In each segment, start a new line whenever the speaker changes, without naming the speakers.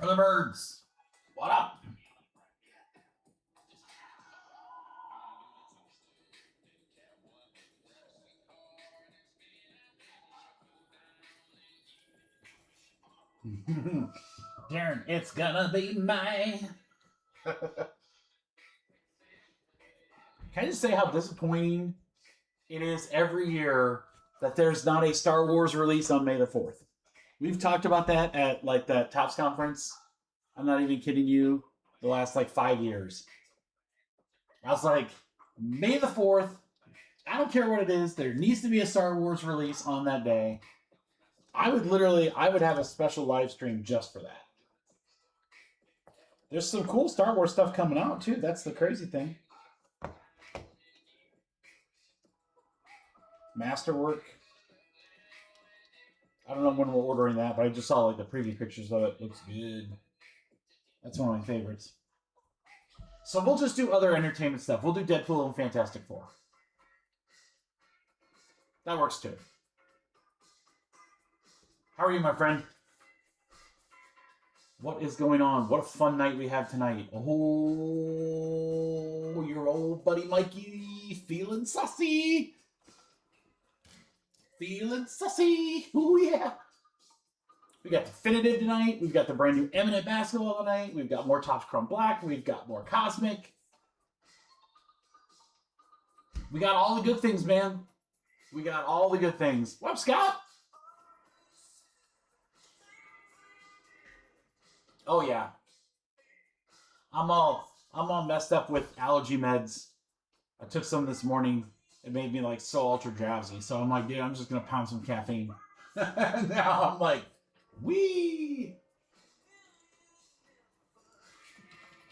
Early birds, what up? Darren, it's gonna be mine. Can I just say how disappointing it is every year that there's not a Star Wars release on May the 4th? We've talked about that at like that Topps conference. I'm not even kidding you. The last like 5 years. I was like, May the 4th, I don't care what it is, there needs to be a Star Wars release on that day. I would have a special live stream just for that. There's some cool Star Wars stuff coming out too. That's the crazy thing. Masterwork. I don't know when we're ordering that, but I just saw like the preview pictures of it. Looks good. That's one of my favorites. So we'll just do other entertainment stuff. We'll do Deadpool and Fantastic Four. That works too. How are you, my friend? What is going on? What a fun night we have tonight. Oh, your old buddy Mikey feeling sussy. Feeling sussy. Oh, yeah. We got Definitive tonight. We've got the brand new Emanate basketball tonight. We've got more Topps Chrome Black. We've got more Cosmic. We got all the good things, man. We got all the good things. What up, Scott? Oh yeah. I'm all messed up with allergy meds. I took some this morning. It made me like so ultra drowsy. So I'm like, dude, I'm just gonna pound some caffeine. Now I'm like, wee.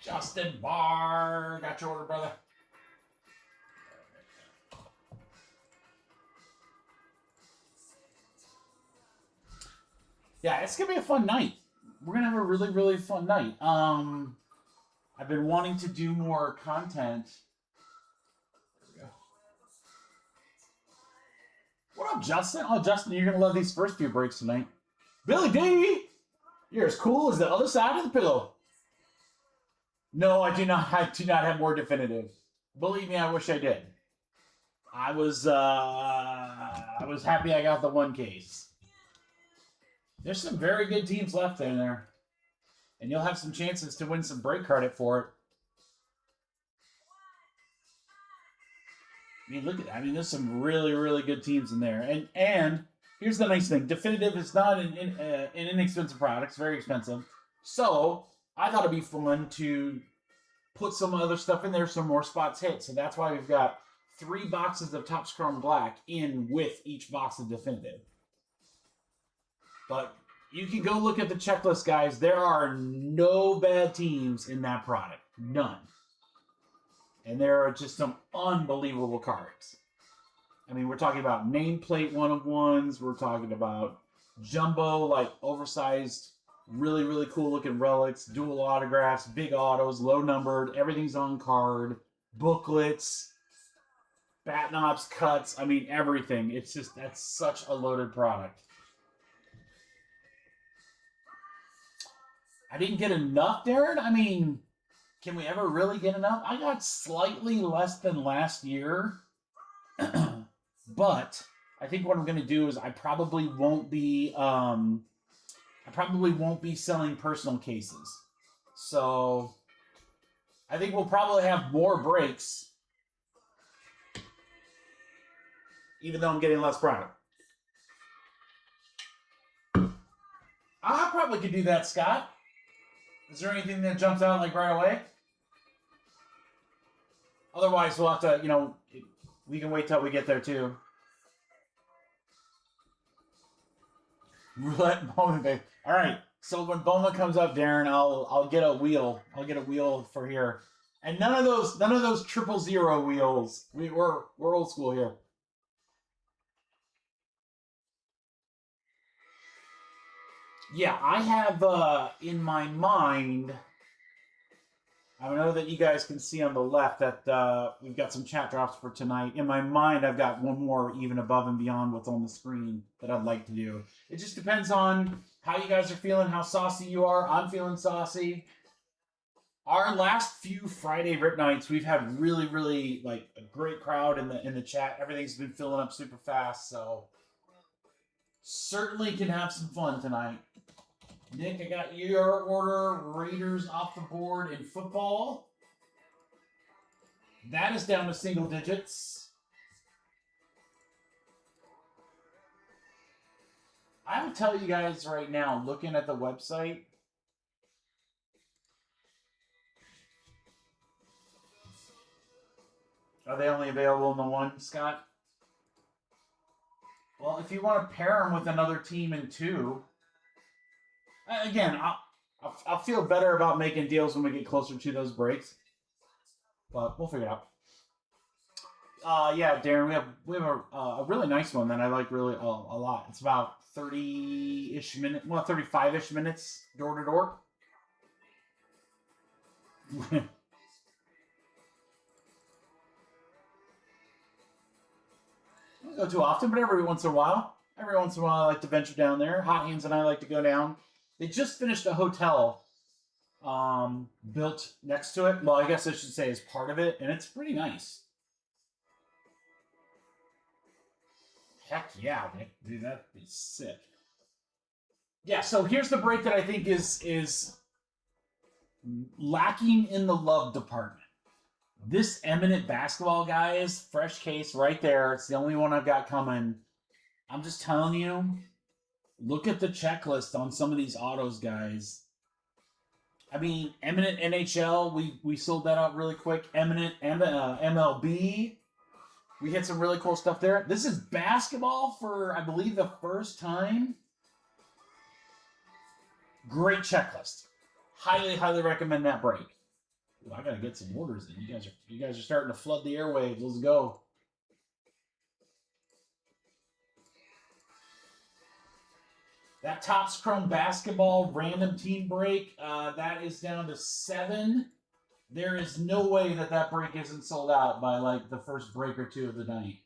Justin Barr, got your order, brother. Yeah, it's gonna be a fun night. We're gonna have a really, really fun night. I've been wanting to do more content. There we go. What up, Justin? Oh, Justin, you're gonna love these first few breaks tonight. Billy D, you're as cool as the other side of the pillow. No, I do not. I do not have more definitive. Believe me, I wish I did. I was happy I got the one case. There's some very good teams left in there. And you'll have some chances to win some break credit for it. I mean, look at that. I mean, there's some really, really good teams in there. And here's the nice thing. Definitive is not an inexpensive product. It's very expensive. So I thought it'd be fun to put some other stuff in there so more spots hit. So that's why we've got 3 boxes of Topps Chrome Black in with each box of Definitive. But you can go look at the checklist, guys. There are no bad teams in that product. None. And there are just some unbelievable cards. I mean, we're talking about nameplate one-of-ones. We're talking about jumbo, like oversized, really, really cool looking relics, dual autographs, big autos, low numbered, everything's on card, booklets, bat knobs, cuts. I mean, everything. It's just, that's such a loaded product. I didn't get enough, Darren. I mean, can we ever really get enough? I got slightly less than last year. But I think what I'm going to do is I probably won't be selling personal cases. So I think we'll probably have more breaks, even though I'm getting less product. I probably could do that, Scott. Is there anything that jumps out like right away? Otherwise, we'll have to, you know, we can wait till we get there too. Roulette moment, babe. All right. So when Boma comes up, Darren, I'll get a wheel. I'll get a wheel for here. And none of those 000 wheels. We're old school here. Yeah, I have in my mind, I know that you guys can see on the left that we've got some chat drops for tonight. In my mind, I've got one more even above and beyond what's on the screen that I'd like to do. It just depends on how you guys are feeling, how saucy you are. I'm feeling saucy. Our last few Friday Rip Nights, we've had really, really like a great crowd in the chat. Everything's been filling up super fast, so certainly can have some fun tonight. Nick, I got your order. Raiders off the board in football. That is down to single digits. I will tell you guys right now, looking at the website, are they only available in the one, Scott? Well, if you want to pair them with another team in two, again, I'll feel better about making deals when we get closer to those breaks, but we'll figure it out. Yeah, Darren, we have a really nice one that I like really a lot. It's about 30-ish minutes, well, 35-ish minutes door to door. I don't go too often, but every once in a while. Every once in a while, I like to venture down there. Hot Hands and I like to go down. They just finished a hotel built next to it. Well, I guess I should say as part of it, and it's pretty nice. Heck yeah, dude, that'd be sick. Yeah, so here's the break that I think is lacking in the love department. This Emanate basketball, guys, fresh case right there. It's the only one I've got coming. I'm just telling you, look at the checklist on some of these autos, guys. I mean, Emanate NHL, we sold that out really quick. Emanate MLB, we had some really cool stuff there. This is basketball for, I believe, the first time. Great checklist. Highly, highly recommend that break. Ooh, I gotta get some orders in. You guys are starting to flood the airwaves. Let's go. That Topps Chrome basketball random team break, that is down to 7. There is no way that break isn't sold out by like the first break or two of the night.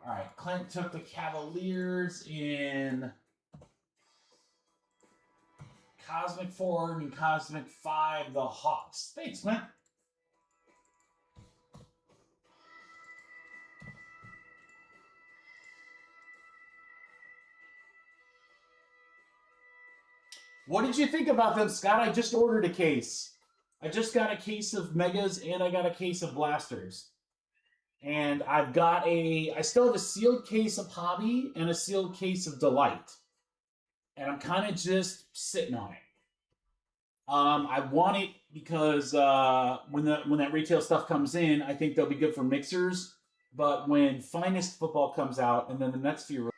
All right, Clint took the Cavaliers in Cosmic 4 and Cosmic 5, the Hawks. Thanks, Clint. What did you think about them, Scott? I just ordered a case. I just got a case of Megas and I got a case of Blasters. And I still have a sealed case of Hobby and a sealed case of Delight. And I'm kind of just sitting on it. I want it because when that retail stuff comes in, I think they'll be good for mixers. But when Finest football comes out, and then the next few...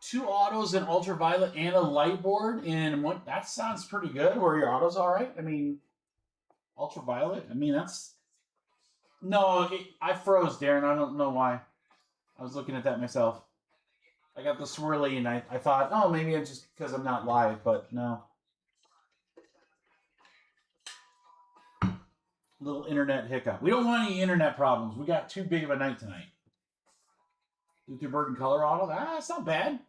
Two autos, an ultraviolet, and a light board. And what, that sounds pretty good. Were your autos all right? I mean, ultraviolet? I mean, that's... No, I froze, Darren. I don't know why. I was looking at that myself. I got the swirly, and I thought, oh, maybe it's just because I'm not live, but no. Little internet hiccup. We don't want any internet problems. We got too big of a night tonight. Luther Burden color auto? That's not bad.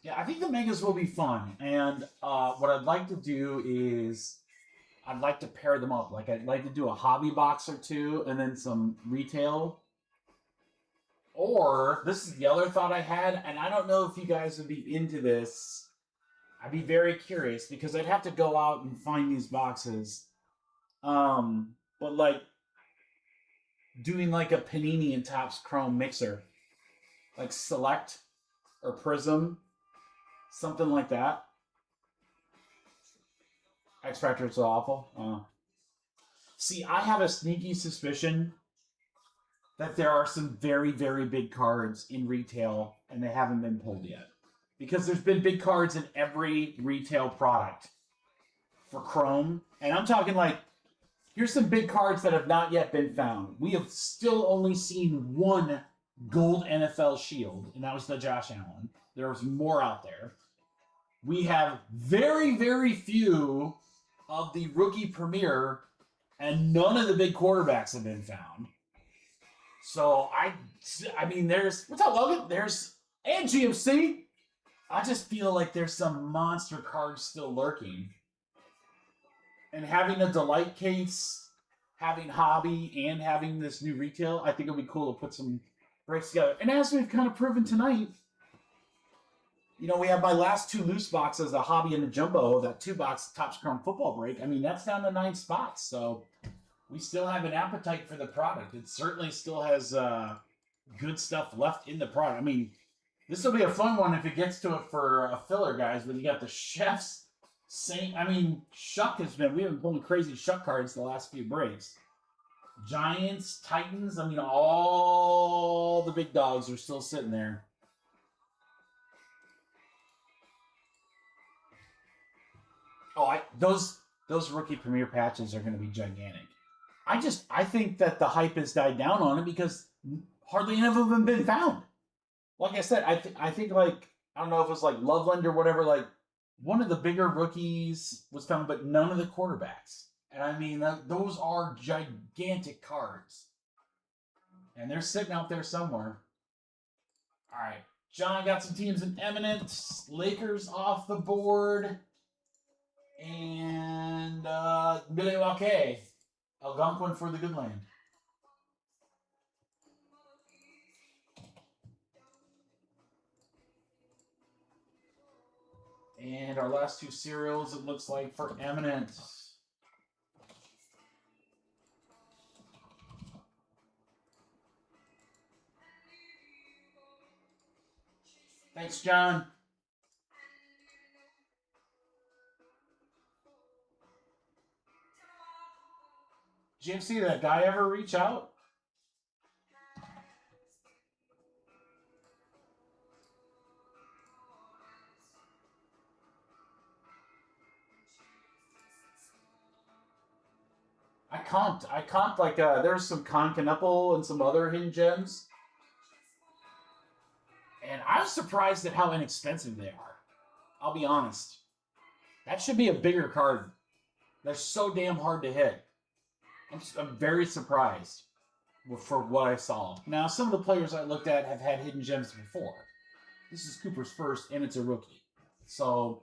Yeah, I think the Megas will be fun. And what I'd like to do is I'd like to pair them up. Like, I'd like to do a hobby box or two and then some retail. Or, this is the other thought I had, and I don't know if you guys would be into this. I'd be very curious because I'd have to go out and find these boxes. But like, doing like a Panini and Topps Chrome mixer. Like Select or Prism. Something like that. X Factor is awful. See, I have a sneaky suspicion that there are some very, very big cards in retail and they haven't been pulled yet. Because there's been big cards in every retail product for Chrome. And I'm talking like, here's some big cards that have not yet been found. We have still only seen one gold NFL shield, and that was the Josh Allen. There's more out there. We have very, very few of the rookie premier, and none of the big quarterbacks have been found. So I mean, there's what's up, Logan? There's and GMC. I just feel like there's some monster cards still lurking. And having a delight case, having hobby, and having this new retail, I think it'll be cool to put some breaks together. And as we've kind of proven tonight, you know, we have my last 2 loose boxes, a hobby and a jumbo, that 2-box Topps Chrome football break. I mean, that's down to 9 spots. So we still have an appetite for the product. It certainly still has good stuff left in the product. I mean, this will be a fun one if it gets to it for a filler, guys. But you got the Chefs, Saint. I mean, Shuck has been. We've been pulling crazy Shuck cards the last few breaks. Giants, Titans. I mean, all the big dogs are still sitting there. Oh, those rookie premier patches are going to be gigantic. I think that the hype has died down on it because hardly any of them have been found. Like I said, I think like, I don't know if it was like Loveland or whatever, like one of the bigger rookies was found, but none of the quarterbacks. And I mean, those are gigantic cards. And they're sitting out there somewhere. All right. John got some teams in Emanate. Lakers off the board. And Milwaukee. Algonquin for the good land. And our last 2 serials, it looks like, for Eminent. Thanks, John. GMC, did that guy ever reach out? I comped like there's some Concanapple and some other hidden gems. And I was surprised at how inexpensive they are. I'll be honest. That should be a bigger card. They're so damn hard to hit. I'm very surprised for what I saw. Now, some of the players I looked at have had hidden gems before. This is Cooper's first, and it's a rookie. So,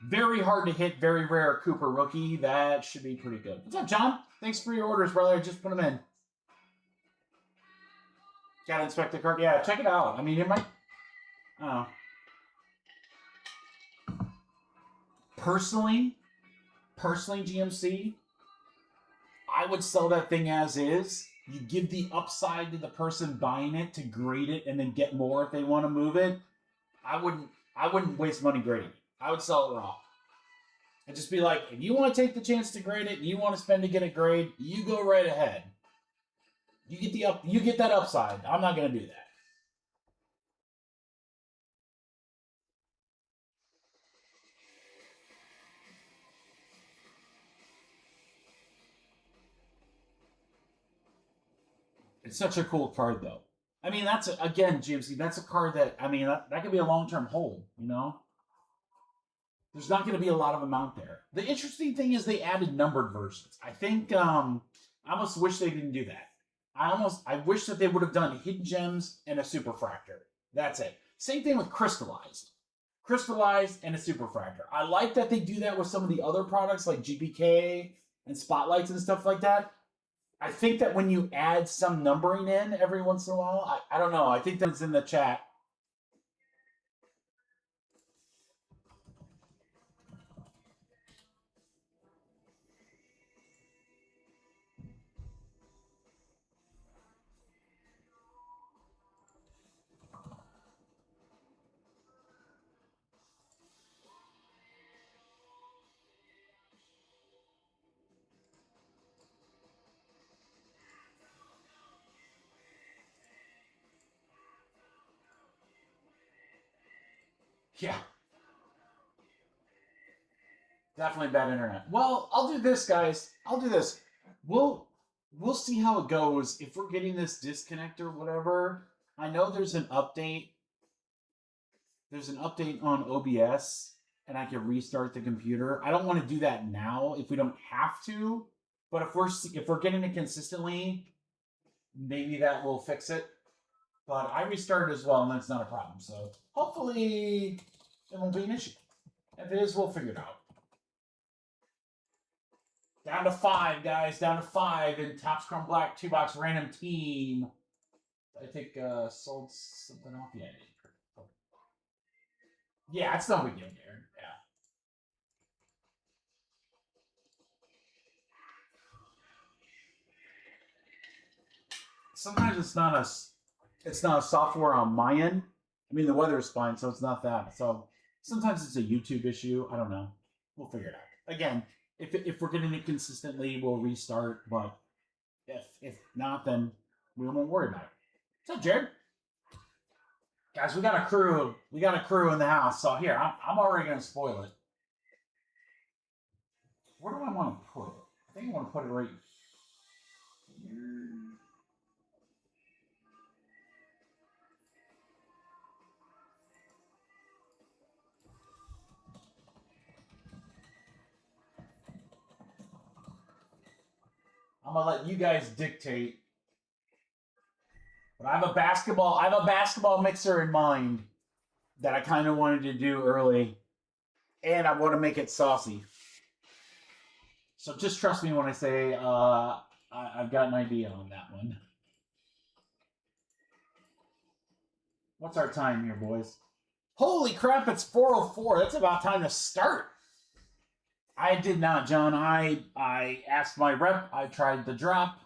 very hard to hit, very rare Cooper rookie. That should be pretty good. What's up, John? Thanks for your orders, brother. I just put them in. Gotta inspect the card. Yeah, check it out. I mean, it might... I don't know. Personally, GMC, I would sell that thing as is. You give the upside to the person buying it to grade it and then get more if they want to move it. I wouldn't waste money grading it. I would sell it raw. And just be like, if you want to take the chance to grade it and you want to spend to get a grade, you go right ahead. You get that upside. I'm not going to do that. It's such a cool card, though. I mean, again, GMC, that's a card that, I mean, that could be a long-term hold, you know? There's not going to be a lot of them out there. The interesting thing is they added numbered versions. I think, I almost wish they didn't do that. I wish that they would have done hidden gems and a superfractor. That's it. Same thing with crystallized. Crystallized and a superfractor. I like that they do that with some of the other products like GPK and spotlights and stuff like that. I think that when you add some numbering in every once in a while, I don't know. I think that's in the chat. Yeah. Definitely bad internet. Well, I'll do this, guys. I'll do this. We'll see how it goes. If we're getting this disconnect or whatever, I know there's an update there's an update on OBS and I can restart the computer. I don't want to do that now if we don't have to, but if we're getting it consistently, maybe that will fix it. But I restarted as well, and that's not a problem. So hopefully it won't be an issue. If it is, we'll figure it out. Down to 5, guys. Down to 5 in Topps Chrome Black 2-box random team. I think sold something off. Yeah, I did. Yeah, it's no big deal, Darren. Yeah. Sometimes it's not a software on my end. I mean, the weather is fine, so it's not that. So sometimes it's a YouTube issue. I don't know. We'll figure it out. Again, if we're getting it consistently, we'll restart. But if not, then we won't worry about it. What's up, Jared? Guys, we got a crew. We got a crew in the house. So here, I'm already gonna spoil it. Where do I want to put it? I think I want to put it right here. I'm gonna let you guys dictate. But I have a basketball mixer in mind that I kind of wanted to do early, and I want to make it saucy. So just trust me when I say I've got an idea on that one. What's our time here, boys? Holy crap, it's 4:04. That's about time to start. I did not, John. I asked my rep. I tried the drop.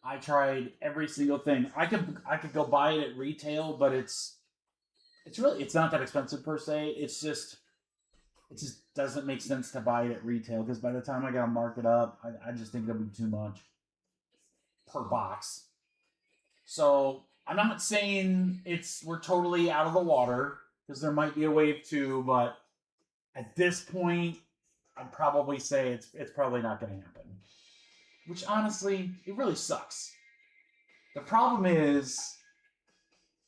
I tried every single thing. I could go buy it at retail, but it's not that expensive per se. It just doesn't make sense to buy it at retail because by the time I gotta mark it up, I just think it'll be too much per box. So I'm not saying we're totally out of the water because there might be a wave too, but at this point, I'd probably say it's probably not going to happen. Which honestly, it really sucks. The problem is,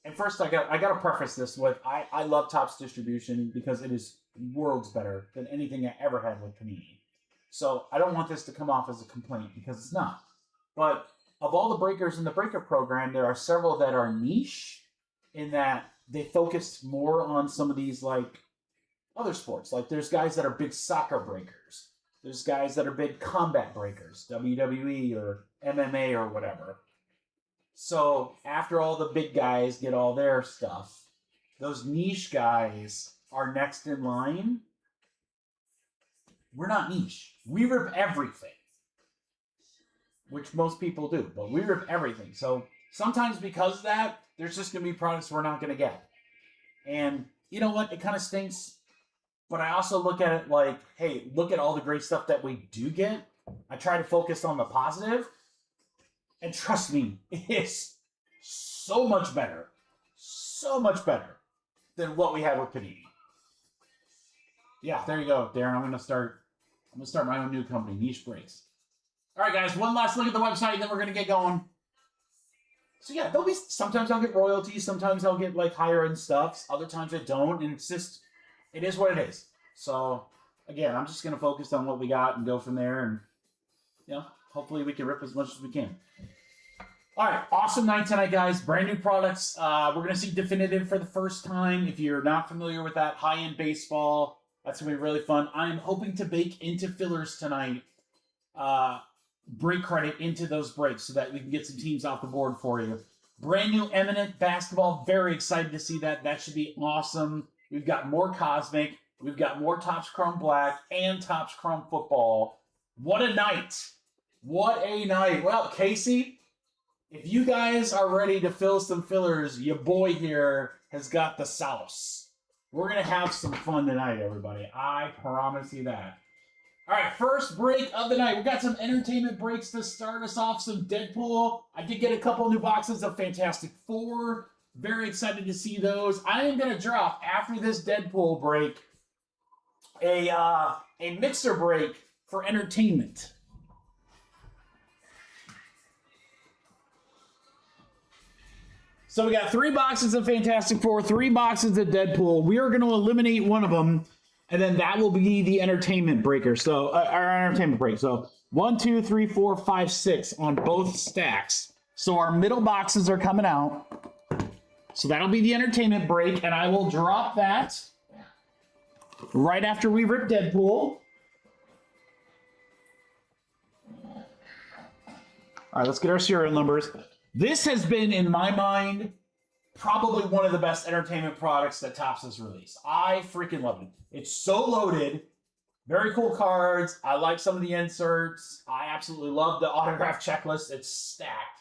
and first I got to preface this with I love Topps distribution because it is worlds better than anything I ever had with Panini. So I don't want this to come off as a complaint because it's not. But of all the breakers in the breaker program, there are several that are niche in that they focus more on some of these like other sports. Like there's guys that are big soccer breakers. There's guys that are big combat breakers, WWE or MMA or whatever. So after all the big guys get all their stuff, those niche guys are next in line. We're not niche. We rip everything, which most people do, but we rip everything. So sometimes because of that, there's just going to be products we're not going to get. And you know what? It kind of stinks. But I also look at it like, hey, look at all the great stuff that we do get. I try to focus on the positive. And trust me, it is so much better than what we had with Panini. Yeah, there you go, Darren. I'm gonna start my own new company, Niche Breaks. All right, guys, one last look at the website, and then we're gonna get going. So yeah, sometimes I'll get royalties, sometimes I'll get like higher end stuff, other times I don't, and it is what it is. So again, I'm just gonna focus on what we got and go from there, and hopefully we can rip as much as we can. All right, awesome night tonight, guys. Brand new products. We're going to see Definitive for the first time. If you're not familiar with that, high-end baseball, that's going to be really fun. I'm hoping to bake into fillers tonight, break credit into those breaks so that we can get some teams off the board for you. Brand new Emanate basketball. Very excited to see that. That should be awesome. We've got more Cosmic. We've got more Topps Chrome Black and Topps Chrome Football. What a night. What a night. Well, Casey, if you guys are ready to fill some fillers, your boy here has got the sauce. We're going to have some fun tonight, everybody. I promise you that. All right, first break of the night. We've got some entertainment breaks to start us off. Some Deadpool. I did get a couple new boxes of Fantastic Four. Very excited to see those. I am going to drop, after this Deadpool break, a mixer break for entertainment. So we got 3 boxes of Fantastic Four, 3 boxes of Deadpool. We are going to eliminate one of them, and then that will be the entertainment breaker. So our entertainment break. So 1, 2, 3, 4, 5, 6 on both stacks. So our middle boxes are coming out. So that'll be the entertainment break, and I will drop that right after we rip Deadpool. All right, let's get our serial numbers. This has been, in my mind, probably one of the best entertainment products that Topps has released. I freaking love it. It's so loaded. Very cool cards. I like some of the inserts. I absolutely love the autograph checklist. It's stacked.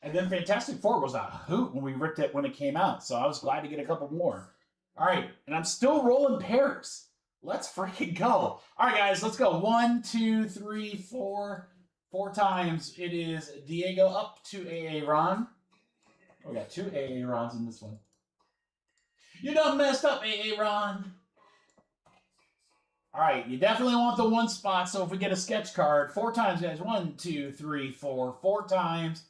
And then Fantastic Four was a hoot when we ripped it when it came out. So I was glad to get a couple more. All right, and I'm still rolling pairs. Let's freaking go. All right, guys, let's go. 1, 2, 3, 4. 4 times. It is Diego up to AA Ron. Oh, we got 2 AA Rons in this one. You done messed up, AA Ron. All right, you definitely want the 1 spot, so if we get a sketch card, 4 times, guys. 1, 2, 3, 4. 4 times.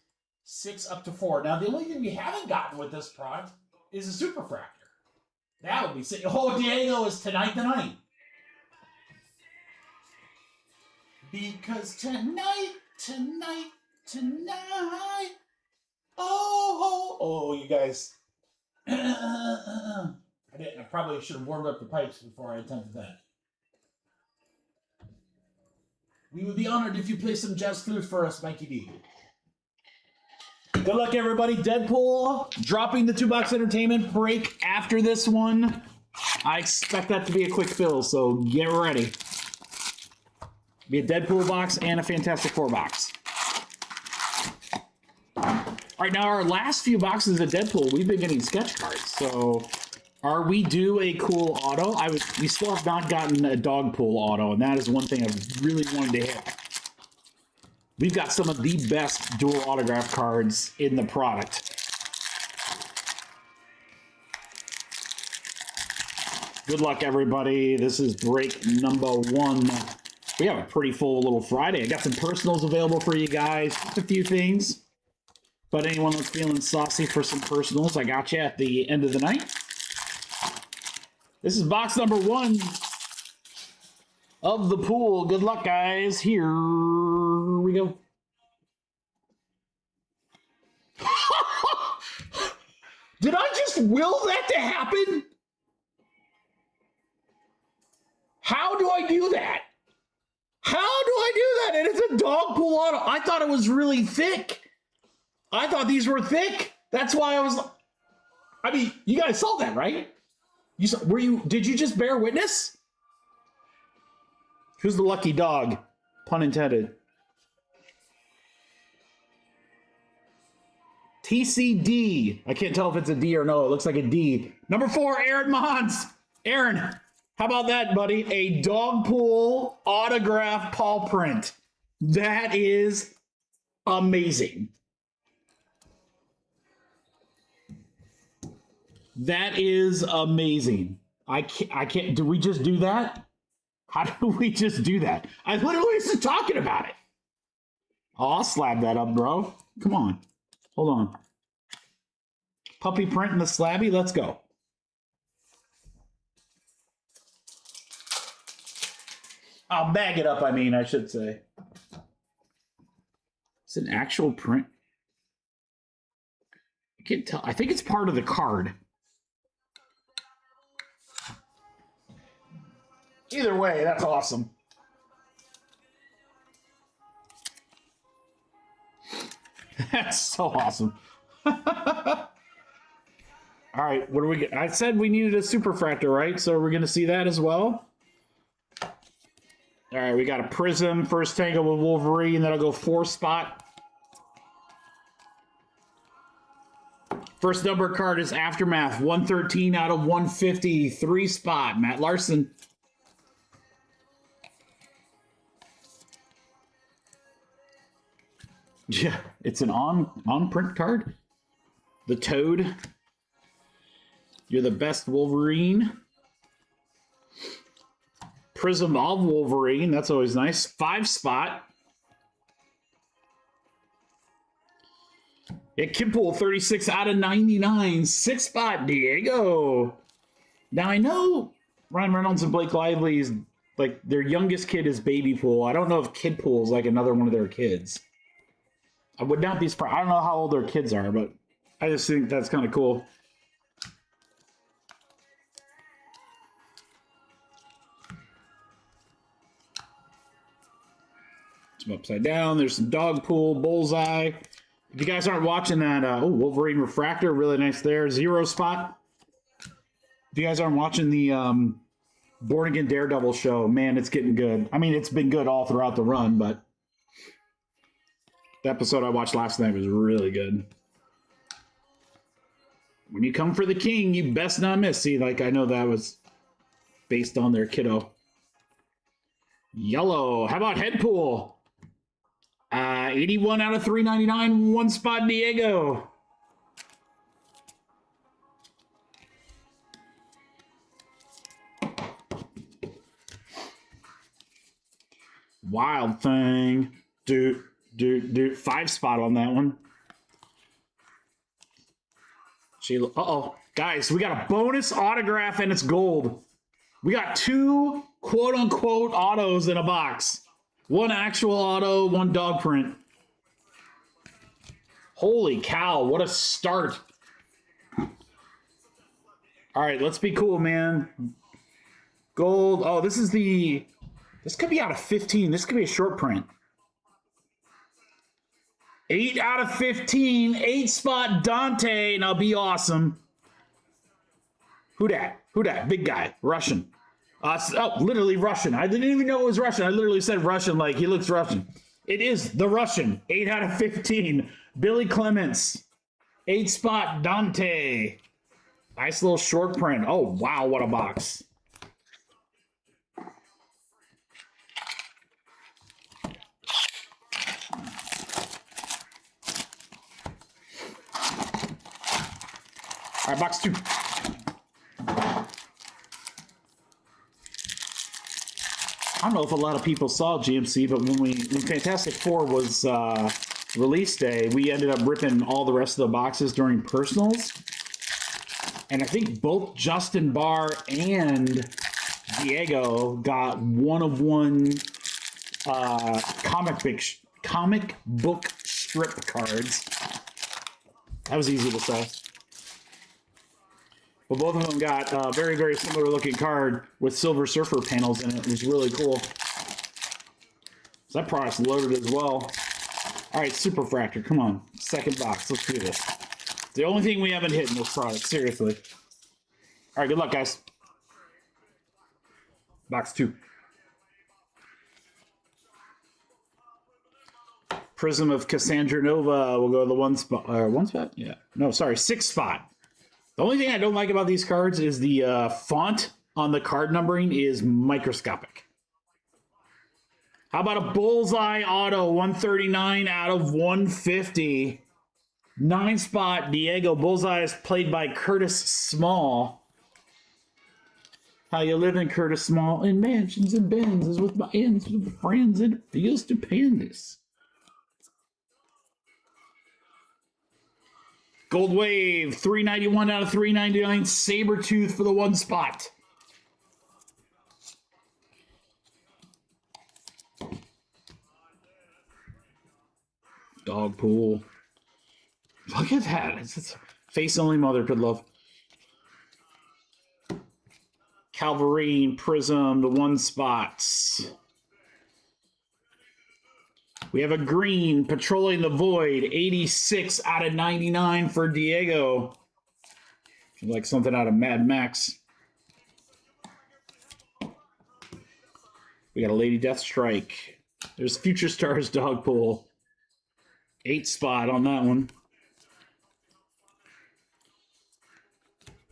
6 up to 4. Now, the only thing we haven't gotten with this product is a Superfractor. That would be sick. Oh, Diego is tonight the night. Because tonight, oh, you guys. I probably should have warmed up the pipes before I attempted that. We would be honored if you play some jazz flute for us, Mikey D. Good luck, everybody. Deadpool dropping the 2-box entertainment break after this one. I expect that to be a quick fill, so get ready. Be a Deadpool box and a Fantastic Four box. All right, now our last few boxes of Deadpool, we've been getting sketch cards. So, are we due a cool auto? We still have not gotten a Dogpool auto, and that is one thing I've really wanted to hit. We've got some of the best dual autograph cards in the product. Good luck, everybody. This is break number 1. We have a pretty full little Friday. I got some personals available for you guys. Just a few things. But anyone that's feeling saucy for some personals, I got you at the end of the night. This is box number 1 of the pool. Good luck, guys. Here we go. Did I just will that to happen? How do I do that? How do I do that? And it's a Dogpool auto. I thought it was really thick. I thought these were thick. That's why I was. I mean, you guys saw that, right? You saw, did you just bear witness? Who's the lucky dog? Pun intended. TCD. I can't tell if it's a D or no. It looks like a D. Number 4, Aaron Mons. Aaron. How about that, buddy? A Dogpool autograph paw print. That is amazing. That is amazing. I can't. Do we just do that? How do we just do that? I literally was just talking about it. Oh, I'll slab that up, bro. Come on. Hold on. Puppy print in the slabby. Let's go. I'll bag it up, I should say. It's an actual print. I can't tell. I think it's part of the card. Either way, that's awesome. That's so awesome. All right, what do we get? I said we needed a Superfractor, right? So we're going to see that as well. All right, we got a Prism, first tango with Wolverine, that'll go 4 spot. First number card is Aftermath, 113 out of 150, 3 spot, Matt Larson. Yeah, it's an on-print card. The Toad. You're the best Wolverine. Prism of Wolverine, that's always nice. 5 spot. Yeah, Kimpool, 36 out of 99. 6-spot, Diego. Now, I know Ryan Reynolds and Blake Lively's, like, their youngest kid is Baby Pool. I don't know if Kid Pool is, like, another one of their kids. I would not be surprised. I don't know how old their kids are, but I just think that's kind of cool. Some upside down. There's some Dog Pool, Bullseye. If you guys aren't watching that, Wolverine Refractor, really nice there. 0-spot. If you guys aren't watching the Born Again Daredevil show, man, it's getting good. I mean, it's been good all throughout the run, but the episode I watched last night was really good. When you come for the king, you best not miss. See, like, I know that was based on their kiddo. Yellow. How about Headpool? 81 out of 399. 1-spot, Diego. Wild Thing. Dude. 5-spot on that one. Guys, we got a bonus autograph and it's gold. We got 2 quote-unquote autos in a box. 1 actual auto, 1 dog print. Holy cow, what a start. All right, let's be cool, man. Gold. Oh, this could be out of 15. This could be a short print. 8 out of 15. 8-spot Dante. Now be awesome. Who dat? Big guy. Russian. Literally Russian. I didn't even know it was Russian. I literally said Russian like he looks Russian. It is the Russian. 8 out of 15. Billy Clements. 8-spot Dante. Nice little short print. Oh, wow. What a box. All right, box 2. I don't know if a lot of people saw GMC, but when Fantastic Four was release day, we ended up ripping all the rest of the boxes during personals. And I think both Justin Barr and Diego got 1-of-1 comic book strip cards. That was easy to say. But both of them got a very, very similar looking card with Silver Surfer panels in it. It was really cool. So that product's loaded as well. All right, Super Fractor, come on. Second box, let's do this. It's the only thing we haven't hit in this product, seriously. All right, good luck, guys. Box 2. Prism of Cassandra Nova. We'll go to the 1-spot. 1-spot? Yeah. No, sorry, 6-spot. The only thing I don't like about these cards is the font on the card numbering is microscopic. How about a Bullseye auto, 139 out of 150. 9-spot Diego. Bullseye is played by Curtis Small. How you living, Curtis Small? In mansions and Benzes with my ends with friends, and it feels stupendous. Gold Wave, 391 out of 399. Sabretooth for the 1-spot. Dog Pool. Look at that. It's face only mother could love. Calvarine, Prism, the 1-spots. We have a green, Patrolling the Void, 86 out of 99 for Diego. Like something out of Mad Max. We got a Lady Deathstrike. There's Future Stars Dog Pool. 8-spot on that one.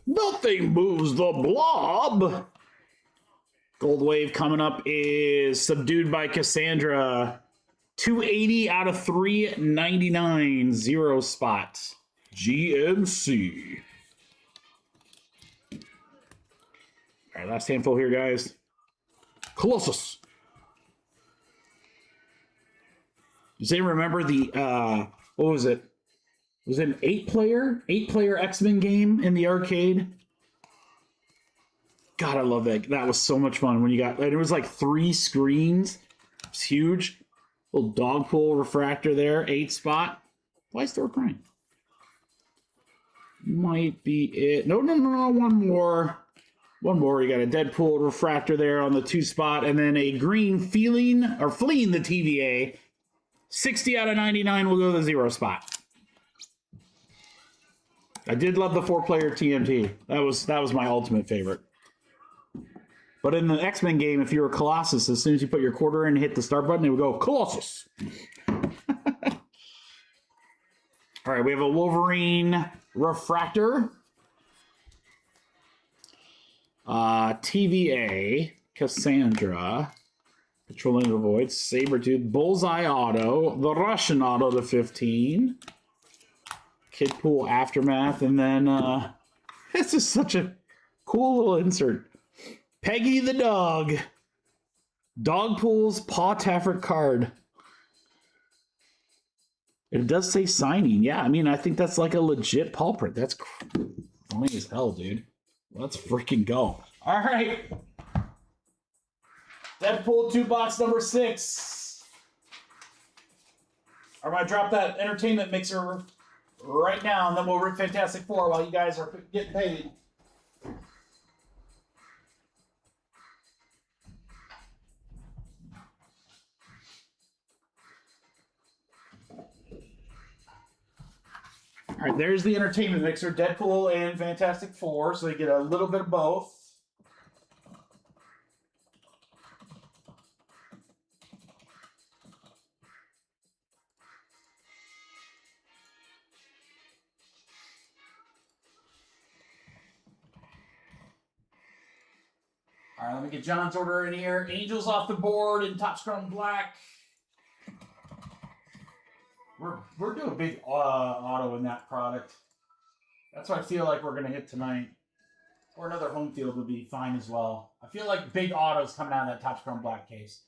Nothing moves the blob. Gold Wave coming up is Subdued by Cassandra. 280 out of 399. 0-spot. GMC. All right, last handful here, guys. Colossus. Does anyone remember the, what was it? Was it an 8-player X-Men game in the arcade? God, I love that. That was so much fun when you got, and it was like 3 screens. It's huge. Little dog pool refractor there, 8 spot. Why is Thor crying? Might be it. No, one more. One more. You got a Deadpool refractor there on the 2 spot, and then a green fleeing the TVA. 60 out of 99 will go to the 0 spot. I did love the 4-player TMT. That was my ultimate favorite. But in the X-Men game, if you were Colossus, as soon as you put your quarter in and hit the start button, it would go, Colossus. All right, we have a Wolverine refractor. TVA, Cassandra, Patrolling the Void, Sabretooth, Bullseye Auto, the Russian Auto to 15, Kidpool Aftermath, and then this is such a cool little insert. Peggy the Dog. Dogpool's Paw Taffert card. It does say signing. Yeah, I mean, I think that's like a legit paw print. That's funny as hell, dude. Let's freaking go. All right. Deadpool 2 box number 6. I'm going to drop that entertainment mixer right now, and then we'll rip Fantastic Four while you guys are getting paid. All right, there's the entertainment mixer, Deadpool and Fantastic Four, so you get a little bit of both. All right, let me get John's order in here. Angels off the board in Top Scrum Black. We're doing big auto in that product. That's what I feel like we're going to hit tonight. Or another home field would be fine as well. I feel like big auto's coming out of that Top Scrum Black case.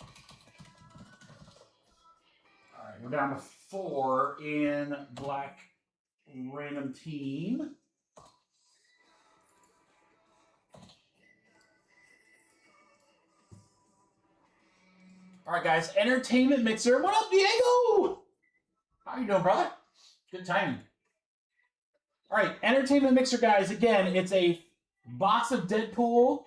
All right, we're down to 4 in Black Random Team. All right, guys, entertainment mixer. What up, Diego? How you doing, brother? Good timing. All right, entertainment mixer, guys. Again, it's a box of Deadpool.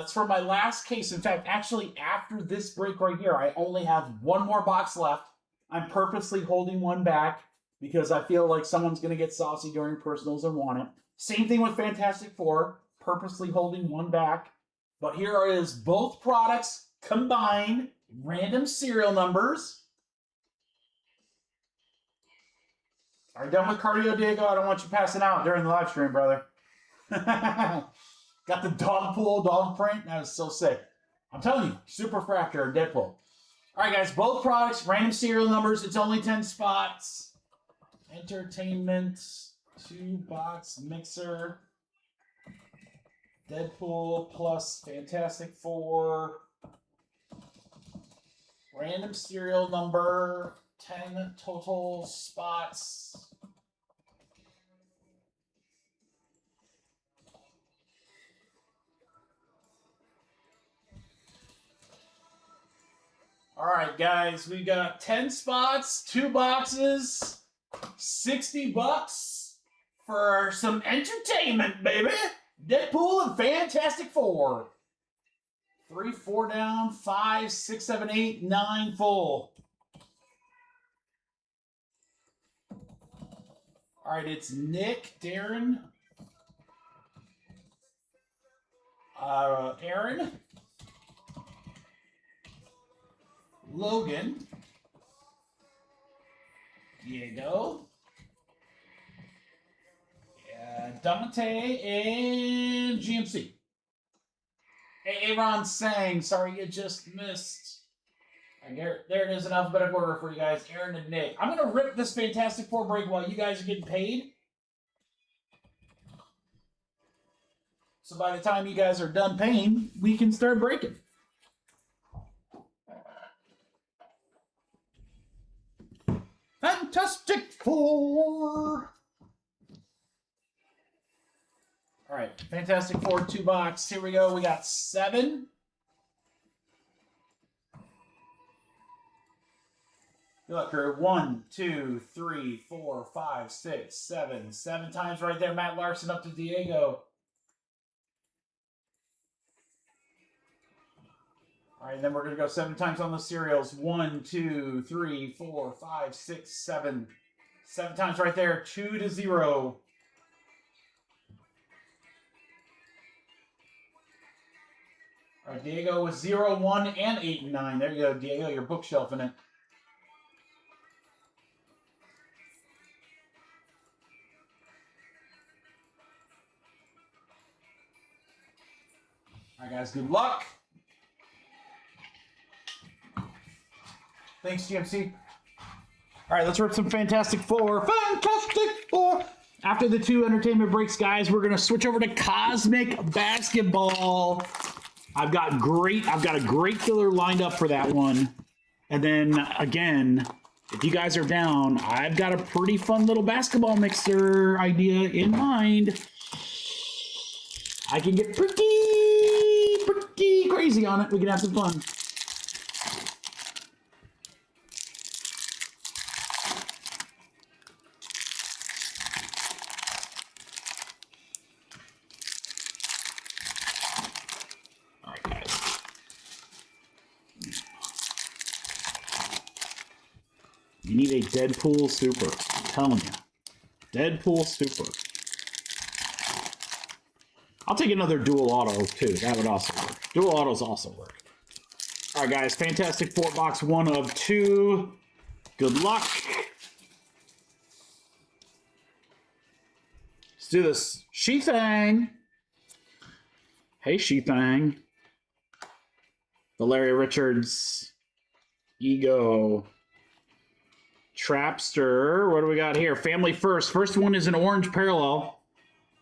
It's from my last case. In fact, actually, after this break right here, I only have 1 more box left. I'm purposely holding one back because I feel like someone's going to get saucy during personals and want it. Same thing with Fantastic Four. Purposely holding one back. But here is both products combined, random serial numbers. Are you done with cardio, Diego? I don't want you passing out during the live stream, brother. Got the dog pool, dog print. That was so sick. I'm telling you, Super Fractor, Deadpool. All right, guys, both products, random serial numbers. It's only 10 spots. Entertainment, 2-box mixer. Deadpool plus Fantastic Four. Random serial number, 10 total spots. All right, guys, we got 10 spots, 2 boxes, $60 for some entertainment, baby. Deadpool and Fantastic Four. 3, 4 down, 5, 6, 7, 8, 9 full. All right, it's Nick, Darren, Aaron, Logan, Diego, Dante, and GMC. Hey, Aaron Sang, sorry you just missed. There it is, an alphabetical order for you guys, Aaron and Nick. I'm going to rip this Fantastic Four break while you guys are getting paid. So by the time you guys are done paying, we can start breaking. Fantastic Four. All right, Fantastic Four 2-box. Here we go. We got 7. Good luck, crew. 1, 2, 3, 4, 5, 6, 7. 7 times right there. Matt Larson up to Diego. All right, and then we're going to go 7 times on the serials. 1, 2, 3, 4, 5, 6, 7. 7 times right there. 2 to 0. All right, Diego with 0, 1, and 8 and 9. There you go, Diego. Your bookshelf in it. All right, guys. Good luck. Thanks, GMC. All right, let's rip some Fantastic Four. Fantastic Four. After the 2 entertainment breaks, guys, we're going to switch over to Cosmic Basketball. I've got a great killer lined up for that one. And then, again, if you guys are down, I've got a pretty fun little basketball mixer idea in mind. I can get pretty crazy on it. We can have some fun. All right, guys. You need a Deadpool Super. I'm telling you. Deadpool Super. I'll take another dual auto, too. That would also work. Dual autos also work. All right, guys. Fantastic Four box 1 of 2. Good luck. Let's do this. She-Fang. Hey, She-Fang. Valeria Richards. Ego. Trapster. What do we got here? Family First. First one is an orange parallel.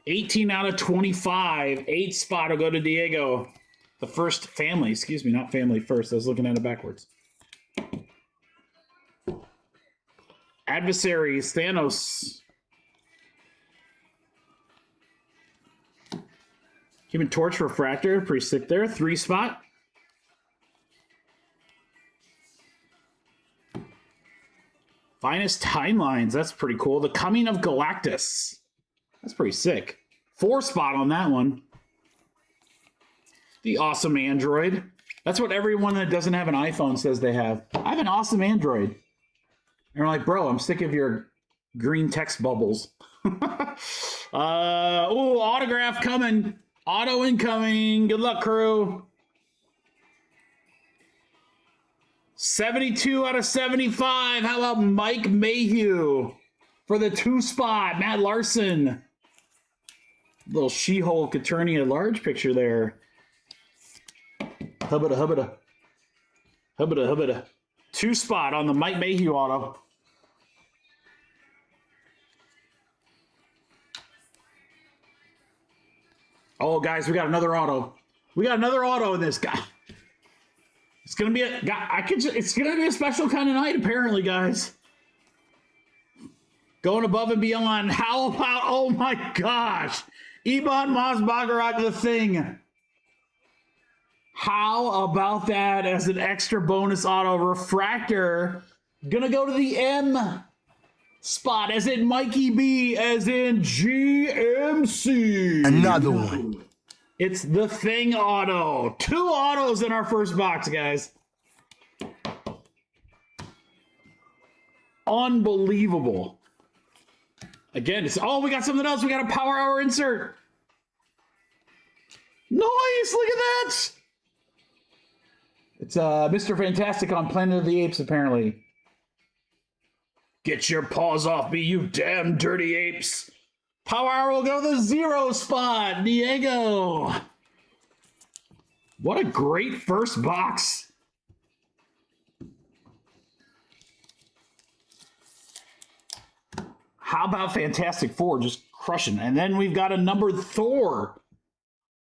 18 out of 25. 8 spot will go to Diego. The first family. Excuse me, not Family First. I was looking at it backwards. Adversaries. Thanos. Human Torch Refractor. Pretty sick there. 3 spot. Finest Timelines. That's pretty cool. The Coming of Galactus. That's pretty sick. 4 spot on that one. The Awesome Android. That's what everyone that doesn't have an iPhone says they have. I have an awesome Android. And we're like, bro, I'm sick of your green text bubbles. Autograph coming. Auto incoming. Good luck, crew. 72 out of 75. How about Mike Mayhew for the 2 spot? Matt Larson. Little She-Hulk attorney at large picture there. Hubbada, hubbada. Hubbada, hubbada. 2 spot on the Mike Mayhew auto. Oh, guys, we got another auto. We got another auto in this guy. It's gonna be it's gonna be a special kind of night, apparently, guys. Going above and beyond. How about, oh my gosh, Iban Mosbagarok the Thing. How about that as an extra bonus auto? Refractor. Gonna go to the M spot, as in Mikey B, as in GMC.
Another one.
It's the Thing auto. 2 autos in our first box, guys. Unbelievable. Again, we got something else. We got a Power Hour insert. Nice, look at that. It's Mr. Fantastic on Planet of the Apes, apparently. Get your paws off me, you damn dirty apes. Power Hour will go to the 0 spot. Diego. What a great first box. How about Fantastic Four just crushing? And then we've got a numbered Thor.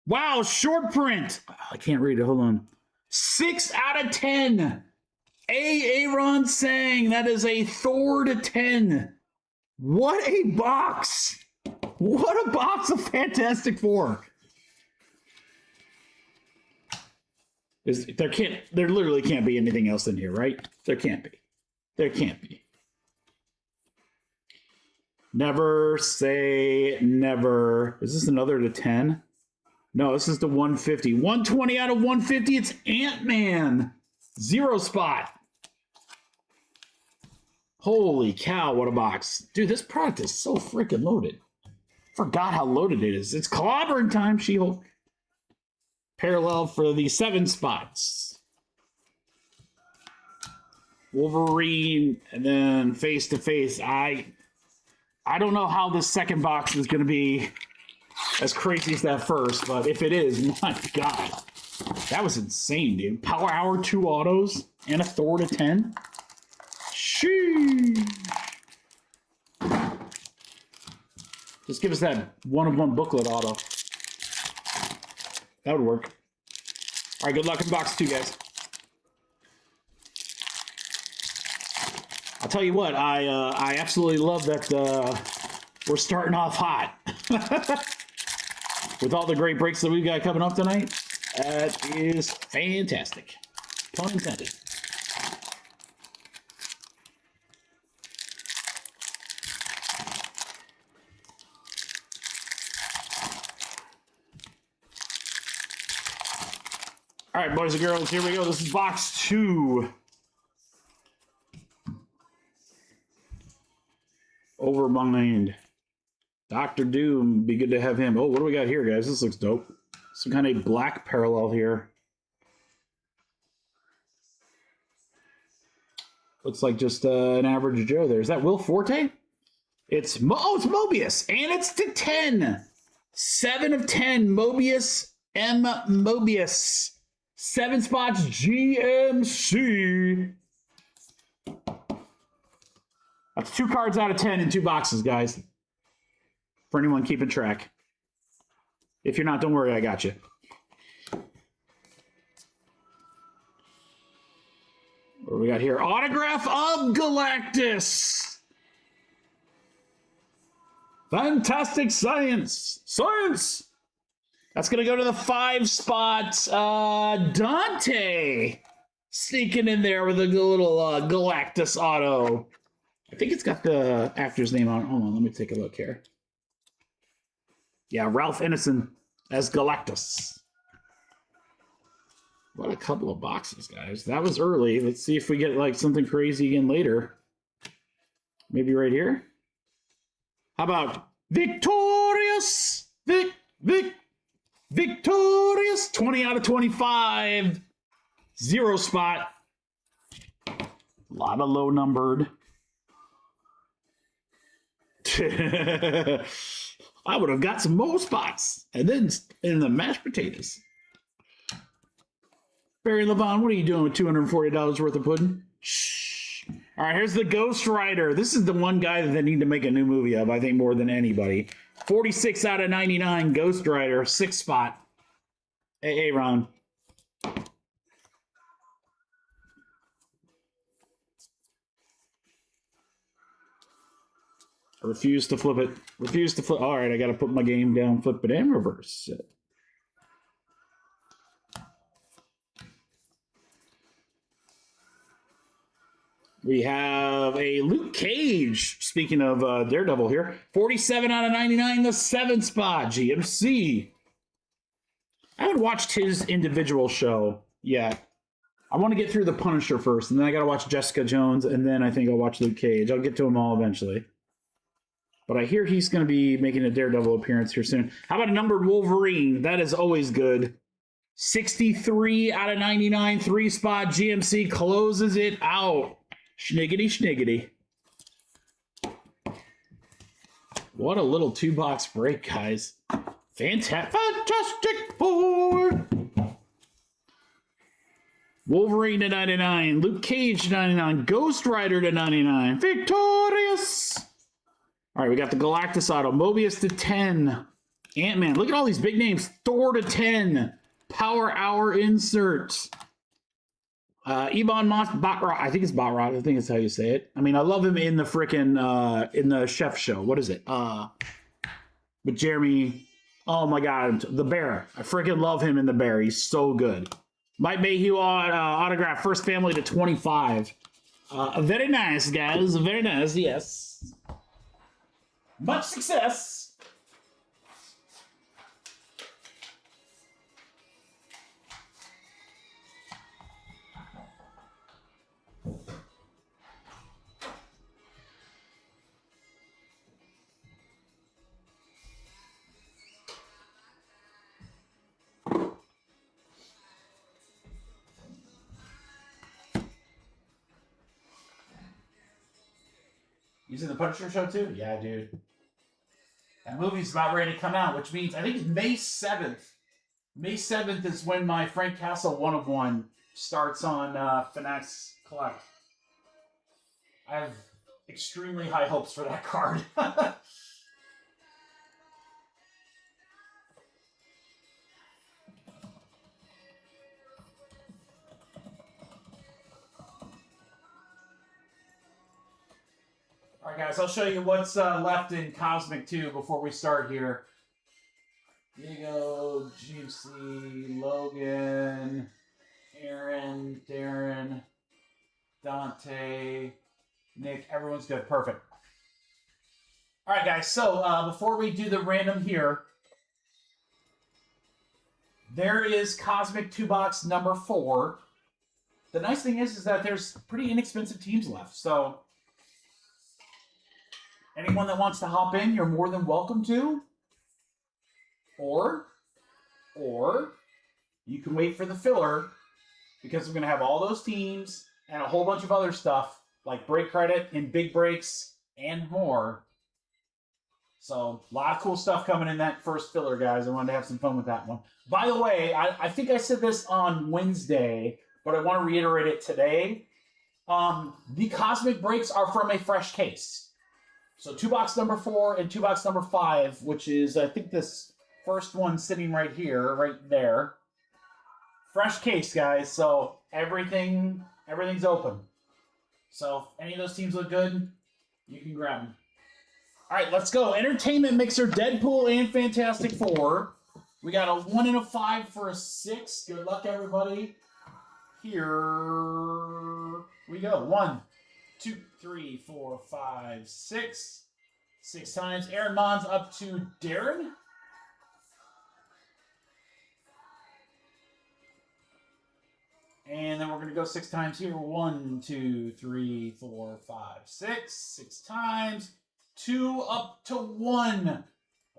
Wow, short print. I can't read it. Hold on. 6 out of 10.
Aaron saying that is a Thor to 10. What a box! What a box of Fantastic Four. There literally can't be anything else in here, right? There can't be. There can't be. Never say never. Is this another to 10? No, this is the 150. 120 out of 150. It's Ant-Man. 0 spot. Holy cow, what a box. Dude, this product is so freaking loaded. Forgot how loaded it is. It's clobbering time, She-Hulk. Parallel for the 7 spots. Wolverine, and then face-to-face. I don't know how this second box is going to be as crazy as that first, but if it is, my God. That was insane, dude. Power Hour, 2 autos, and a Thor to 10. Sheesh. Just give us that one-of-one booklet auto. That would work. All right, good luck in box 2, guys. I'll tell you what, I absolutely love that we're starting off hot. With all the great breaks that we've got coming up tonight. That is fantastic. Pun intended. All right, boys and girls, here we go. This is box 2. Overmind. Dr. Doom, be good to have him. Oh, what do we got here, guys? This looks dope. Some kind of black parallel here. Looks like just an average Joe there. Is that Will Forte? It's Mobius, and it's to 10. 7 of 10. Mobius, Mobius. 7 spots, GMC. That's 2 cards out of 10 in 2 boxes, guys. For anyone keeping track. If you're not, don't worry, I got you. What do we got here? Autograph of Galactus. Fantastic Science. Science. That's going to go to the 5 spot. Dante. Sneaking in there with a little Galactus auto. I think it's got the actor's name on it. Hold on, let me take a look here. Yeah, Ralph Ineson as Galactus. What a couple of boxes, guys. That was early. Let's see if we get like something crazy again later. Maybe right here. How about Victorious? Victorious. 20 out of 25. 0 spot. A lot of low numbered. I would have got some more spots. And then in the mashed potatoes. Barry Levon, what are you doing with $240 worth of pudding? Shh. All right, here's the Ghost Rider. This is the one guy that they need to make a new movie of, I think, more than anybody. 46 out of 99, Ghost Rider, 6 spot. Hey, Ron. I refuse to flip it. Refuse to flip. All right, I got to put my game down, flip it, and reverse it. We have a Luke Cage, speaking of Daredevil here. 47 out of 99, the 7 spot, GMC. I haven't watched his individual show yet. I want to get through The Punisher first, and then I got to watch Jessica Jones, and then I think I'll watch Luke Cage. I'll get to them all eventually. But I hear he's going to be making a Daredevil appearance here soon. How about a numbered Wolverine? That is always good. 63 out of 99, 3 spot, GMC closes it out. Schniggity, schniggity. What a little 2-box break, guys. Fantastic Four. Wolverine to 99. Luke Cage to 99. Ghost Rider to 99. Victorious. All right, we got the Galactus auto. Mobius to 10. Ant-Man. Look at all these big names. Thor to 10. Power Hour insert. Botrot, I think it's Botrot. I think it's how you say it. I mean, I love him in the frickin' in the chef show. What is it? But Jeremy, oh my God, the Bear. I freaking love him in the Bear. He's so good. Mike Mayhew autograph, first family to 25. Very nice, guys. Very nice, yes. Much success.
You seen the Punisher show too? Yeah, dude. That movie's about ready to come out, which means I think it's May 7th. May 7th is when my Frank Castle 1 of 1 starts on Fanatics Collect. I have extremely high hopes for that card. All right, guys, I'll show you what's left in Cosmic 2 before we start here. Diego, GMC, Logan, Aaron, Darren, Dante, Nick. Everyone's good. Perfect. All right, guys, so before we do the random here, there is Cosmic 2 box number 4. The nice thing is that there's pretty inexpensive teams left, so anyone that wants to hop in, you're more than welcome to. Or you can wait for the filler because we're going to have all those teams and a whole bunch of other stuff like break credit and big breaks and more. So a lot of cool stuff coming in that first filler, guys. I wanted to have some fun with that one. By the way, I think I said this on Wednesday, but I want to reiterate it today. The Cosmic breaks are from a fresh case. So 2 box number 4 and 2 box number 5, which is, I think, this first one sitting right here, right there. Fresh case, guys. So everything's open. So if any of those teams look good, you can grab them. All right, let's go. Entertainment Mixer, Deadpool, and Fantastic Four. We got a 1 and a 5 for a 6. Good luck, everybody. Here we go. 1, 2, 3, 4, 5, 6. 6 times. Aaron Mons up to Darren. And then we're going to go 6 times here. 1, 2, 3, 4, 5, 6. 6 times. 2 up to 1.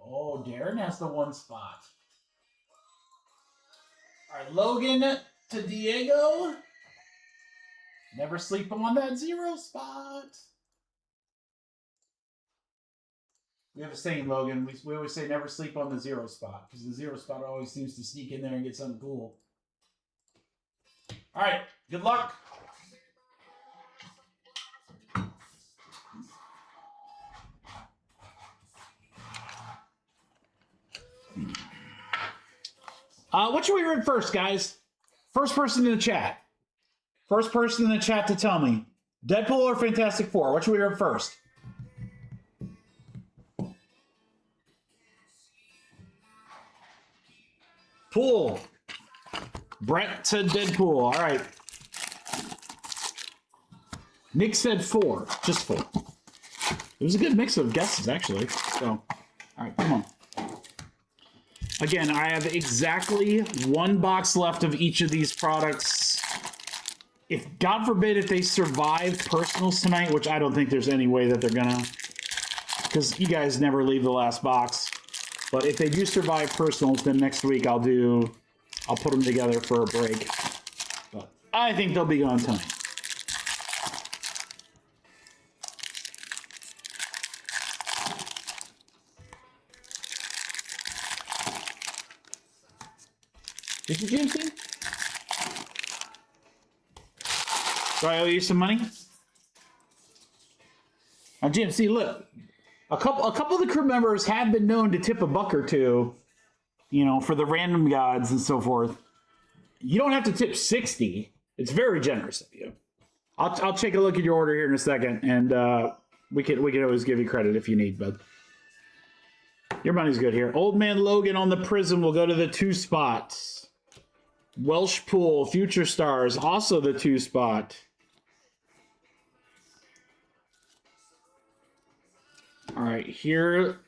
Oh, Darren has the 1 spot. All right, Logan to Diego. Never sleep on that 0 spot. We have a saying, Logan. We always say never sleep on the 0 spot because the 0 spot always seems to sneak in there and get something cool. All right, good luck.
What should we read first, guys? First person in the chat. First person in the chat to tell me. Deadpool or Fantastic Four? What should we read first? Pool. Brett said Deadpool. All right. Nick said 4. Just 4. It was a good mix of guesses, actually. So, all right, come on. Again, I have exactly 1 box left of each of these products. If, God forbid, if they survive personals tonight, which I don't think there's any way that they're gonna, because you guys never leave the last box. But if they do survive personals, then next week I'll put them together for a break. But I think they'll be gone tonight. Did you, GMC? Do I owe you some money? Now, GMC, look. A couple of the crew members have been known to tip a buck or two, you know, for the random gods and so forth. You don't have to tip 60. It's very generous of you. I'll take a look at your order here in a second, and we can always give you credit if you need, but your money's good here. Old Man Logan on the Prism will go to the 2 spots. Welsh Pool, Future Stars, also the 2 spot. All right, here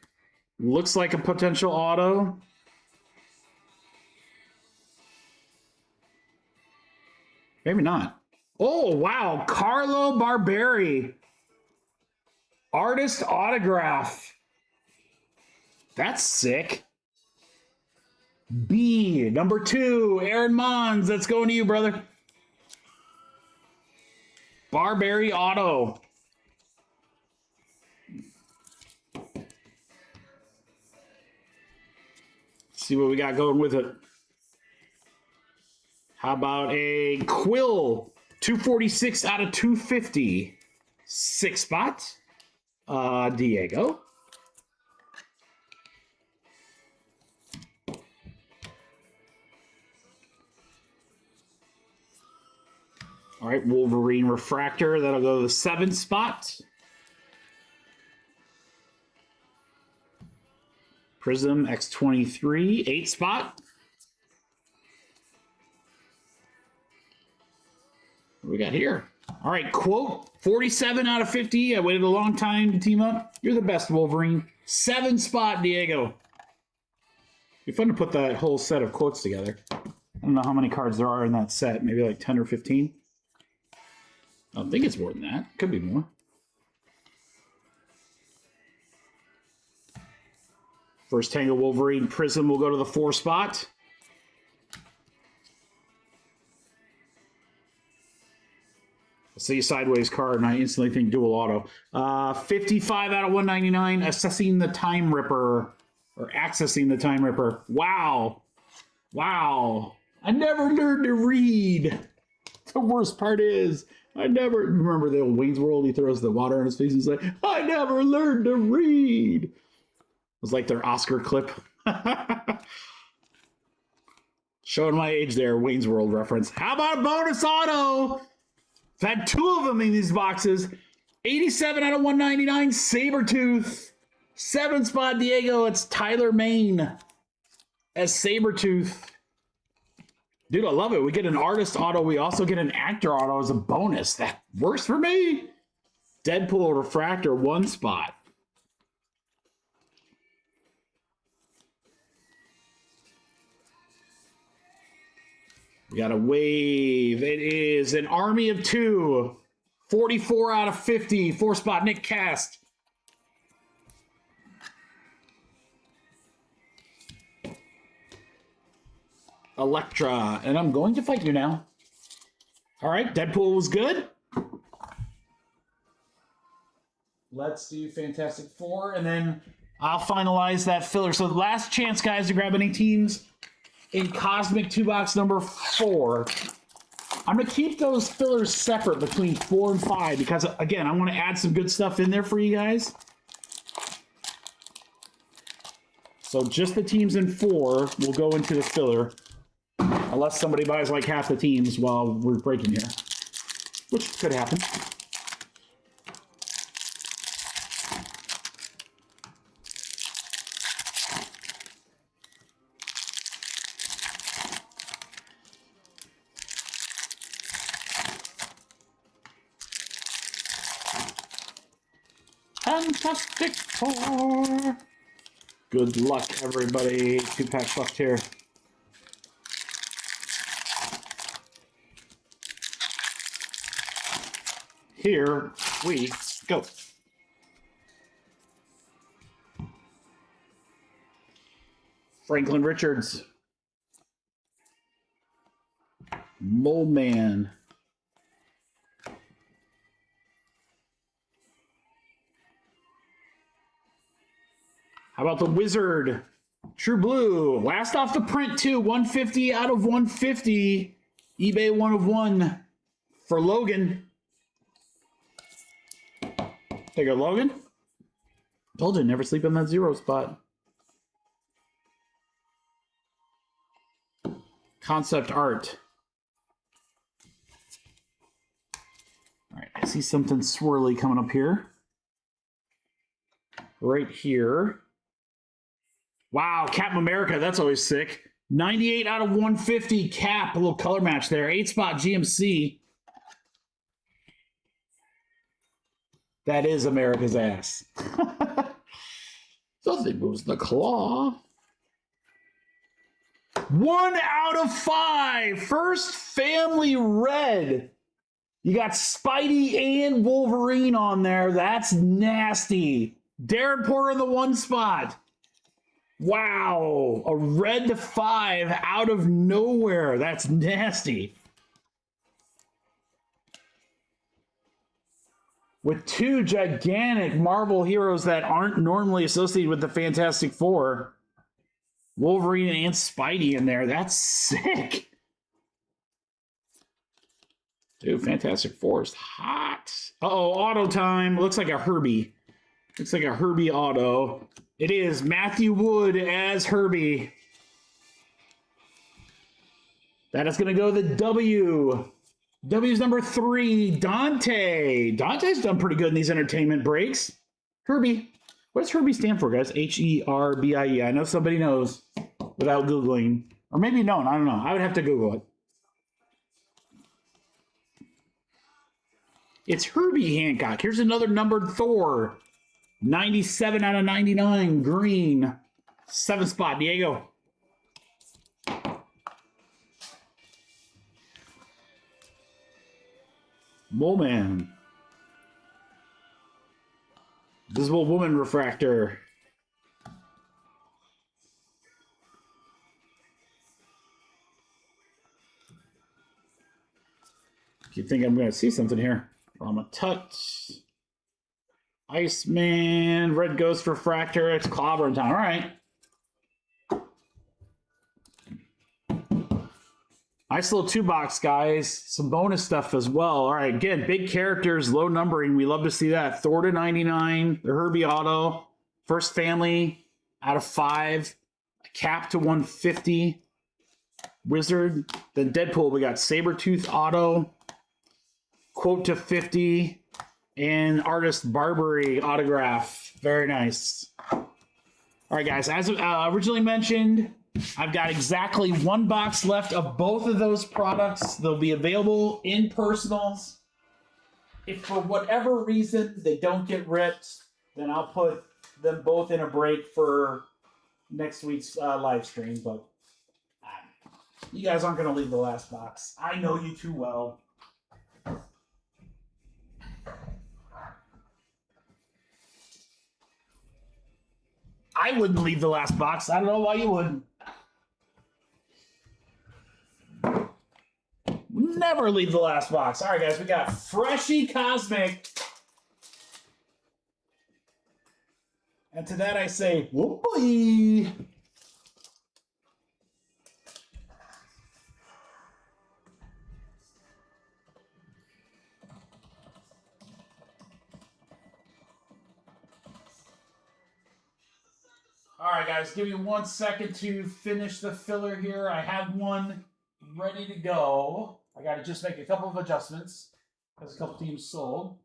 looks like a potential auto. Maybe not. Oh, wow. Carlo Barberi. Artist autograph. That's sick. B, number 2, Aaron Mons. That's going to you, brother. Barberi auto. See what we got going with it. How about a Quill? 246 out of 250. 6 spots. Diego. All right, Wolverine Refractor. That'll go to the 7 spot. Prism X23, 8 spot. What do we got here? All right, quote, 47 out of 50. I waited a long time to team up. You're the best, Wolverine. 7 spot, Diego. It'd be fun to put that whole set of quotes together. I don't know how many cards there are in that set. Maybe like 10 or 15. I don't think it's more than that. Could be more. First Tango Wolverine Prism will go to the 4 spot. I see a sideways card and I instantly think dual auto. 55 out of 199. Assessing the Time Ripper. Or accessing the Time Ripper. Wow. Wow. I never learned to read. The worst part is, I never remember the old Wayne's World. He throws the water on his face and he's like, I never learned to read. It was like their Oscar clip. Showing my age there, Wayne's World reference. How about a bonus auto? I've had 2 of them in these boxes. 87 out of 199, Sabretooth. 7 spot, Diego. It's Tyler Main as Sabretooth. Dude, I love it. We get an artist auto. We also get an actor auto as a bonus. That works for me. Deadpool Refractor, 1 spot. We got a wave. It is an army of 2. 44 out of 50. 4 spot, Nick Cast. Elektra. And I'm going to fight you now. All right, Deadpool was good. Let's do Fantastic Four, and then I'll finalize that filler. So last chance, guys, to grab any teams in Cosmic 2-box number 4. I'm going to keep those fillers separate between 4 and 5 because, again, I want to add some good stuff in there for you guys. So just the teams in 4 will go into the filler unless somebody buys like half the teams while we're breaking here, which could happen. Fantastic Four. Good luck, everybody. 2-pack left here. Here we go. Franklin Richards. Mole Man. How about the Wizard? True Blue. Last off the print, too. 150 out of 150. eBay 1 of 1 for Logan. There you go, Logan. Told you, never sleep in that 0 spot. Concept art. I see something swirly coming up here. Right here. Wow, Captain America, that's always sick. 98 out of 150 Cap, a little color match there. 8-spot GMC. That is America's ass. Something moves the claw. 1 out of 5. First family red. You got Spidey and Wolverine on there. That's nasty. Darren Porter in the 1 spot. Wow. A red to 5 out of nowhere. That's nasty. With 2 gigantic Marvel heroes that aren't normally associated with the Fantastic Four. Wolverine and Spidey in there. That's sick. Dude, Fantastic Four is hot. Uh-oh, auto time. Looks like a Herbie. Looks like a Herbie auto. It is Matthew Wood as Herbie. That is going to go the W. W's number 3, Dante. Dante's done pretty good in these entertainment breaks. Herbie. What does Herbie stand for, guys? H-E-R-B-I-E. I know somebody knows without Googling. Or maybe don't. I don't know. I would have to Google it. It's Herbie Hancock. Here's another numbered Thor. 97 out of 99. Green. 7 spot. Diego. Bullman. Visible Woman refractor. You think I'm going to see something here? Rama Tut. Iceman. Red Ghost refractor. It's clobbering time. All right. Nice little 2-box, guys. Some bonus stuff as well. All right, again, big characters, low numbering. We love to see that. Thor to 99, the Herbie auto, First Family out of 5, Cap to 150, Wizard. Then Deadpool, we got Sabretooth auto, Quote to 50, and Artist Barbary autograph. Very nice. All right, guys, as originally mentioned, I've got exactly 1 box left of both of those products. They'll be available in personals. If for whatever reason they don't get ripped, then I'll put them both in a break for next week's live stream. But you guys aren't going to leave the last box. I know you too well. I wouldn't leave the last box. I don't know why you wouldn't. Never leave the last box. All right, guys, we got Freshy Cosmic. And to that I say, whoop boy. All right, guys, give me 1 second to finish the filler here. I have one ready to go. I got to just make a couple of adjustments because a couple teams sold.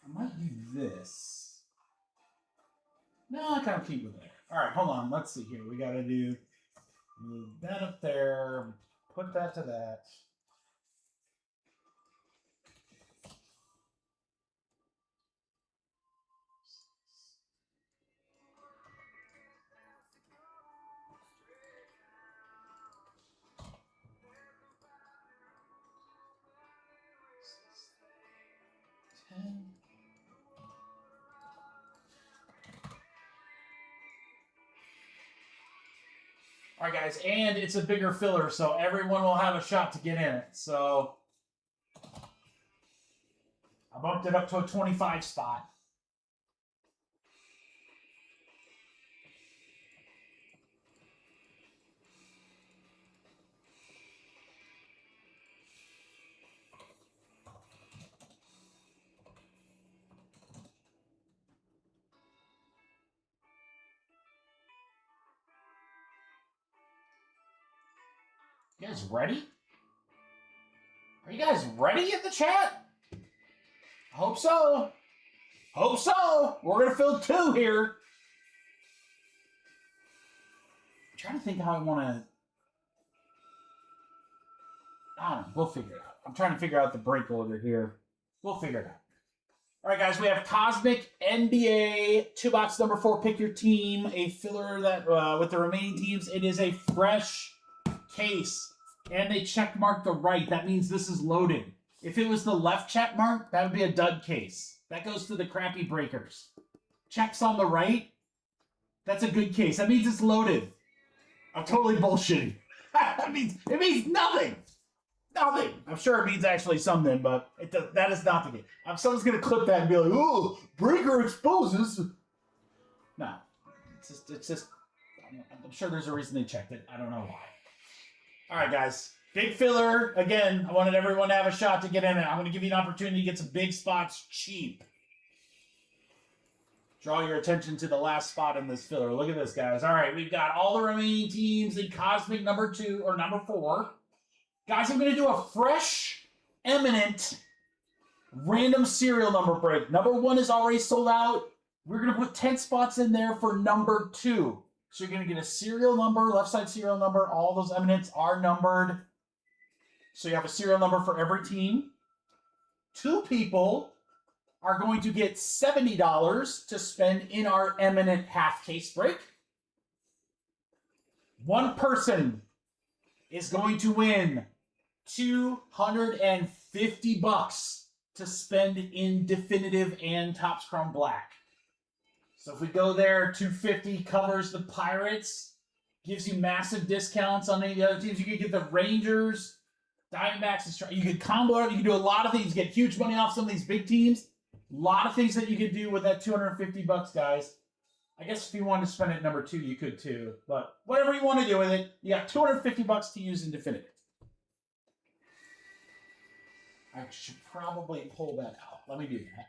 I might do this. No, I kind of keep it there. All right, hold on. Let's see here. We got to do move that up there, put that to that. All right, guys, and it's a bigger filler, so everyone will have a shot to get in it. So I bumped it up to a 25 spot.
You guys ready? Are you guys ready in the chat? I hope so. Hope so. We're going to fill 2 here. I'm trying to think how I want to... I don't know. We'll figure it out. I'm trying to figure out the break order here. We'll figure it out. All right, guys. We have Cosmic NBA 2-box number 4. Pick your team. A filler that with the remaining teams. It is a fresh case. And they check mark the right. That means this is loaded. If it was the left check mark, that would be a dud case. That goes to the crappy breakers. Checks on the right. That's a good case. That means it's loaded. I'm totally bullshitting. it means nothing. Nothing. I'm sure it means actually something, but that is not the case. Someone's going to clip that and be like, "Oh, breaker exposes." No. It's just, I'm sure there's a reason they checked it. I don't know why. All right, guys. Big filler. Again, I wanted everyone to have a shot to get in it. I'm going to give you an opportunity to get some big spots cheap. Draw your attention to the last spot in this filler. Look at this, guys. All right, we've got all the remaining teams in Cosmic number 2 or number 4. Guys, I'm going to do a fresh, eminent, random serial number break. Number 1 is already sold out. We're going to put 10 spots in there for number 2. So you're going to get a serial number, left side serial number. All those eminents are numbered. So you have a serial number for every team. 2 people are going to get $70 to spend in our eminent half case break. 1 person is going to win $250 to spend in definitive and Topps Chrome Black. So if we go there, $250 covers the Pirates, gives you massive discounts on any of the other teams. You could get the Rangers, Diamondbacks, and you could combo it. You can do a lot of things. Get huge money off some of these big teams. A lot of things that you could do with that $250, guys. I guess if you wanted to spend it at number 2, you could too. But whatever you want to do with it, you got $250 to use in definitive. I should probably pull that out. Let me do that.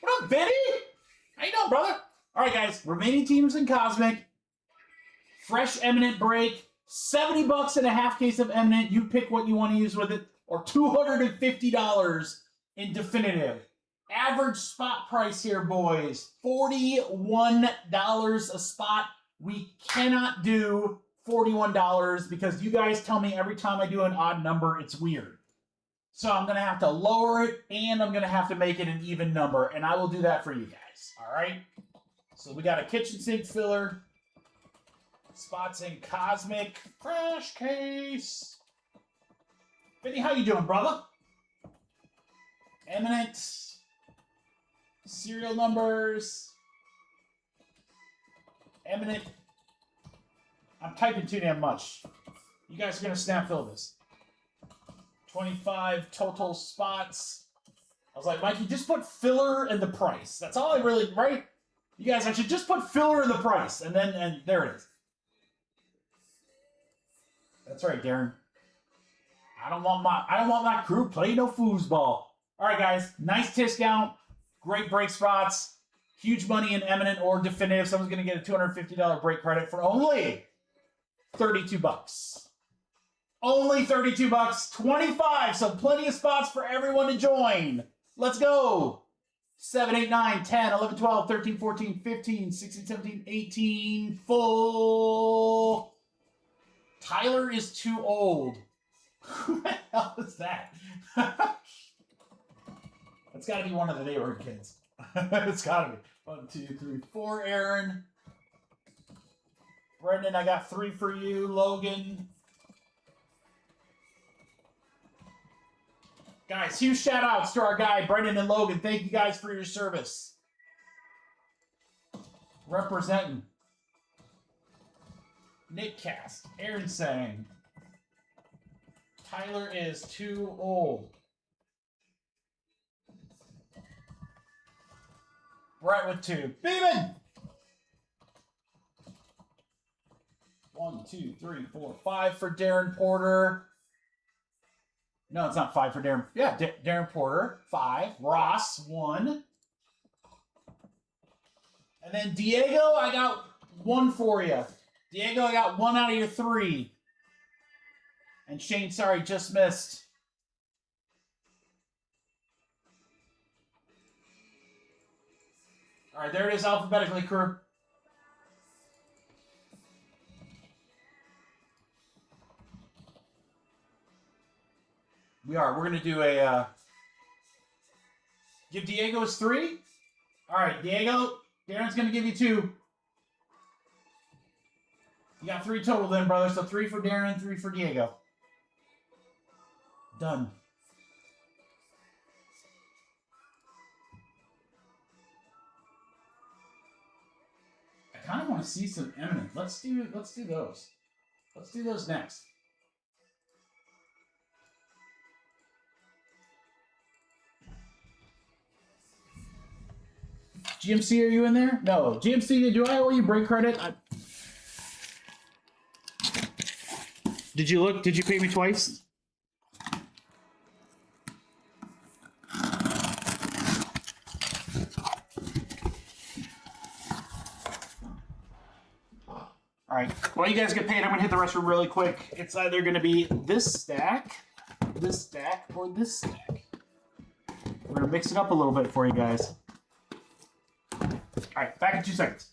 What up, Benny? How you doing, brother? All right, guys. Remaining teams in Cosmic. Fresh Eminent break. $70 and a half case of Eminent. You pick what you want to use with it. Or $250 in definitive. Average spot price here, boys. $41 a spot. We cannot do $41 because you guys tell me every time I do an odd number, it's weird. So I'm going to have to lower it, and I'm going to have to make it an even number, and I will do that for you guys. All right? So we got a kitchen sink filler. Spots in Cosmic. Fresh case. Vinny, how you doing, brother? Eminent. Serial numbers. Eminent. I'm typing too damn much. You guys are going to snap fill this. 25 total spots. I was like, Mikey, just put filler in the price. That's all I really, right? You guys, I should just put filler in the price. And there it is. That's right, Darren. I don't want my crew play no foosball. All right, guys. Nice discount. Great break spots. Huge money in eminent or definitive. Someone's going to get a $250 break credit for only $32. Only $32. 25. So plenty of spots for everyone to join. Let's go. 7, 8, 9, 10, 11, 12, 13, 14, 15, 16, 17, 18. Full. Tyler is too old. Who the hell is that? That's got to be one of the neighborhood kids. It's got to be. 1, 2, 3, 4, Aaron. Brendan, I got 3 for you. Logan. Guys, huge shout outs to our guy, Brendan and Logan. Thank you guys for your service. Representing. Nick Cast. Aaron saying. Tyler is too old. Brett with 2. Beeman! 1, 2, 3, 4, 5 for Darren Porter. No, it's not 5 for Darren. Yeah, Darren Porter, 5. Ross, 1. And then Diego, I got one for you. Diego, I got one out of your three. And Shane, sorry, just missed. All right, there it is alphabetically, crew. We're going to do a... give Diego his 3. All right, Diego, Darren's going to give you 2. You got 3 total then, brother. So 3 for Darren, 3 for Diego. Done. I kind of want to see some Emanate. Let's do those. Let's do those next. GMC, are you in there? No. GMC, do I owe you break credit? Did you look? Did you pay me twice? All right. While you guys get paid, I'm going to hit the restroom really quick. It's either going to be this stack, or this stack. We're going to mix it up a little bit for you guys. All right, back in 2 seconds.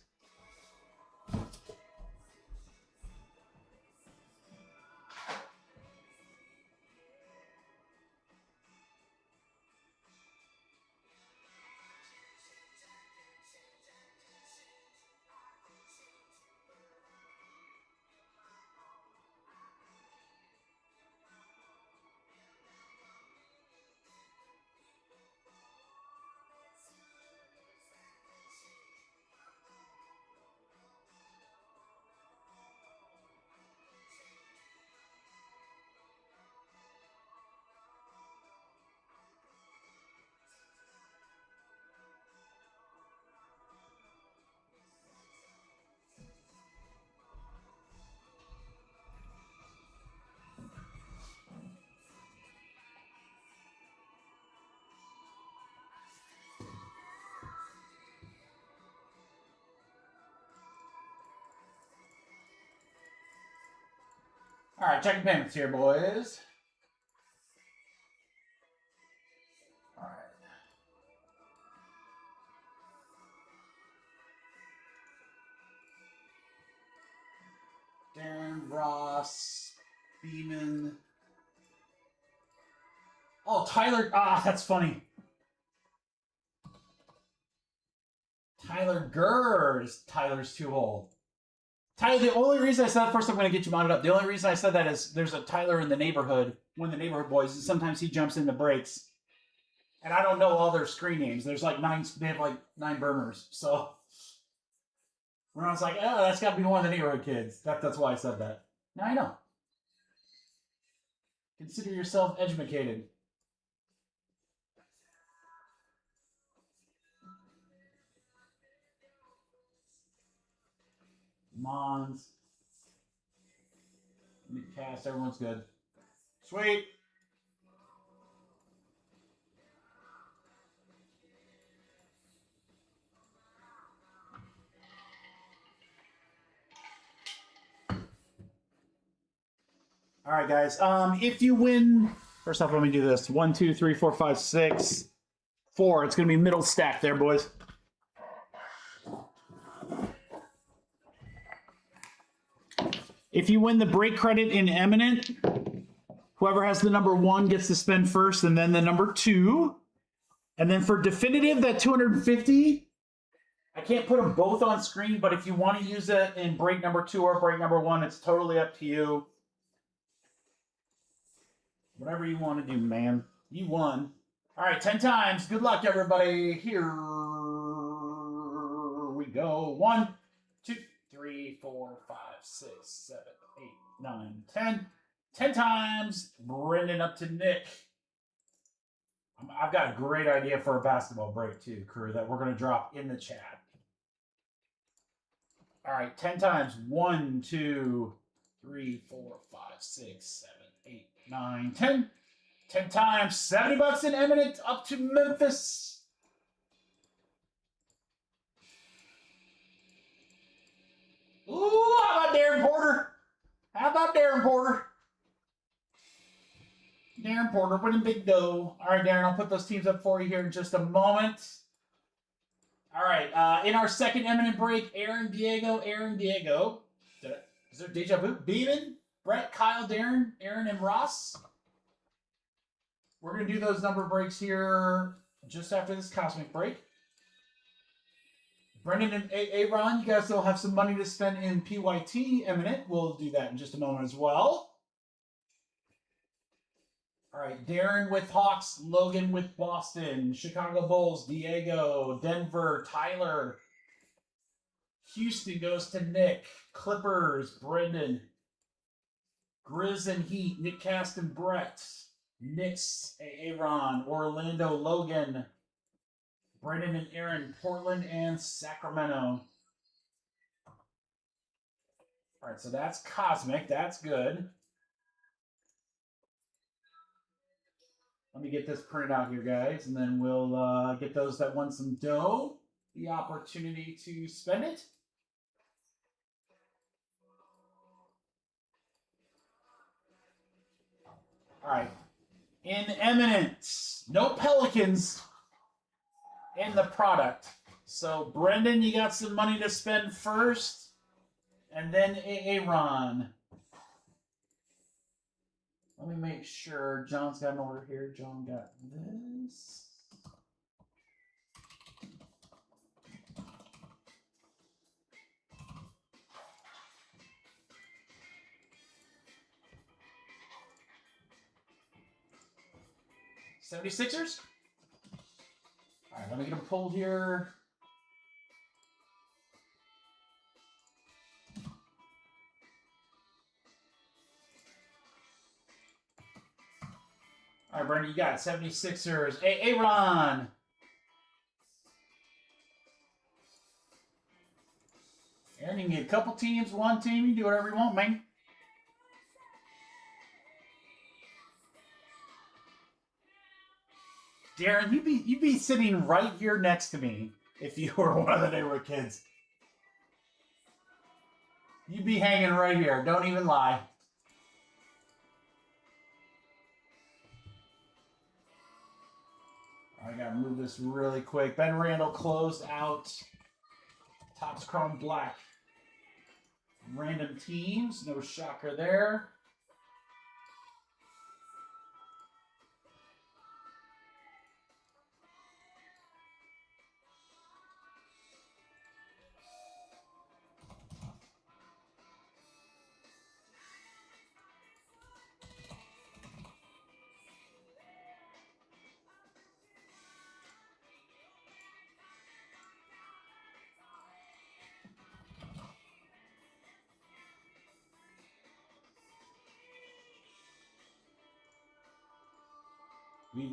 All right, checking payments here, boys. All right. Darren, Ross, Beeman. Oh, Tyler. Ah, that's funny. Tyler Gers. Tyler's too old. Tyler, the only reason I said, first I'm going to get you mounted up. The only reason I said that is there's a Tyler in the neighborhood, one of the neighborhood boys, and sometimes he jumps into breaks. And I don't know all their screen names. There's like 9, they have like 9 burners. So when I was like, oh, that's got to be one of the neighborhood kids. That's why I said that. Now I know. Consider yourself educated. Mons. Cast, everyone's good. Sweet. All right, guys. If you win, first off, let me do this. 1, 2, 3, 4, 5, 6, 4. It's going to be middle stack there, boys. If you win the break credit in Emanate, whoever has the number 1 gets to spend first, and then the number 2. And then for definitive, that 250, I can't put them both on screen, but if you want to use it in break number 2 or break number 1, it's totally up to you. Whatever you want to do, man. You won. All right, 10 times. Good luck, everybody. Here we go. 1, 2, 3, 4, 5, 6, 7, 8, 9, 10. 10 times. Brendan up to Nick. I've got a great idea for a basketball break, too, crew, that we're going to drop in the chat. All right, 10 times. 1, 2, 3, 4, 5, 6, 7, 8, 9, 10. 10 times. $70 in Emanate up to Memphis. Porter winning big dough. All right, Darren, I'll put those teams up for you here in just a moment. All right, in our second Eminent break, Aaron Diego. Is there deja vu? Beeman, Brett, Kyle, Darren, Aaron, and Ross. We're going to do those number breaks here just after this cosmic break. Brendan and Aaron, you guys still have some money to spend in PYT Eminent. We'll do that in just a moment as well. All right, Darren with Hawks, Logan with Boston, Chicago Bulls, Diego, Denver, Tyler. Houston goes to Nick, Clippers, Brendan, Grizz and Heat, Nick Cast and Brett, Knicks, Aaron, Orlando, Logan, Brendan and Aaron, Portland and Sacramento. All right, so that's Cosmic. That's good. Let me get this printed out here, guys, and then we'll get those that want some dough the opportunity to spend it. All right. In Eminence, no Pelicans in the product. So, Brendan, you got some money to spend first, and then Aaron. Let me make sure John's got an order here. John got this. '76ers? All right, let me get them pulled here. All right, Brandon, you got it. 76ers. Aaron. Aaron, you can get a couple teams, one team. You can do whatever you want, man. Darren, you'd be sitting right here next to me if you were one of the neighborhood kids. You'd be hanging right here. Don't even lie. I gotta move this really quick. Ben Randall closed out. Topps Chrome Black. Random teams. No shocker there.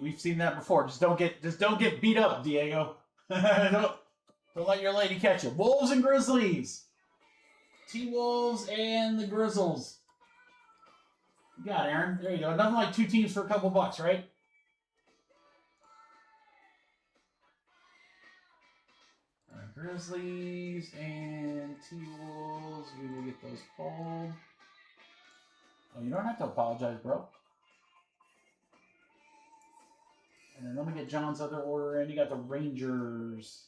We've seen that before. Just don't get beat up, Diego. don't let your lady catch you. Wolves and Grizzlies. T-Wolves and the Grizzles. You got it, Aaron. There you go. Nothing like two teams for a couple bucks, right? All right, Grizzlies and T-Wolves. We will get those pulled. Oh, you don't have to apologize, bro. And then let me get John's other order in. You got the Rangers.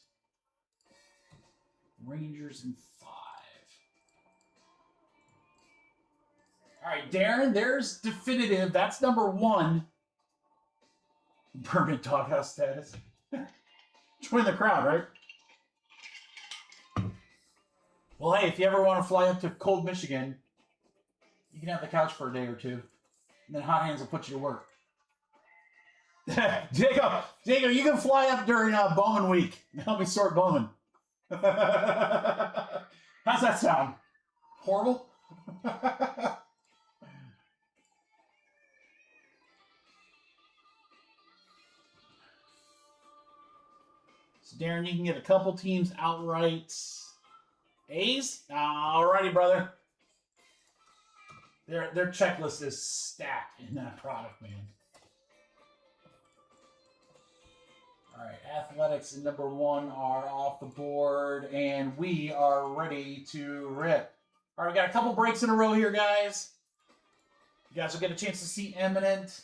Rangers in 5. All right, Darren, there's definitive. That's number 1. Permanent doghouse status. Join the crowd, right? Well, hey, if you ever want to fly up to cold Michigan, you can have the couch for a day or two. And then Hot Hands will put you to work. Diego, you can fly up during Bowman week. Help me sort Bowman. How's that sound? Horrible? So, Darren, you can get a couple teams outright. A's? Alrighty, brother. Their checklist is stacked in that product, man. All right, Athletics and number 1 are off the board, and we are ready to rip. All right, we got a couple breaks in a row here, guys. You guys will get a chance to see Eminent.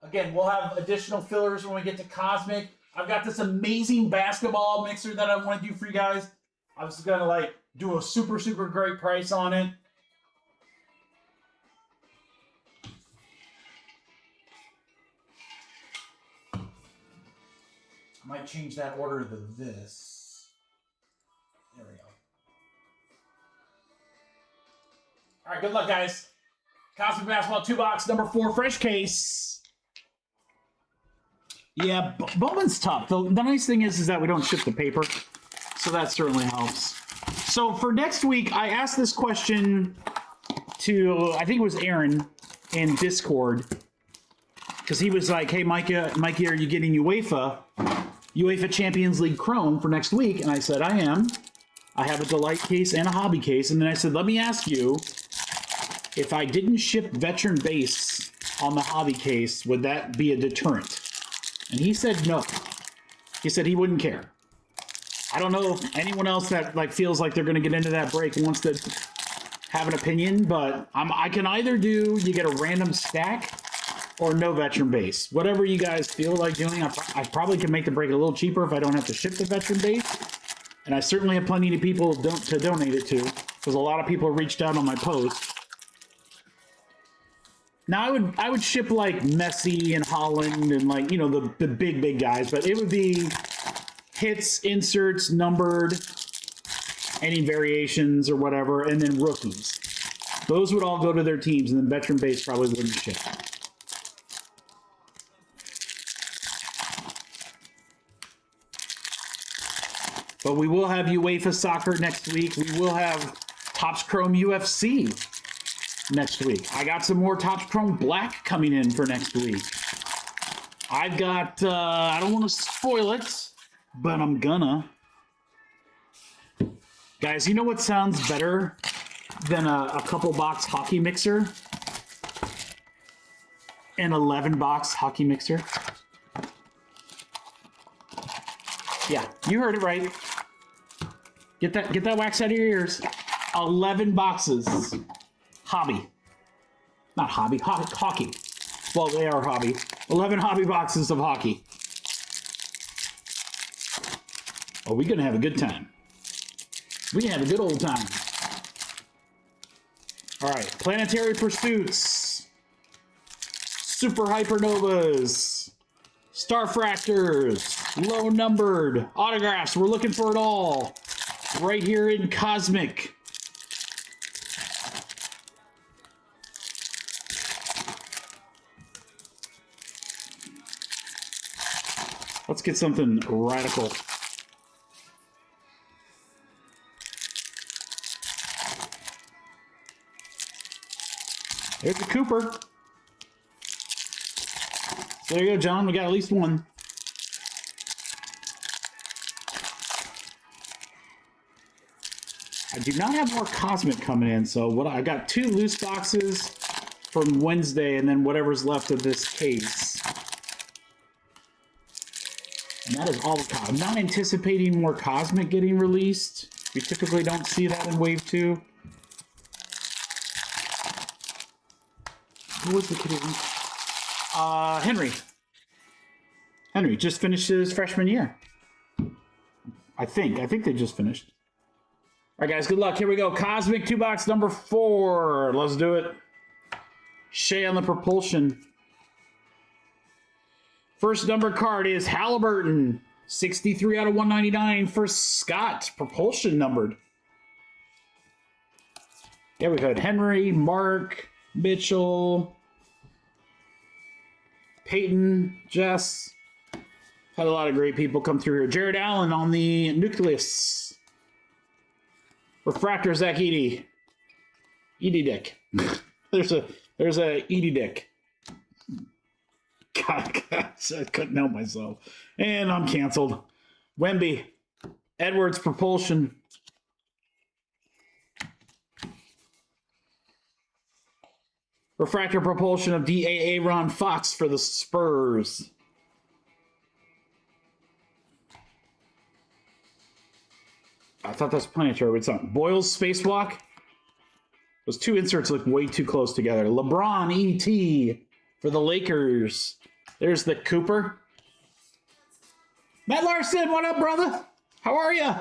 Again, we'll have additional fillers when we get to Cosmic. I've got this amazing basketball mixer that I want to do for you guys. I was going to like do a super, super great price on it. I might change that order to this. There we go. All right, good luck, guys. Cosmic Basketball 2-box, number 4, fresh case.
Yeah, Bowman's tough. The nice thing is that we don't ship the paper, so that certainly helps. So for next week, I asked this question to, I think it was Aaron in Discord, because he was like, hey, Mikey, are you getting UEFA Champions League Chrome for next week? And I said, I am. I have a Delight case and a hobby case. And then I said, let me ask you, if I didn't ship veteran base on the hobby case, would that be a deterrent? And he said no. He said he wouldn't care. I don't know if anyone else that like feels like they're going to get into that break wants to have an opinion, but I can either do you get a random stack or no veteran base. Whatever you guys feel like doing. I probably can make the break a little cheaper if I don't have to ship the veteran base. And I certainly have plenty of people to donate it to, because a lot of people reached out on my post. Now I would ship like Messi and Holland and like, you know, the big guys, but it would be hits, inserts, numbered, any variations or whatever, and then rookies. Those would all go to their teams, and then veteran base probably wouldn't ship. But we will have UEFA Soccer next week. We will have Topps Chrome UFC next week. I got some more Topps Chrome Black coming in for next week. I've got, I don't want to spoil it, but I'm gonna. Guys, you know what sounds better than a couple box hockey mixer? An 11 box hockey mixer. Yeah, you heard it right. Get that wax out of your ears. 11 boxes. Hobby. Not hobby, hockey. Well, they are hobby. 11 hobby boxes of hockey. Oh, we're gonna have a good time. We can have a good old time. All right, Planetary Pursuits. Super Hypernovas. Starfractors. Low numbered. Autographs. We're looking for it all. Right here in Cosmic. Let's get something radical. There's the Cooper. So there you go, John. We got at least one. I do not have more Cosmic coming in, so what I got 2 loose boxes from Wednesday, and then whatever's left of this case. And that is all the Cosmic. I'm not anticipating more Cosmic getting released. We typically don't see that in Wave 2. Who was the kid? Henry. Henry just finished his freshman year. I think they just finished. All right, guys, good luck. Here we go. Cosmic 2-box number 4. Let's do it. Shea on the propulsion. First number card is Halliburton. 63 out of 199 for Scott. Propulsion numbered. Yeah, we've had Henry, Mark, Mitchell, Peyton, Jess. Had a lot of great people come through here. Jared Allen on the Nucleus. Refractor, Zach Edey. Edey Dick. there's a Edey Dick. God, I couldn't help myself. And I'm canceled. Wemby. Edwards Propulsion. Refractor Propulsion of DAA Ron Fox for the Spurs. I thought that's planetary. It's not. Boyle's Spacewalk. Those 2 inserts look way too close together. LeBron ET. for the Lakers. There's the Cooper. Matt Larson, what up, brother? How are you?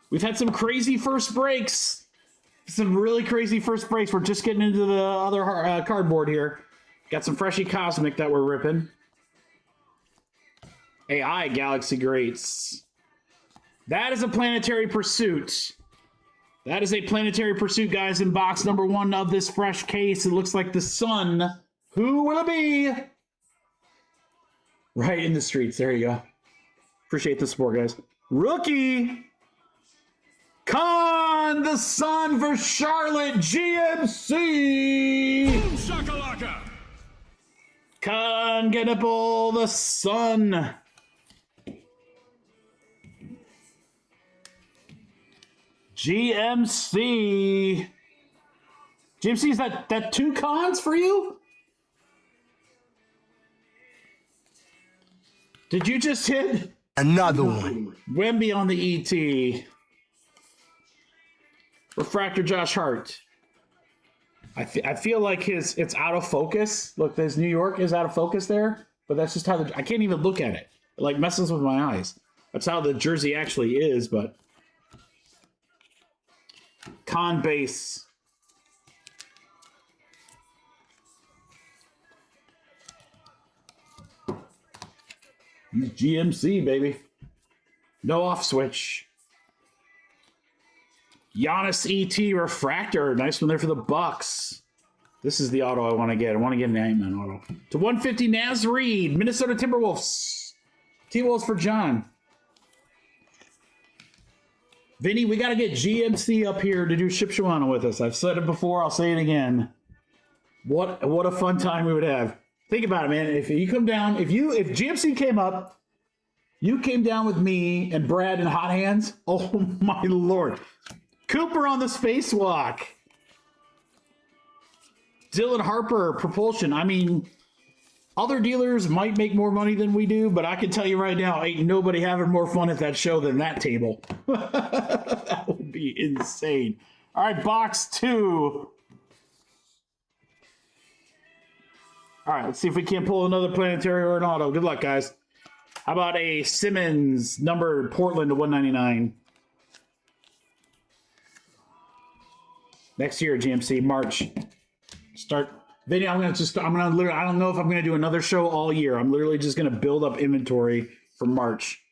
We've had some crazy first breaks. Some really crazy first breaks. We're just getting into the other cardboard here. Got some Freshy Cosmic that we're ripping. AI Galaxy Greats. That is a Planetary Pursuit. That is a Planetary Pursuit, guys, in box number 1 of this fresh case. It looks like the sun. Who will it be? Right in the streets. There you go. Appreciate the support, guys. Rookie. Con the Sun for Charlotte GMC.
Boom shakalaka.
Con Gettable the Sun. GMC. GMC, is that 2 cons for you? Did you just hit
another one?
Wemby on the ET. Refractor Josh Hart. I feel like it's out of focus. Look, there's New York is out of focus there, but that's just how I can't even look at it. It like messes with my eyes. That's how the jersey actually is, but con base. GMC, baby. No off switch. Giannis ET Refractor. Nice one there for the Bucks. This is the auto I want to get. I want to get an Ant-Man auto. To 150, Naz Reid. Minnesota Timberwolves. T-Wolves for John. Vinny, we got to get GMC up here to do Shipshawana with us. I've said it before. I'll say it again. What a fun time we would have. Think about it, man. If you come down, if GMC came up, you came down with me and Brad in hot hands. Oh my Lord. Cooper on the spacewalk. Dylan Harper, Propulsion. I mean, other dealers might make more money than we do, but I can tell you right now, ain't nobody having more fun at that show than that table. That would be insane. All right, box 2. All right, let's see if we can't pull another Planetary or an auto. Good luck, guys. How about a Simmons, number Portland to 199? Next year, GMC, March. Start. Vinny, I'm gonna literally, I don't know if I'm gonna do another show all year. I'm literally just gonna build up inventory for March.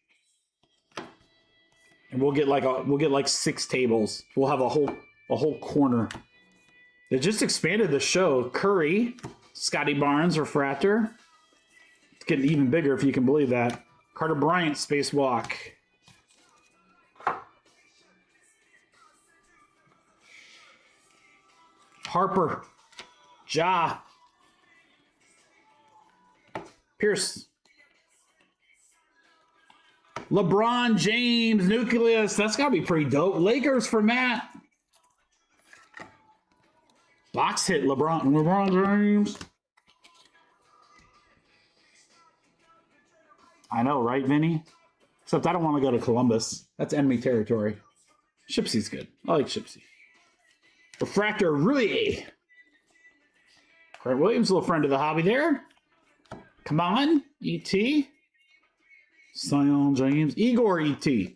And we'll get like 6 tables. We'll have a whole corner. They just expanded the show. Curry, Scotty Barnes, Refractor. It's getting even bigger if you can believe that. Carter Bryant, Spacewalk. Harper. Ja. Pierce. LeBron James, Nucleus. That's got to be pretty dope. Lakers for Matt. Box hit, LeBron James. I know, right, Vinny? Except I don't want to go to Columbus. That's enemy territory. Shipsy's good. I like Shipsy. Refractor, Rui. Grant Williams, a little friend of the hobby there. Come on, E.T. Sion James. Igor E.T.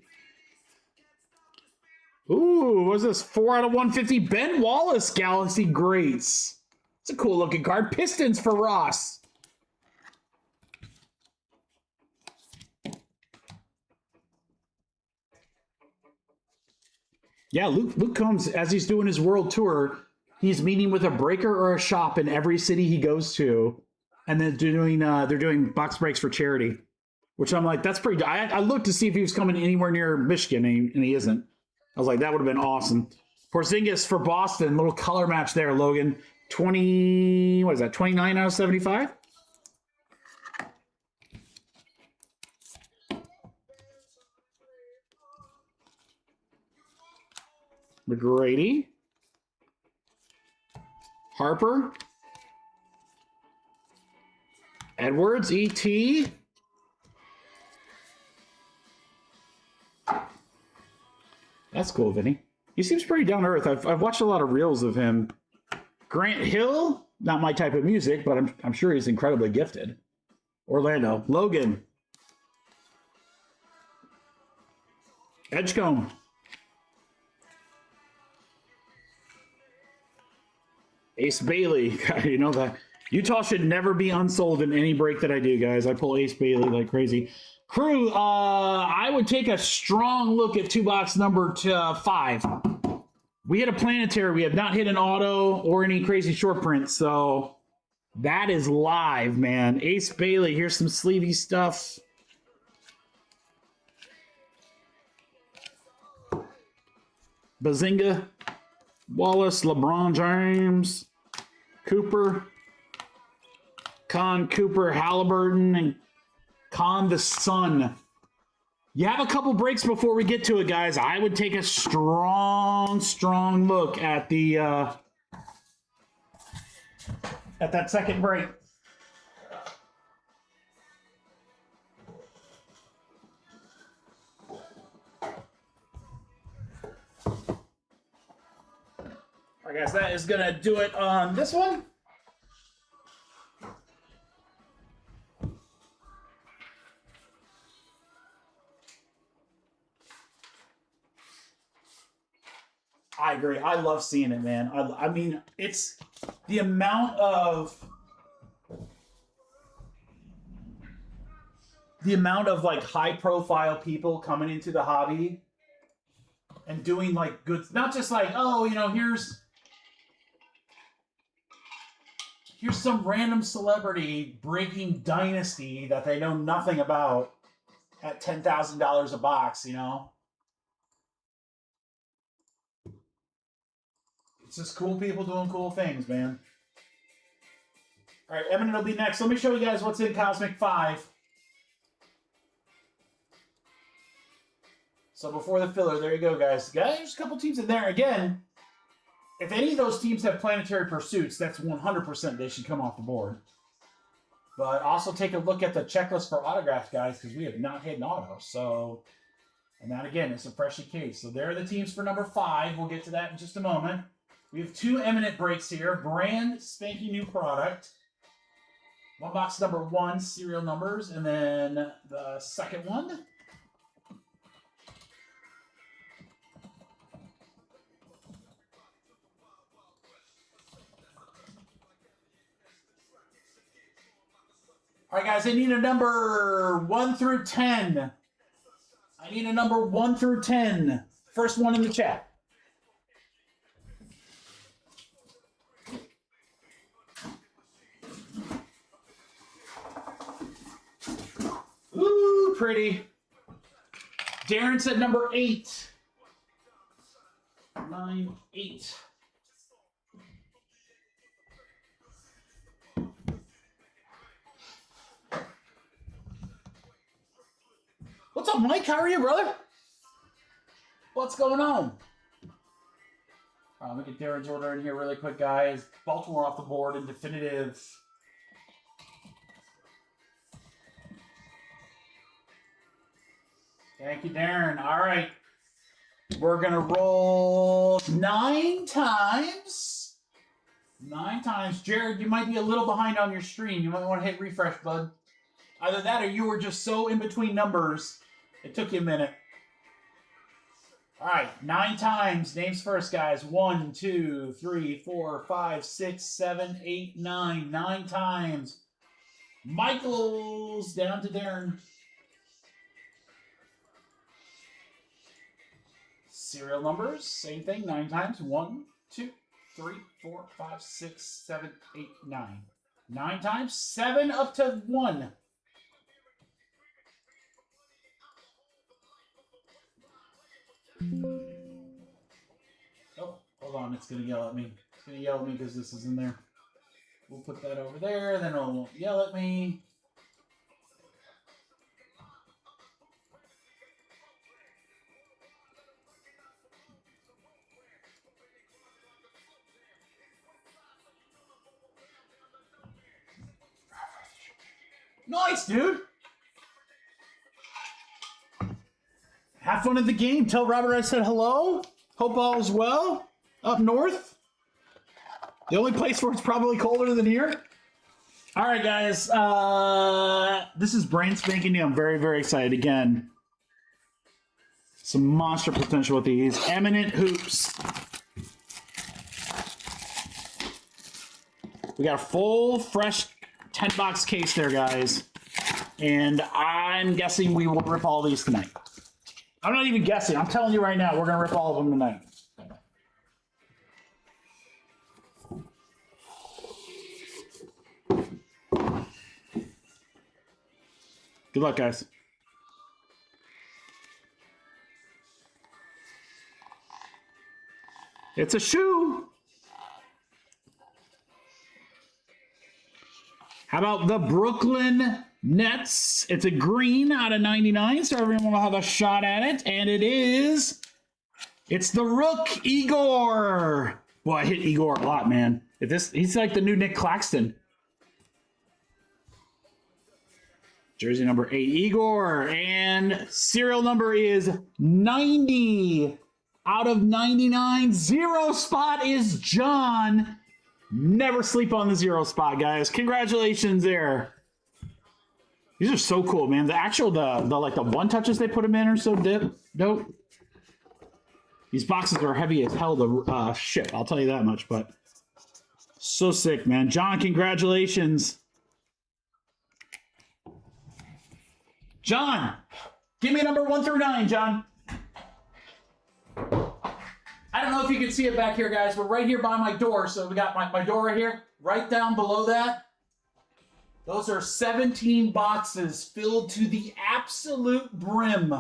Ooh, what's this? 4 out of 150. Ben Wallace, Galaxy Greats. It's a cool looking card. Pistons for Ross. Yeah, Luke Combs, as he's doing his world tour, he's meeting with a breaker or a shop in every city he goes to, and then they're doing box breaks for charity, which I'm like, that's pretty. I looked to see if he was coming anywhere near Michigan, and he isn't. I was like, that would have been awesome. Porzingis for Boston, little color match there, Logan. 29 out of 75? McGrady. Harper. Edwards, E.T. That's cool, Vinny. He seems pretty down to earth. I've watched a lot of reels of him. Grant Hill. Not my type of music, but I'm sure he's incredibly gifted. Orlando. Logan. Edgecombe. Ace Bailey. You know that. Utah should never be unsold in any break that I do, guys. I pull Ace Bailey like crazy. Crew, I would take a strong look at 2-box number 5. We hit a planetary. We have not hit an auto or any crazy short print, so that is live, man. Ace Bailey, here's some sleevey stuff. Bazinga, Wallace, LeBron James, Cooper, Con Cooper, Halliburton, and Con the Sun. You have a couple breaks before we get to it, guys. I would take a strong look at the at that second break. All right, guys, that is gonna do it on this one. I agree. I love seeing it, man. I mean, it's the amount of like high profile people coming into the hobby and doing like good, not just like, oh, you know, here's some random celebrity breaking Dynasty that they know nothing about at $10,000 a box, you know? It's just cool people doing cool things, man. All right, Emanate will be next. Let me show you guys what's in Cosmic 5. So before the filler, there you go, guys. There's a couple teams in there. Again, if any of those teams have planetary pursuits, that's 100% they should come off the board. But also take a look at the checklist for autographs, guys, because we have not hit an auto. So, and that, again, is a freshly case. So there are the teams for number 5. We'll get to that in just a moment. We have 2 Emanate breaks here. Brand spanking new product. 1 box number 1, serial numbers. And then the second one. All right, guys, I need a number 1 through 10. I need a number 1 through 10. First one in the chat. Ooh, pretty. Darren said number 8. 9, 8. What's up, Mike? How are you, brother? What's going on? Let me get Darren's order in here really quick, guys. Baltimore off the board in definitive. Thank you, Darren. All right. We're going to roll 9 times. 9 times. Jared, you might be a little behind on your stream. You might want to hit refresh, bud. Either that or you were just so in between numbers, it took you a minute. All right, 9 times. Names first, guys. 1, 2, 3, 4, 5, 6, 7, 8, 9. 9 times. Michael's down to Darren. Serial numbers, same thing, 9 times. 1, 2, 3, 4, 5, 6, 7, 8, 9. 9 times, 7 up to 1. Oh, hold on, it's going to yell at me. It's going to yell at me because this is in there. We'll put that over there, then it'll yell at me. Nice, dude. Have fun at the game. Tell Robert I said hello. Hope all is well up north. The only place where it's probably colder than here. All right, guys. This is brand spanking new. I'm very, very excited. Again, some monster potential with these. Eminent hoops. We got a full, fresh 10-box case there, guys. And I'm guessing we will rip all these tonight. I'm not even guessing. I'm telling you right now, we're going to rip all of them tonight. Good luck, guys. It's a shoe. How about the Brooklyn Nets? It's a green out of 99, so everyone will have a shot at it. And it's the Rook Igor. Well, I hit Igor a lot, man. He's like the new Nick Claxton. Jersey number 8, Igor. And serial number is 90 out of 99. 0 spot is John. Never sleep on the 0 spot, guys. Congratulations there. These are so cool, man. The actual, the one touches they put them in are so dope. These boxes are heavy as hell to ship. I'll tell you that much, but so sick, man. John, congratulations. John, give me number 1 through 9, John. I don't know if you can see it back here, guys. We're right here by my door. So we got my door right here. Right down below that. Those are 17 boxes filled to the absolute brim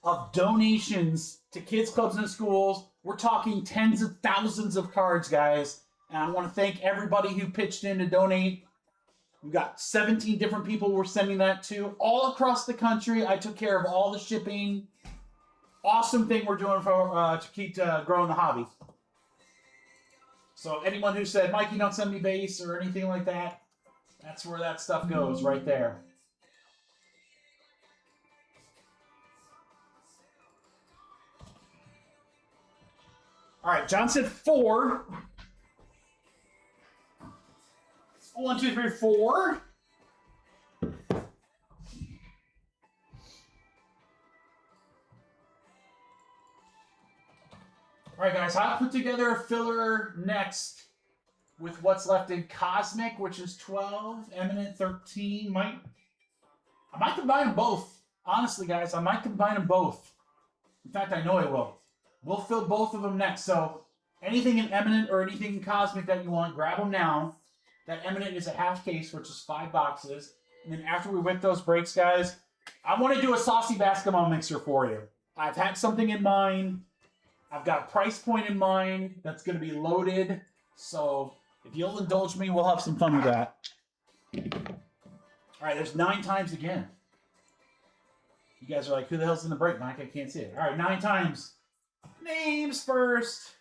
of donations to kids, clubs, and schools. We're talking tens of thousands of cards, guys. And I want to thank everybody who pitched in to donate. We've got 17 different people we're sending that to all across the country. I took care of all the shipping. Awesome thing we're doing for to keep growing the hobby. So anyone who said, Mikey, don't send me base or anything like that, that's where that stuff goes, right there. All right, John said 4. 1, 2, 3, 4. All right, guys, I'll put together a filler next with what's left in Cosmic, which is 12, Eminent 13. I might combine them both. Honestly, guys, I might combine them both. In fact, I know I will. We'll fill both of them next. So anything in Eminent or anything in Cosmic that you want, grab them now. That Eminent is a half case, which is 5 boxes. And then after we whip those breaks, guys, I want to do a saucy basketball mixer for you. I've had something in mind. I've got a price point in mind that's going to be loaded. So if you'll indulge me, we'll have some fun with that. All right, there's 9 times again. You guys are like, who the hell's in the break, Mike? I can't see it. All right, 9 times. Names first.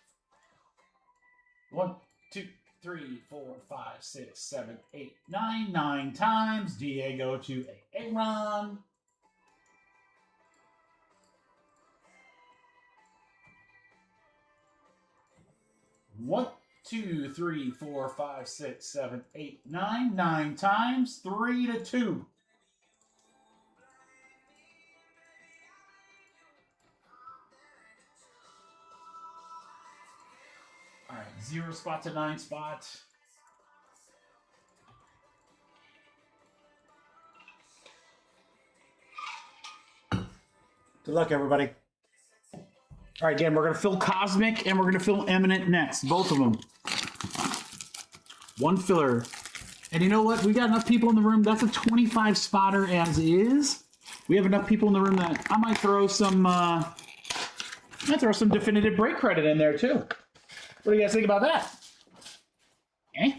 1, 2, 3, 4, 5, 6, 7, 8, 9. 9 times. Diego to Aaron. 1, 2, 3, 4, 5, 6, 7, 8, 9. 9 times. 3 to 2. All right, 0 spot to 9 spot. Good luck, everybody. All right, again, we're going to fill Cosmic and we're going to fill Eminent next. Both of them. 1 filler. And you know what? We got enough people in the room. That's a 25 spotter as is. We have enough people in the room that I might throw some definitive break credit in there too. What do you guys think about that? Eh?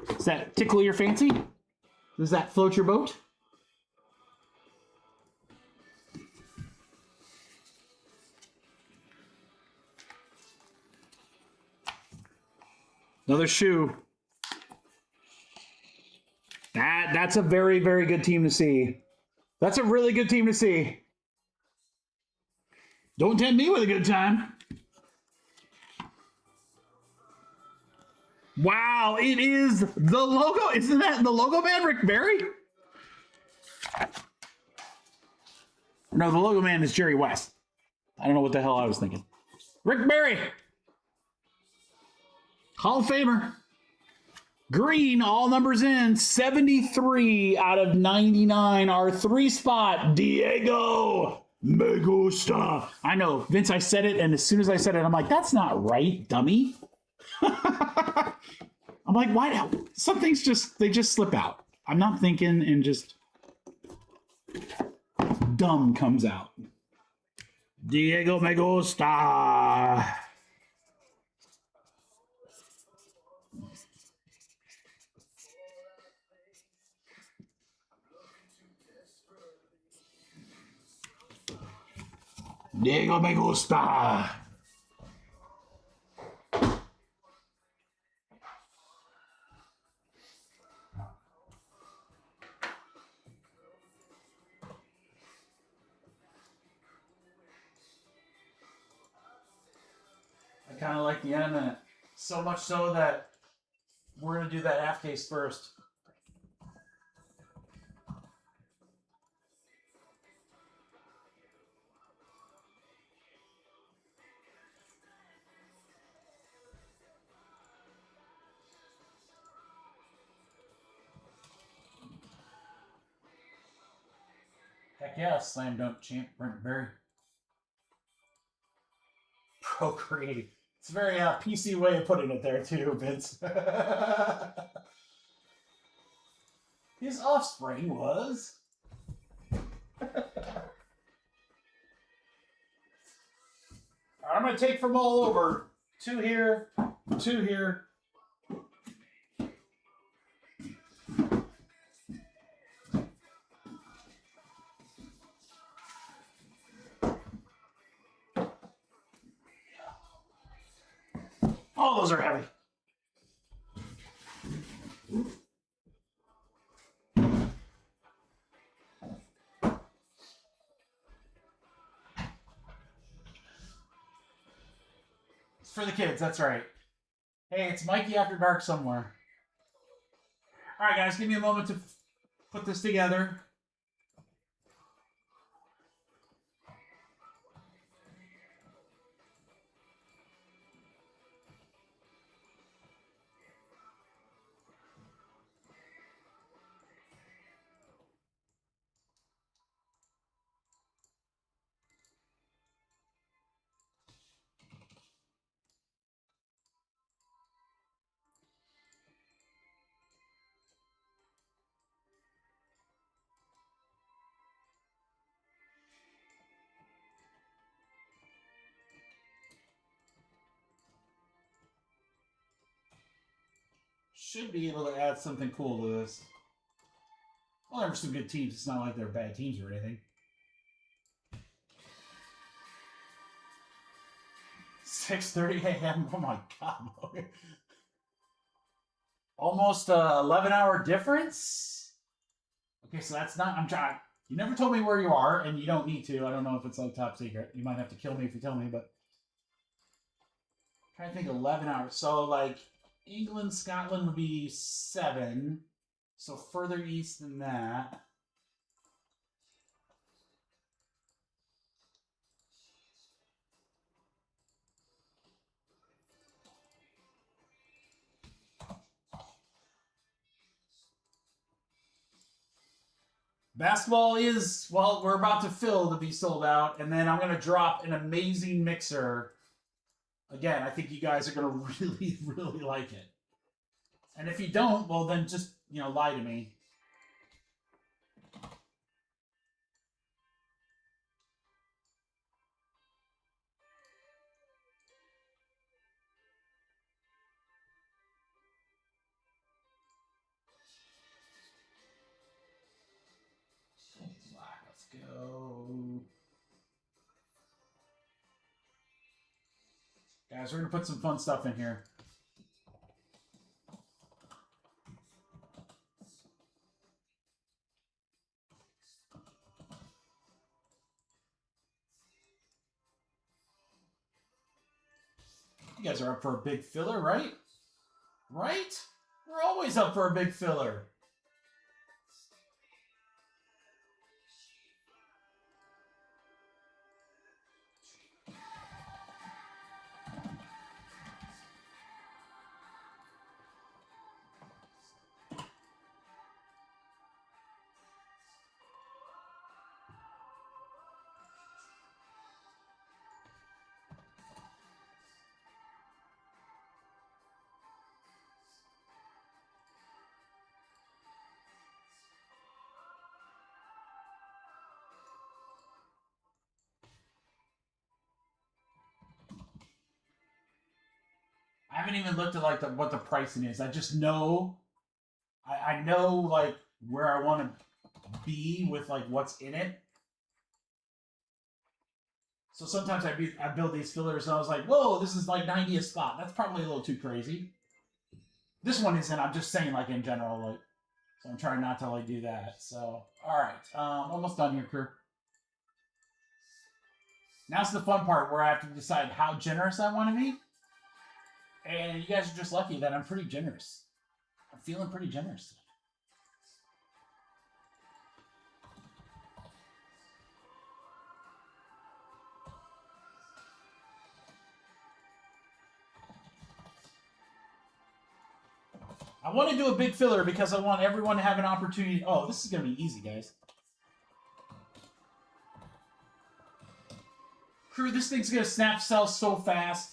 Does that tickle your fancy? Does that float your boat? Another shoe. That's a very, very good team to see. That's a really good team to see. Don't tempt me with a good time. Wow, it is the logo. Isn't that the logo man, Rick Barry? No, the logo man is Jerry West. I don't know what the hell I was thinking. Rick Barry. Hall of Famer. Green, all numbers in. 73 out of 99. Our 3-spot, Diego Megusta. I know, Vince, I said it, and as soon as I said it, I'm like, that's not right, dummy. I'm like, why now? Some things they just slip out. I'm not thinking, and just dumb comes out. Diego Megusta. Diego Megusta.
I kind of like the Emanate. So much so that we're going to do that half case first. Heck yeah, slam dunk champ Brent Berry. Procreating. It's a very PC way of putting it there too, Vince. His offspring was. I'm going to take from all over. 2 here, 2 here. All those are heavy. It's for the kids, that's right. Hey, it's Mikey After Dark somewhere. All right, guys, give me a moment to put this together. Should be able to add something cool to this. Well, there are some good teams. It's not like they're bad teams or anything. 6:30 a.m. Oh my god. Almost 11-hour difference. Okay, so that's not. I'm trying. You never told me where you are, and you don't need to. I don't know if it's like top secret. You might have to kill me if you tell me, but I'm trying to think 11 hours. So like England, Scotland would be 7. So further east than that. Basketball is, well, we're about to fill to be sold out, and then I'm going to drop an amazing mixer. Again, I think you guys are going to really, really like it. And if you don't, well, then just, lie to me. Let's go. Guys, we're going to put some fun stuff in here. You guys are up for a big filler, right? Right? We're always up for a big filler. I haven't even looked at like what the pricing is. I just know, I know like where I want to be with like what's in it. So sometimes I build these fillers and I was like, whoa, this is like 90 a spot. That's probably a little too crazy. This one isn't. I'm just saying like in general, like, so I'm trying not to like do that. So all right, almost done here, crew. Now's the fun part where I have to decide how generous I want to be. And you guys are just lucky that I'm pretty generous. I'm feeling pretty generous. I want to do a big filler because I want everyone to have an opportunity. Oh, this is going to be easy, guys. Crew, this thing's going to snap cells so fast.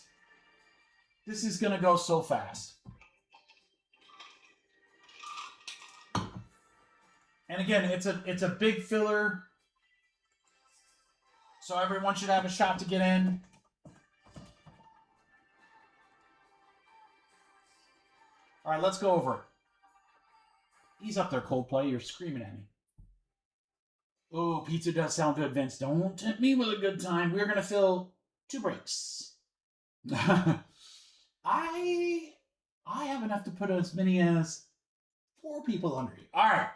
This is going to go so fast. And again, it's a big filler. So everyone should have a shot to get in. All right, let's go over it. Ease up there, Coldplay. You're screaming at me. Oh, pizza does sound good, Vince. Don't tempt me with a good time. We're going to fill 2 breaks. I have enough to put as many as 4 people under you. All right.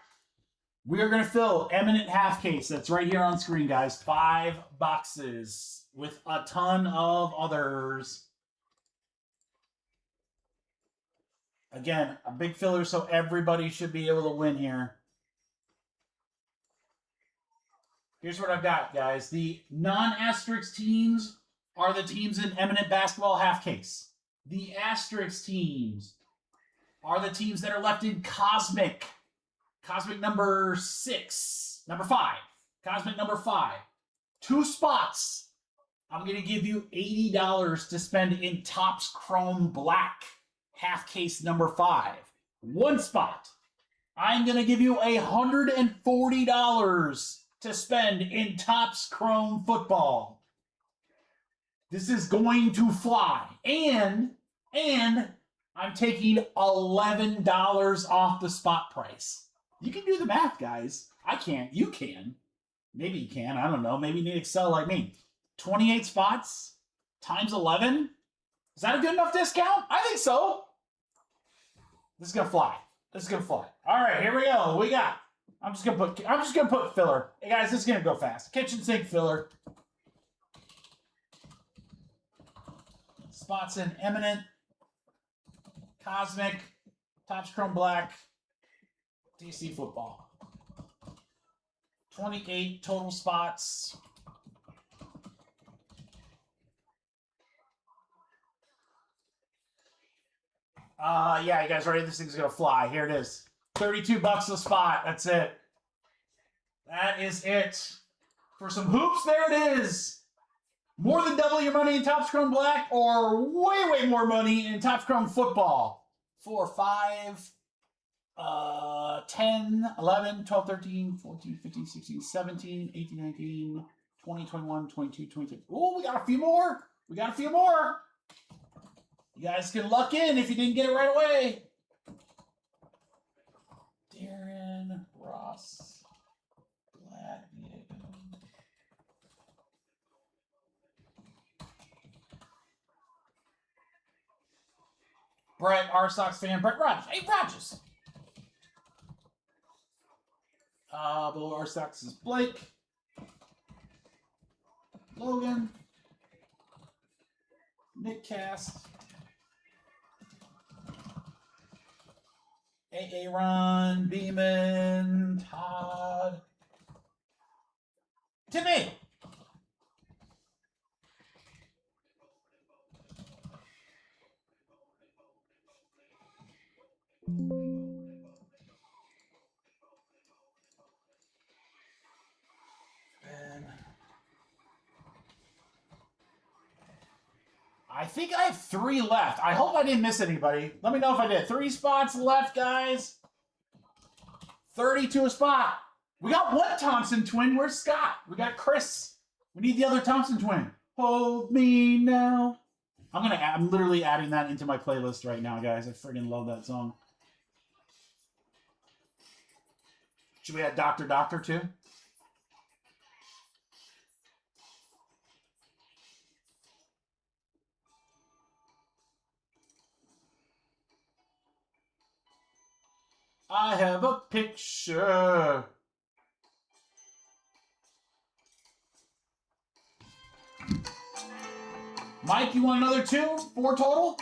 We are going to fill Emanate half case. That's right here on screen, guys. 5 boxes with a ton of others. Again, a big filler, so everybody should be able to win here. Here's what I've got, guys. The non-asterisk teams are the teams in Emanate basketball half case. The asterisk teams are the teams that are left in Cosmic. Cosmic number 6. Number 5. Cosmic number 5. 2 spots. I'm going to give you $80 to spend in Topps Chrome Black. Half case number 5. 1 spot. I'm going to give you $140 to spend in Topps Chrome Football. This is going to fly. And I'm taking $11 off the spot price. You can do the math, guys. I can't. You can. Maybe you can. I don't know. Maybe you need Excel like me. 28 spots times 11. Is that a good enough discount? I think so. This is gonna fly. This is gonna fly. All right, here we go. We got. I'm just gonna put filler. Hey guys, this is gonna go fast. Kitchen sink filler. Spots in Eminent, Cosmic, Topps Chrome Black, DC Football. 28 total spots. Yeah, you guys ready? This thing's gonna fly. Here it is. 32 bucks a spot. That's it. That is it. For some hoops, there it is. More than double your money in Topps Chrome Black, or way more money in Topps Chrome Football. 4, 5, 10, 11, 12, 13, 14, 15, 16, 17, 18, 19, 20, 21, 22, 23. Oh, we got a few more. We got a few more. You guys can luck in if you didn't get it right away. Darren Ross. Glad. Brett, our Sox fan. Brett Rogers. Hey, Rogers. Below our Sox is Blake. Logan. Nick Cast. Aaron, Beeman, Todd. Timmy! I think I have 3 left. I hope I didn't miss anybody. Let me know if I did. 3 spots left, guys. 32 a spot. We got 1 Thompson twin. Where's Scott? We got Chris. We need the other Thompson twin. Hold me now. I'm literally adding that into my playlist right now, guys. I friggin' love that song. Should we add Dr. Doctor too? I have a picture. Mike, you want another 2? 4 total?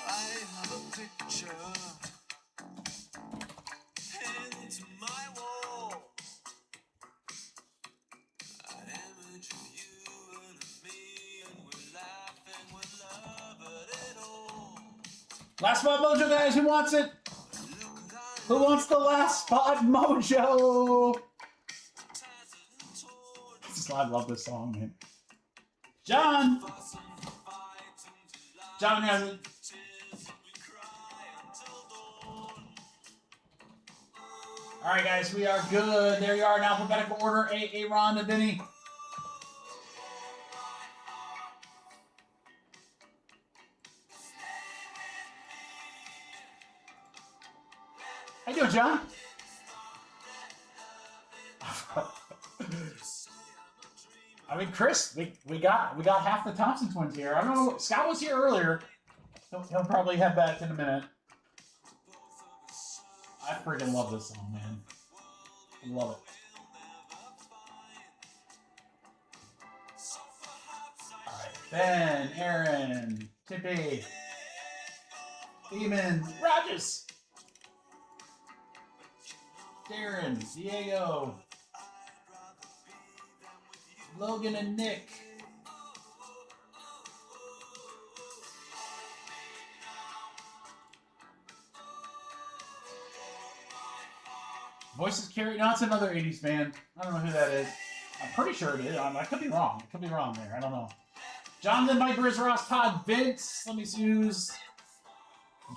I have a picture pinned to my wall. An image of you and of me, and we're laughing, we're loving it all.
Last spot mojo, guys. Who wants it? Who wants the last spot mojo? I love this song, man. John! John has it. All right, guys, we are good. There you are in alphabetical order. Aaron and Vinny. How you doing, John? I mean, Chris, we got half the Thompson twins here. I don't know. Scott was here earlier. He'll probably head back in a minute. I freaking love this song, man. I love it. All right, Ben, Aaron, Tippy, Demon, Rogers, Darren, Diego, Logan and Nick. Voices carry. No, it's another 80s band. I don't know who that is. I'm pretty sure it is. I could be wrong. I could be wrong there. I don't know. Jonathan, Mike, Bruce, Ross, Todd, Vince. Let me see who's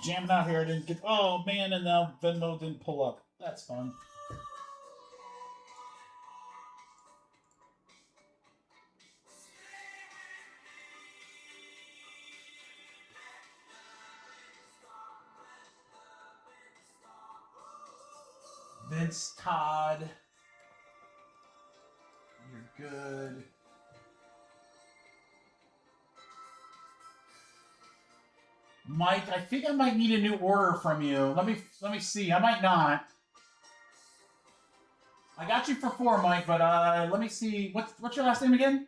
jamming out here. I didn't get. Oh man, and now Venmo didn't pull up. That's fun. Vince, Todd, you're good. Mike, I think I might need a new order from you. Let me see. I might not. I got you for 4, Mike, but let me see. What's your last name again?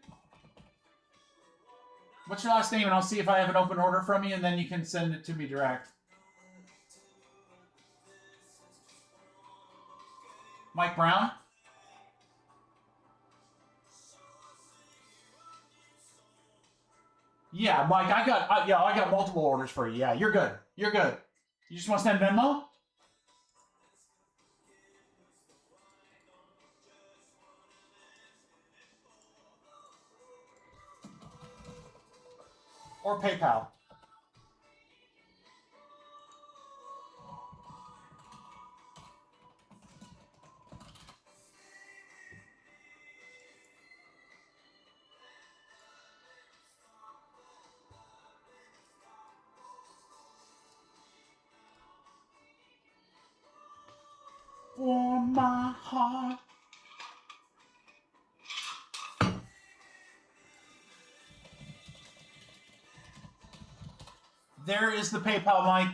What's your last name? And I'll see if I have an open order from you, and then you can send it to me direct. Mike Brown? Yeah, Mike, I got multiple orders for you. Yeah, you're good. You're good. You just want to send Venmo? Or PayPal. For my heart. There is the PayPal, Mike.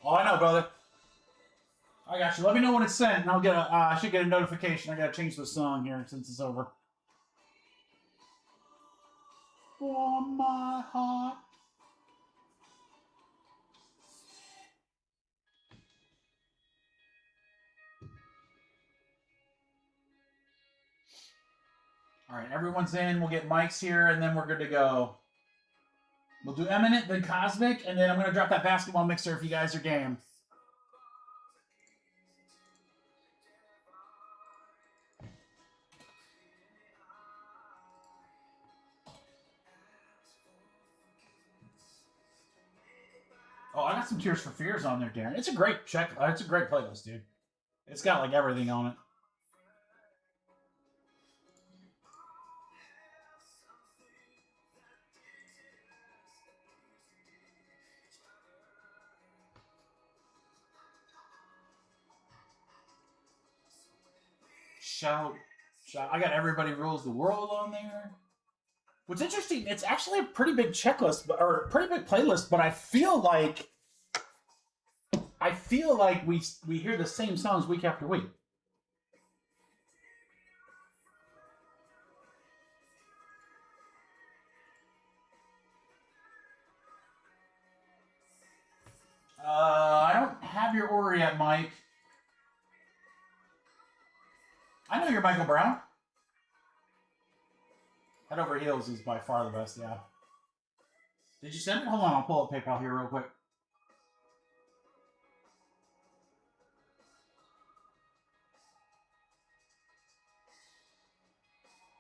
Oh, I know, brother. I got you. Let me know when it's sent, and I'll get a. I should get a notification. I gotta change the song here since it's over. For my heart. All right, everyone's in. We'll get mics here, and then we're good to go. We'll do Emanate, then Cosmic, and then I'm going to drop that basketball mixer if you guys are game. Oh, I got some Tears for Fears on there, Darren. It's a great check. It's a great playlist, dude. It's got like everything on it. Shout. I got Everybody Rules the World on there. What's interesting, it's actually a pretty big checklist, or a pretty big playlist, but I feel like we hear the same songs week after week. I don't have your order yet, Mike. I know you're Michael Brown. Head Over Heels is by far the best, yeah. Did you send it? Hold on, I'll pull up PayPal here real quick.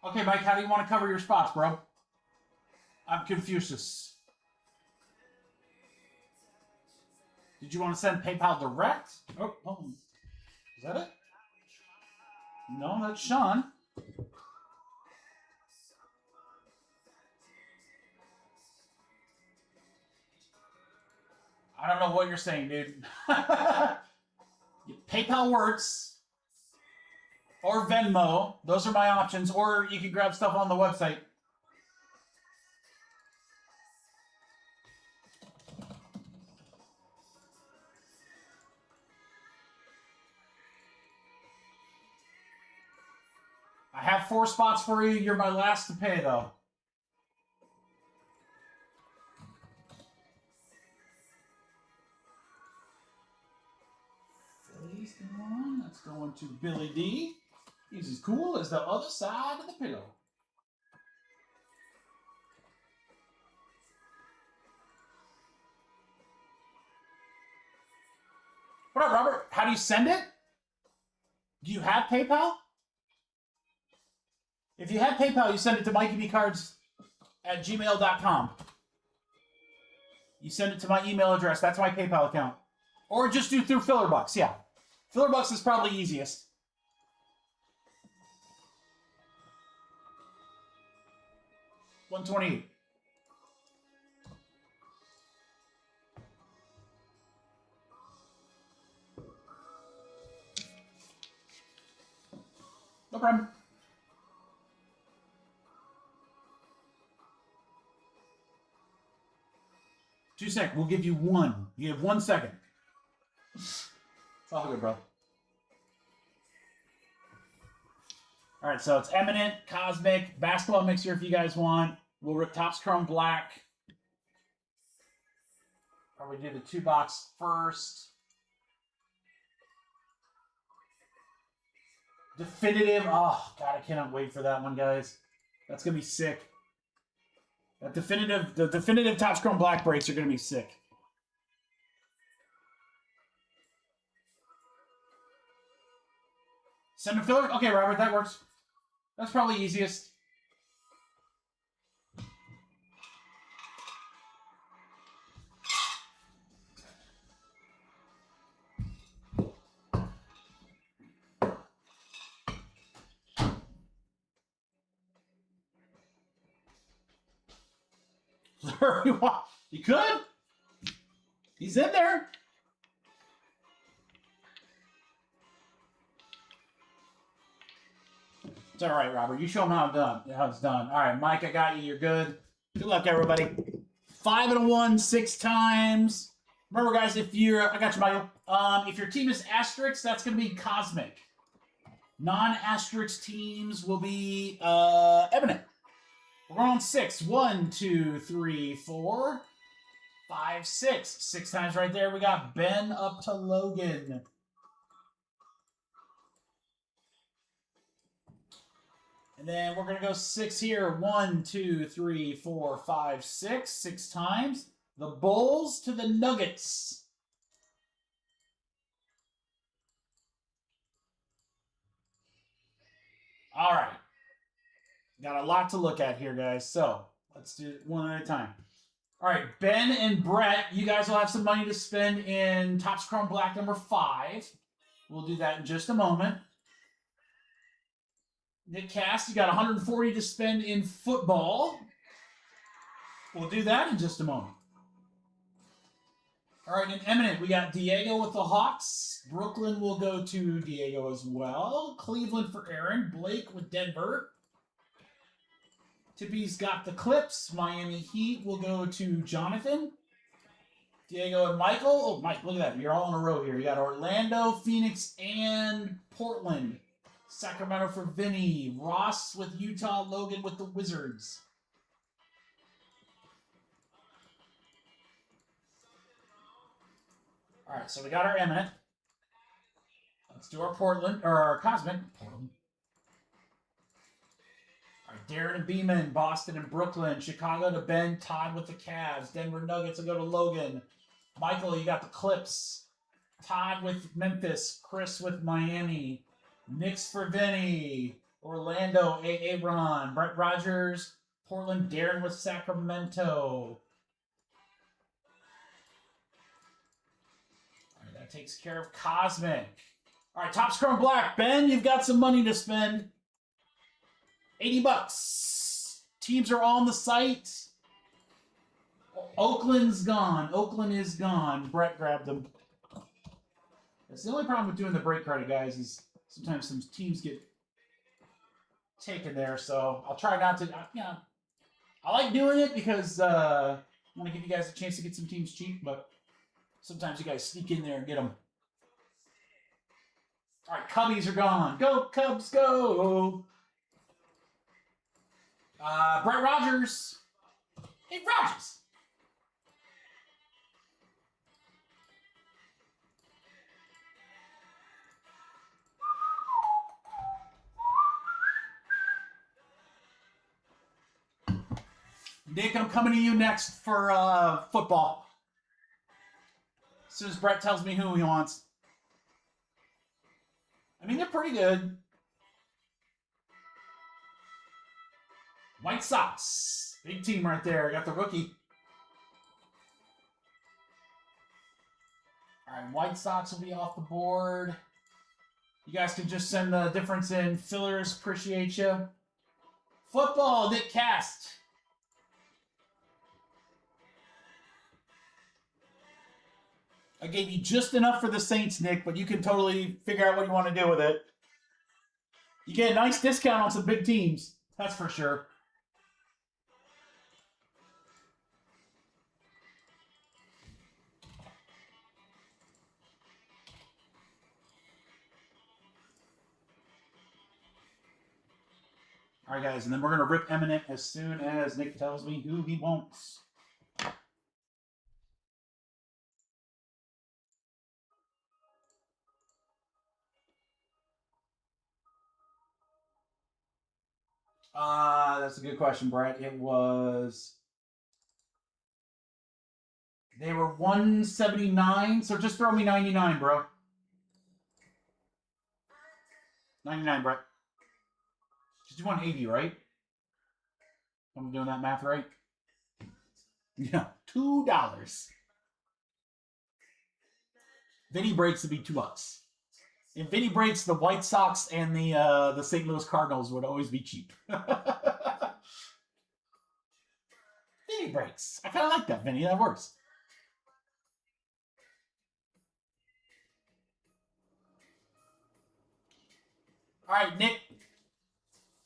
Okay, Mike, how do you want to cover your spots, bro? I'm Confucius. Did you want to send PayPal direct? Oh, is that it? No, that's Sean. I don't know what you're saying, dude. PayPal works. Or Venmo. Those are my options. Or you can grab stuff on the website. I have 4 spots for you. You're my last to pay, though. Philly's going. That's going to Billy D. He's as cool as the other side of the pillow. What up, Robert? How do you send it? Do you have PayPal? If you have PayPal, you send it to MikeyBCards@gmail.com. You send it to my email address. That's my PayPal account. Or just do through Fillerbucks, yeah. Fillerbucks is probably easiest. $128. No problem. Two seconds. We'll give you one. You have 1 second. It's all good, bro. All right, so it's Eminent, Cosmic, Basketball Mixer if you guys want. We'll rip Topps Chrome Black. Probably do the 2-box first. Definitive. Oh, God, I cannot wait for that one, guys. That's going to be sick. The definitive Topps Chrome Black breaks are going to be sick. Send a filler? Okay, Robert, that works. That's probably easiest. You could. He's in there. It's all right, Robert. You show him how it's done. All right, Mike, I got you. You're good. Good luck, everybody. 5 and a 1, 6 times. Remember, guys, if you're, I got you, Michael. If your team is asterisk, that's going to be cosmic. Non-asterisk teams will be Emanate. We're going on 6. 1, 2, 3, 4, 5, 6. 6 times right there. We got Ben up to Logan. And then we're going to go 6 here. 1, 2, 3, 4, 5, 6. 6 times. The Bulls to the Nuggets. All right. Got a lot to look at here, guys. So let's do it one at a time. All right, Ben and Brett, you guys will have some money to spend in Topps Chrome Black number 5. We'll do that in just a moment. Nick Cast, you got 140 to spend in football. We'll do that in just a moment. All right, in Eminent, we got Diego with the Hawks. Brooklyn will go to Diego as well. Cleveland for Aaron. Blake with Denver. Tippy's got the Clips. Miami Heat will go to Jonathan. Diego and Michael. Oh, Mike, look at that. You're all in a row here. You got Orlando, Phoenix, and Portland. Sacramento for Vinny. Ross with Utah. Logan with the Wizards. All right, so we got our Eminent. Let's do our Portland, or our Cosmic. Portland. All right, Darren and Beeman, Boston and Brooklyn. Chicago to Ben, Todd with the Cavs. Denver Nuggets will go to Logan. Michael, you got the Clips. Todd with Memphis. Chris with Miami. Knicks for Vinny. Orlando, A.A. Ron. Brett Rogers. Portland, Darren with Sacramento. That takes care of Cosmic. All right, Topps Chrome Black. Ben, you've got some money to spend. $80. Teams are on the site. Oakland's gone. Oakland is gone. Brett grabbed them. That's the only problem with doing the break credit, guys, is sometimes some teams get taken there. So I'll try not to. I like doing it because I want to give you guys a chance to get some teams cheap, but sometimes you guys sneak in there and get them. All right, Cubbies are gone. Go, Cubs, go. Brett Rogers. Hey, Rogers. Nick, I'm coming to you next for football. As soon as Brett tells me who he wants. I mean, they're pretty good. White Sox. Big team right there. Got the rookie. All right, White Sox will be off the board. You guys can just send the difference in. Fillers, appreciate you. Football, Nick Cast. I gave you just enough for the Saints, Nick, but you can totally figure out what you want to do with it. You get a nice discount on some big teams. That's for sure. All right, guys, and then we're going to rip Eminent as soon as Nick tells me who he wants. That's a good question, Brett. It was... They were 179, so just throw me 99, bro. 99, Brett. Just do 180, right? I'm doing that math right? Yeah, $2. Vinny breaks would be $2. If Vinny breaks, the White Sox and the St. Louis Cardinals would always be cheap. Vinny breaks. I kind of like that, Vinny. That works. All right, Nick.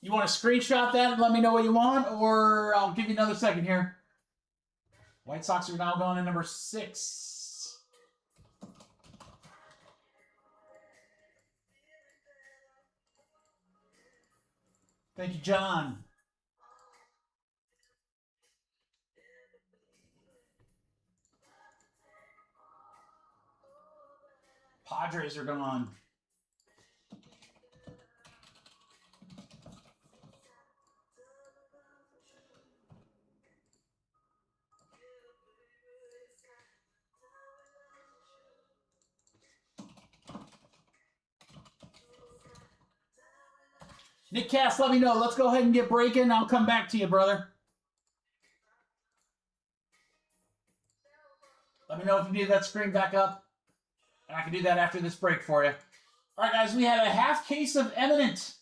You want to screenshot that and let me know what you want, or I'll give you another second here. White Sox are now going to number 6. Thank you, John. Padres are gone. Nick Cass, let me know. Let's go ahead and get breaking. I'll come back to you, brother. Let me know if you need that screen back up. And I can do that after this break for you. All right, guys, we have a half case of Emanate.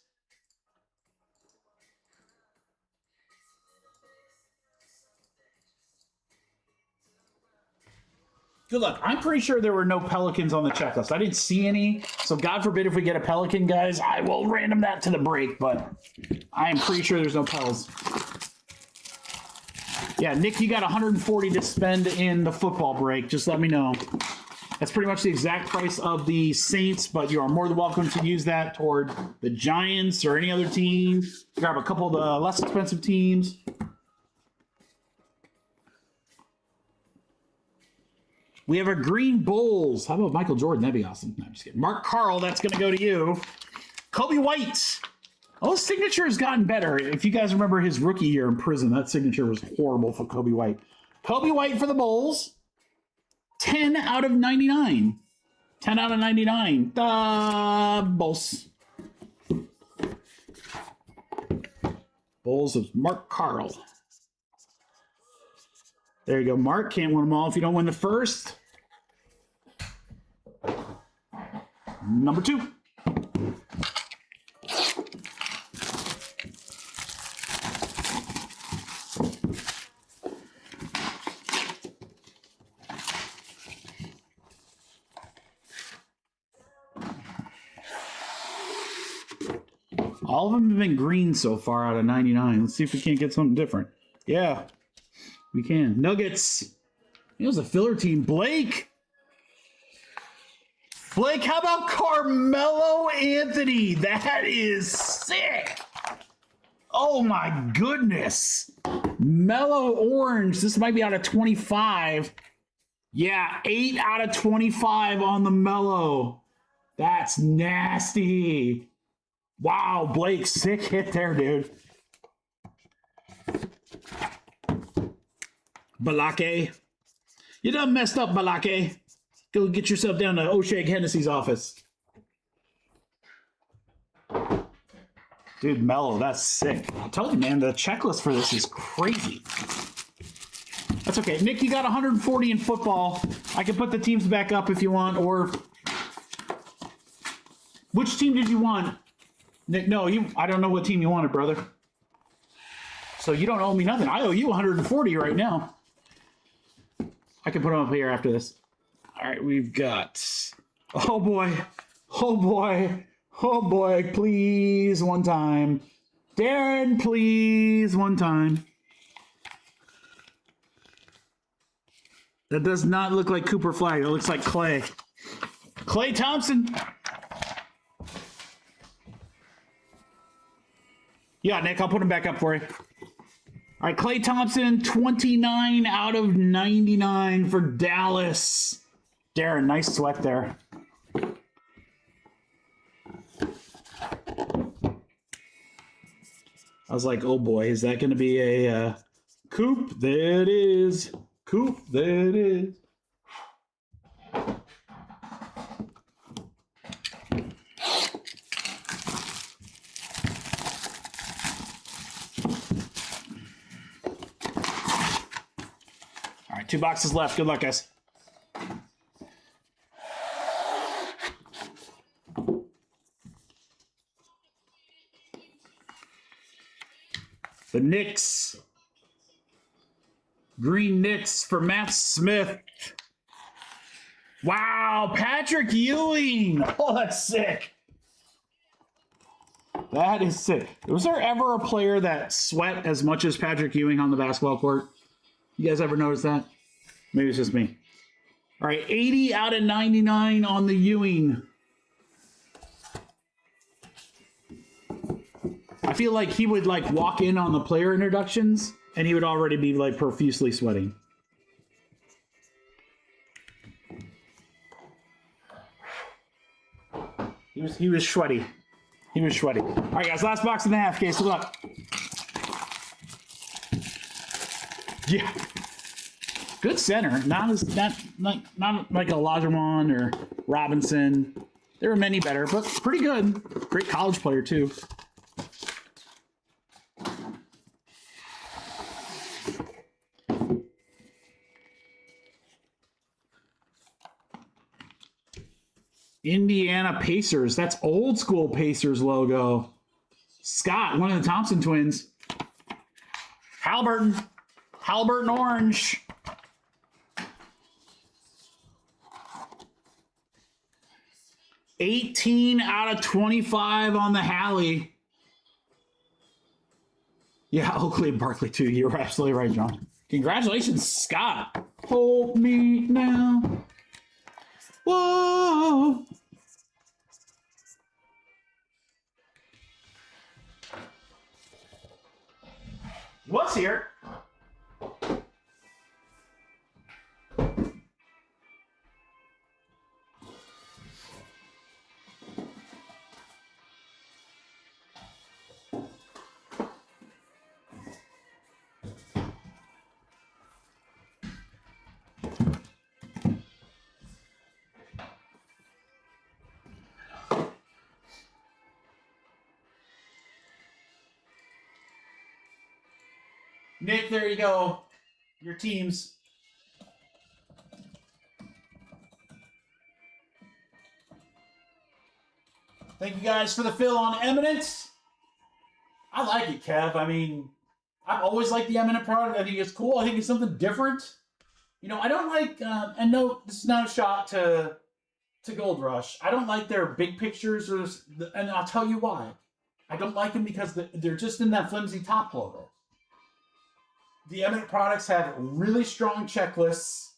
Good luck. I'm pretty sure there were no Pelicans on the checklist. I didn't see any. So God forbid if we get a Pelican, guys, I will random that to the break. But I am pretty sure there's no Pels. Yeah, Nick, you got 140 to spend in the football break. Just let me know. That's pretty much the exact price of the Saints, but you are more than welcome to use that toward the Giants or any other team. Grab a couple of the less expensive teams. We have a Green Bulls. How about Michael Jordan? That'd be awesome. No, I'm just kidding. Mark Carl, that's going to go to you. Kobe White. Oh, his signature has gotten better. If you guys remember his rookie year in prison, that signature was horrible for Kobe White. Kobe White for the Bulls. 10 out of 99. 10 out of 99. The Bulls. Bulls of Mark Carl. There you go, Mark. Can't win them all if you don't win the first. Number 2. All of them have been green so far out of 99. Let's see if we can't get something different. Yeah, we can. Nuggets. It was a filler team. Blake. Blake, how about Carmelo Anthony? That is sick. Oh my goodness. Mellow orange. This might be out of 25. Yeah, 8 out of 25 on the mellow. That's nasty. Wow, Blake, sick hit there, dude. Balake. You done messed up, Balake. Go get yourself down to O'Shea Hennessy's office. Dude, Mellow, that's sick. I told you, man, the checklist for this is crazy. That's okay. Nick, you got 140 in football. I can put the teams back up if you want, or... Which team did you want? Nick, no, I don't know what team you wanted, brother. So you don't owe me nothing. I owe you 140 right now. I can put them up here after this. All right, we've got... Oh, boy. Oh, boy. Oh, boy. Please, one time. Darren, please, one time. That does not look like Cooper Flag. It looks like Clay. Clay Thompson. Yeah, Nick, I'll put him back up for you. All right, Clay Thompson, 29 out of 99 for Dallas. Darren, nice sweat there. I was like, oh boy, is that going to be a Coop? There it is. Coop, there it is. All right, 2 boxes left. Good luck, guys. The Knicks. Green Knicks for Matt Smith. Wow, Patrick Ewing. Oh, that's sick. That is sick. Was there ever a player that sweat as much as Patrick Ewing on the basketball court? You guys ever notice that? Maybe it's just me. All right, 80 out of 99 on the Ewing. I feel like he would like walk in on the player introductions and he would already be like profusely sweating. He was sweaty. He was sweaty. All right, guys, last box and a half case. Good luck. Yeah. Good center. Not like a Lajerman or Robinson. There were many better, but pretty good. Great college player, too. Indiana Pacers. That's old school Pacers logo. Scott, one of the Thompson twins. Halliburton. Halliburton orange. $18 out of 25 on the Hallie. Yeah, Oakley and Barkley too. You're absolutely right, John. Congratulations, Scott. Hold me now. Whoa. What's here? Nick, there you go. Your teams. Thank you guys for the fill on Emanate. I like it, Kev. I mean, I've always liked the Emanate product. I think it's cool. I think it's something different. You know, I don't like, and no, this is not a shot to Gold Rush. I don't like their big pictures, and I'll tell you why. I don't like them because they're just in that flimsy top logo. The Emanate products have really strong checklists,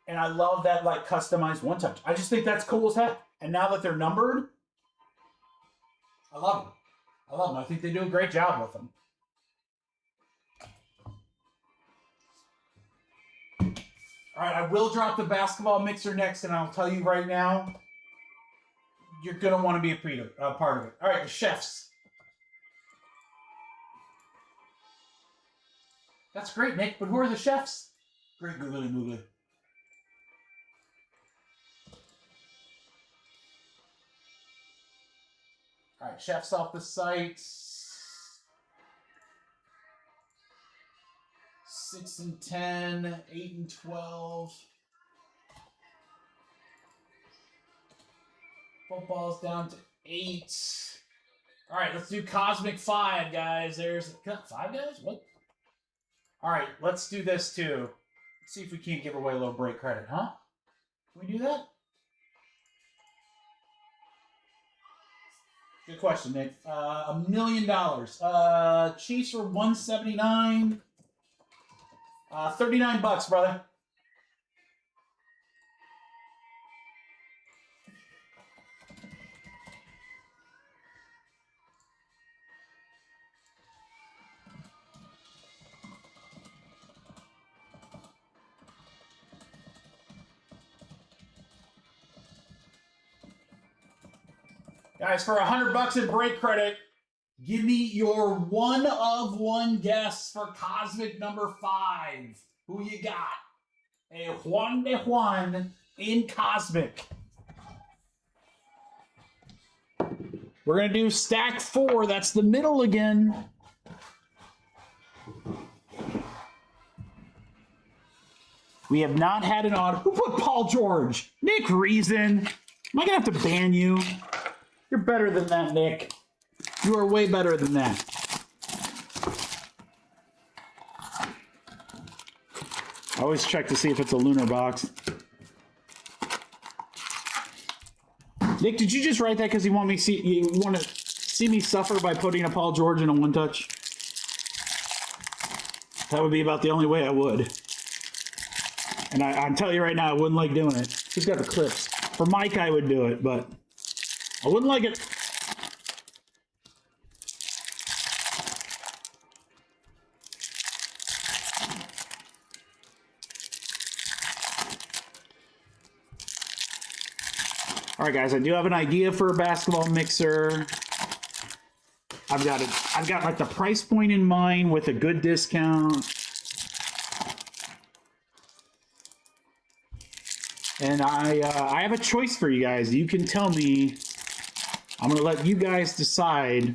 and I love that like customized one touch. I just think that's cool as heck. And now that they're numbered, I love them. I love them. I think they do a great job with them. All right, I will drop the basketball mixer next, and I'll tell you right now, you're going to want to be a part of it. All right, the chefs. That's great, Nick, but who are the chefs? Great googly moogly. All right, chefs off the site. 6 and 10, 8 and 12. Football's down to 8. All right, let's do Cosmic 5, guys. There's 5 guys? What? All right, let's do this too. Let's see if we can't give away a little break credit, huh? Can we do that? Good question, Nick. $1 million. Chiefs were 179. $39, brother. Guys, for $100 in break credit, give me your one of one guess for Cosmic number 5. Who you got? A Juan de Juan in Cosmic. We're going to do stack 4. That's the middle again. We have not had an odd. Who put Paul George? Nick Reason. Am I going to have to ban you? You're better than that, Nick. You are way better than that. I always check to see if it's a lunar box. Nick, did you just write that because you want to see me suffer by putting a Paul George in a one touch? That would be about the only way I would. And I'm telling you right now, I wouldn't like doing it. Who's got the clips? For Mike, I would do it, but I wouldn't like it. All right, guys, I do have an idea for a basketball mixer. I've got like the price point in mind with a good discount. And I have a choice for you guys. You can tell me. I'm going to let you guys decide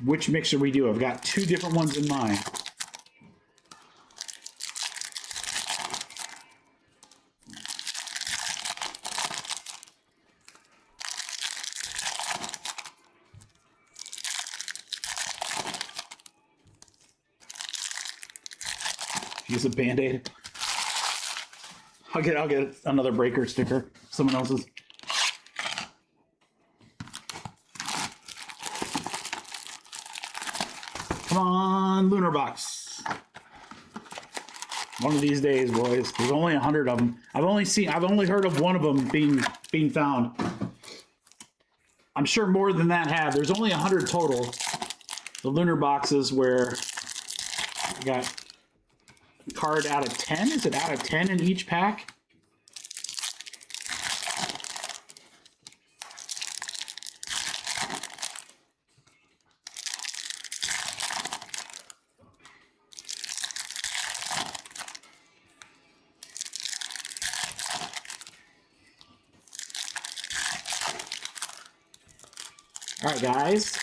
which mixer we do. I've got 2 different ones in mind. Use a Band-Aid. I'll get another breaker sticker. Someone else's. Come on, Lunar Box. One of these days, boys. There's only 100 of them. I've only heard of one of them being found. I'm sure more than that have. There's only 100 total. The Lunar Boxes where you got a card out of 10. Is it out of 10 in each pack? All right, guys.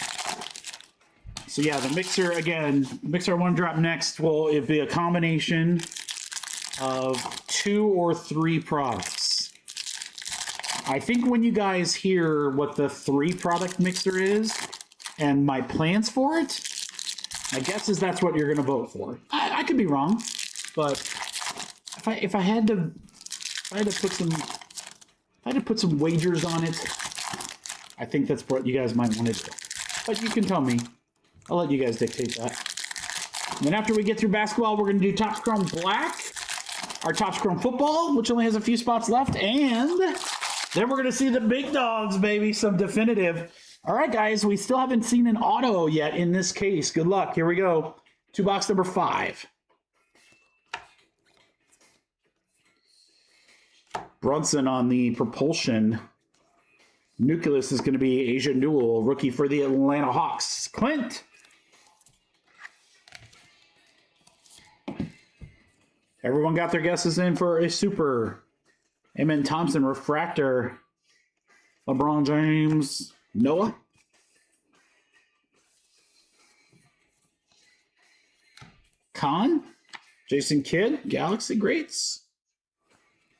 So yeah, the mixer again. The mixer I want to drop next will it be a combination of 2 or 3 products. I think when you guys hear what the 3-product mixer is and my plans for it, my guess is that's what you're going to vote for. I could be wrong, but if I had to put some wagers on it, I think that's what you guys might want to do. But you can tell me. I'll let you guys dictate that. And then after we get through basketball, we're going to do Topps Chrome Black, our Topps Chrome Football, which only has a few spots left, and then we're going to see the big dogs, baby, some definitive. All right, guys, we still haven't seen an auto yet in this case. Good luck. Here we go. 2 box number 5. Brunson on the propulsion. Nucleus is going to be Asia Newell, rookie for the Atlanta Hawks. Clint. Everyone got their guesses in for a super. Amen Thompson, refractor. LeBron James, Noah. Khan, Jason Kidd, Galaxy Greats.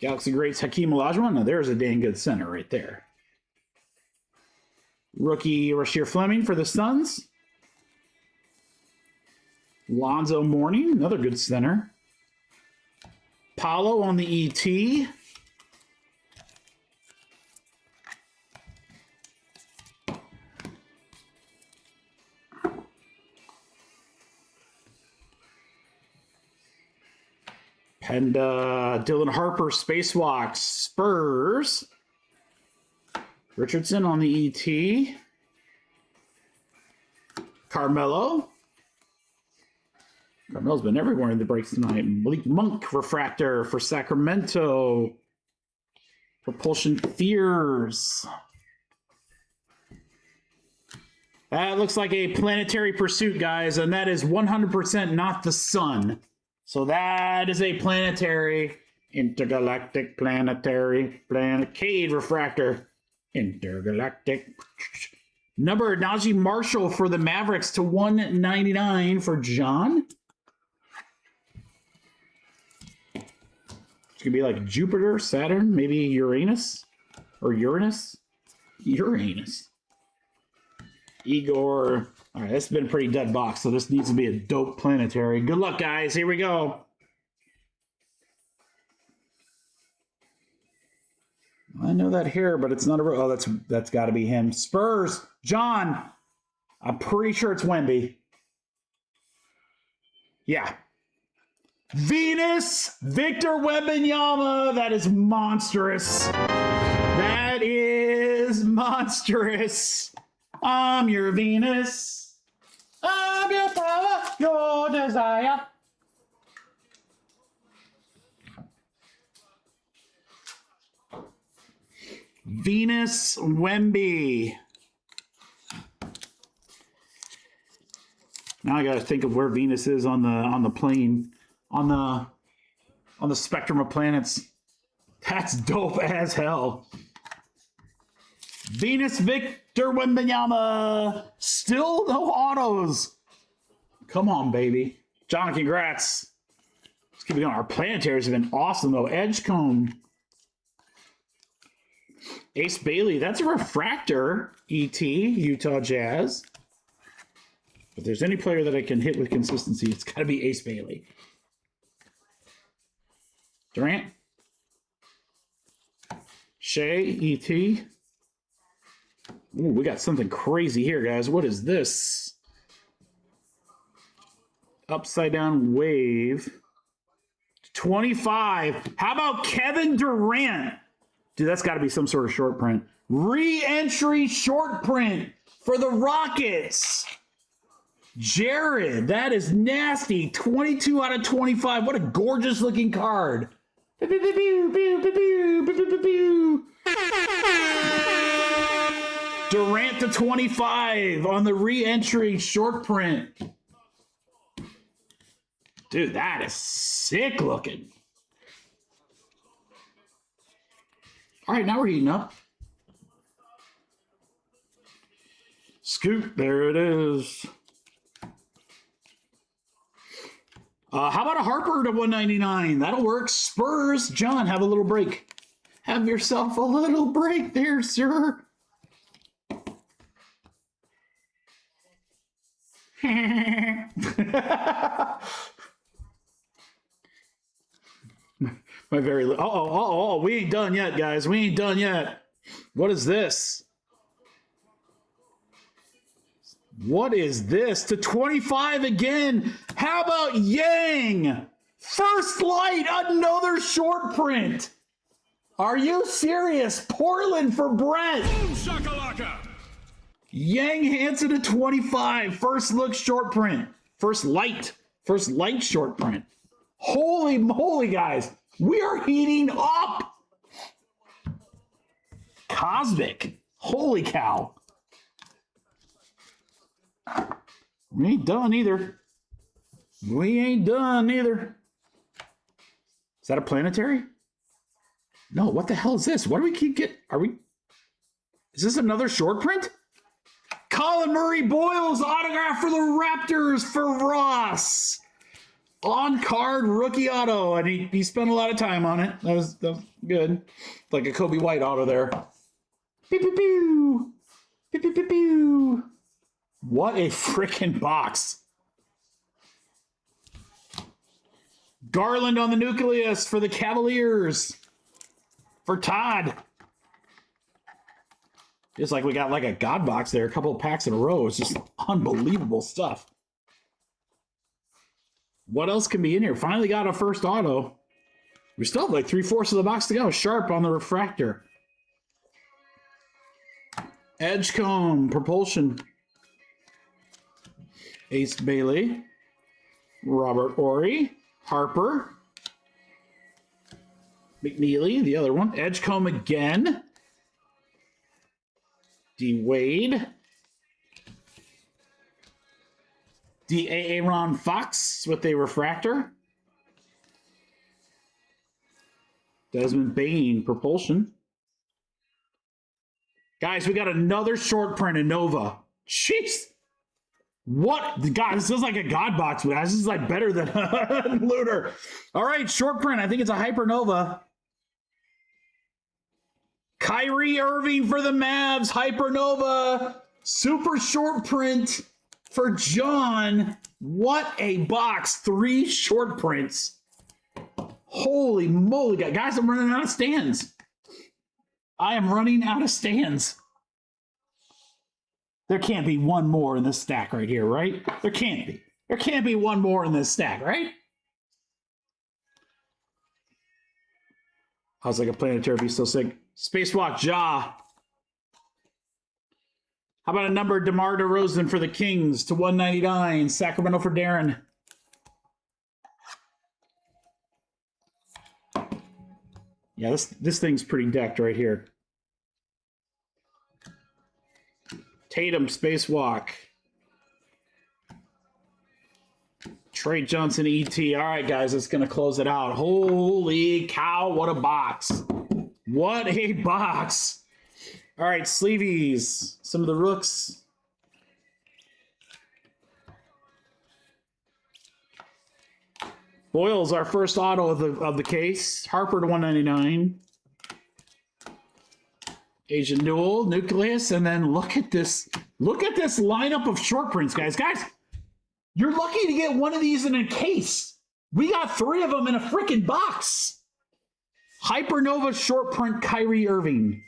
Galaxy Greats, Hakeem Olajuwon. Now there's a dang good center right there. Rookie Rasheer Fleming for the Suns. Lonzo Mourning, another good center. Paulo on the ET. And Dylan Harper, Spacewalk, Spurs. Richardson on the ET. Carmelo's been everywhere in the breaks tonight. Malik Monk, refractor for Sacramento. Propulsion Fears. That looks like a planetary pursuit, guys, and that is 100% not the sun. So that is a planetary, intergalactic, planetary, Cade refractor. Intergalactic. Number Najee Marshall for the Mavericks to 199 for John. It's gonna be like Jupiter, Saturn, maybe Uranus or Uranus. Igor. All right, this has been a pretty dead box, so this needs to be a dope planetary. Good luck, guys. Here we go. I know that here, but it's not a... Oh, that's got to be him. Spurs. John. I'm pretty sure it's Wemby. Yeah. Venus. Victor Wembanyama. That is monstrous. That is monstrous. I'm your Venus. I'm your power, your desire. Venus Wemby. Now I got to think of where Venus is on the plane, on the spectrum of planets. That's dope as hell. Venus Victor Wembanyama. Still no autos. Come on, baby. John, congrats. Let's keep it going. Our planetaries have been awesome, though. Edgecombe. Ace Bailey. That's a refractor. ET, Utah Jazz. If there's any player that I can hit with consistency, it's got to be Ace Bailey. Durant. Shea, ET. Ooh, we got something crazy here, guys. What is this? Upside down wave. 25. How about Kevin Durant? Dude, that's got to be some sort of short print. Re-entry short print for the Rockets. Jared, that is nasty. 22 out of 25. What a gorgeous looking card. Durant to 25 on the re-entry short print. Dude, that is sick looking. All right, now we're heating up. Scoop, there it is. How about a Harper to 199? That'll work. Spurs, John, have a little break. Have yourself a little break there, sir. My very we ain't done yet, guys. We ain't done yet. What is this? What is this? To 25 again. How about Yang? First light, another short print. Are you serious? Portland for Brent.
Boom shakalaka.
Yang Hansen to 25. First look short print. First light short print. Holy moly, guys. We are heating up. Cosmic. Holy cow. We ain't done either. Is that a planetary? No, what the hell is this? What do we keep getting? Is this another short print? Colin Murray Boyles autograph for the Raptors for Ross. On card rookie auto, and he spent a lot of time on it. That was good. Like a Kobe White auto there. Pew, pew, pew. Pew, pew, pew, pew. What a freaking box. Garland on the nucleus for the Cavaliers. For Todd. Just like we got like a God box there, a couple of packs in a row. It's just unbelievable stuff. What else can be in here? Finally got a first auto. We still have like 3/4 of the box to go. Sharp on the refractor. Edgecombe, propulsion. Ace Bailey. Robert Horry. Harper. McNeely, the other one. Edgecombe again. D. Wade. D. Aaron Fox with a refractor. Desmond Bain, propulsion. Guys, we got another short print in Nova. Jeez. What? God, this is like a God box, guys. This is like better than Lunar. All right, short print. I think it's a Hypernova. Kyrie Irving for the Mavs. Hypernova. Super short print for John. What a box. 3 short prints. Holy moly. Guys, I'm running out of stands. I am running out of stands. There can't be one more in this stack right here, right? There can't be. There can't be one more in this stack, right? I was like a planetary be so sick. Spacewalk Ja. How about a number DeMar DeRozan for the Kings to 199. Sacramento for Darren. Yeah, this thing's pretty decked right here. Tatum, Spacewalk. Trey Johnson, ET. All right, guys, that's going to close it out. Holy cow, what a box. What a box. All right, sleeveys. Some of the rooks. Boyle's our first auto of the case. Harper to 199. Asian Duel, Nucleus, and then look at this. Look at this lineup of short prints, guys. Guys, you're lucky to get one of these in a case. We got 3 of them in a freaking box. Hypernova short print, Kyrie Irving.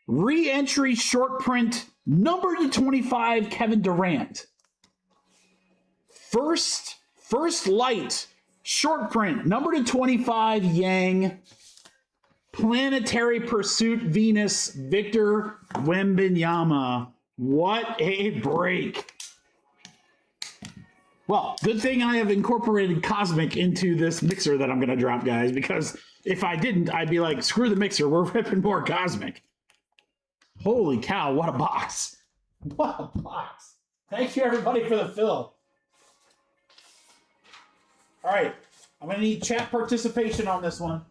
Re-entry short print, number to 25, Kevin Durant. First light short print, number to 25, Yang. Planetary Pursuit Venus, Victor Wembanyama. What a break. Well, good thing I have incorporated Cosmic into this mixer that I'm going to drop, guys, because if I didn't, I'd be like, screw the mixer. We're ripping more Cosmic. Holy cow, what a box. What a box. Thank you, everybody, for the fill. All right, I'm going to need chat participation on this one.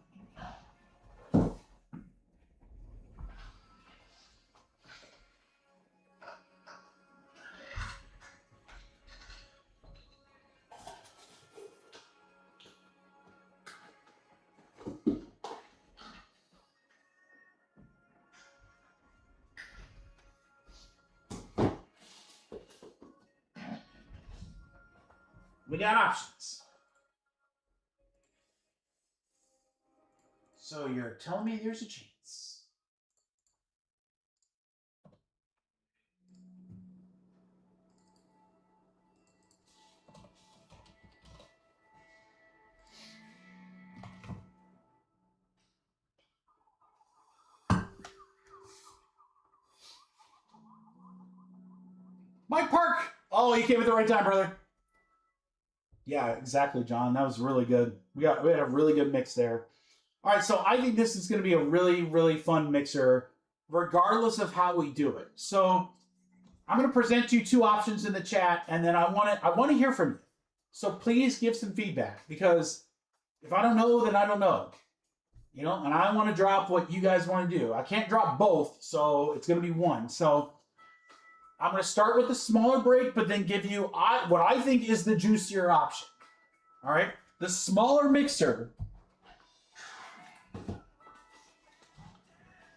We got options. So you're telling me there's a chance. Mike Park! Oh, you came at the right time, brother. Yeah, exactly, John. That was really good. We had a really good mix there. All right, so I think this is going to be a really, really fun mixer, regardless of how we do it. So I'm going to present you 2 options in the chat, and then I want to hear from you. So please give some feedback, because if I don't know, then I don't know. You know, and I want to drop what you guys want to do. I can't drop both, so it's going to be one. So I'm going to start with the smaller break, but then give you what I think is the juicier option. All right? The smaller mixer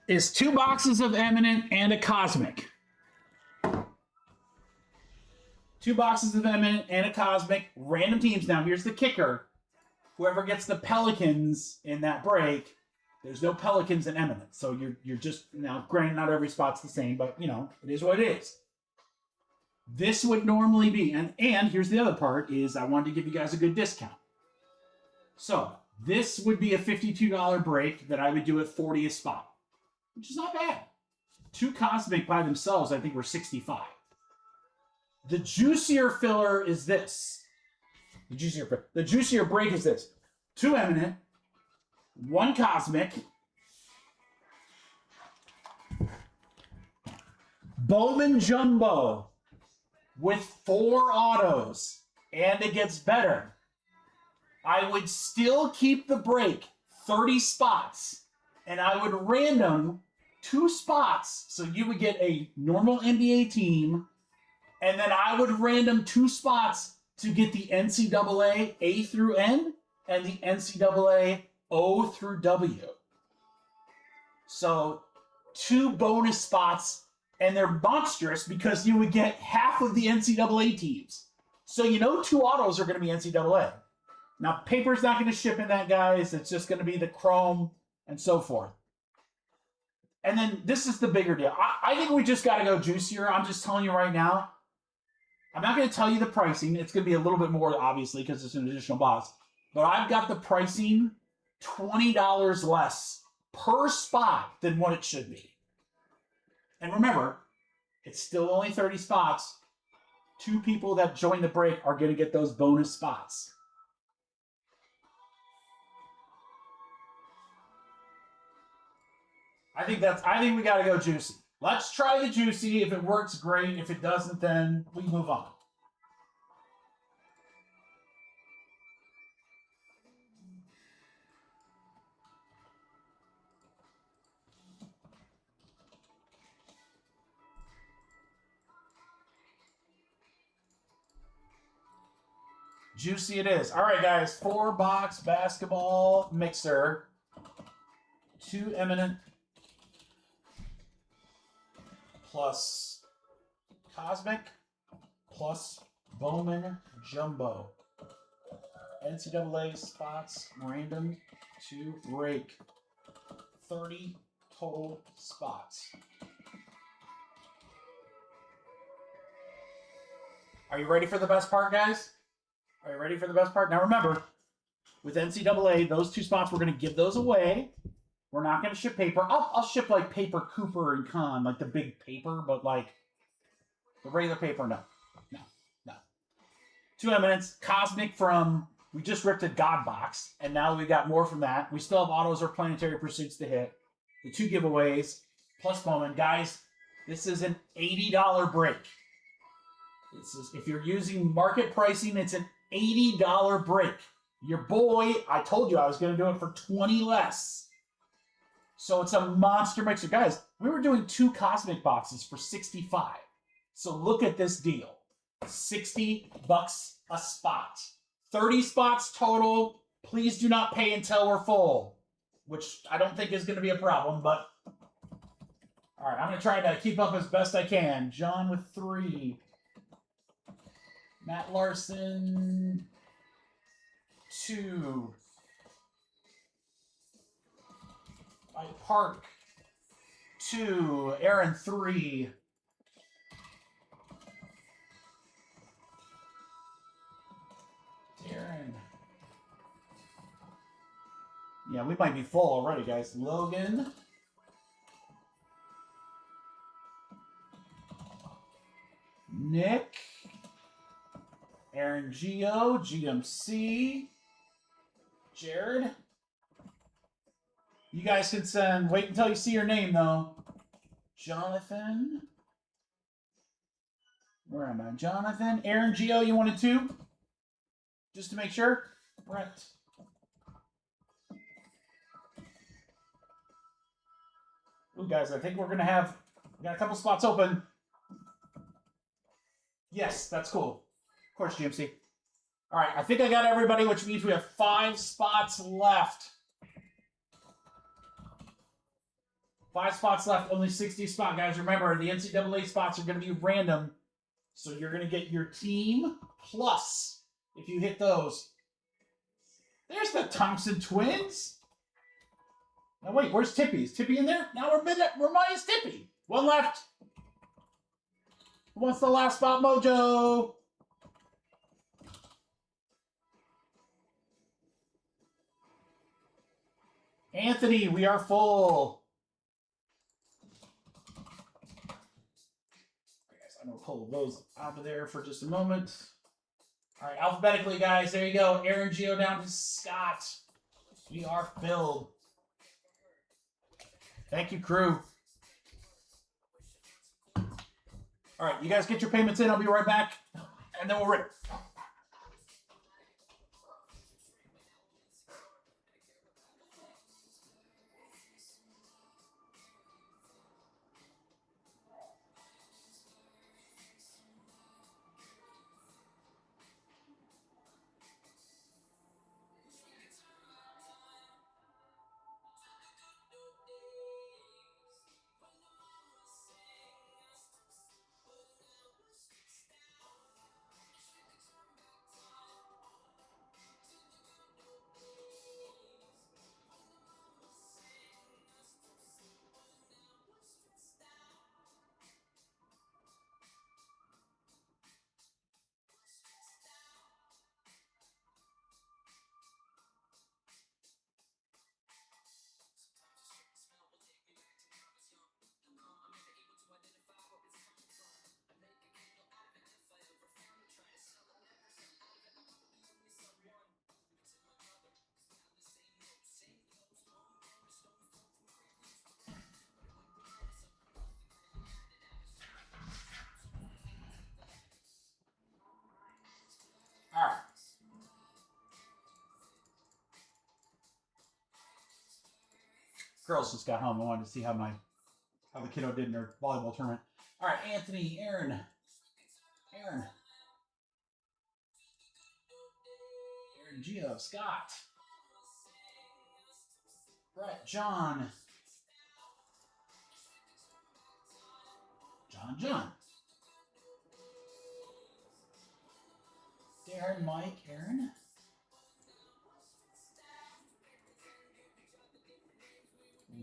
is 2 boxes of Emanate and a Cosmic. 2 boxes of Emanate and a Cosmic. Random teams. Now, here's the kicker. Whoever gets the Pelicans in that break, there's no Pelicans in Emanate. So you're just, now, granted, not every spot's the same, but, you know, it is what it is. This would normally be, and here's the other part, is I wanted to give you guys a good discount. So this would be a $52 break that I would do at $40 a spot, which is not bad. 2 Cosmic by themselves, I think, were $65. The juicier filler is this. The juicier break is this. 2 Eminent, 1 Cosmic, Bowman Jumbo with 4 autos, and it gets better. I would still keep the break 30 spots, and I would random 2 spots, so you would get a normal NBA team, and then I would random 2 spots to get the NCAA A through N and the NCAA O through W. So 2 bonus spots, and they're monstrous because you would get half of the NCAA teams. So you know 2 autos are going to be NCAA. Now, paper's not going to ship in that, guys. It's just going to be the chrome and so forth. And then this is the bigger deal. I think we just got to go juicier. I'm just telling you right now. I'm not going to tell you the pricing. It's going to be a little bit more, obviously, because it's an additional box. But I've got the pricing $20 less per spot than what it should be. And remember, it's still only 30 spots. 2 people that join the break are going to get those bonus spots. I think we got to go juicy.
Let's try the juicy. If it works, great. If it doesn't, then we move on. Juicy it is. All right, guys. 4-box basketball mixer. 2 Emanate plus Cosmic plus Bowman Jumbo. NCAA spots random to break. 30 total spots. Are you ready for the best part, guys? Are you ready for the best part? Now remember, with NCAA, those 2 spots, we're going to give those away. We're not going to ship paper. I'll ship like paper Cooper and Con, like the big paper, but like the regular paper, no. 2 Emanates, Cosmic from, we just ripped a God box, and now we got more from that. We still have autos or planetary pursuits to hit. The 2 giveaways, plus Bowman. Guys, this is an $80 break. This is, if you're using market pricing, it's an $80 break. Your boy, I told you I was going to do it for 20 less. So it's a monster mixer. Guys, we were doing 2 Cosmic boxes for $65. So look at this deal. $60 a spot. 30 spots total. Please do not pay until we're full, which I don't think is going to be a problem, but all right, I'm going to try to keep up as best I can. John with 3. Matt Larson, 2. Mike Park, 2. Aaron, 3. Darren. Yeah, we might be full already, guys. Logan. Nick. Aaron Geo. GMC. Jared. You guys can send, wait until you see your name, though. Jonathan. Where am I? Jonathan. Aaron Geo, you wanted 2? Just to make sure. Brett. Ooh, guys, I think we're going to have, we got a couple spots open. Yes, that's cool. Of course, GMC. All right, I think I got everybody, which means we have 5 spots left. 5 spots left, only 60 spots. Guys, remember, the NCAA spots are going to be random. So you're going to get your team plus, if you hit those. There's the Thompson twins. Now wait, where's Tippy? Is Tippy in there? Now we're minus Tippy. 1 left. Who wants the last spot, Mojo? Anthony, we are full. I'm going to pull those out of there for just a moment. All right, alphabetically, guys. There you go. Aaron Geo down to Scott. We are filled. Thank you, crew. All right, you guys get your payments in. I'll be right back, and then we'll rip. Girls just got home. I wanted to see how the kiddo did in her volleyball tournament. All right, Anthony, Aaron, Gio, Scott, Brett, John, Darren, Mike, Aaron.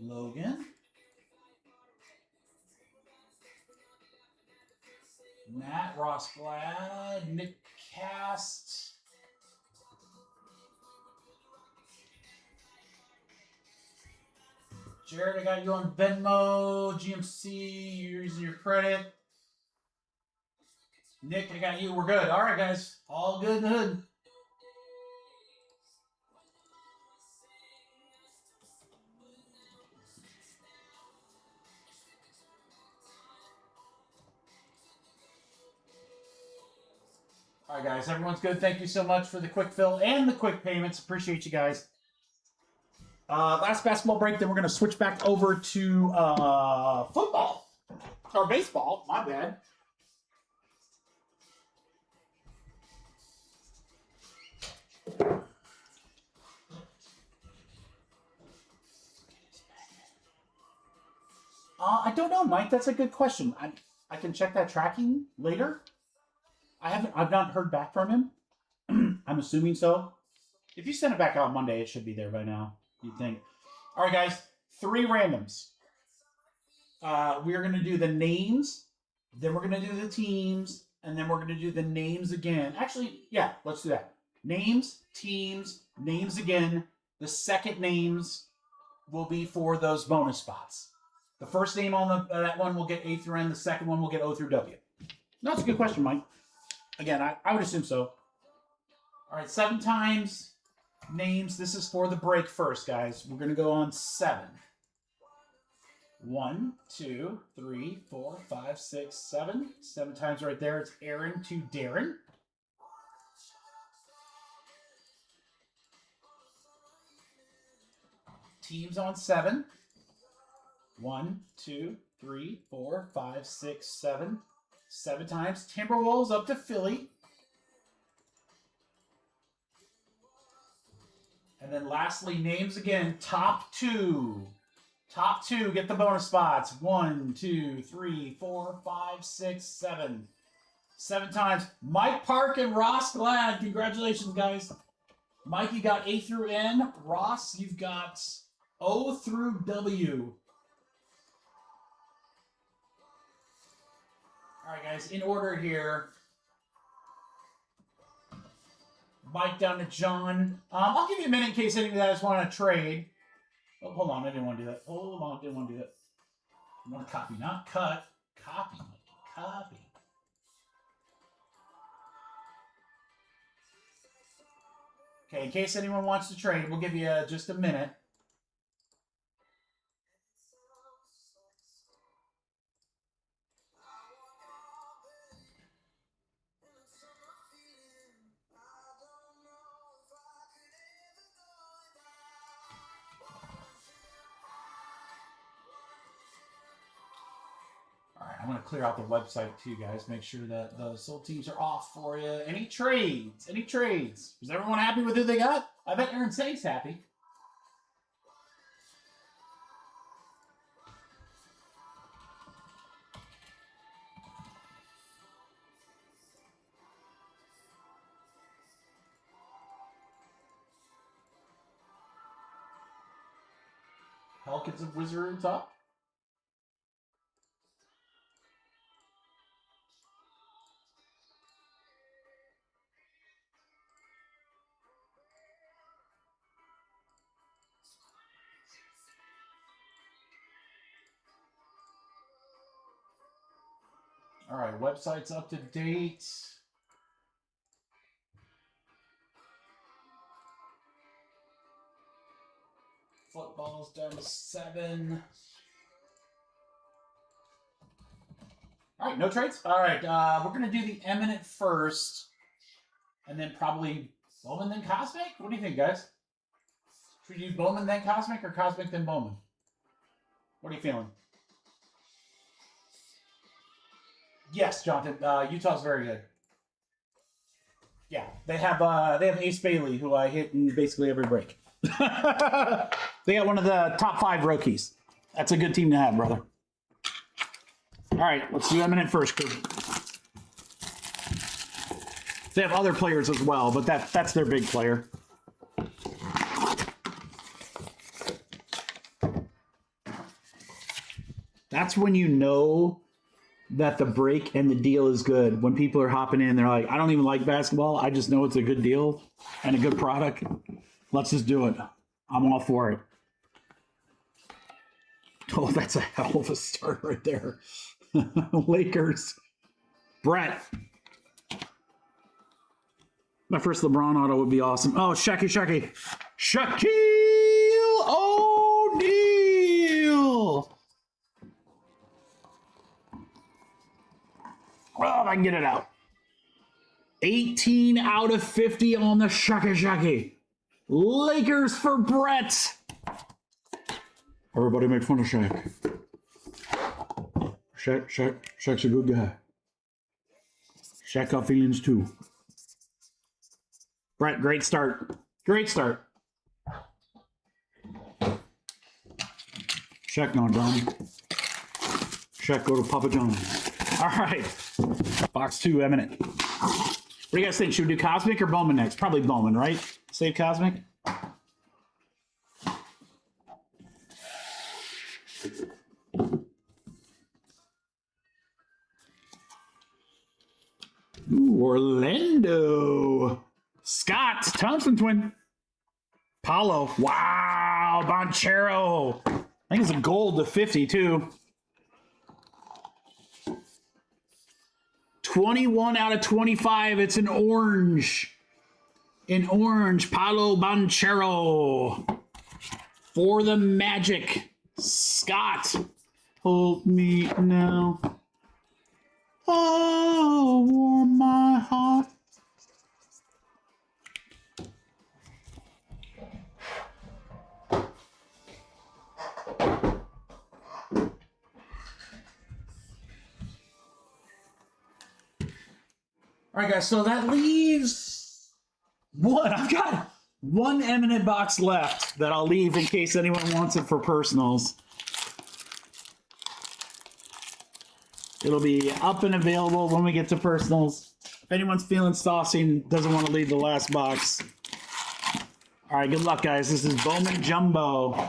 Logan. Matt, Ross Glad, Nick Cast. Jared, I got you on Venmo, GMC, you're using your credit. Nick, I got you. We're good. All right, guys. All good in the hood. All right, guys. Everyone's good. Thank you so much for the quick fill and the quick payments. Appreciate you guys. Last basketball break, then we're going to switch back over to football. Or baseball. My bad. I don't know, Mike. That's a good question. I can check that tracking later. I've not heard back from him. I'm assuming so. If you send it back out Monday, it should be there by now, you'd think. All right, guys. 3 randoms. We are going to do the names, then we're going to do the teams, and then we're going to do the names again. Actually, yeah, let's do that. Names, teams, names again. The second names will be for those bonus spots. The first name on that one will get A through N. The second one will get O through W. That's a good question, Mike. Again, I would assume so. All right, 7 times names. This is for the break first, guys. We're going to go on 7. 1, 2, 3, 4, 5, 6, 7. 7 times right there. It's Aaron to Darren. Teams on 7. 1, 2, 3, 4, 5, 6, 7. 7 times. Timberwolves up to Philly. And then lastly, names again. Top 2. Top 2 get the bonus spots. 1, 2, 3, 4, 5, 6, 7. 7 times. Mike Park and Ross Glad. Congratulations, guys. Mike, you got A through N. Ross, you've got O through W. All right, guys, in order here. Mike down to John. I'll give you a minute in case any of you guys want to trade. Oh, hold on, I didn't want to do that. Hold on, I didn't want to do that. I want to copy, not cut. Copy, Mikey, copy. Okay, in case anyone wants to trade, we'll give you just a minute. I'm going to clear out the website too, guys. Make sure that the sold teams are off for you. Any trades? Any trades? Is everyone happy with who they got? I bet Aaron Say's happy. Pelicans and Wizards up. All right, website's up to date. Football's down to 7. All right, no trades? All right, we're going to do the Emanate first, and then probably Bowman, then Cosmic? What do you think, guys? Should we do Bowman, then Cosmic, or Cosmic, then Bowman? What are you feeling? Yes, Jonathan. Utah's very good. Yeah, they have Ace Bailey, who I hit in basically every break. They got one of the top 5 rookies. That's a good team to have, brother. All right, let's do Emanate first, crew. They have other players as well, but that's their big player. That's when you know that the break and the deal is good. When people are hopping in, they're like, I don't even like basketball. I just know it's a good deal and a good product. Let's just do it. I'm all for it. Oh, that's a hell of a start right there. Lakers. Brett. My first LeBron auto would be awesome. Oh, Shaquille O'Neal. Oh, if I can get it out. 18 out of 50 on the Shaquille. Lakers for Brett. Everybody made fun of Shaq. Shaq's a good guy. Shaq got feelings too. Brett, great start. Great start. Shaq not done. Shaq go to Papa John's. All right. Box 2, Emanate. What do you guys think? Should we do Cosmic or Bowman next? Probably Bowman, right? Save Cosmic. Ooh, Orlando. Scott Thompson twin. Paulo. Wow. Banchero. I think it's a gold to 50 too. 21 out of 25. It's an orange. An orange. Paulo Banchero. For the Magic. Scott. Hold me now. Oh, warm my heart. All right, guys, so that leaves one. I've got one Emanate box left that I'll leave in case anyone wants it for personals. It'll be up and available when we get to personals. If anyone's feeling saucy and doesn't want to leave the last box. All right, good luck, guys. This is Bowman Jumbo.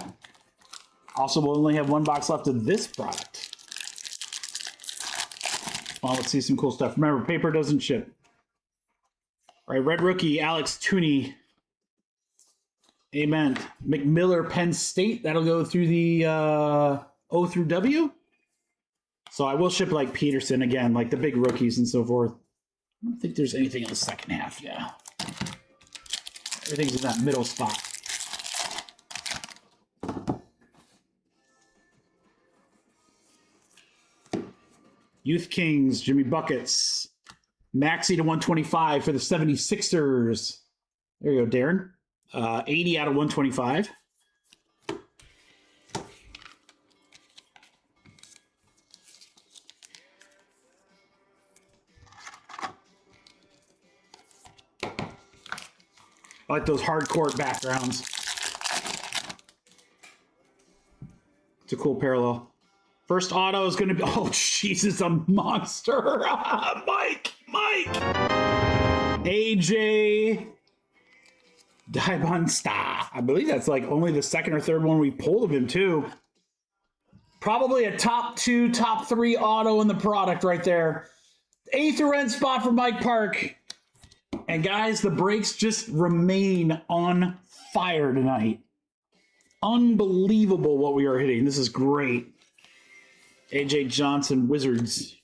Also, we'll only have one box left of this product. Well, let's see some cool stuff. Remember, paper doesn't ship. All right, red rookie, Alex Tooney. Amen. McMillan, Penn State. That'll go through the O through W. So I will ship like Peterson again, like the big rookies and so forth. I don't think there's anything in the second half. Yeah. Everything's in that middle spot. Youth Kings, Jimmy Buckets. Maxi to 125 for the 76ers. There you go, Darren. 80 out of 125. I like those hardcore backgrounds. It's a cool parallel. First auto is going to be... Oh, Jesus, a monster. Mike. AJ Dybon-Star. I believe that's like only the second or third one we pulled of him, too. Probably a top 2, top 3 auto in the product right there. 8th or end spot for Mike Park. And guys, the breaks just remain on fire tonight. Unbelievable what we are hitting. This is great. AJ Johnson, Wizards.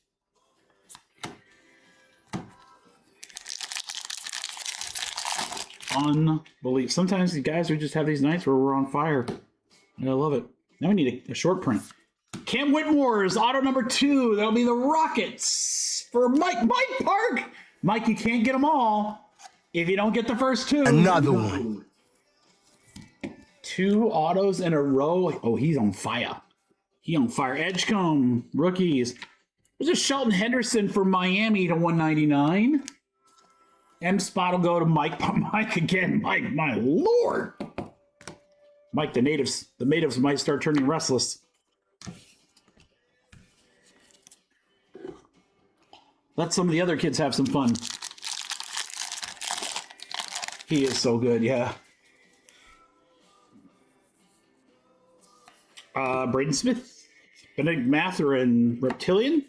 Unbelievable. Sometimes these guys, we just have these nights where we're on fire. And I love it. Now we need a short print. Cam Whitmore's auto number 2. That'll be the Rockets for Mike Park. Mike, you can't get them all if you don't get the first 2.
Another one.
2 autos in a row. Oh, he's on fire.
He on fire. Edgecombe, rookies. There's a Shelton Henderson for Miami to 199. M spot will go to Mike. Mike again. Mike, my lord. Mike, the natives might start turning restless. Let some of the other kids have some fun. He is so good, yeah. Braden Smith, Benedict Mathurin, Reptilian.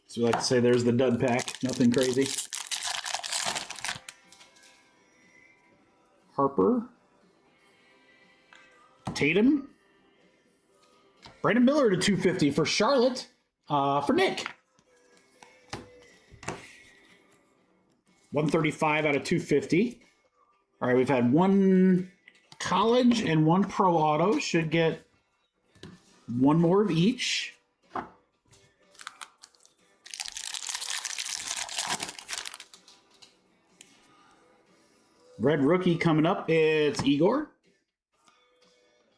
So we like to say there's the dud pack. Nothing crazy. Harper. Tatum. Brandon Miller to 250 for Charlotte. For Nick. 135 out of 250. All right, we've had one college and one pro auto. Should get one more of each. Red rookie coming up. It's Igor.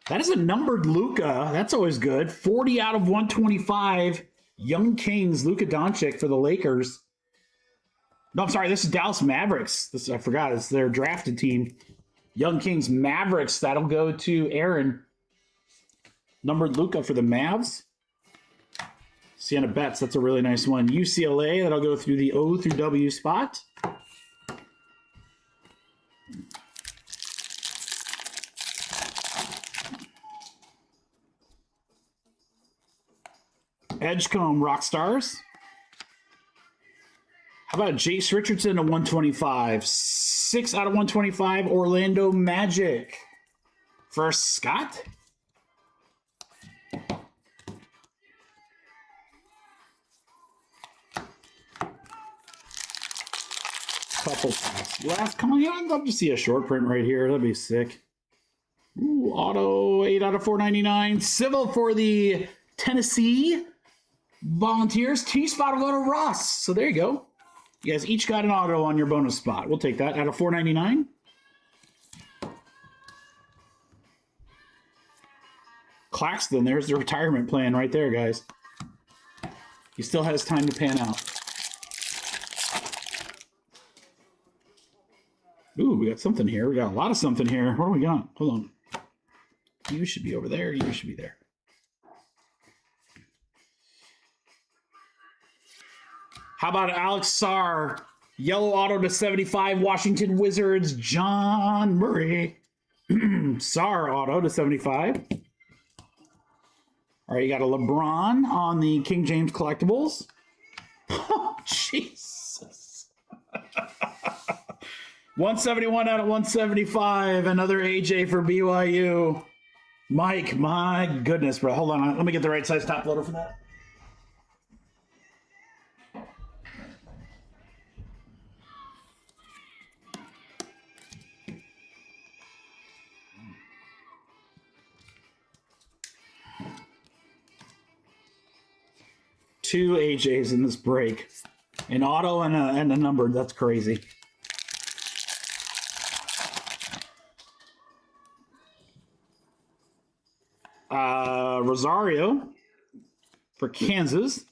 That is a numbered Luka. That's always good. 40 out of 125. Young Kings, Luka Doncic for the Lakers. No, I'm sorry. This is Dallas Mavericks. I forgot. It's their drafted team. Young Kings Mavericks. That'll go to Aaron. Numbered Luka for the Mavs. Sienna Betts. That's a really nice one. UCLA. That'll go through the O through W spot. Edgecombe Rockstars. How about Jace Richardson at 125? 6 out of 125. Orlando Magic. For Scott. Couple last. Come on, I'd love to see a short print right here. That'd be sick. Ooh, auto 8 out of 499. Civil for the Tennessee Volunteers. T-spot will go to Ross. So there you go. You guys each got an auto on your bonus spot. We'll take that out of 499. Claxton, there's the retirement plan right there, guys. He still has time to pan out. Ooh, we got something here. We got a lot of something here. What do we got? Hold on. You should be over there. You should be there. How about Alex Sarr? Yellow auto to 75, Washington Wizards, John Murray. Sarr auto to 75. All right, you got a LeBron on the King James Collectibles. Oh, Jesus. 171 out of 175. Another AJ for BYU. Mike, my goodness, bro. Hold on. Let me get the right size top loader for that. Two AJs in this break. An auto and a numbered. That's crazy. Rosario for Kansas.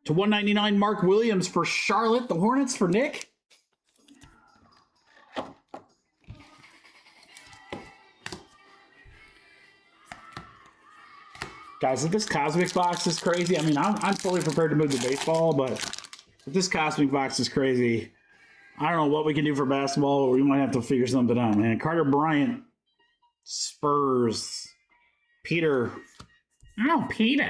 To 199, Mark Williams for Charlotte. The Hornets for Nick. Guys, if this Cosmic box is crazy, I mean, I'm fully prepared to move to baseball, but if this Cosmic box is crazy, I don't know what we can do for basketball. We might have to figure something out, man. Carter Bryant, Spurs, Peter. Oh, Peter.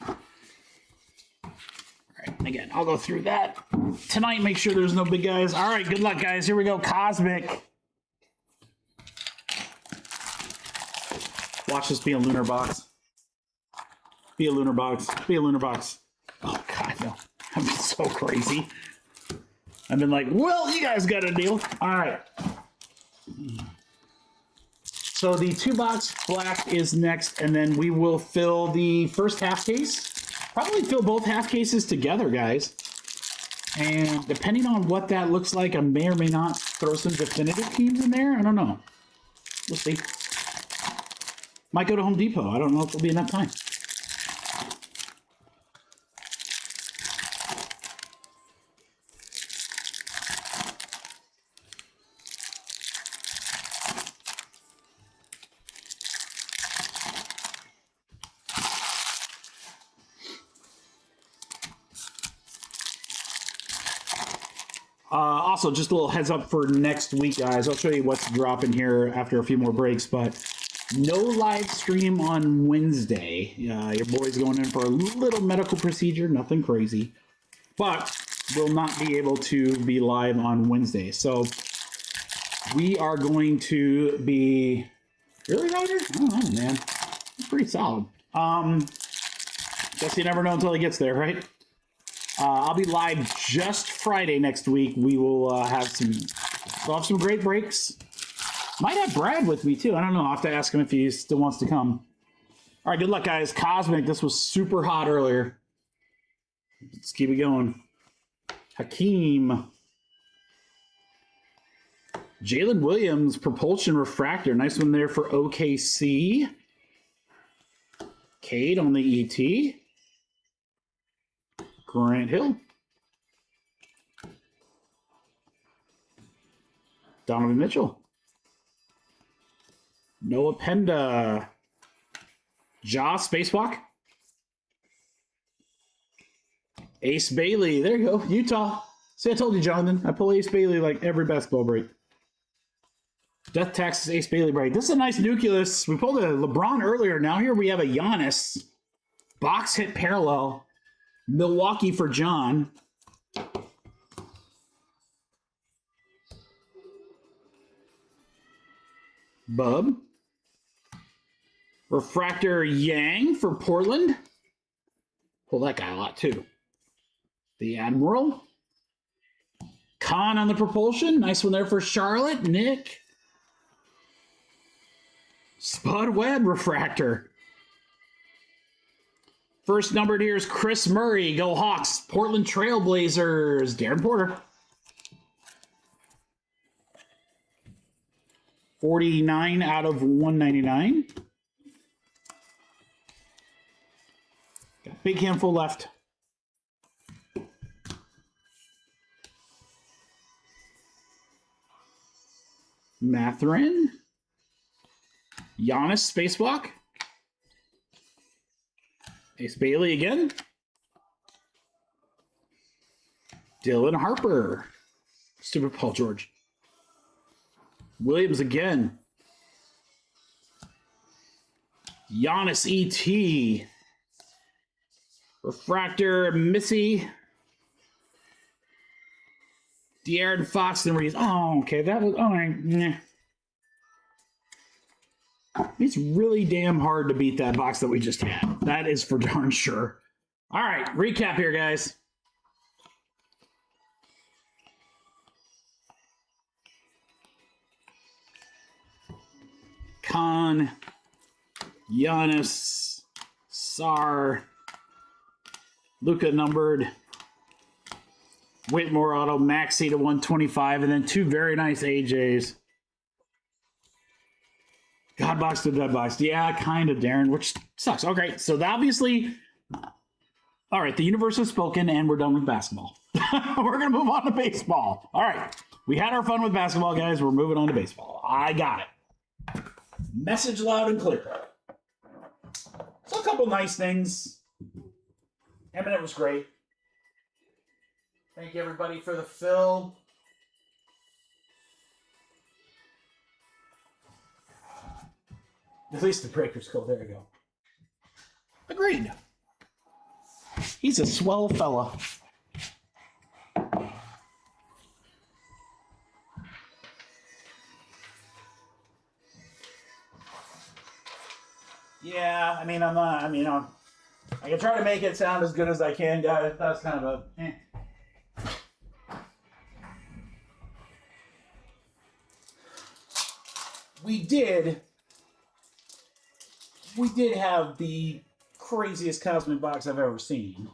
All right, again, I'll go through that tonight. Make sure there's no big guys. All right, good luck, guys. Here we go. Cosmic. Watch this be a lunar box. Be a lunar box. Be a lunar box. Oh, God, no. I've been so crazy. I've been like, well, you guys got a deal. All right. So the 2-box black is next, and then we will fill the first half case. Probably fill both half cases together, guys. And depending on what that looks like, I may or may not throw some definitive teams in there. I don't know. We'll see. Might go to Home Depot. I don't know if there'll be enough time. Also, just a little heads up for next week, guys. I'll show you what's dropping here after a few more breaks, but no live stream on Wednesday. Your boy's going in for a little medical procedure, nothing crazy, but will not be able to be live on Wednesday. So we are going to be really, Ryder? I don't know, man. It's pretty solid. Guess you never know until he gets there, right? I'll be live just Friday next week. We will have some great breaks. Might have Brad with me too. I don't know. I'll have to ask him if he still wants to come. All right, good luck, guys. Cosmic. This was super hot earlier. Let's keep it going. Hakeem. Jalen Williams, Propulsion Refractor. Nice one there for OKC. Cade on the ET. Grant Hill. Donovan Mitchell. Noah Penda. Ja Spacewalk. Ace Bailey. There you go. Utah. See, I told you, Jonathan. I pull Ace Bailey like every basketball break. Death Taxes Ace Bailey break. This is a nice nucleus. We pulled a LeBron earlier. Now here we have a Giannis. Box hit parallel. Milwaukee for John. Bub. Refractor Yang for Portland. Pull that guy a lot too. The Admiral. Khan on the Propulsion. Nice one there for Charlotte. Nick. Spud Webb Refractor. First numbered here is Chris Murray. Go Hawks. Portland Trailblazers. Darren Porter. 49 out of 199. Got a big handful left. Matherin. Giannis Spacewalk. Ace Bailey again. Dylan Harper. Stupid Paul George. Williams again. Giannis ET. Refractor Missy. De'Aaron Fox and Reeves. Oh, okay. That was all right. Nah. It's really damn hard to beat that box that we just had. That is for darn sure. All right, recap here, guys. Khan, Giannis, Sar, Luka numbered, Whitmore auto, Maxey to 125, and then two very nice AJs. God box to dead box. Yeah, kind of, Darren, which sucks. Okay, so obviously, all right, the universe has spoken and we're done with basketball. We're going to move on to baseball. All right, we had our fun with basketball, guys. We're moving on to baseball. I got it. Message loud and clear. So a couple nice things. Emanate was great. Thank you, everybody, for the fill. At least the breaker's cool. There you go. Agreed. He's a swell fella. Yeah, I mean, I'm not, I can try to make it sound as good as I can, guys. That's kind of a, We did have the craziest Cosmic box I've ever seen.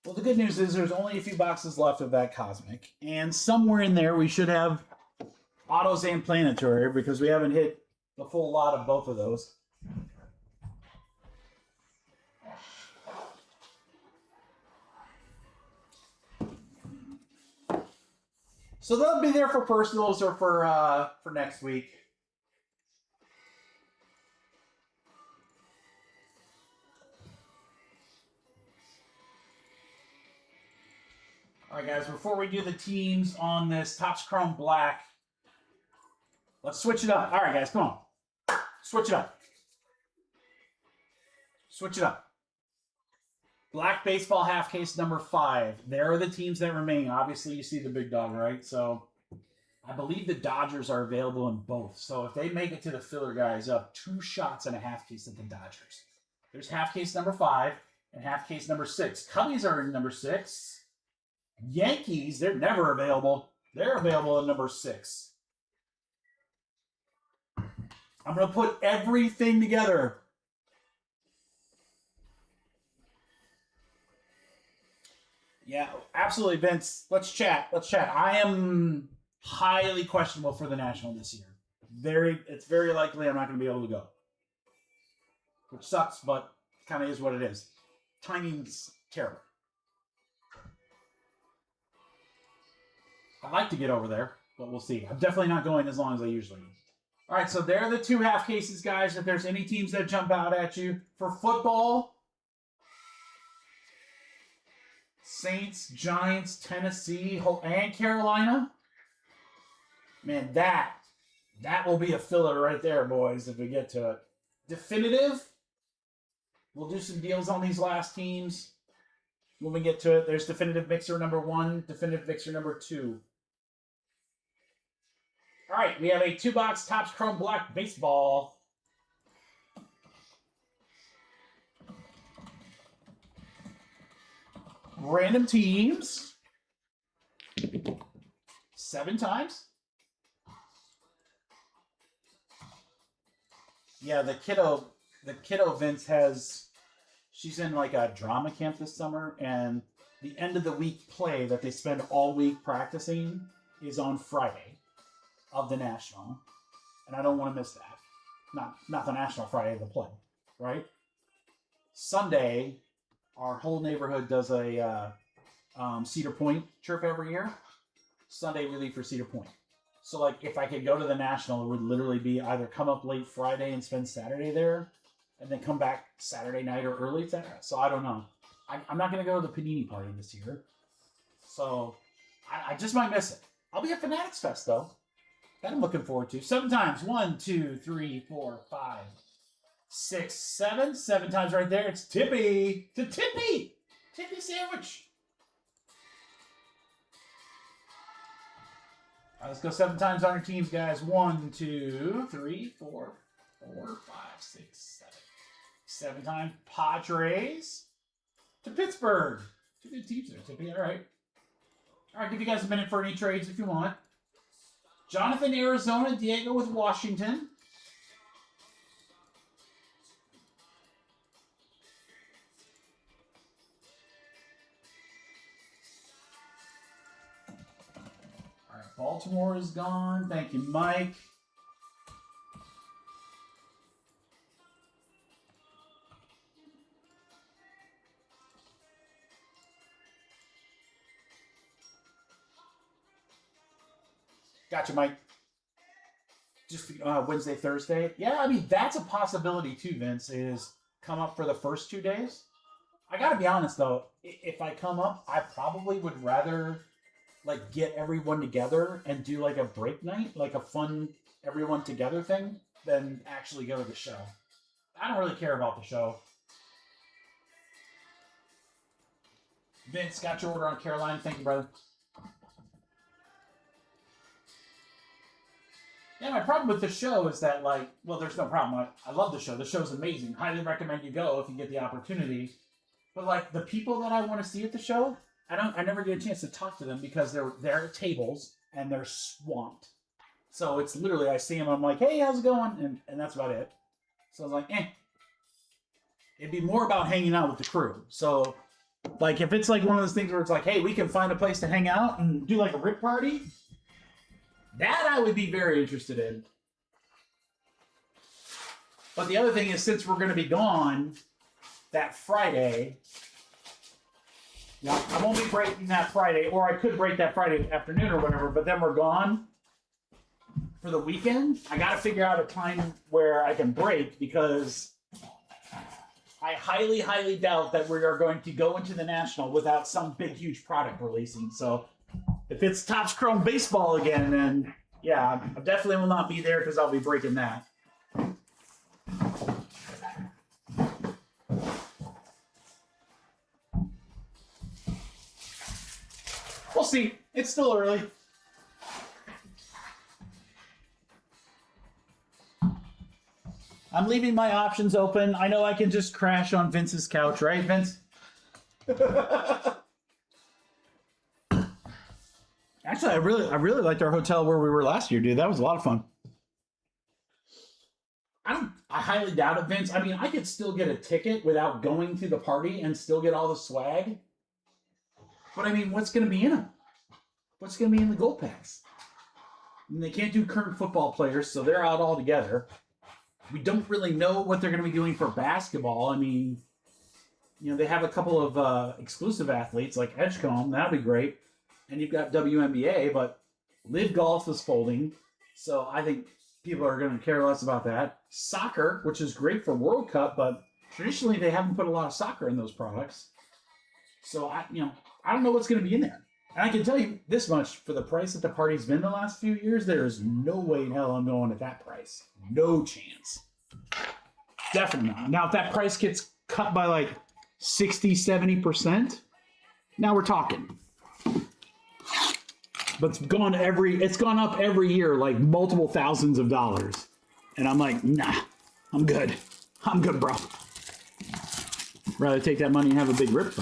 Well, the good news is there's only a few boxes left of that Cosmic, and somewhere in there we should have
autos and planetary because we haven't hit the full lot of both of those. So they'll be there for personals or for next week. All right, guys, before we do the teams on this Topps Chrome Black, let's switch it up. All right, guys, come on. Switch it up. Switch it up. Black Baseball half case number 5. There are the teams that remain. Obviously, you see the big dog, right? So I believe the Dodgers are available in both. So if they make it to the filler, guys, up 2 shots and a half case at the Dodgers. There's half case number 5 and half case number 6. Cubbies are in number 6. Yankees, they're never available. They're available in number 6. I'm going to put everything together. Yeah, absolutely, Vince. Let's chat. I am highly questionable for the National this year. It's very likely I'm not going to be able to go. Which sucks, but kind of is what it is. Timing's terrible. I'd like to get over there, but we'll see. I'm definitely not going as long as I usually do. All right, so there are the 2 half cases, guys. If there's any teams that jump out at you. For football, Saints, Giants, Tennessee, and Carolina. Man, that will be a filler right there, boys, if we get to it. Definitive, we'll do some deals on these last teams when we get to it. There's definitive mixer number 1, definitive mixer number 2. All right, we have a 2-box Topps Chrome Black Baseball. Random teams. 7 times. Yeah, the kiddo Vince she's in like a drama camp this summer, and the end of the week play that they spend all week practicing is on Friday of the National, and I don't want to miss that. Not the National Friday, the play, right? Sunday, our whole neighborhood does a Cedar Point trip every year. Sunday we leave for Cedar Point. So like if I could go to the National, it would literally be either come up late Friday and spend Saturday there, and then come back Saturday night or early Saturday. So I don't know. I'm not going to go to the Panini party this year. So I just might miss it. I'll be at Fanatics Fest though. That I'm looking forward to. 7 times. 1, 2, 3, 4, 5, 6, 7. 7 times right there. It's Tippy. To Tippy. Tippy sandwich. All right, let's go 7 times on your teams, guys. 1, 2, 3, 4, 5, 6, 7. 7 times. Padres to Pittsburgh. 2 good teams there, Tippy. All right. All right, give you guys a minute for any trades if you want. Jonathan, Arizona. Diego with Washington. All right, Baltimore is gone. Thank you, Mike. Gotcha, Mike. Just Wednesday, Thursday. Yeah, I mean, that's a possibility too, Vince, is come up for the first 2 days. I got to be honest, though. If I come up, I probably would rather, like, get everyone together and do, like, a break night, like a fun everyone together thing, than actually go to the show. I don't really care about the show. Vince, got your order on Carolina. Thank you, brother. Yeah, my problem with the show is that, like, well, there's no problem. I love the show. The show's amazing. Highly recommend you go if you get the opportunity. But, like, the people that I want to see at the show, I never get a chance to talk to them because they're at tables and they're swamped. So it's literally, I see them, I'm like, hey, how's it going? And that's about it. So I was like, It'd be more about hanging out with the crew. So, like, if it's like one of those things where it's like, hey, we can find a place to hang out and do like a rip party,
That I would be very interested in. But the other thing is, since we're going to be gone that Friday, I won't be breaking that Friday, or I could break that Friday afternoon or whatever, but then we're gone for the weekend. I got to figure out a time where I can break, because I highly, highly doubt that we are going to go into the National without some big, huge product releasing. So if it's Topps Chrome Baseball again, then yeah, I definitely will not be there, because I'll be breaking that. We'll see. It's still early. I'm leaving my options open. I know I can just crash on Vince's couch, right, Vince? Actually, I really liked our hotel where we were last year, dude. That was a lot of fun. I highly doubt it, Vince. I mean, I could still get a ticket without going to the party and still get all the swag. But I mean, what's going to be in them? What's going to be in the gold packs? I mean, they can't do current football players, so they're out altogether. We don't really know what they're going to be doing for basketball. I mean, you know, they have a couple of exclusive athletes like Edgecombe. That'd be great. And you've got WNBA, but Live Golf is folding. So I think people are going to care less about that. Soccer, which is great for World Cup, but traditionally they haven't put a lot of soccer in those products. So I don't know what's going to be in there. And I can tell you this much, for the price that the party's been the last few years, there is no way in hell I'm going at that price. No chance. Definitely not. Now, if that price gets cut by like 60, 70%, now we're talking. But it's gone up every year, like multiple thousands of dollars. And I'm like, nah, I'm good. I'm good, bro. Rather take that money and have a big rip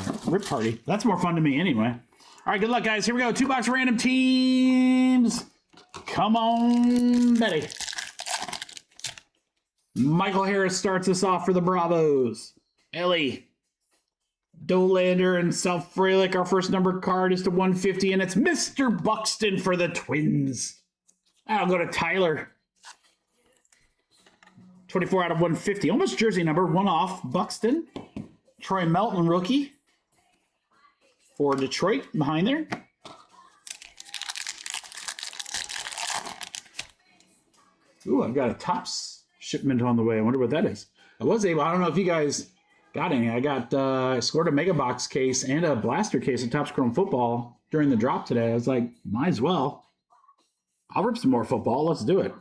party. That's more fun to me anyway. All right, good luck, guys. Here we go. 2-box random teams. Come on, Betty. Michael Harris starts us off for the Bravos. Ellie. Dolander and South Frelick. Our first number card is to 150, and it's Mr. Buxton for the Twins. I'll go to Tyler. 24 out of 150. Almost jersey number. One off. Buxton. Troy Melton, rookie. For Detroit, behind there. Ooh, I've got a Topps shipment on the way. I wonder what that is. I don't know if you guys got any. I scored a Mega Box case and a blaster case of Topps Chrome Football during the drop today. I was like, might as well. I'll rip some more football. Let's do it.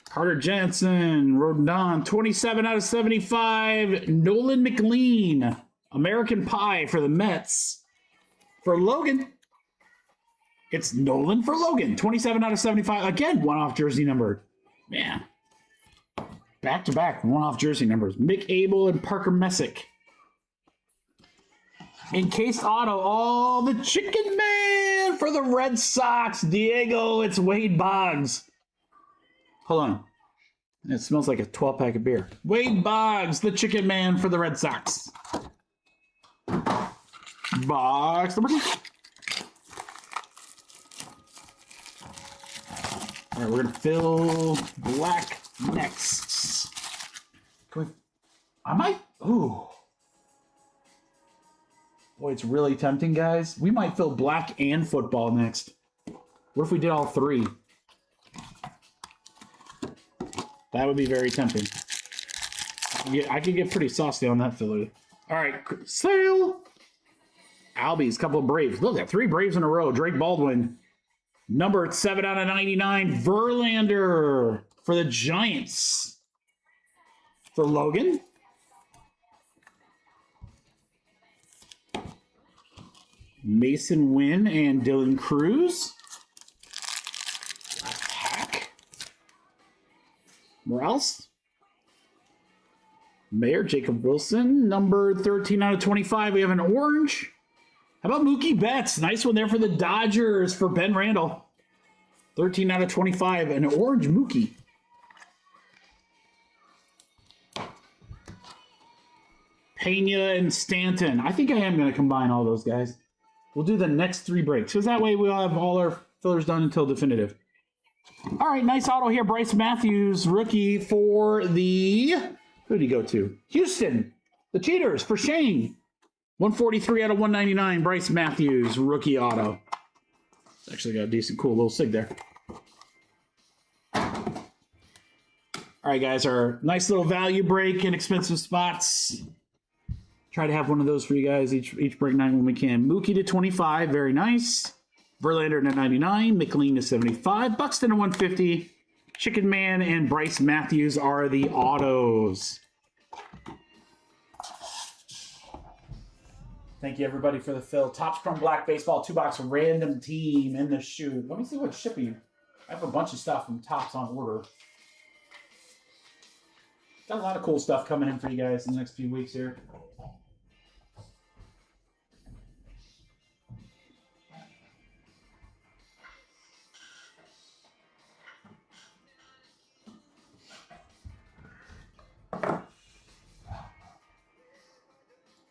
Carter Jensen, Rodon, 27 out of 75. Nolan McLean, American Pie for the Mets. For Logan, it's Nolan for Logan. 27 out of 75. Again, one-off jersey number. Man. Back-to-back one-off jersey numbers. Mick Abel and Parker Messick. Encased auto. The Chicken Man for the Red Sox. Diego, it's Wade Boggs. Hold on. It smells like a 12-pack of beer. Wade Boggs, the Chicken Man for the Red Sox. Box number 2. All right, we're going to fill black next. Ooh. Boy, it's really tempting, guys. We might fill black and football next. What if we did all 3? That would be very tempting. I could get pretty saucy on that filler. All right, sale. Albies, couple of Braves. Look at 3 Braves in a row. Drake Baldwin, number 7 out of 99. Verlander for the Giants. For Logan. Mason Wynn and Dylan Cruz. Pack. Morales. Mayor Jacob Wilson, number 13 out of 25. We have an orange. How about Mookie Betts? Nice one there for the Dodgers for Ben Randall. 13 out of 25. An orange Mookie. Pena and Stanton. I think I am going to combine all those guys. We'll do the next 3 breaks, because that way we'll have all our fillers done until definitive. All right, nice auto here. Bryce Matthews, rookie for the... Who did he go to? Houston. The Cheaters for Shane. 143 out of 199. Bryce Matthews, rookie auto. It's actually got a decent, cool little sig there. All right, guys, our nice little value break, inexpensive spots. Try to have one of those for you guys each break night when we can. Mookie to 25, very nice. Verlander to 99, McLean to 75, Buxton to 150. Chicken Man and Bryce Matthews are the autos.
Thank you, everybody, for the fill. Topps Chrome Black Baseball 2-box random team in the shoe. Let me see what's shipping. I have a bunch of stuff from Topps on order. Got a lot of cool stuff coming in for you guys in the next few weeks here.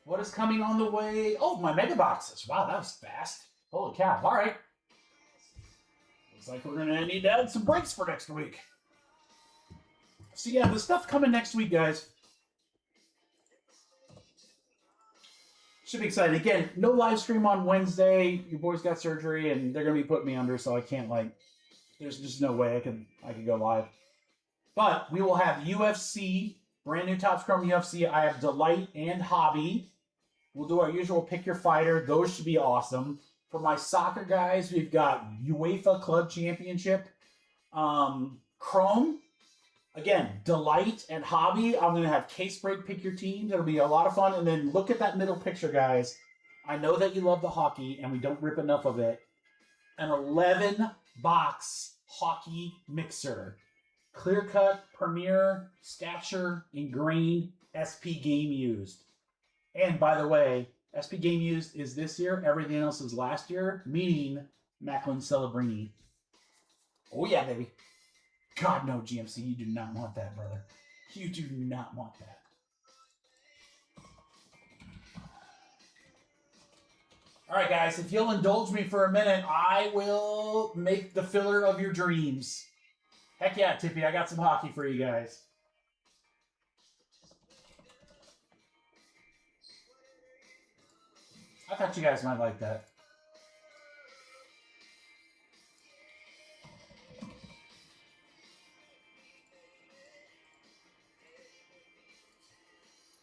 What is coming on the way? Oh, my mega boxes. Wow, that was fast. Holy cow. All right. Looks like we're going to need to add some breaks for next week. So, yeah, the stuff coming next week, guys. Should be exciting. Again, no live stream on Wednesday. Your boys got surgery, and they're going to be putting me under, so I can't, there's just no way I could go live. But we will have UFC, brand new Topps Chrome UFC. I have Delight and Hobby. We'll do our usual pick your fighter. Those should be awesome. For my soccer guys, we've got UEFA Club Championship. Chrome. Again, Delight and Hobby. I'm going to have case break pick your teams. It'll be a lot of fun. And then look at that middle picture, guys. I know that you love the hockey, and we don't rip enough of it. An 11-box hockey mixer. Clear cut, Premier, Stature, Ingrained, SP Game Used. And by the way, SP Game Used is this year. Everything else is last year, meaning Macklin Celebrini. Oh, yeah, baby. God, no, GMC. You do not want that, brother. You do not want that. All right, guys. If you'll indulge me for a minute, I will make the filler of your dreams. Heck yeah, Tippy. I got some hockey for you guys. I thought you guys might like that.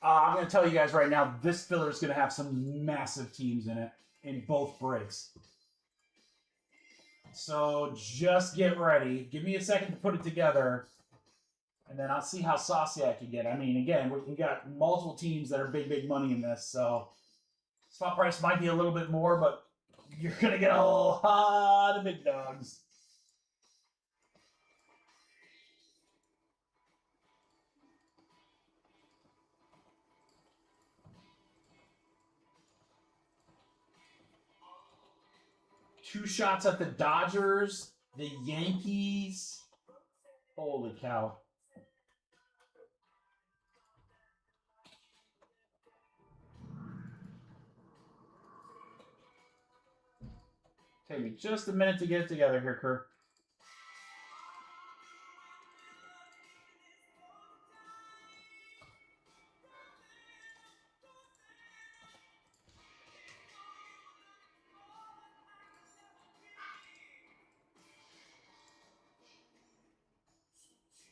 I'm going to tell you guys right now, this filler is going to have some massive teams in it, in both breaks. So just get ready. Give me a second to put it together, and then I'll see how saucy I can get. I mean, again, we got multiple teams that are big money in this, so spot price might be a little bit more, but you're going to get a lot of big dogs. Two shots at the Dodgers, the Yankees. Holy cow. Take me just a minute to get it together here, Kerr.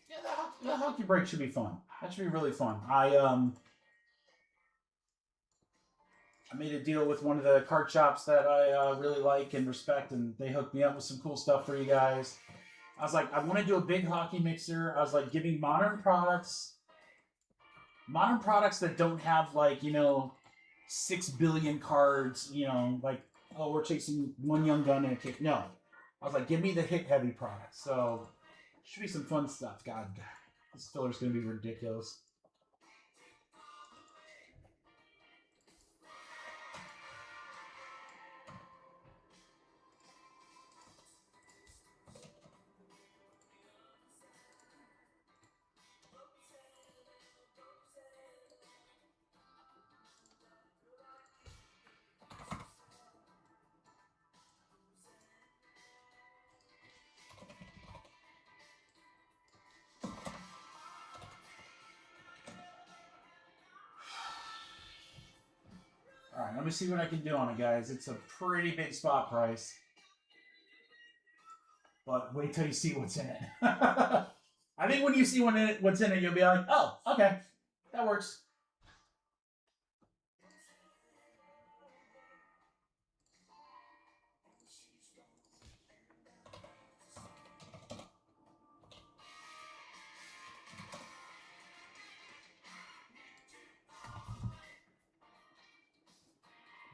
Yeah, the hockey break should be fun. That should be really fun. I made a deal with one of the card shops that I really like and respect, and they hooked me up with some cool stuff for you guys. I was like, I want to do a big hockey mixer. I was like, give me modern products that don't have 6 billion cards. Oh, we're chasing one young gun and a kick. No, I was like, give me the hit heavy products. So should be some fun stuff. God, this filler's gonna be ridiculous. right, let me see what I can do on it, guys. It's a pretty big spot price. But wait till you see what's in it. I think when you see what's in it, you'll be like, oh, okay, that works.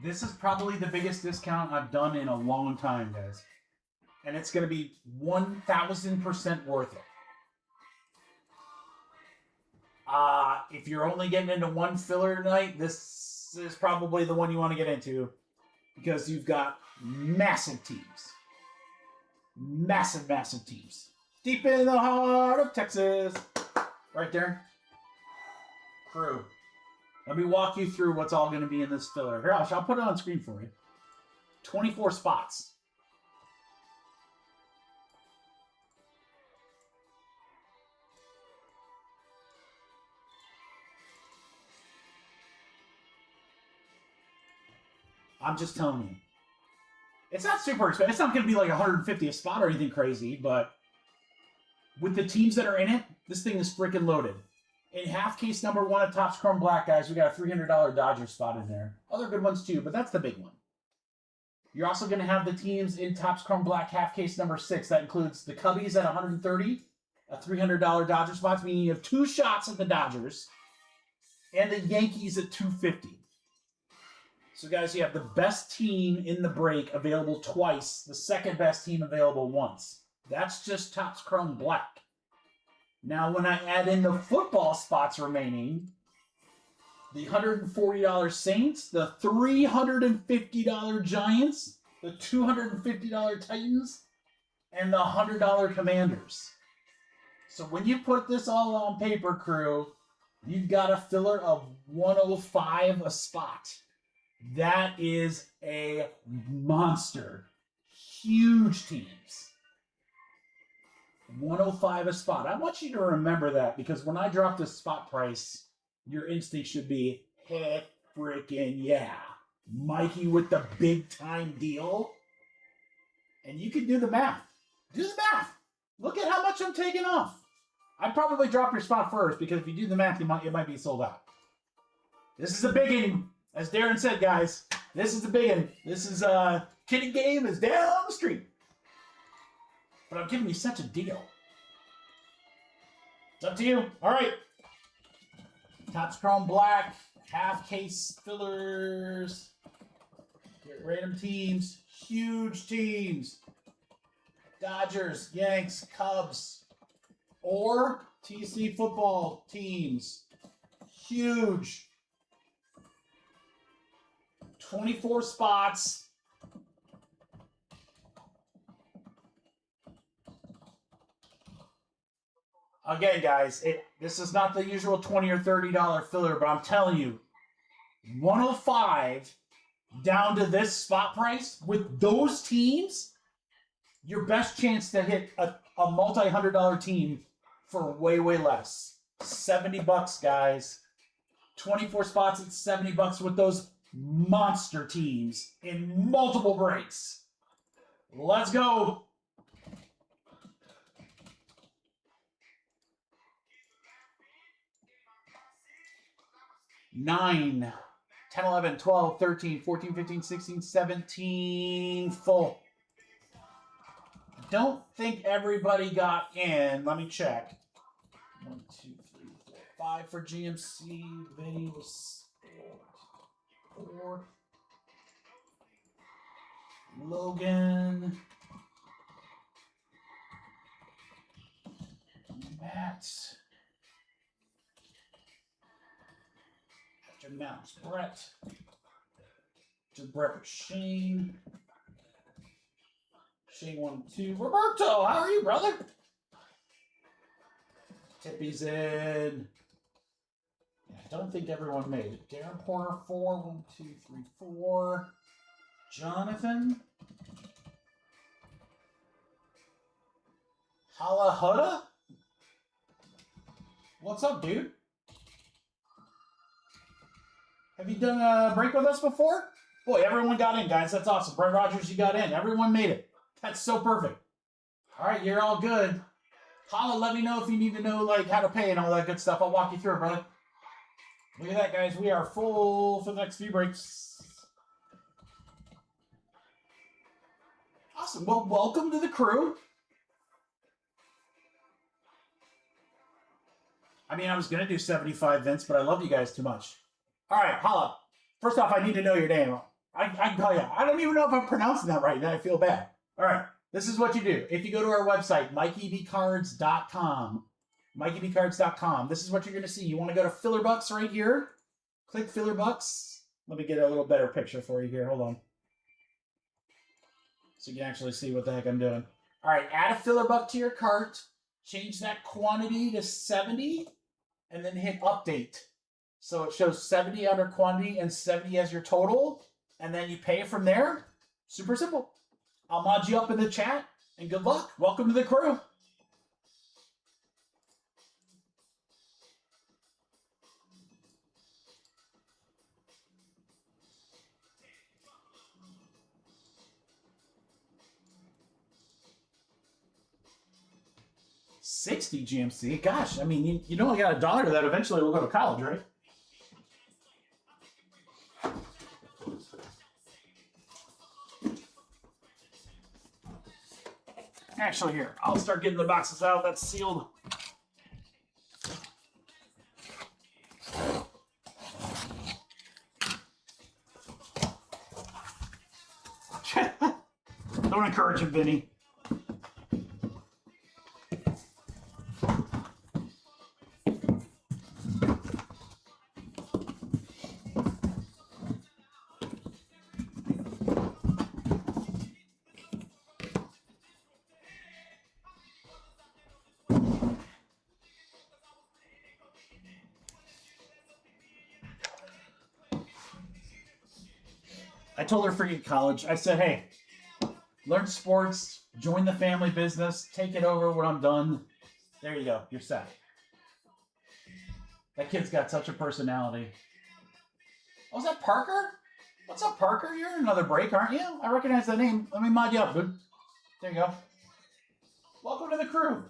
This is probably the biggest discount I've done in a long time, guys. And it's going to be 1,000% worth it. If you're only getting into one filler tonight, this is probably the one you want to get into. Because you've got massive teams. Massive, massive teams. Deep in the heart of Texas. Right there. Crew. Let me walk you through what's all going to be in this filler. Here, I'll put it on screen for you. 24 spots. I'm just telling you. It's not super expensive. It's not going to be like 150 a spot or anything crazy, but with the teams that are in it, this thing is freaking loaded. In half case number 1 of Topps Chrome Black, guys, we got a $300 Dodger spot in there. Other good ones too, but that's the big one. You're also going to have the teams in Topps Chrome Black half case number 6. That includes the Cubbies at 130, a $300 Dodger spot, meaning you have 2 shots at the Dodgers, and the Yankees at 250. So, guys, you have the best team in the break available twice, the second best team available once. That's just Topps Chrome Black. Now, when I add in the football spots remaining, the $140 Saints, the $350 Giants, the $250 Titans, and the $100 Commanders. So when you put this all on paper, crew, you've got a filler of 105 a spot. That is a monster. Huge teams. 105 a spot. I want you to remember that because when I drop this spot price, your instinct should be, heck freaking yeah. Mikey with the big time deal. And you can do the math. Do the math. Look at how much I'm taking off. I'd probably drop your spot first because if you do the math, it might be sold out. This is a big one. As Darren said, guys, this is a big one. This is kidding game is down the street. But I'm giving you such a deal. It's up to you. All right. Topps Chrome Black, half case fillers. Get random teams, huge teams. Dodgers, Yanks, Cubs, or TC football teams. Huge. 24 spots. Again, guys, this is not the usual $20 or $30 filler, but I'm telling you, 105 down to this spot price with those teams, your best chance to hit a multi-$100 team for way, way less. $70, guys. 24 spots at $70 with those monster teams in multiple breaks. Let's go. Nine, 10, 11, 12, 13, 14, 15, 16, 17, full. Don't think everybody got in. Let me check. 1, 2, 3, 4, 5 for GMC. Vinny was 4. Logan. Matt. After Matt's Brett. To Brett Shane. Shane 1, 2. Roberto, how are you, brother? Tippy's in. I don't think everyone made it. Darren Porter 4, 1, 2, 3, 4. Jonathan. Halahuda? What's up, dude? Have you done a break with us before? Boy, everyone got in, guys. That's awesome. Brett Rogers, you got in. Everyone made it. That's so perfect. All right, you're all good. Holla, let me know if you need to know like how to pay and all that good stuff. I'll walk you through it, brother. Look at that, guys. We are full for the next few breaks. Awesome. Well, welcome to the crew. I mean, I was going to do 75, Vince, but I love you guys too much. All right, holla. First off, I need to know your name. I can tell you. I don't even know if I'm pronouncing that right, and I feel bad. All right, this is what you do. If you go to our website, MikeyBcards.com, MikeyBcards.com, this is what you're going to see. You want to go to Filler Bucks right here. Click Filler Bucks. Let me get a little better picture for you here. Hold on. So you can actually see what the heck I'm doing. All right, add a Filler Buck to your cart. Change that quantity to 70, and then hit Update. So it shows 70 under quantity and 70 as your total, and then you pay from there. Super simple. I'll mod you up in the chat, and good luck. Welcome to the crew. $60 GMC. Gosh, I mean, you know I got $1 to that. Eventually we'll go to college, right? Actually, here, I'll start getting the boxes out. That's sealed. Don't encourage him, Vinny. I told her forget college. I said, hey, learn sports, join the family business, take it over when I'm done. There you go. You're set. That kid's got such a personality. Oh, is that Parker? What's up, Parker? You're in another break, aren't you? I recognize that name. Let me mod you up, dude. There you go. Welcome to the crew.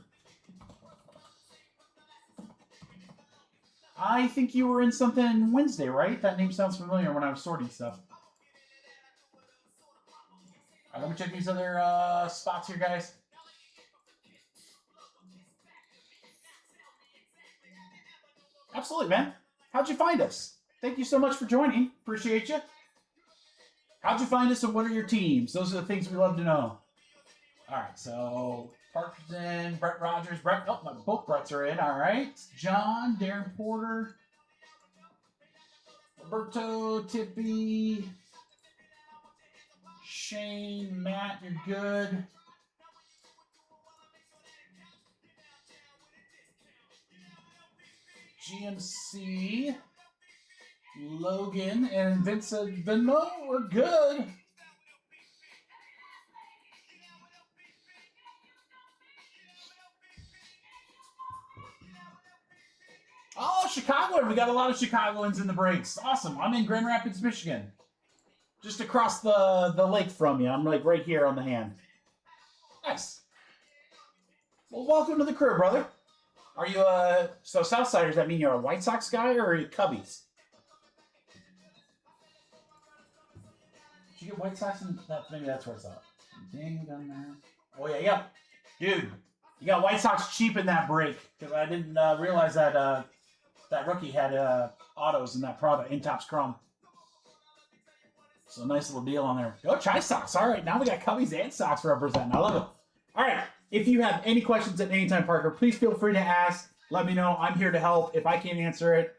I think you were in something Wednesday, right? That name sounds familiar when I was sorting stuff. All right, let me check these other spots here, guys. Absolutely, man. How'd you find us? Thank you so much for joining. Appreciate you. How'd you find us and what are your teams? Those are the things we love to know. All right, so Parker's in, Brett Rogers, Brett. Oh, both Bretts are in. All right. John, Darren Porter, Roberto, Tippy, Shane, Matt, you're good. GMC, Logan, and Vincent Venmo, we're good. Oh, Chicagoan. We got a lot of Chicagoans in the breaks. Awesome. I'm in Grand Rapids, Michigan. Just across the lake from you. I'm like right here on the hand. Nice. Well, welcome to the crew, brother. Are you so Southsiders, that mean you're a White Sox guy or are you Cubbies? Did you get White Sox in that? Maybe that's where it's at. Dang, down there. Oh, yeah. Dude, you got White Sox cheap in that break because I didn't realize that that rookie had autos in that product, in Topps Chrome. So nice little deal on there. Go Chi Sox. All right, now we got Cubbies and Sox representing. I love it. All right, if you have any questions at any time, Parker, please feel free to ask. Let me know. I'm here to help. If I can't answer it,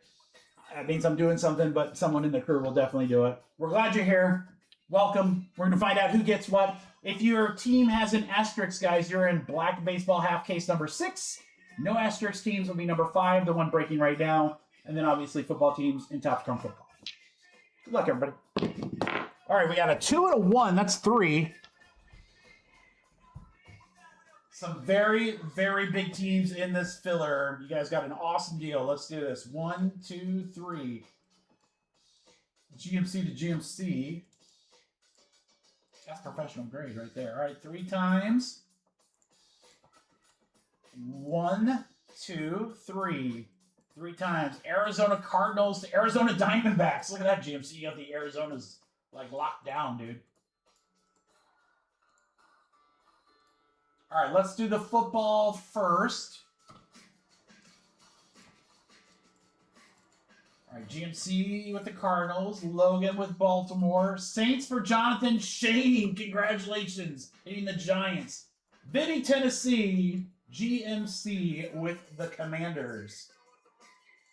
that means I'm doing something, but someone in the crew will definitely do it. We're glad you're here. Welcome. We're going to find out who gets what. If your team has an asterisk, guys, you're in black baseball half case number 6. No asterisk teams will be number 5, the one breaking right now. And then obviously football teams in Topps Chrome football. Good luck, everybody. All right, we got a 2 and a 1. That's 3. Some very, very big teams in this filler. You guys got an awesome deal. Let's do this. 1, 2, 3. GMC to GMC. That's professional grade right there. All right, 3 times. 1, 2, 3. 3 times. Arizona Cardinals to Arizona Diamondbacks. Look at that, GMC. You got the Arizonas like locked down, dude. All right, let's do the football first. All right, GMC with the Cardinals. Logan with Baltimore. Saints for Jonathan Shane. Congratulations. Hitting the Giants. Vinny, Tennessee. GMC with the Commanders.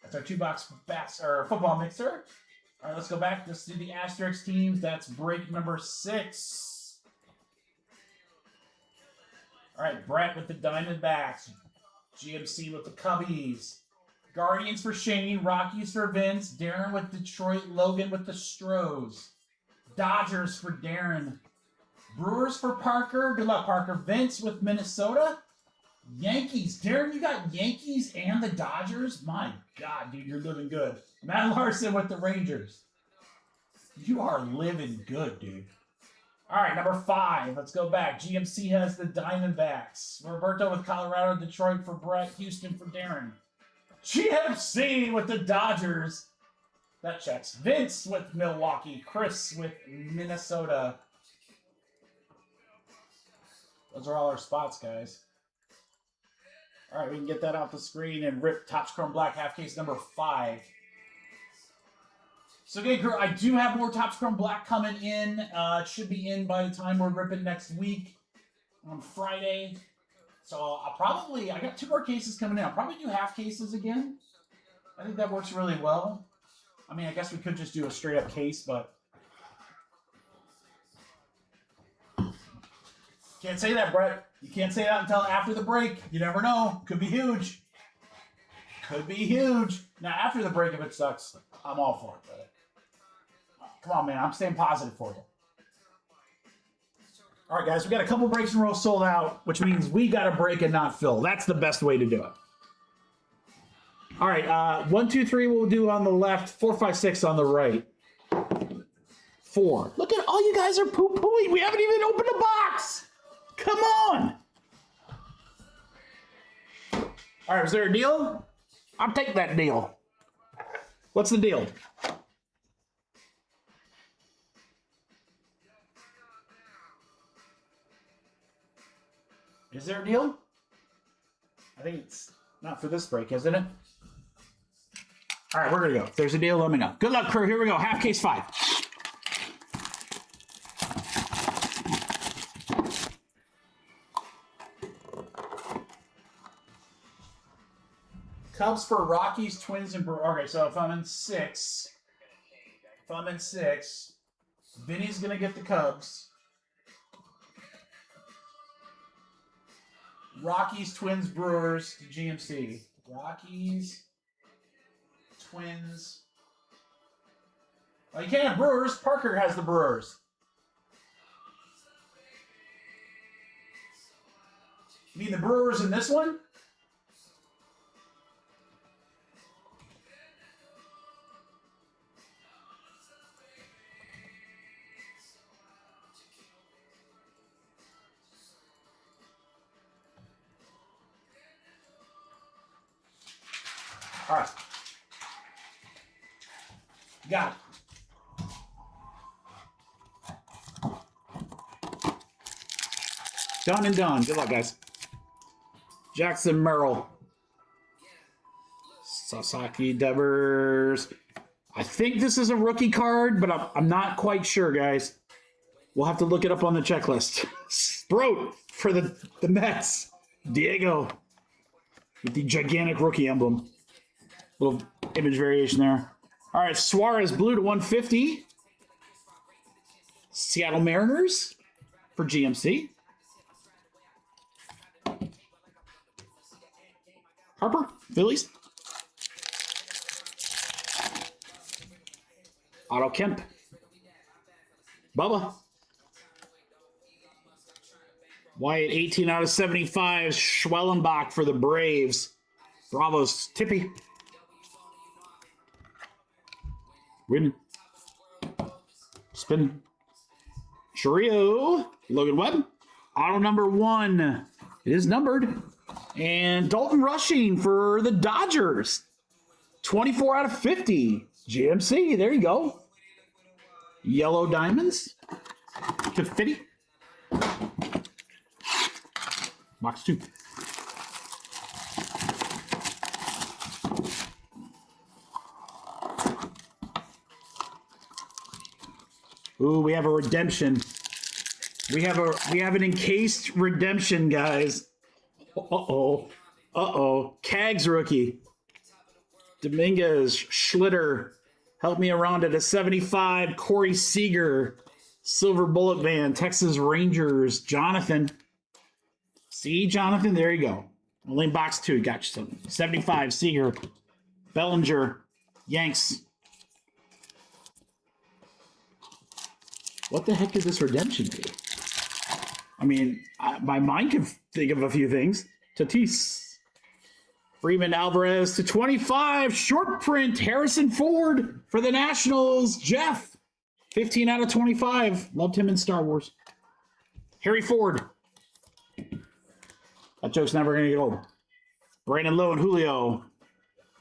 That's our 2-box football mixer. All right, let's go back. Let's do the asterisk teams. That's break number 6. All right, Brett with the Diamondbacks. GMC with the Cubbies. Guardians for Shane. Rockies for Vince. Darren with Detroit. Logan with the Stros. Dodgers for Darren. Brewers for Parker. Good luck, Parker. Vince with Minnesota. Yankees. Darren, you got Yankees and the Dodgers? My God, dude, you're living good. Matt Larson with the Rangers. You are living good, dude. All right, number 5. Let's go back. GMC has the Diamondbacks. Roberto with Colorado. Detroit for Brett. Houston for Darren. GMC with the Dodgers. That checks. Vince with Milwaukee. Chris with Minnesota. Those are all our spots, guys. All right, we can get that off the screen and rip Topps Chrome Black half case number 5. So again, I do have more Topps Chrome Black coming in. It should be in by the time we're ripping next week on Friday. So I got 2 more cases coming in. I'll probably do half cases again. I think that works really well. I mean, I guess we could just do a straight up case, but can't say that, Brett. You can't say that until after the break. You never know. Could be huge. Could be huge. Now, after the break, if it sucks, I'm all for it, brother. Come on, man. I'm staying positive for you. All right, guys. We got a couple breaks in a row sold out, which means we got to break and not fill. That's the best way to do it. All right. 1, 2, 3 we'll do on the left. 4, 5, 6 on the right. 4. Look at all you guys are poo-pooing. We haven't even opened the box. Come on. All right, is there a deal? I'll take that deal. What's the deal? Is there a deal? I think it's not for this break, isn't it? All right, we're going to go. If there's a deal, let me know. Good luck, crew. Here we go. Half case 5. Cubs for Rockies, Twins, and Brewers. Okay, so if I'm in 6, Vinny's going to get the Cubs. Rockies, Twins, Brewers to GMC. Rockies, Twins. Oh, you can't have Brewers. Parker has the Brewers. You mean the Brewers in this one? All right. Got it. Done and done. Good luck, guys. Jackson Merrill. Sasaki Devers. I think this is a rookie card, but I'm not quite sure, guys. We'll have to look it up on the checklist. Sprout for the Mets. Diego with the gigantic rookie emblem. Little image variation there. All right, Suarez blue to 150. Seattle Mariners for GMC. Harper, Phillies. Otto Kemp. Bubba. Wyatt, 18 out of 75. Schwellenbach for the Braves. Bravos, Tippy. Win.
Spin. Churio. Logan Webb. Auto number 1. It is numbered. And Dalton Rushing for the Dodgers. 24 out of 50. GMC. There you go. Yellow diamonds. To 50. Box 2. Ooh, we have a redemption. We have an encased redemption, guys. Uh-oh. Uh-oh. Cags rookie. Dominguez, Schlitter. Help me around at a 75. Corey Seager. Silver Bullet Van. Texas Rangers. Jonathan. See, Jonathan? There you go. Only in box 2. Got you something. 75. Seager. Bellinger. Yanks. What the heck could this redemption be? I mean, my mind can think of a few things. Tatis. Freeman Alvarez to 25. Short print. Harrison Ford for the Nationals. Jeff. 15 out of 25. Loved him in Star Wars. Harry Ford. That joke's never going to get old. Brandon Lowe and Julio.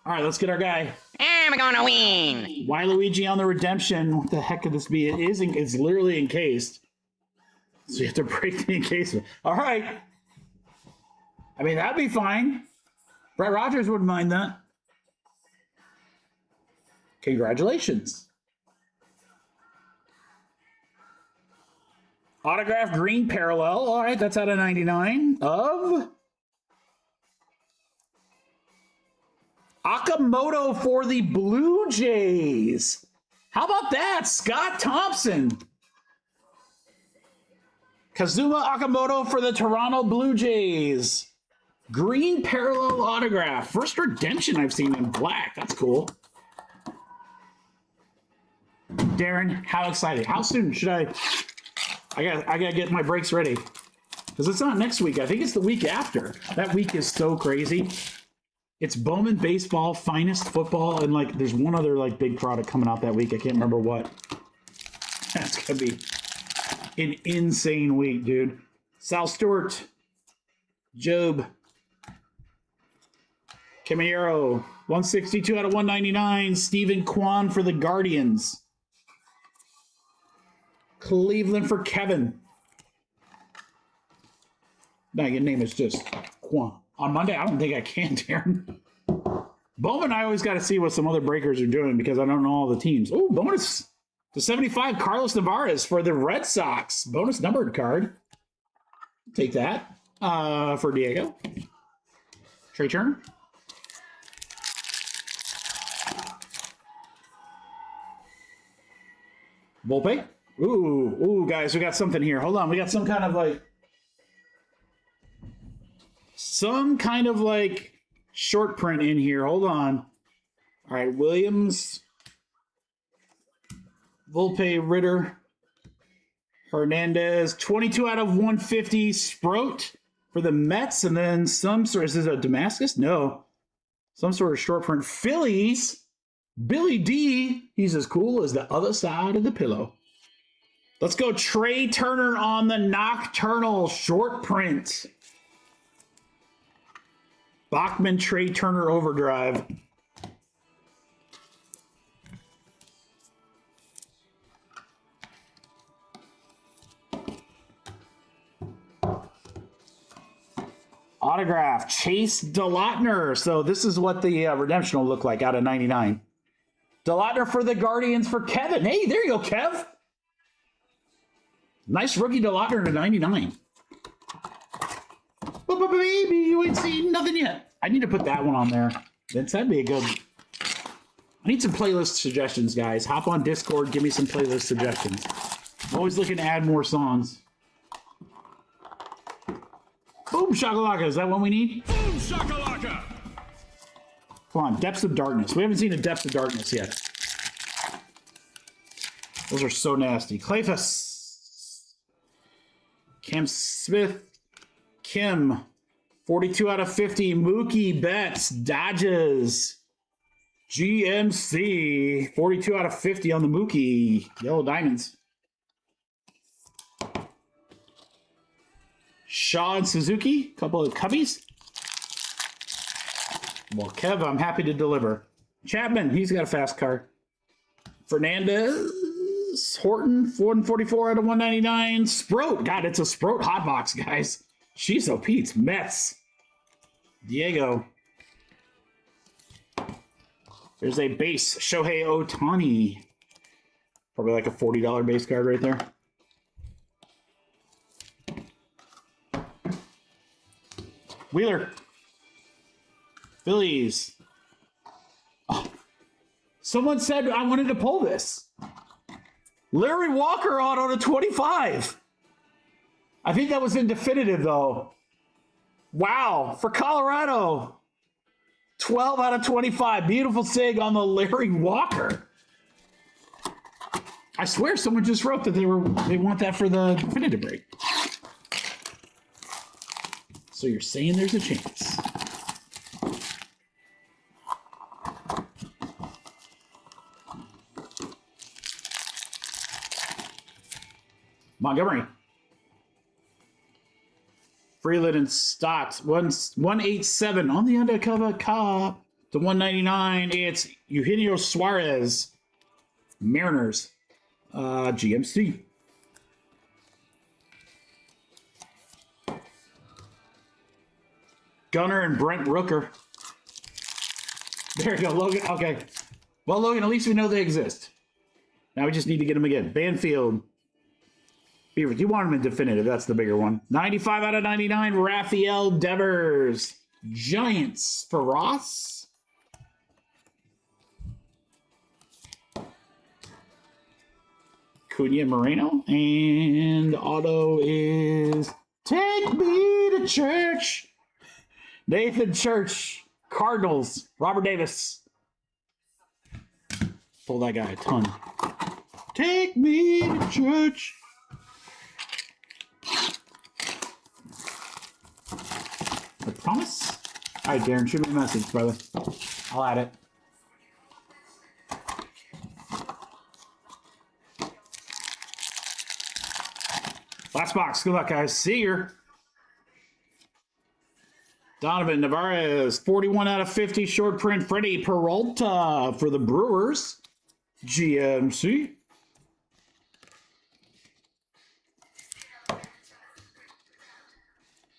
All right, let's get our guy.
I'm gonna win.
Waluigi on the redemption. What the heck could this be? It's literally encased. So you have to break the encasement. All right. I mean, that'd be fine. Brett Rogers wouldn't mind that. Congratulations. Autograph green parallel. All right, that's out of 99 of Akamoto for the Blue Jays. How about that? Scott Thompson. Kazuma Akamoto for the Toronto Blue Jays. Green parallel autograph. First redemption I've seen in black. That's cool. Darren, how excited? How soon should I gotta get my breaks ready. Because it's not next week. I think it's the week after. That week is so crazy. It's Bowman Baseball, Finest Football, and like there's one other like big product coming out that week. I can't remember what. That's gonna be an insane week, dude. Sal Stewart, Job, Camaro, 162 out of 199. Stephen Kwan for the Guardians. Cleveland for Kevin. Now your name is just Kwan. On Monday, I don't think I can, Darren. Bowman, I always got to see what some other breakers are doing because I don't know all the teams. Oh, bonus to 75, Carlos Navarez for the Red Sox. Bonus numbered card. Take that for Diego. Trey Turner. Volpe. Ooh, guys, we got something here. Hold on, we got some kind of like short print in here. Hold on. All right, Williams, Volpe, Ritter, Hernandez, 22 out of 150. Sproat for the Mets, and then some sort. Is this a Damascus? No, some sort of short print. Phillies, Billy D. He's as cool as the other side of the pillow. Let's go Trey Turner on the Nocturnal short print. Bachman Trey Turner Overdrive. Autograph Chase DeLautner. So this is what the redemption will look like out of 99. DeLautner for the Guardians for Kevin. Hey, there you go, Kev. Nice rookie DeLautner to 99. But baby, you ain't seen nothing yet. I need to put that one on there. Vince, that'd be a good. I need some playlist suggestions, guys. Hop on Discord, give me some playlist suggestions. I'm always looking to add more songs. Boom shakalaka, is that what we need?
Boom shakalaka!
Come on, Depths of Darkness. We haven't seen a Depths of Darkness yet. Those are so nasty. Clayfus. Cam Smith. Kim. 42 out of 50. Mookie Betts. Dodges. GMC. 42 out of 50 on the Mookie. Yellow Diamonds. Shaw and Suzuki, couple of Cubbies. Well, Kev, I'm happy to deliver. Chapman, he's got a fast car. Fernandez, Horton, 144 out of 199. Sproat, God, it's a Sproat hot box, guys. She's so Pete's Mets. Diego. There's a base, Shohei Ohtani. Probably like a $40 base card right there. Wheeler. Phillies. Oh. Someone said I wanted to pull this. Larry Walker auto to 25. I think that was in definitive, though. Wow. For Colorado. 12 out of 25. Beautiful sig on the Larry Walker. I swear someone just wrote that they want that for the definitive break. So you're saying there's a chance. Montgomery. Freeland and Stott. 187 on the undercover cop to 199. It's Eugenio Suarez. Mariners. GMC. Gunner and Brent Rooker. There you go, Logan. Okay. Well, Logan, at least we know they exist. Now we just need to get them again. Banfield. Beaver, you want them in definitive. That's the bigger one. 95 out of 99. Rafael Devers. Giants for Ross. Cunha Moreno. And auto is Take Me to Church. Nathan Church. Cardinals. Robert Davis. Pull that guy a ton. Take me to church. I promise. All right, Darren, shoot me a message, brother. I'll add it. Last box. Good luck, guys. See you. Donovan Navarez, 41 out of 50. Short print. Freddie Peralta for the Brewers. GMC.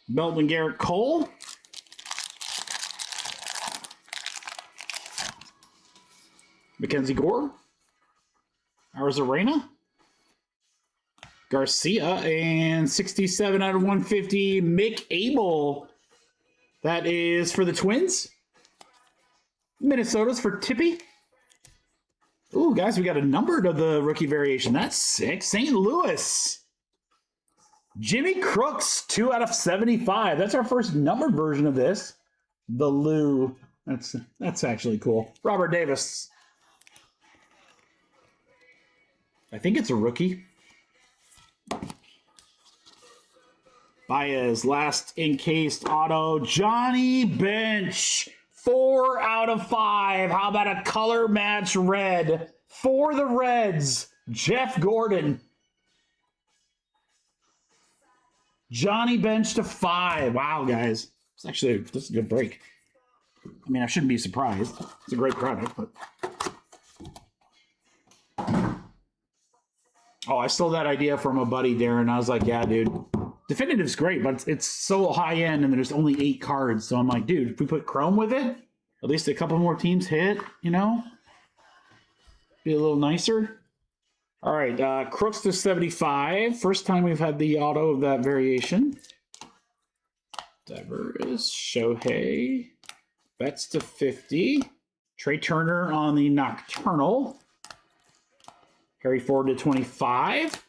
Melvin Garrett Cole. Mackenzie Gore. Arizarena. Garcia. And 67 out of 150. Mick Abel. That is for the Twins. Minnesota's for Tippy. Ooh, guys, we got a numbered of the rookie variation. That's sick. St. Louis. Jimmy Crooks, 2 out of 75. That's our first numbered version of this. The Lou. That's actually cool. Robert Davis. I think it's a rookie. Baez, last encased auto. Johnny Bench. 4 out of 5. How about a color match red for the Reds? Jeff Gordon. Johnny Bench to 5. Wow, guys. This is a good break. I mean, I shouldn't be surprised. It's a great product, but. Oh, I stole that idea from a buddy, Darren. I was like, yeah, dude. Definitive's great, but it's so high end and there's only 8 cards. So I'm like, dude, if we put Chrome with it, at least a couple more teams hit, you know? Be a little nicer. All right, Crooks to 75. First time we've had the auto of that variation. Devers, Shohei. Betts to 50. Trey Turner on the Nocturnal. Harry Ford to 25.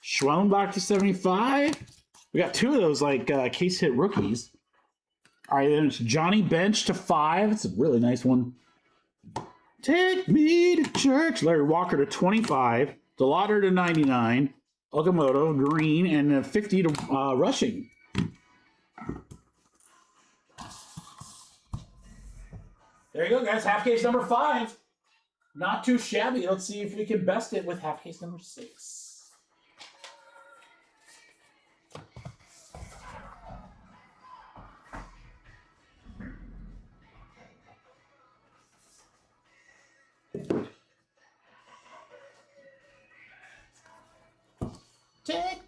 Schwellenbach to 75. We got 2 of those like case hit rookies. All right, then it's Johnny Bench to 5. It's a really nice one. Take me to church. Larry Walker to 25. DeLauder to 99. Okamoto, green, and 50 to rushing. There you go, guys. Half case number 5. Not too shabby. Let's see if we can best it with half case number 6.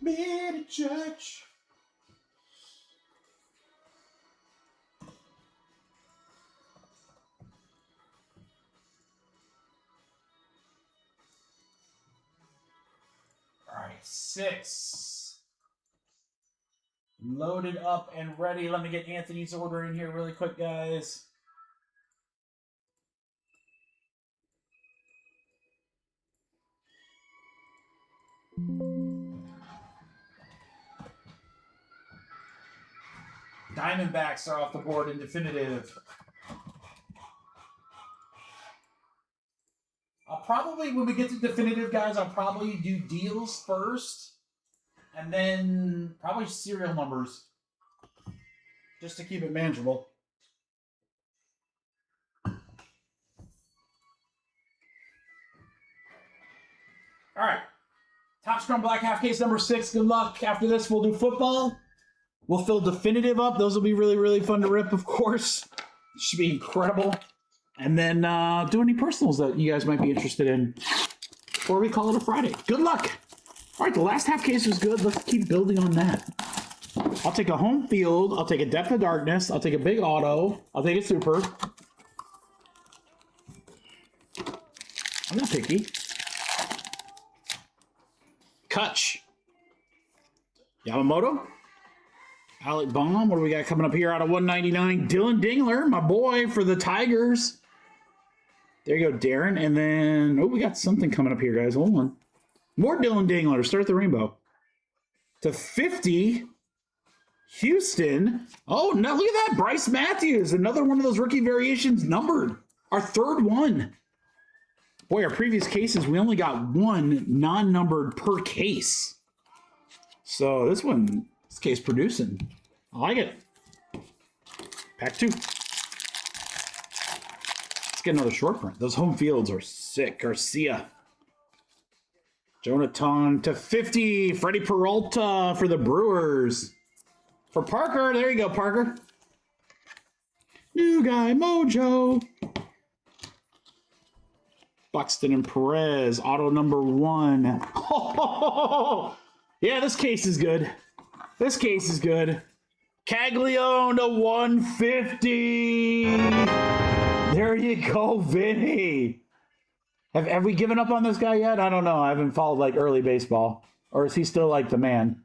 me to church.
All right, 6. Loaded up and ready. Let me get Anthony's order in here really quick, guys. Diamondbacks are off the board in definitive. I'll probably, when we get to definitive, guys, I'll probably do deals first. And then probably serial numbers. Just to keep it manageable. All right. Top Scrum Black half case number 6. Good luck. After this, we'll do football. We'll fill definitive up. Those will be really, really fun to rip, of course. Should be incredible. And then do any personals that you guys might be interested in before we call it a Friday. Good luck. All right, the last half case was good. Let's keep building on that. I'll take a home field. I'll take a depth of darkness. I'll take a big auto. I'll take a super. I'm not picky. Kutch. Yamamoto. Alec Baum. What do we got coming up here out of 199? Dylan Dingler, my boy for the Tigers. There you go, Darren. And then, oh, we got something coming up here, guys. Hold on. More Dylan Dingler. Start the rainbow. To 50. Houston. Oh, no, look at that. Bryce Matthews. Another one of those rookie variations numbered. Our third one. Boy, our previous cases, we only got one non-numbered per case. So this case producing. I like it. Pack 2. Let's get another short print. Those home fields are sick. Garcia. Jonathan to 50. Freddie Peralta for the Brewers. For Parker. There you go, Parker. New guy mojo. Buxton and Perez. Auto number 1. Oh, yeah, this case is good. This case is good. Caglione to 150. There you go, Vinny. Have we given up on this guy yet? I don't know. I haven't followed like early baseball. Or is he still like the man?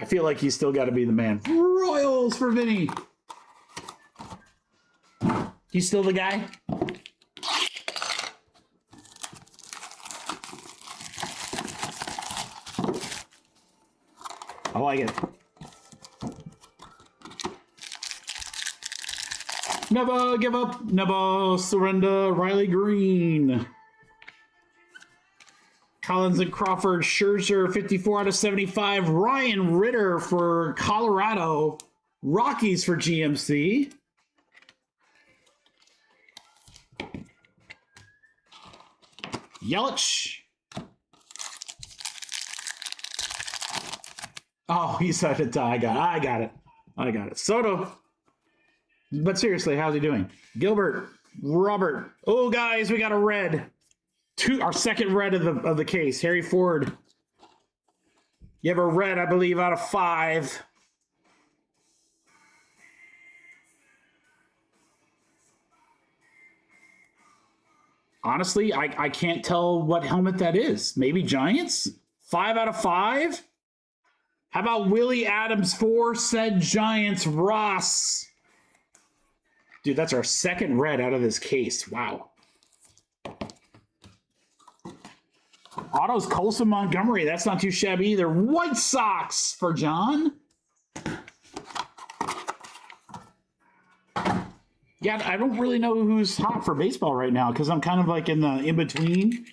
I feel like he's still got to be the man. Royals for Vinny. He's still the guy? I like it. Never give up. Never surrender. Riley Green. Collins and Crawford. Scherzer, 54 out of 75. Ryan Ritter for Colorado. Rockies for GMC. Yelich. Oh, he said it. I got it. Soto. But seriously, how's he doing? Gilbert. Robert. Oh, guys, we got a red. Our second red of the case. Harry Ford. You have a red, I believe, out of 5. Honestly, I can't tell what helmet that is. Maybe Giants? 5 out of 5? How about Willie Adams 4, said Giants, Ross? Dude, that's our second red out of this case. Wow. Autos Colson Montgomery. That's not too shabby either. White Sox for John. Yeah, I don't really know who's hot for baseball right now because I'm kind of like in the in-between.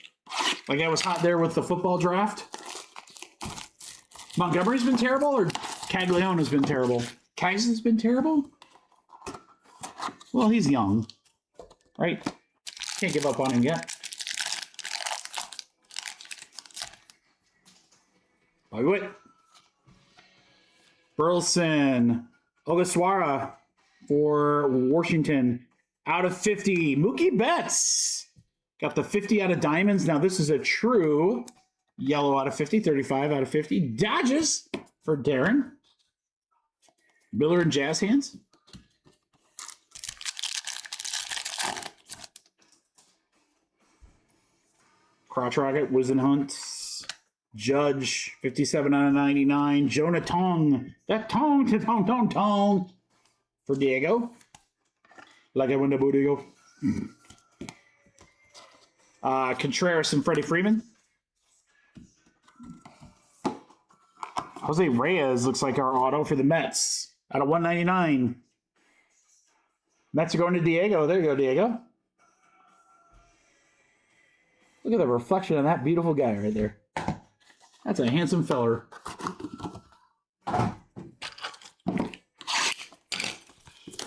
Like I was hot there with the football draft. Montgomery's been terrible or Caglione has been terrible? Cags has been terrible? Well, he's young, right? Can't give up on him yet. Bobby Witt. Burleson. Ogasawara for Washington. Out of 50. Mookie Betts. Got the 50 out of diamonds. Now this is a true
Yellow out of 50, 35 out of 50. Dodges for Darren. Miller and Jazz hands. Crotch Rocket, Wizenhunt. Judge, 57 out of 99. Jonah Tong. That tong for Diego. Like I win the Diego. Contreras and Freddie Freeman. Jose Reyes looks like our auto for the Mets. Out of 199. Mets are going to Diego. There you go, Diego. Look at the reflection of that beautiful guy right there. That's a handsome feller.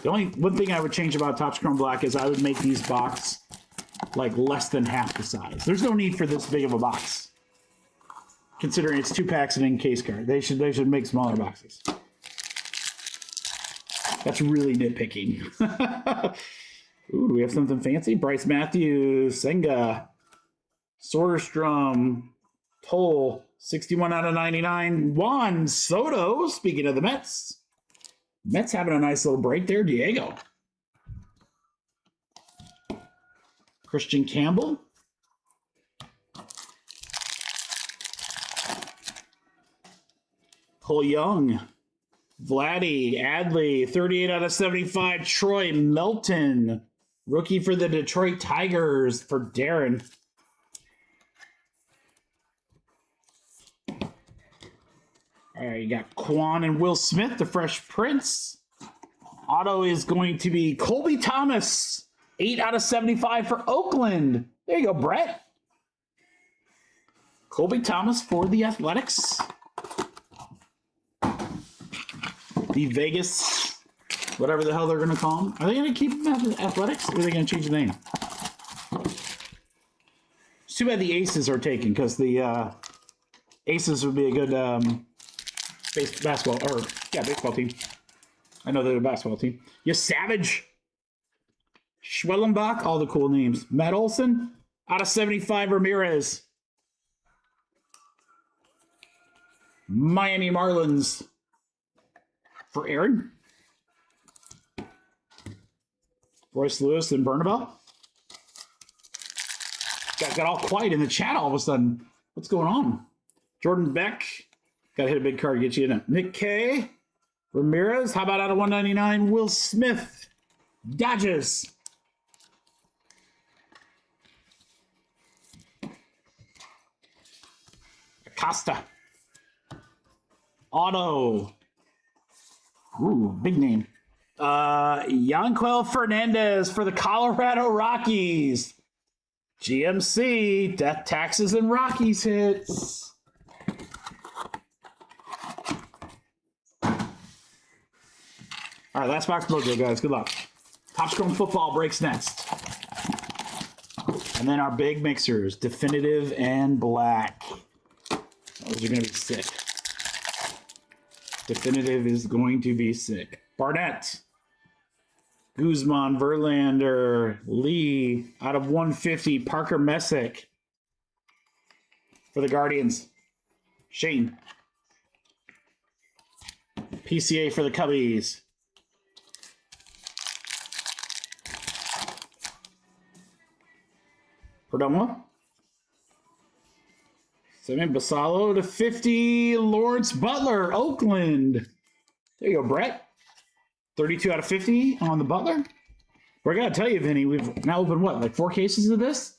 The only one thing I would change about Topps Chrome Black is I would make these box like less than half the size. There's no need for this big of a box. Considering it's 2 packs and in case card. They should make smaller boxes. That's really nitpicking. Ooh, do we have something fancy? Bryce Matthews, Senga, Soderstrom, Toll, 61 out of 99. Juan Soto, speaking of the Mets. Mets having a nice little break there. Diego. Christian Campbell. Cole Young. Vladdy, Adley, 38 out of 75. Troy Melton. Rookie for the Detroit Tigers for Darren. All right, you got Quan and Will Smith, the Fresh Prince. Auto is going to be Colby Thomas, 8 out of 75 for Oakland. There you go, Brett. Colby Thomas for the Athletics. The Vegas, whatever the hell they're going to call them. Are they going to keep them at the Athletics, or are they going to change the name? It's too bad the Aces are taken, because the Aces would be a good baseball team. I know they're a basketball team. You Savage. Schwellenbach, all the cool names. Matt Olson, out of 75, Ramirez. Miami Marlins for Aaron. Royce Lewis and Bernabel. Got all quiet in the chat all of a sudden. What's going on? Jordan Beck. Got to hit a big card to get you in it. Nick K. Ramirez. How about out of 199? Will Smith. Dodgers. Acosta. Auto. Ooh, big name. Yanquel Fernandez for the Colorado Rockies. GMC. Death, Taxes, and Rockies hits. All right, last box mojo, guys. Good luck. Topps Chrome Football breaks next. And then our big mixers, Definitive and Black. Those are going to be sick. Definitive is going to be sick. Barnett. Guzman, Verlander, Lee, out of 150. Parker Messick for the Guardians. Shane. PCA for the Cubbies. Perdomo. Sammy Basalo to 50. Lawrence Butler, Oakland. There you go, Brett. 32 out of 50 on the Butler. We're going to tell you, Vinny, we've now opened what, like 4 cases of this?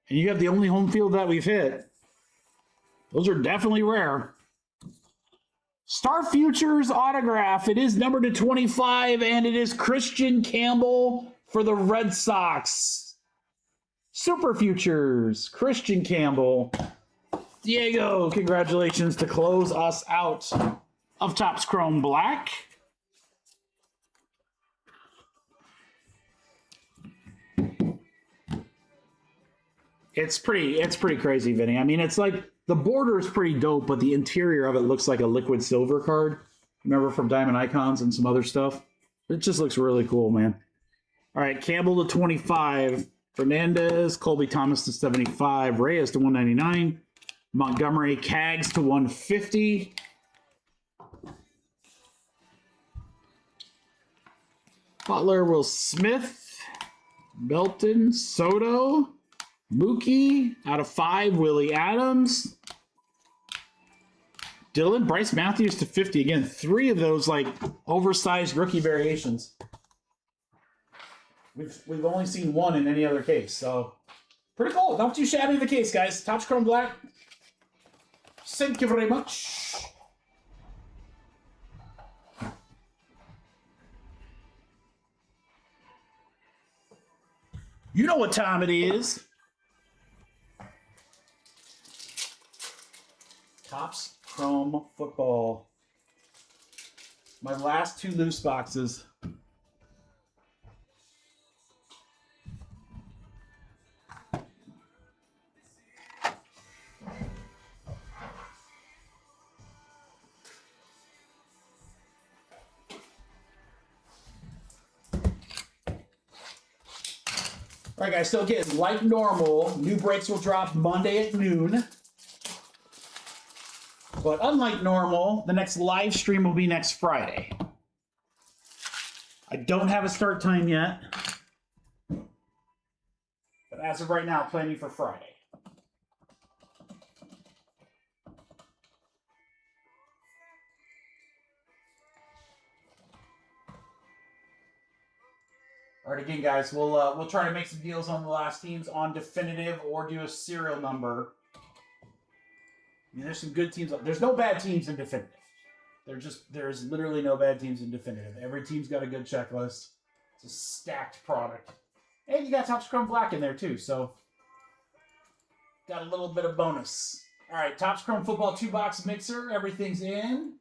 And you have the only home field that we've hit. Those are definitely rare. Star Futures autograph. It is numbered to 25, and it is Christian Campbell for the Red Sox. Super Futures, Christian Campbell. Diego, congratulations to close us out of Topps Chrome Black. It's pretty crazy, Vinny. I mean, it's like the border is pretty dope, but the interior of it looks like a liquid silver card. Remember from Diamond Icons and some other stuff? It just looks really cool, man. All right, Campbell to 25. Fernandez, Colby Thomas to 75. Reyes to 199. Montgomery Cags to 150. Butler, Will Smith, Belton, Soto, Mookie, out of 5, Willie Adams. Dylan, Bryce Matthews to 50. Again, 3 of those like oversized rookie variations. We've only seen 1 in any other case, so pretty cool. Not too shabby of the case, guys. Topps Chrome Black. Thank you very much. You know what time it is. Topps Chrome Football. My last 2 loose boxes. All right, guys, so again, like normal, new breaks will drop Monday at noon. But unlike normal, the next live stream will be next Friday. I don't have a start time yet. But as of right now, planning for Friday. All right, again, guys, we'll try to make some deals on the last teams on definitive or do a serial number. I mean, there's some good teams. There's no bad teams in definitive. There's literally no bad teams in definitive. Every team's got a good checklist. It's a stacked product. And you got Topps Chrome Black in there too, so got a little bit of bonus. All right, Topps Chrome Football 2-box mixer. Everything's in.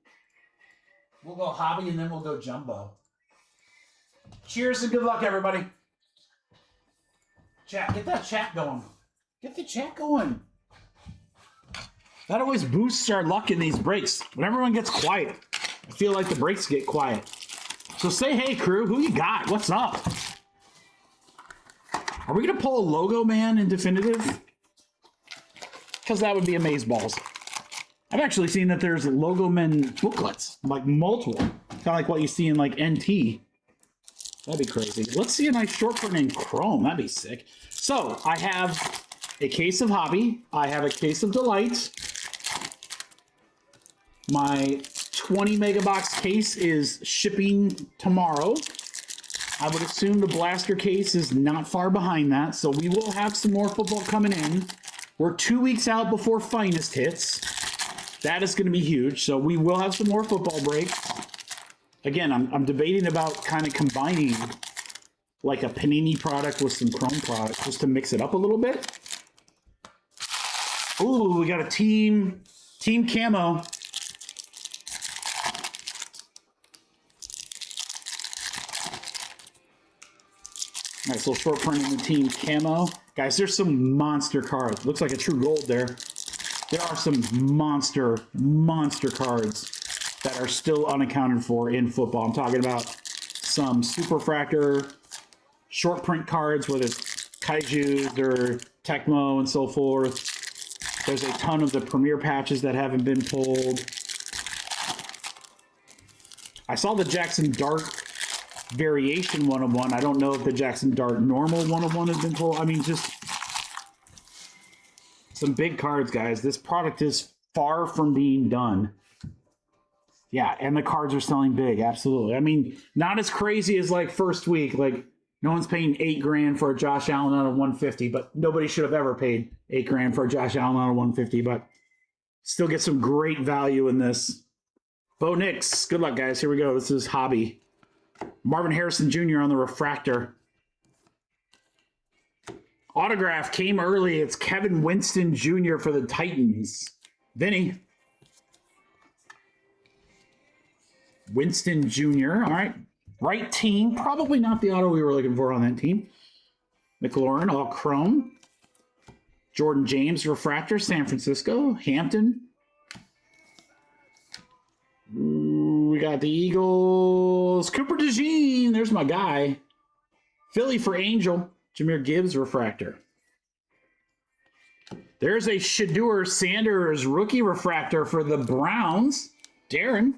We'll go hobby and then we'll go jumbo. Cheers and good luck, everybody. Chat, get that chat going. Get the chat going. That always boosts our luck in these breaks. When everyone gets quiet, I feel like the breaks get quiet. So say hey, crew. Who you got? What's up? Are we going to pull a logo man in definitive? Because that would be amazeballs. I've actually seen that there's logo men booklets, like multiple. Kind of like what you see in like NT. That'd be crazy. Let's see a nice short print in Chrome. That'd be sick. So I have a case of Hobby. I have a case of Delight. My 20 megabox case is shipping tomorrow. I would assume the blaster case is not far behind that. So we will have some more football coming in. We're 2 weeks out before Finest hits. That is going to be huge. So we will have some more football breaks. Again, I'm debating about kind of combining like a Panini product with some Chrome product just to mix it up a little bit. Ooh, we got a team camo. Nice little short print in the team camo. Guys, there's some monster cards. Looks like a true gold there. There are some monster cards that are still unaccounted for in football. I'm talking about some Superfractor short print cards, whether it's Kaiju or Tecmo and so forth. There's a ton of the Premier patches that haven't been pulled. I saw the Jackson Dart variation 101. I don't know if the Jackson Dart normal 101 has been pulled. I mean, just some big cards, guys. This product is far from being done. Yeah, and the cards are selling big, absolutely. I mean, not as crazy as like first week. Like, no one's paying $8,000 for a Josh Allen out of 150, but nobody should have ever paid $8,000 for a Josh Allen out of 150, but still get some great value in this. Bo Nix, good luck, guys. Here we go. This is Hobby. Marvin Harrison Jr. on the refractor. Autograph came early. It's Kevin Winston Jr. for the Titans. Vinny. Winston Jr. All right. Right team. Probably not the auto we were looking for on that team. McLaurin, all chrome. Jordan James, refractor, San Francisco. Hampton. Ooh, we got the Eagles. Cooper DeJean. There's my guy. Philly for Angel. Jahmyr Gibbs, refractor. There's a Shedeur Sanders rookie refractor for the Browns. Darren.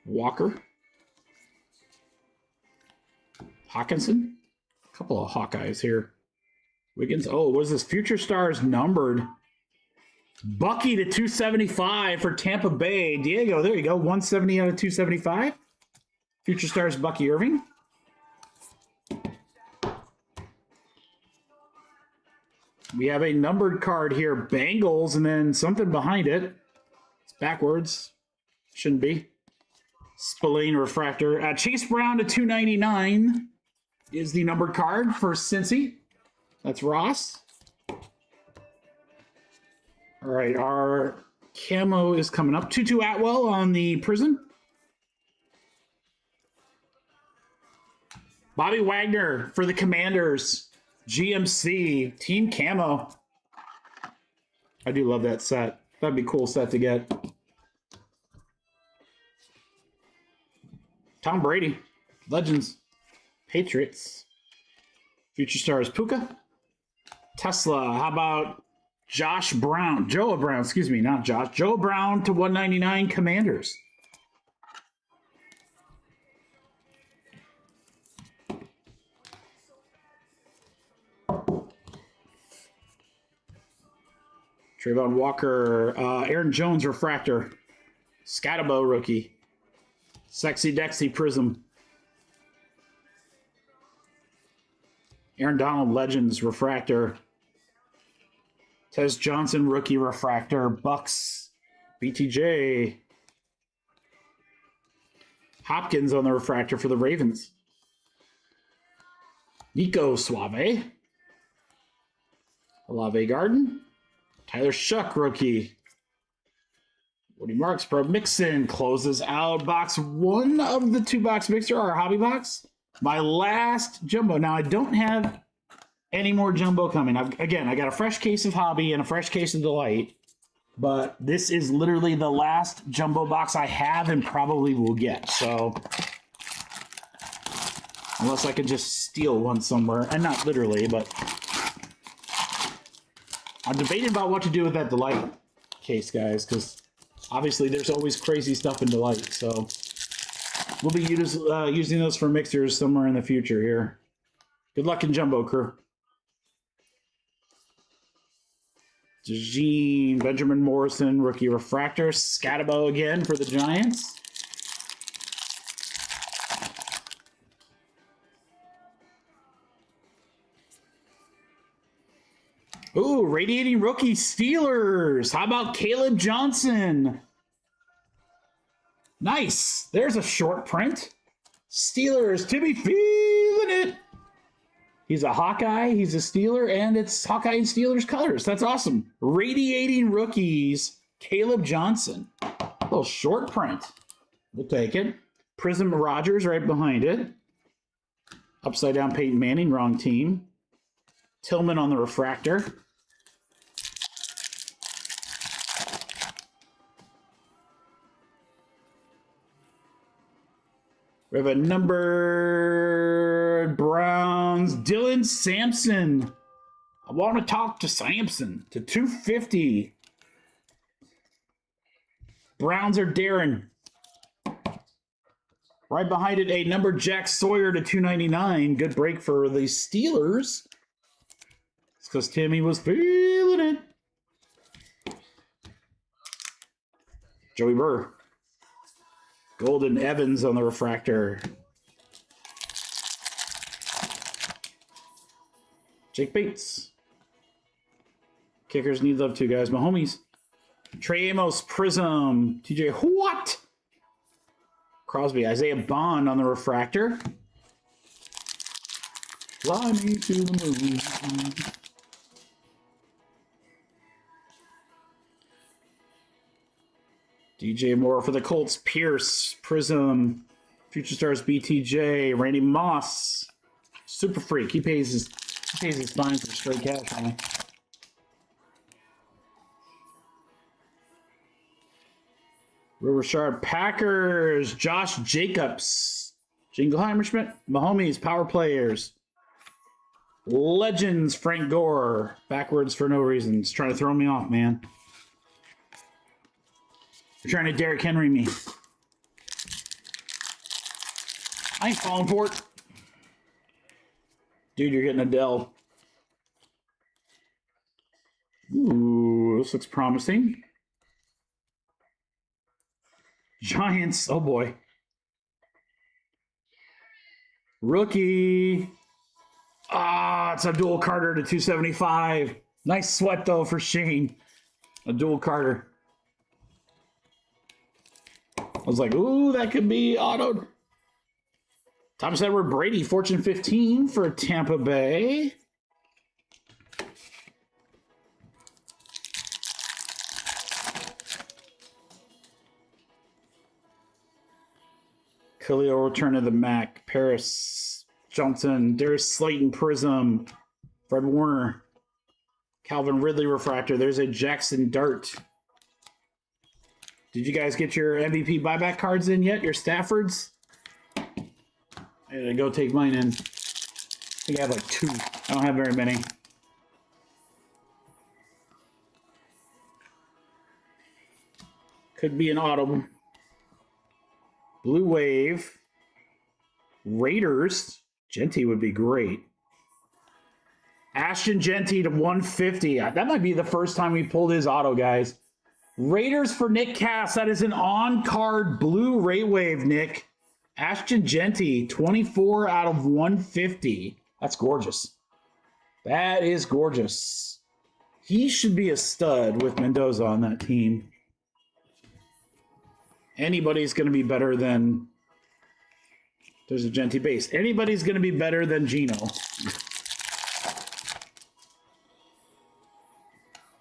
Walker. Hawkinson. A couple of Hawkeyes here. Wiggins. Oh, what is this? Future Stars numbered. Bucky to 275 for Tampa Bay. Diego, there you go. 170 out of 275. Future Stars Bucky Irving. We have a numbered card here. Bengals, and then something behind it. It's backwards. Shouldn't be. Spillane refractor. Chase Brown to 299 is the numbered card for Cincy. That's Ross. All right, our camo is coming up. Tutu Atwell on the Prism. Bobby Wagner for the Commanders. GMC Team Camo. I do love that set. That'd be a cool set to get. Tom Brady. Legends. Patriots. Future Stars Puka. Tesla. How about Josh Brown? Joe Brown, excuse me, not Josh. Joe Brown to 199 Commanders. Trayvon Walker, Aaron Jones refractor, Scatabo rookie, Sexy Dexy Prism, Aaron Donald Legends refractor, Tez Johnson rookie refractor, Bucks, BTJ, Hopkins on the refractor for the Ravens, Nico Suave, Olave Garden, Tyler Shuck rookie. Woody Marks Pro Mixon closes out box one of the two box mixer, our hobby box. My last jumbo. Now I don't have any more jumbo coming. Again, I got a fresh case of hobby and a fresh case of delight, but this is literally the last jumbo box I have and probably will get. So unless I could just steal one somewhere, and not literally, but I'm debating about what to do with that Delight case, guys, because obviously there's always crazy stuff in Delight. So we'll be using those for mixers somewhere in the future here. Good luck in Jumbo, crew. Jean Benjamin Morrison, rookie refractor. Scatabo again for the Giants. Ooh, radiating rookie Steelers. How about Caleb Johnson? Nice. There's a short print. Steelers, Timmy feeling it. He's a Hawkeye, he's a Steeler, and it's Hawkeye and Steelers colors. That's awesome. Radiating rookies, Caleb Johnson. A little short print. We'll take it. Prism Rogers right behind it. Upside down Peyton Manning, wrong team. Tillman on the refractor. We have a numbered Browns, Dylan Sampson. I want to talk to Sampson to 250. Browns are Darren. Right behind it, a numbered Jack Sawyer to 299. Good break for the Steelers. It's because Timmy was feeling it. Joey Burr. Golden Evans on the refractor. Jake Bates. Kickers need love too, guys. My homies. Trey Amos, Prism. TJ what? Crosby, Isaiah Bond on the refractor. Fly me to the moon. DJ Moore for the Colts. Pierce, Prism, Future Stars BTJ, Randy Moss, Super Freak. He pays his fine for straight cash on me. Richard Packers, Josh Jacobs, Jingleheimer Schmidt, Mahomes, power players. Legends, Frank Gore, backwards for no reason. It's trying to throw me off, man. You're trying to Derrick Henry me. I ain't falling for it. Dude, you're getting Adele. Ooh, this looks promising. Giants, oh boy. Rookie. Ah, it's Abdul Carter to 275. Nice sweat, though, for Shane. Abdul Carter. I was like, ooh, that could be autoed. Thomas Edward Brady, Fortune 15 for Tampa Bay. Khalil return of the Mac. Paris Johnson. Darius Slayton Prism. Fred Warner. Calvin Ridley Refractor. There's a Jackson Dart. Did you guys get your MVP buyback cards in yet? Your Staffords? I gotta go take mine in. I think I have like 2. I don't have very many. Could be an auto. Blue Wave. Raiders. Genty would be great. Ashton Genty to 150. That might be the first time we pulled his auto, guys. Raiders for Nick Cass. That is an on-card blue Ray Wave, Nick. Ashton Genty, 24 out of 150. That's gorgeous. That is gorgeous. He should be a stud with Mendoza on that team. Anybody's going to be better than... There's a Genty base. Anybody's going to be better than Gino.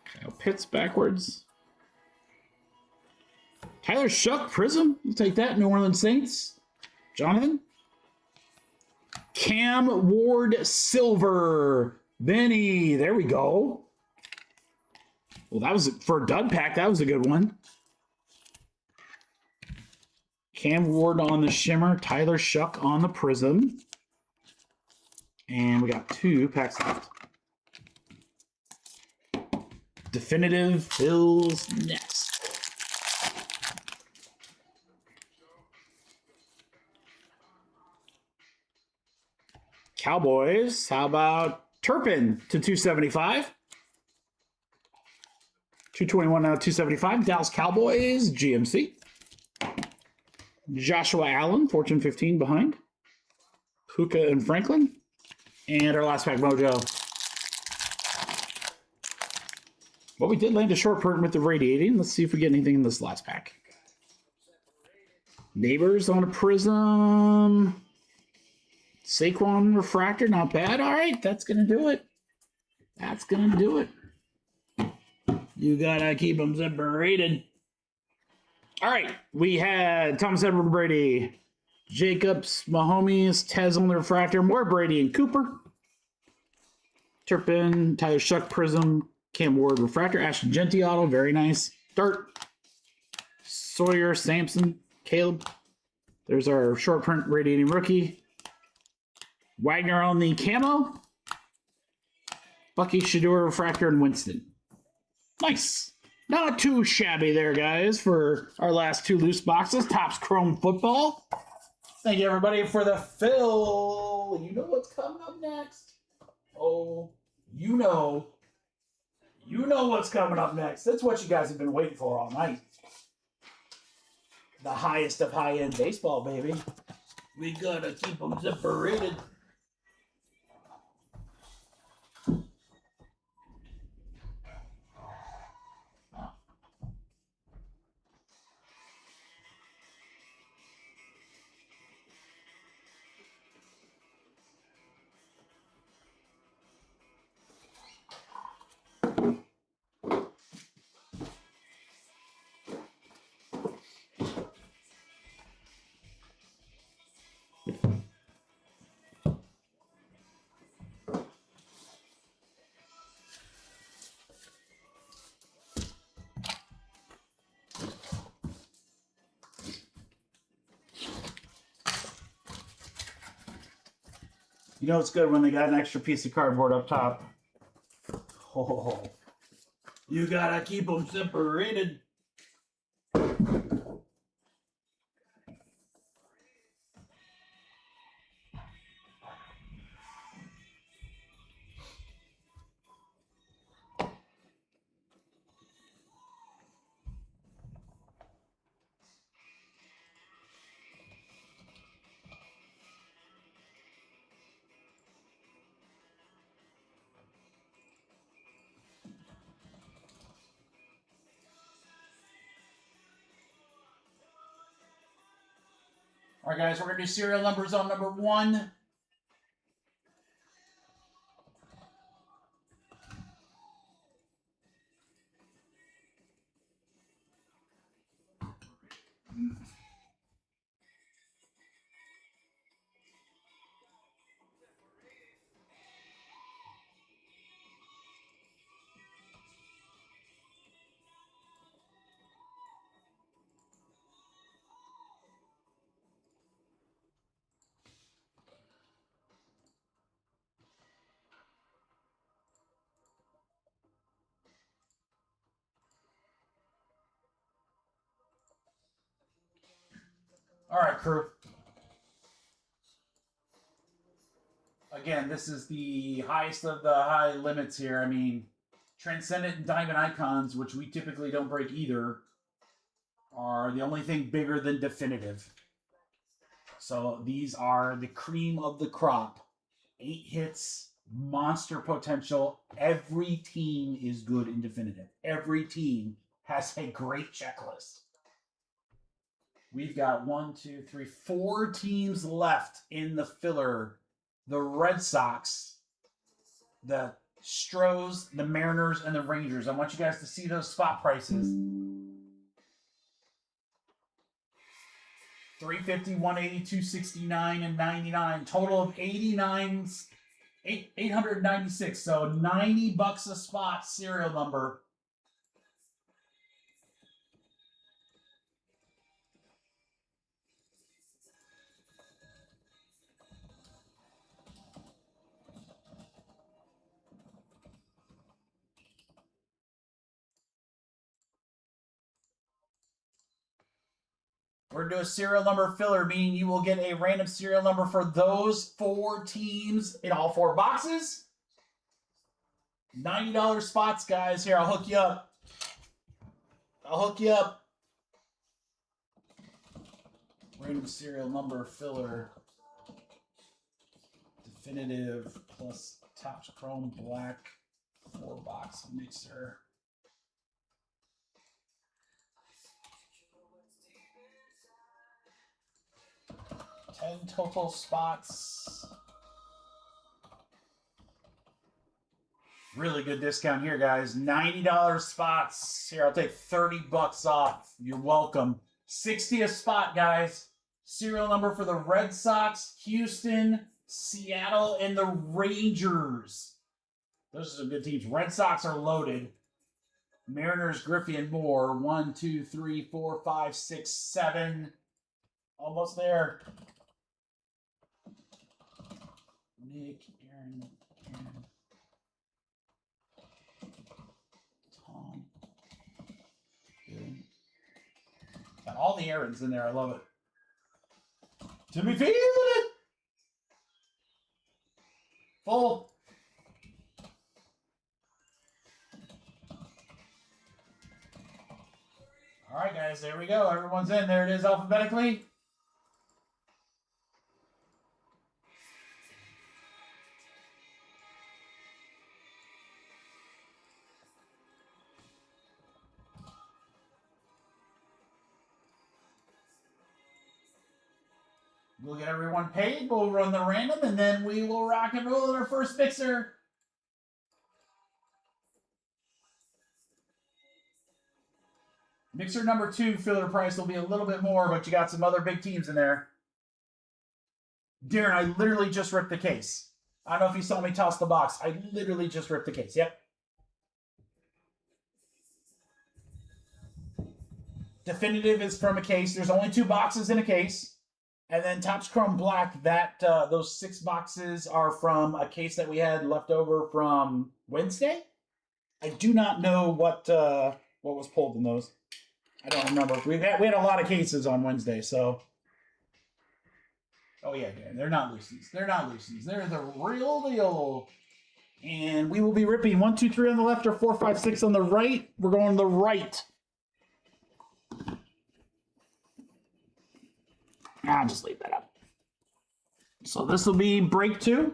Kyle Pitts backwards. Tyler Shuck Prism. We'll take that. New Orleans Saints. Jonathan. Cam Ward Silver. Benny. There we go. Well, that was for a dud pack. That was a good one. Cam Ward on the Shimmer. Tyler Shuck on the Prism. And we got 2 packs left. Definitive fills next. Cowboys. How about Turpin to 275? 221 out of 275. Dallas Cowboys, GMC. Joshua Allen, Fortune 15 behind. Puka and Franklin. And our last pack, Mojo. Well, we did land a short print with the radiating. Let's see if we get anything in this last pack. Neighbors on a Prism. Saquon Refractor, not bad. All right, that's going to do it. That's going to do it. You got to keep them separated. All right, we had Thomas Edward Brady, Jacobs, Mahomes, Tez on the Refractor, more Brady and Cooper. Turpin, Tyler Shuck Prism, Cam Ward Refractor, Ashton Genty Auto, very nice. Dart, Sawyer, Sampson, Caleb. There's our short print radiating rookie. Wagner on the camo. Bucky, Shador, Refractor, and Winston. Nice. Not too shabby there, guys, for our last 2 loose boxes. Topps Chrome Football. Thank you, everybody, for the fill. You know what's coming up next. Oh, you know. You know what's coming up next. That's what you guys have been waiting for all night. The highest of high-end baseball, baby. We gotta keep them separated. You know it's good when they got an extra piece of cardboard up top. Oh,
You gotta keep them separated. All right, guys, we're going to do serial numbers on number 1. All right, crew. Again, this is the highest of the high limits here. I mean, Transcendent and Diamond Icons, which we typically don't break either, are the only thing bigger than Definitive. So these are the cream of the crop. 8 hits, monster potential. Every team is good in Definitive. Every team has a great checklist. We've got 4 teams left in the filler. The Red Sox, the Stros, the Mariners, and the Rangers. I want you guys to see those spot prices. 350, 180, 269, and 99. Total of 896. So $90 a spot serial number. We're going to do a serial number filler, meaning you will get a random serial number for those 4 teams in all 4 boxes. $90 spots, guys. Here, I'll hook you up. Random serial number filler. Definitive plus Topps Chrome Black 4-box mixer. 10 total spots. Really good discount here, guys. $90 spots. Here, I'll take $30 off. You're welcome. 60 a spot, guys. Serial number for the Red Sox, Houston, Seattle, and the Rangers. Those are some good teams. Red Sox are loaded. Mariners, Griffey, and Moore. 1, 2, 3, 4, 5, 6, 7. Almost there. Nick, Aaron, Tom. Good. Got all the Aarons in there. I love it. Timmy feeling it. Full. All right, guys. There we go. Everyone's in. There it is alphabetically. We'll get everyone paid. We'll run the random, and then we will rock and roll in our first mixer. Mixer number 2 filler price will be a little bit more, but you got some other big teams in there. Darren, I literally just ripped the case. I don't know if you saw me toss the box. I literally just ripped the case. Yep. Definitive is from a case. There's only 2 boxes in a case.
And then Topps Chrome Black, that those 6 boxes are from a case that we had left over from Wednesday. I do not know what was pulled in those. I don't remember. We had a lot of cases on Wednesday, so. Oh yeah, they're not loosies. They're not loosies. They're the real deal. And we will be ripping 1, 2, 3 on the left or 4, 5, 6 on the right. We're going to the right. I'll just leave that up. So this will be break 2.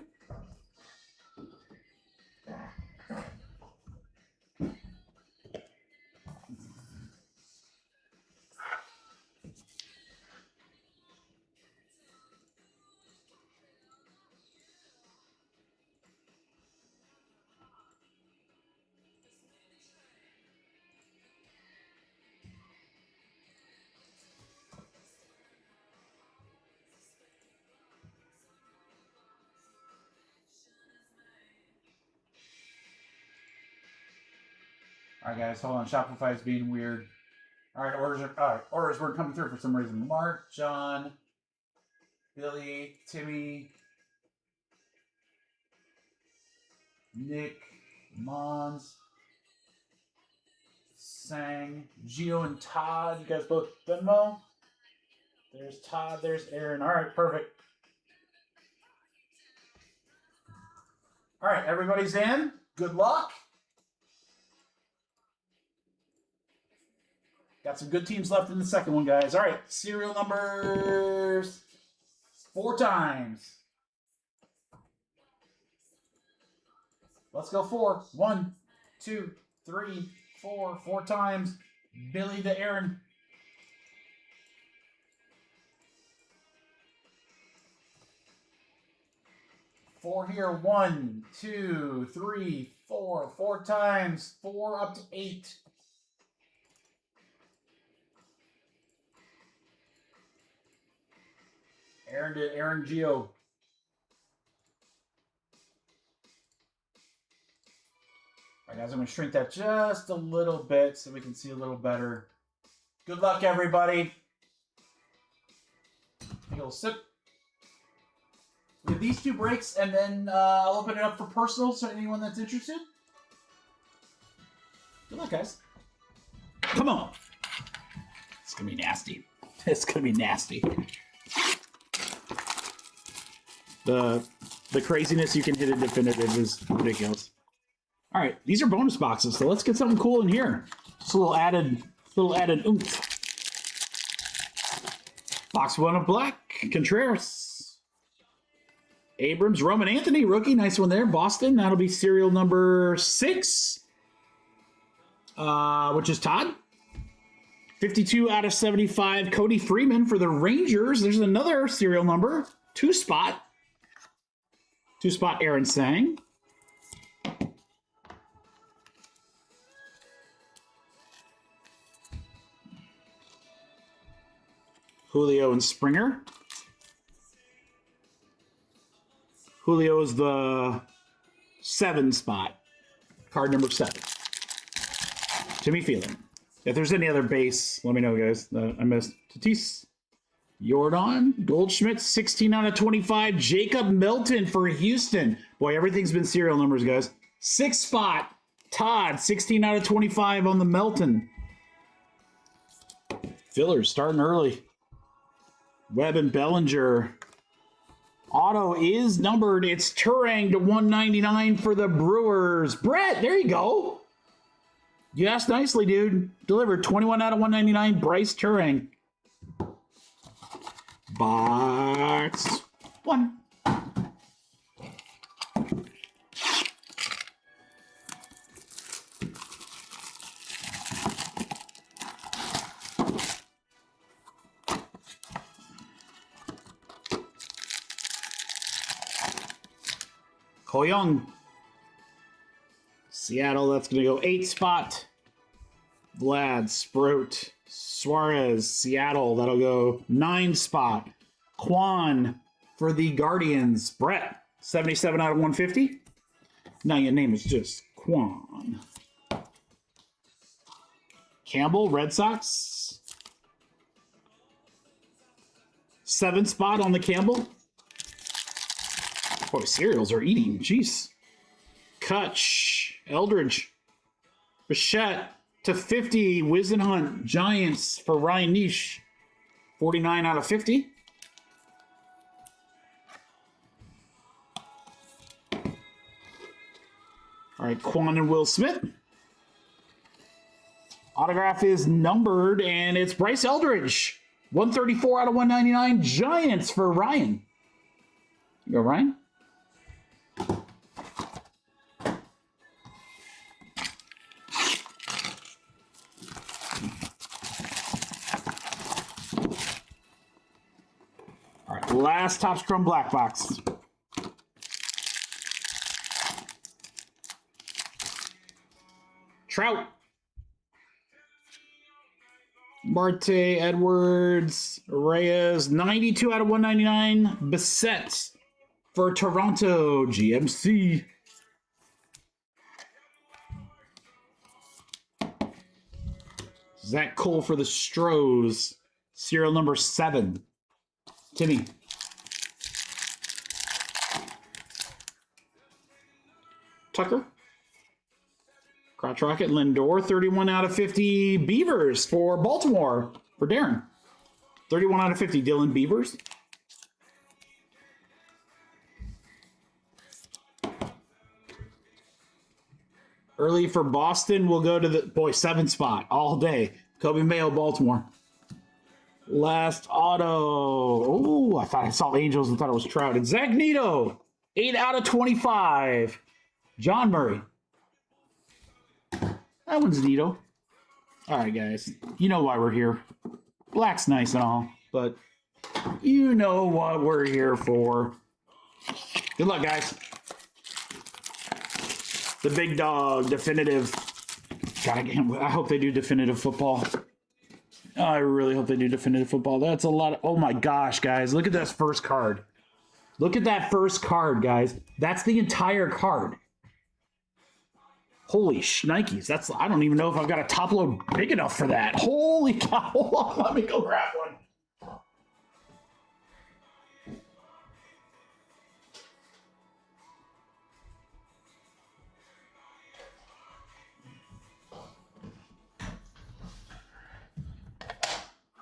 All right, guys, hold on. Shopify is being weird. All right, orders weren't coming through for some reason. Mark, John, Billy, Timmy, Nick, Mons, Sang, Gio, and Todd. You guys both done well? There's Todd. There's Aaron. All right, perfect. All right, everybody's in. Good luck. Got some good teams left in the second one, guys. All right, serial numbers 4 times. Let's go 4. 1, 2, 3, 4. 4 times. Billy to Aaron. Four here. 1, 2, 3, 4. 4 times. 4 up to 8. Aaron to Aaron Geo. All right, guys, I'm going to shrink that just a little bit so we can see a little better. Good luck, everybody. Take a little sip. We have these 2 breaks, and then I'll open it up for personal, so anyone that's interested. Good luck, guys.
Come on. It's going to be nasty. It's going to be nasty. The craziness you can hit a definitive is ridiculous. All right, these are bonus boxes, so let's get something cool in here. Just a little added oomph. Box 1 of black, Contreras. Abrams, Roman Anthony, rookie, nice one there. Boston, that'll be serial number 6, which is Todd. 52 out of 75, Cody Freeman for the Rangers. There's another serial number, 2 spot. 2 spot Aaron Sang. Julio and Springer. Julio is the 7 spot. Card number 7. Jimmy Phelan. If there's any other base, let me know, guys. I missed. Tatis. Jordan, Goldschmidt, 16 out of 25. Jacob Milton for Houston. Boy, everything's been serial numbers, guys. 6 spot, Todd, 16 out of 25 on the Melton. Fillers starting early. Webb and Bellinger. Auto is numbered. It's Turang to 199 for the Brewers. Brett, there you go. You asked nicely, dude. Delivered 21 out of 199. Bryce Turang. Box 1. Cole Young. Seattle, that's going to go 8 spot. Vlad, Sprout, Suarez, Seattle, that'll go 9 spot. Quan for the Guardians. Brett, 77 out of 150. Now your name is just Quan. Campbell, Red Sox. 7 spot on the Campbell. Boy, cereals are eating. Jeez. Kutch, Eldridge, Bichette to 50. Wizenhunt, Giants for Ryan Nish. 49 out of 50. All right, Quan and Will Smith. Autograph is numbered, and it's Bryce Eldridge. 134 out of 199. Giants for Ryan. You go, Ryan. All right, last Topps Chrome black box. Trout. Marte, Edwards, Reyes, 92 out of 199. Bissett for Toronto, GMC. Zach Cole for the Stros, serial number 7. Timmy. Tucker. Crotch Rocket, Lindor, 31 out of 50. Beavers for Baltimore for Darren. 31 out of 50, Dylan Beavers. Early for Boston, we'll go to the, 7 spot all day. Kobe Mayo, Baltimore. Last auto. Oh, I thought I saw Angels and thought it was Trout. It's Zach Neto, 8 out of 25. John Murray. That one's Neato. All right, guys. You know why we're here. Black's nice and all, but you know what we're here for. Good luck, guys. The big dog, definitive. God, I hope they do definitive football. I really hope they do definitive football. That's a lot of, oh my gosh, guys. Look at this first card. Look at that first card, guys. That's the entire card. Holy shnikes, that's, I don't even know if I've got a top load big enough for that. Holy cow, hold on, let me go grab one.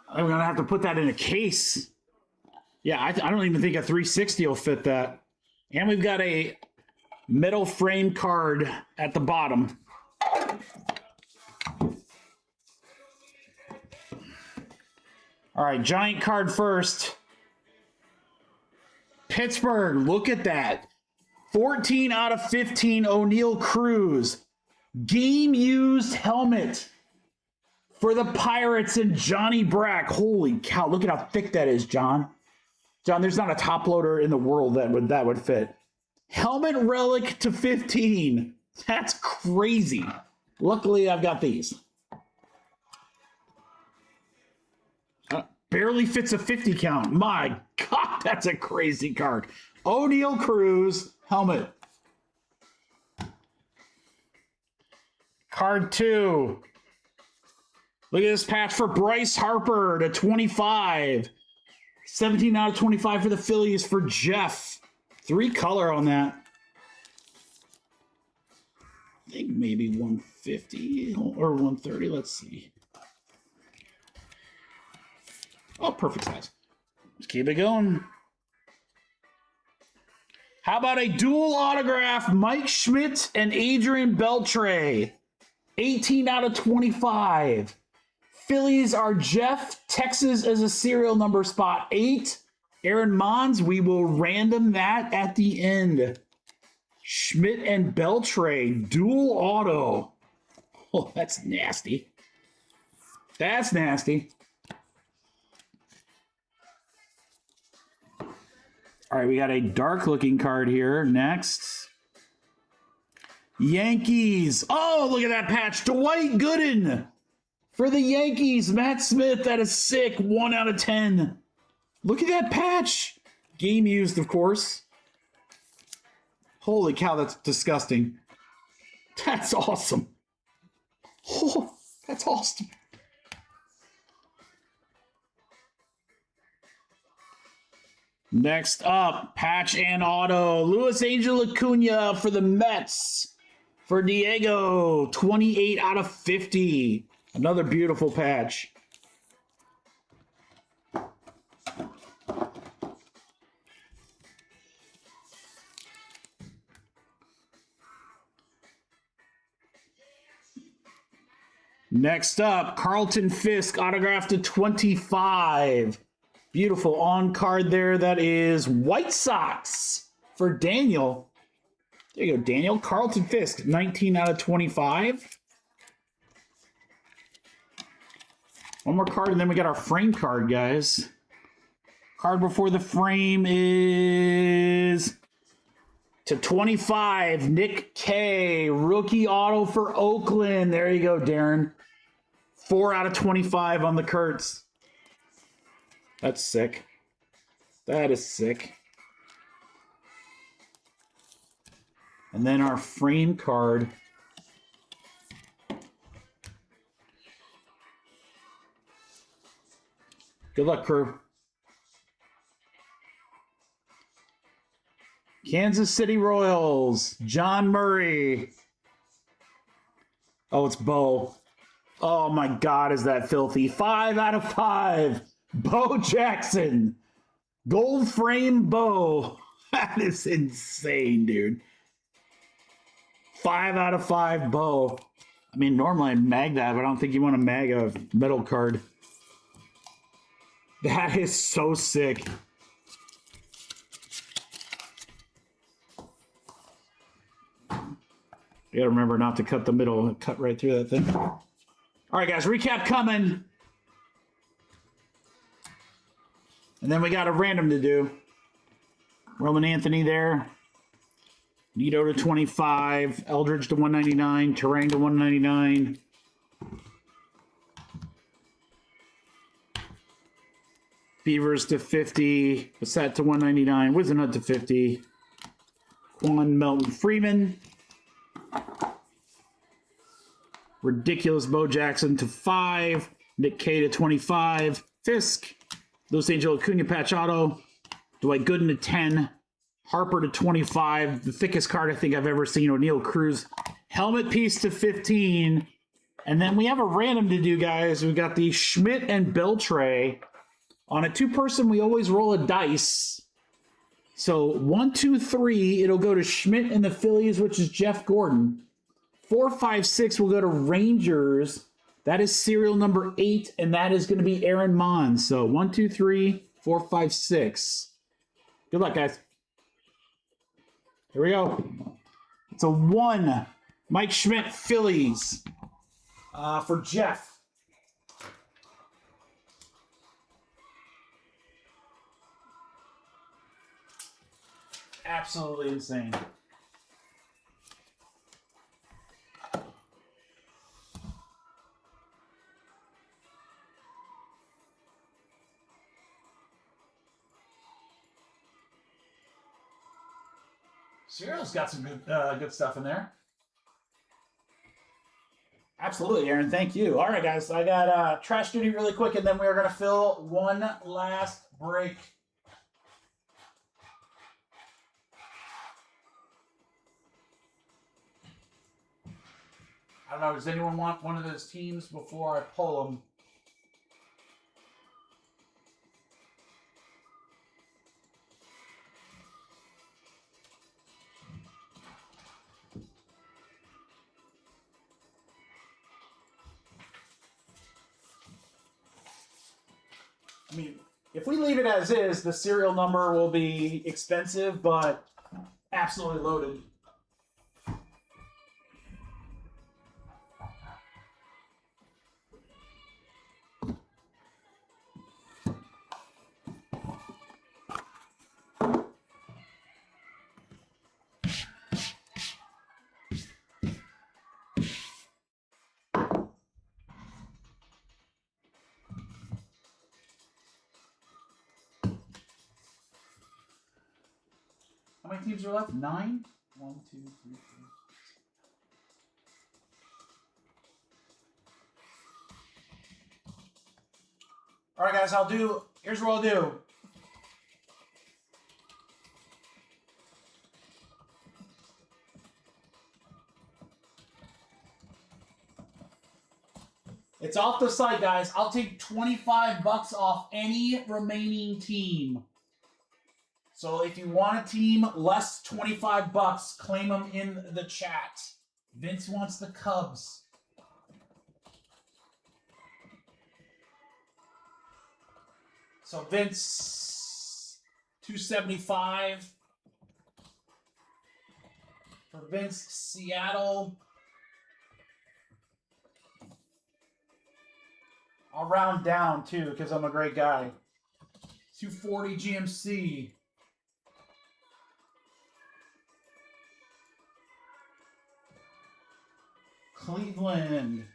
I'm gonna have to put that in a case. Yeah, I don't even think a 360 will fit that. And we've got a metal frame card at the bottom. All right, giant card first. Pittsburgh, look at that. 14 out of 15, O'Neal Cruz. Game used helmet for the Pirates and Johnny Brack. Holy cow, look at how thick that is, John. John, there's not a top loader in the world that would fit. Helmet relic to 15. That's crazy. Luckily, I've got these. Barely fits a 50 count. My God, that's a crazy card. O'Neal Cruz, helmet. Card 2. Look at this patch for Bryce Harper to 25. 17 out of 25 for the Phillies for Jeff. 3 color on that. I think maybe 150 or 130. Let's see. Oh, perfect size. Let's keep it going. How about a dual autograph? Mike Schmidt and Adrian Beltre. 18 out of 25. Phillies are Jeff. Texas is a serial number spot 8. Aaron Mons, we will random that at the end. Schmidt and Beltre, dual auto. Oh, that's nasty. That's nasty. All right, we got a dark-looking card here next. Yankees. Oh, look at that patch. Dwight Gooden for the Yankees. Matt Smith, that is sick. 1 out of 10. Look at that patch. Game used, of course. Holy cow, that's disgusting. That's awesome. Oh, that's awesome. Next up, patch and auto. Luis Angel Acuna for the Mets. For Diego, 28 out of 50. Another beautiful patch. Next up, Carlton Fisk, autographed to 25. Beautiful on card there. That is White Sox for Daniel. There you go, Daniel. Carlton Fisk, 19 out of 25. One more card, and then we got our frame card, guys. Card before the frame is to 25. Nick K, rookie auto for Oakland. There you go, Darren. 4 out of 25 on the Kurtz. That's sick. That is sick. And then our frame card. Good luck, crew. Kansas City Royals, John Murray. Oh, it's Bo. Oh my God, is that filthy? 5 out of 5. Bo Jackson. Gold frame Bo. That is insane, dude. 5 out of 5 Bo. I mean, normally I'd mag that, but I don't think you want to mag a metal card. That is so sick. You gotta remember not to cut the middle. Cut right through that thing. All right, guys, recap coming. And then we got a random to do. Roman Anthony there. Nito to 25. Eldridge to 199. Terang to 199. Beavers to 50. Bassett to 199. Wizenhut to 50. Quan Melton Freeman. Ridiculous Bo Jackson to 5. Nick K to 25. Fisk. Los Angel Acuna patch auto. Dwight Gooden to 10. Harper to 25. The thickest card I think I've ever seen. O'Neal Cruz. Helmet piece to 15. And then we have a random to do, guys. We got the Schmidt and Beltre. On a 2-person, we always roll a dice. So 1, 2, 3, it'll go to Schmidt and the Phillies, which is Jeff Gordon. 4, 5, 6 will go to Rangers. That is serial number 8, and that is going to be Aaron Mons. So 1, 2, 3, 4, 5, 6. Good luck, guys. Here we go. It's a 1. Mike Schmidt, Phillies. For Jeff. Absolutely insane. Cyril's got some good stuff in there. Absolutely, Aaron. Thank you. All right, guys. I got trash duty really quick, and then we are going to fill one last break. I don't know. Does anyone want one of those teams before I pull them? I mean, if we leave it as is, the serial number will be expensive, but absolutely loaded. How many teams are left? 9? 1, 2, 3, 4. All right, guys, here's what I'll do.
It's off the site, guys. I'll take 25 bucks off any remaining team. So if you want a team less 25 bucks, claim them in the chat. Vince wants the Cubs. So Vince, 275. For Vince, Seattle. I'll round down too because I'm a great guy. 240 GMC. Cleveland.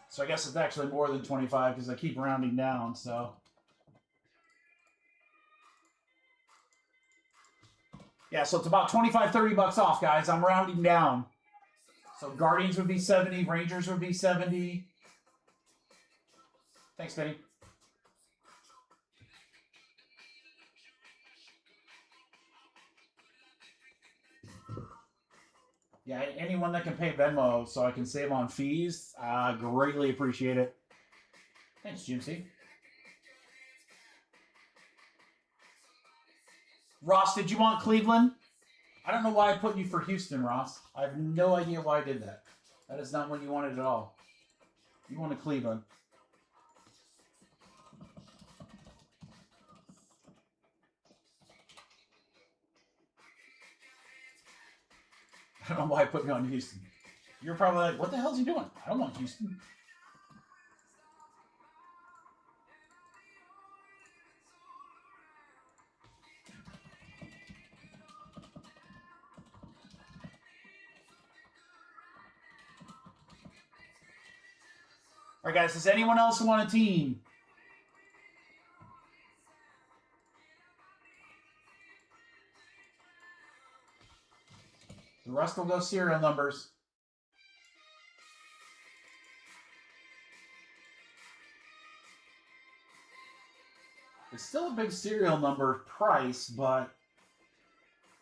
So I guess it's actually more than 25 because I keep rounding down, so. Yeah, so it's about 25, 30 bucks off, guys. I'm rounding down. So Guardians would be 70, Rangers would be 70. Thanks, Benny. Yeah, anyone that can pay Venmo so I can save on fees, greatly appreciate it. Thanks, GMC. Ross, did you want Cleveland? I don't know why I put you for Houston, Ross. I have no idea why I did that. That is not what you wanted at all. You wanted Cleveland. I don't know why I put you on Houston. You're probably like, what the hell is he doing? I don't want Houston. All right, guys, does anyone else want a team? The rest will go serial numbers. It's still a big serial number price, but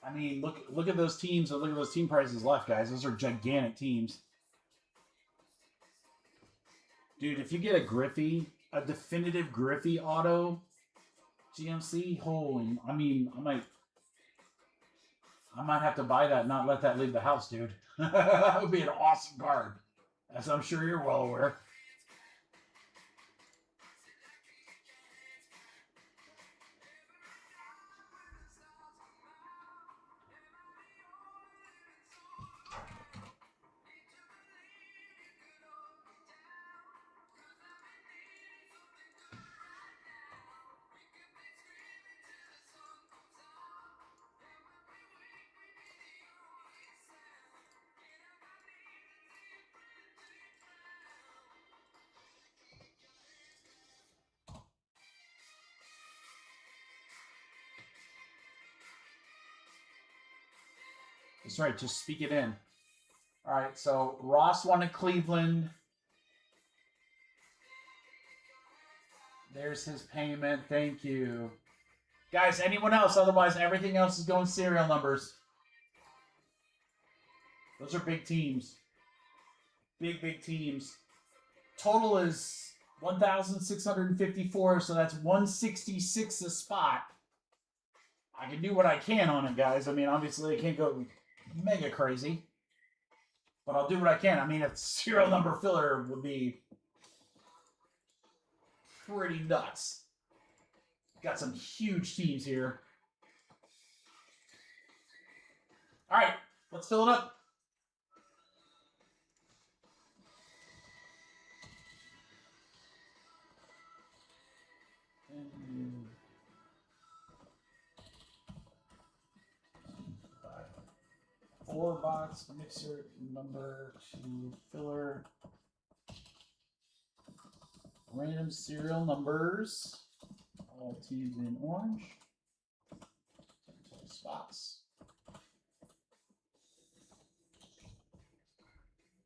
I mean, look at those teams and look at those team prices left, guys. Those are gigantic teams. Dude, if you get a Griffey, a definitive Griffey auto GMC, holy, I mean, I might have to buy that and not let that leave the house, dude. That would be an awesome card, as I'm sure you're well aware. That's right, just speak it in. All right, so Ross wanted Cleveland. There's his payment. Thank you. Guys, anyone else? Otherwise, everything else is going serial numbers. Those are big teams. Big teams. Total is 1,654, so that's 166 a spot. I can do what I can on it, guys. I mean, obviously, I can't go mega crazy, but I'll do what I can. I mean, a serial number filler would be pretty nuts. Got some huge teams here. All right, let's fill it up. And 4 box mixer number 2 filler. Random serial numbers. All teams in orange. 10 spots.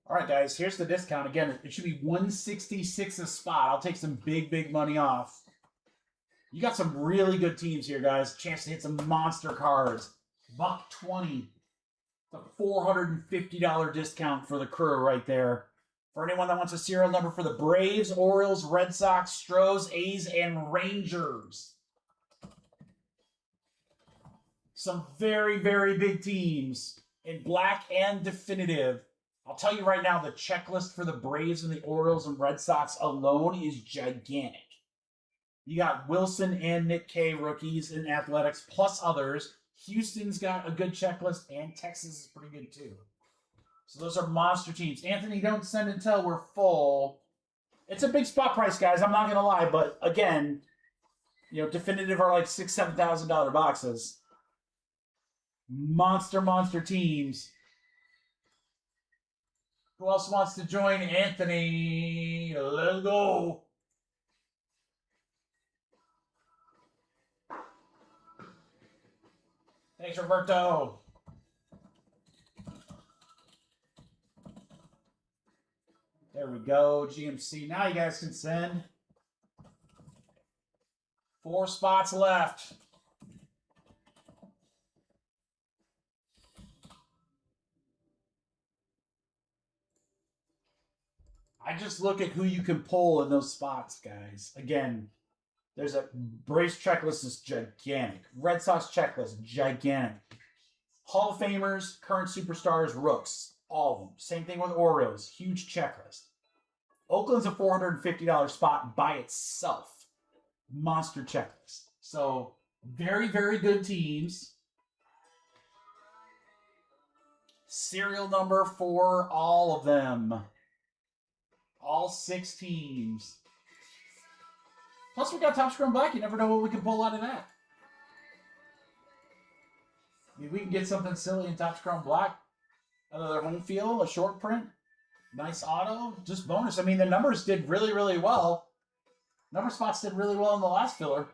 All right, guys, here's the discount. Again, it should be 166 a spot. I'll take some big money off. You got some really good teams here, guys. Chance to hit some monster cards. $120. It's a $450 discount for the crew right there. For anyone that wants a serial number for the Braves, Orioles, Red Sox, Stros, A's, and Rangers. Some very, very big teams in black and definitive. I'll tell you right now, the checklist for the Braves and the Orioles and Red Sox alone is gigantic. You got Wilson and Nick K rookies in athletics, plus others. Houston's got a good checklist, and Texas is pretty good too. So those are monster teams. Anthony, don't send until we're full. It's a big spot price, guys. I'm not gonna lie, but again, you know, definitive are like $6,000, $7,000 boxes. Monster teams. Who else wants to join Anthony? Let's go. Thanks, Roberto. There we go, GMC. Now you guys can send. 4 spots left. I just look at who you can pull in those spots, guys. Again, there's a Braves checklist is gigantic. Red Sox checklist, gigantic. Hall of Famers, current superstars, rooks, all of them. Same thing with Orioles, huge checklist. Oakland's a $450 spot by itself. Monster checklist. So, very, very good teams. Serial number for all of them. All 6 teams. Plus, we got Topps Chrome Black. You never know what we can pull out of that. I mean, we can get something silly in Topps Chrome Black. Another home field, a short print. Nice auto. Just bonus. I mean, the numbers did really, really well. Number spots did really well in the last filler.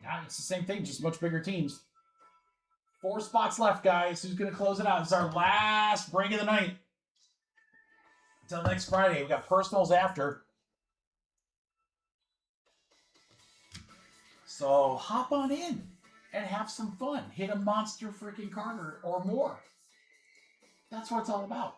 Now it's the same thing, just much bigger teams. 4 spots left, guys. Who's going to close it out? This is our last break of the night. Until next Friday. We got personals after. So hop on in and have some fun. Hit a monster freaking card or more. That's what it's all about.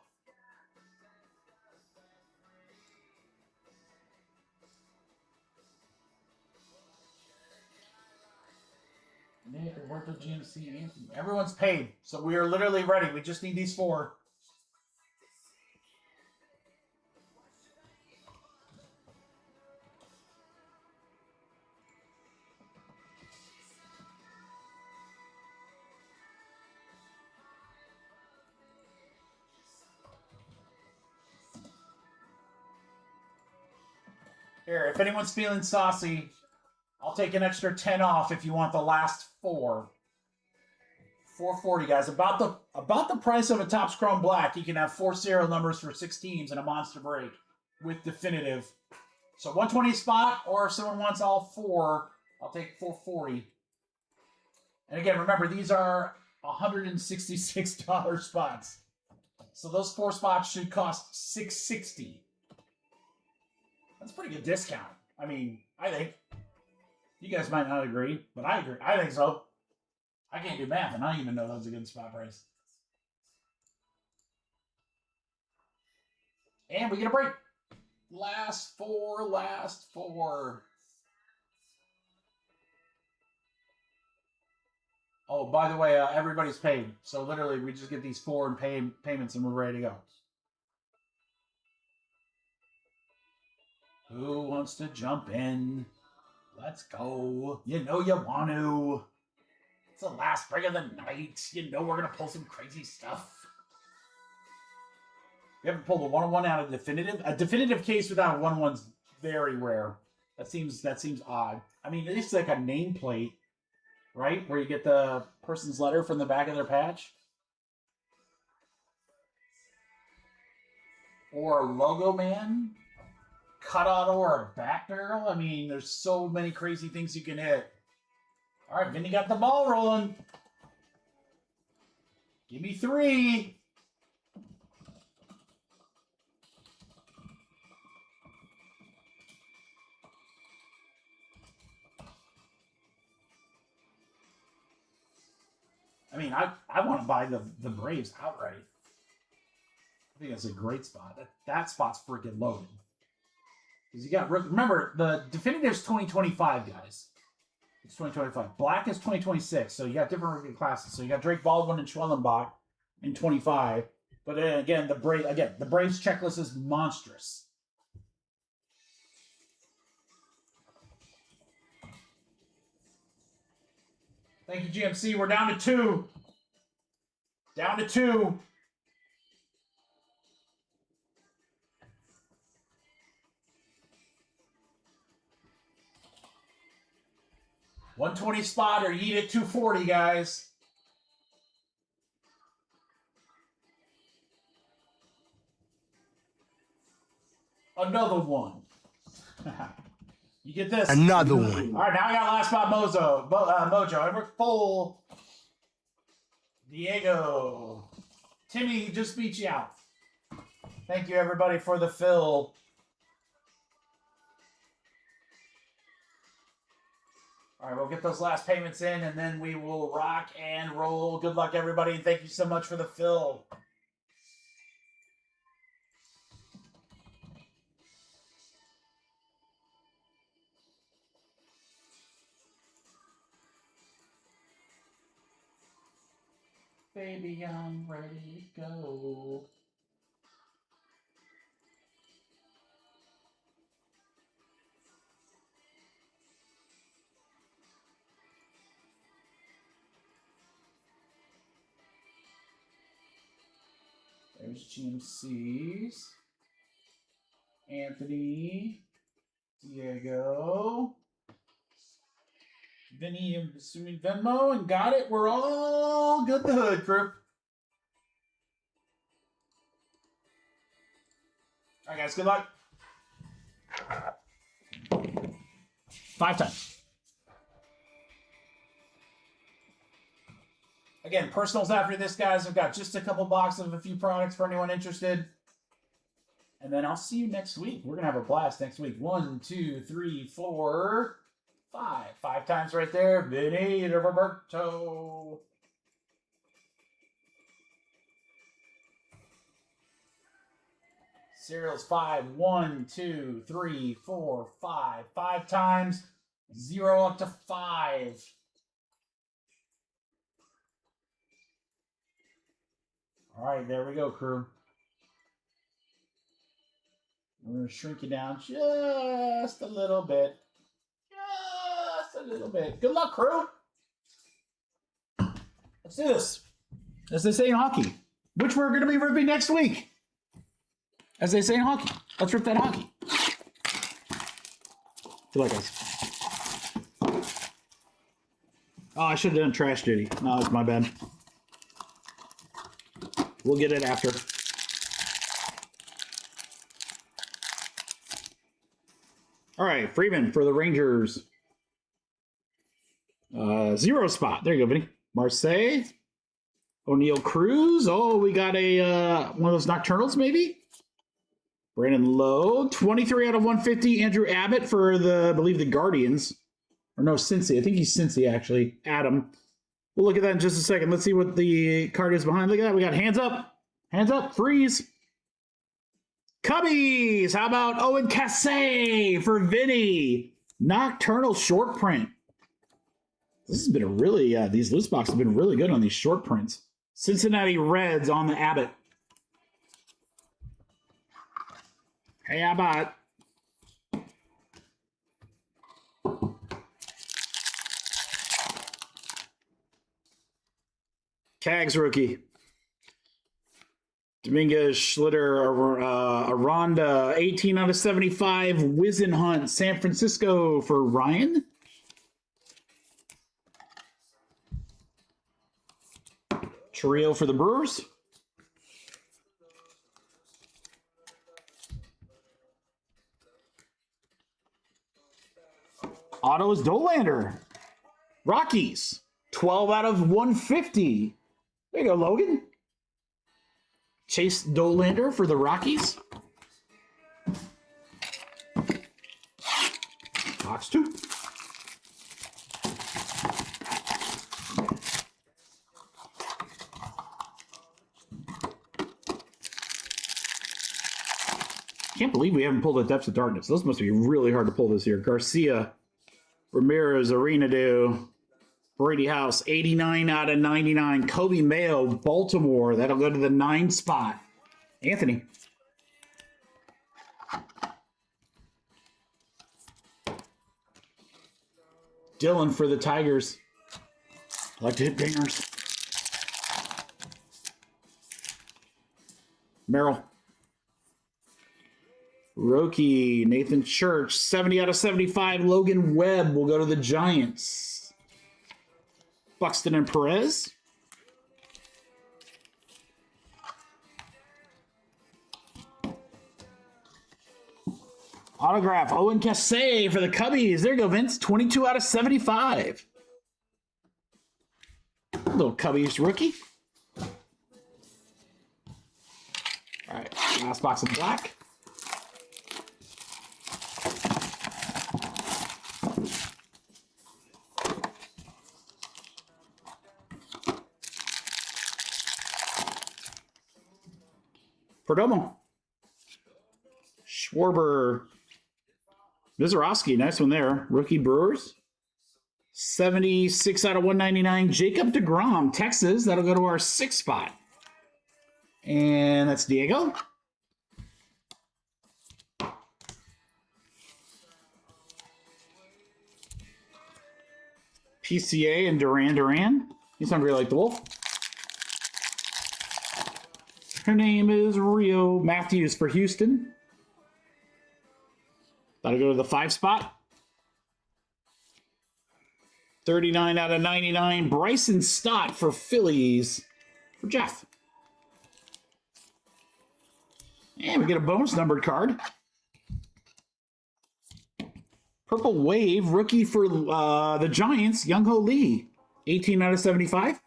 Nick, Roberto, GMC, Anthony. Everyone's paid. So we are literally ready. We just need these 4. Here, if anyone's feeling saucy, I'll take an extra 10 off if you want the last 4. $440, guys. About the price of a Topps Chrome Black, you can have 4 serial numbers for 6 teams in a monster break with definitive. So 120 spot, or if someone wants all 4, I'll take $440. And again, remember, these are $166 spots. So those 4 spots should cost $660. That's a pretty good discount. I mean, I think. You guys might not agree, but I agree. I think so. I can't do math, and I don't even know that's a good spot price. And we get a break. Last 4. Oh, by the way, everybody's paid. So literally, we just get these 4 and payments, and we're ready to go. Who wants to jump in? Let's go. You know you want to. It's the last break of the night. You know we're going to pull some crazy stuff. We haven't pulled a 1-on-1 out of definitive. A definitive case without a 1-on-1's very rare. That seems odd. I mean, it's like a nameplate, right? Where you get the person's letter from the back of their patch. Or a logo man. Cut auto or a back barrel. I mean, there's so many crazy things you can hit. All right, Vinny got the ball rolling. Give me 3. I mean, I want to buy the Braves outright. I think that's a great spot. That spot's freaking loaded. Because you got, remember, the Definitive's 2025, guys. It's 2025. Black is 2026, so you got different rookie classes. So you got Drake Baldwin and Schwellenbach in 25. But then again, the Braves checklist is monstrous. Thank you, GMC. We're down to 2. Down to 2. $120 spot or eat at 240, guys. Another one. You get this.
Another one.
All right, now I got last spot Mojo. And we're full. Diego. Timmy just beat you out. Thank you, everybody, for the fill. All right, we'll get those last payments in, and then we will rock and roll. Good luck, everybody, and thank you so much for the fill. Baby, I'm ready to go. There's GMC's. Anthony. Diego. Vinny, I'm assuming Venmo, and got it. We're all good the hood, crew. All right, guys, good luck. 5 times. Again, personals after this, guys. I've got just a couple boxes of a few products for anyone interested. And then I'll see you next week. We're going to have a blast next week. 1, 2, 3, 4, 5. 5 times right there. Vinny and Roberto. Serials 5. 1, 2, 3, 4, 5. 5 times. 0 up to 5. All right, there we go, crew. We're going to shrink you down just a little bit. Just a little bit. Good luck, crew. Let's do this. As they say in hockey, which we're going to be ripping next week. As they say in hockey, let's rip that hockey. Good luck, guys. Oh, I should have done trash duty. No, it's my bad. We'll get it after. All right, Freeman for the Rangers. 0 spot. There you go, Vinny. Marseille. O'Neal Cruz. Oh, we got a one of those nocturnals, maybe? Brandon Lowe. 23 out of 150. Andrew Abbott for the, I believe, the Guardians. Or no, Cincy. I think he's Cincy, actually. Adam. We'll look at that in just a second. Let's see what the card is behind. Look at that. We got hands up. Hands up. Freeze. Cubbies. How about Owen Cassay for Vinny? Nocturnal short print. This has been a really, these loose boxes have been really good on these short prints. Cincinnati Reds on the Abbott. Hey, how about? Cags rookie. Dominguez, Schlitter, Aranda, 18 out of 75. Wizenhunt, San Francisco for Ryan. Trio for the Brewers. Otto's Dolander. Rockies, 12 out of 150. There you go, Logan. Chase Dolander for the Rockies. Box 2.
Can't believe we haven't pulled the Depths of Darkness. Those must be really hard to pull this year. Garcia, Ramirez, Arenado, Brady House, 89 out of 99. Kobe Mayo, Baltimore. That'll go to the 9 spot. Anthony. Dylan for the Tigers. I like to hit dingers. Merrill. Roki, Nathan Church, 70 out of 75. Logan Webb will go to the Giants. Buxton and Perez. Autograph, Owen Cassay for the Cubbies. There you go, Vince. 22 out of 75. Little Cubbies rookie. All right, last box of black. Perdomo. Schwarber. Mizorowski, nice one there. Rookie Brewers. 76 out of 199. Jacob deGrom, Texas. That'll go to our 6th spot. And that's Diego. PCA and Duran. He's hungry like the wolf. Her name is Rio Matthews for Houston. That'll go to the 5 spot. 39 out of 99. Bryson Stott for Phillies for Jeff. And we get a bonus numbered card. Purple Wave, rookie for the Giants, Young-Ho Lee. 18 out of 75.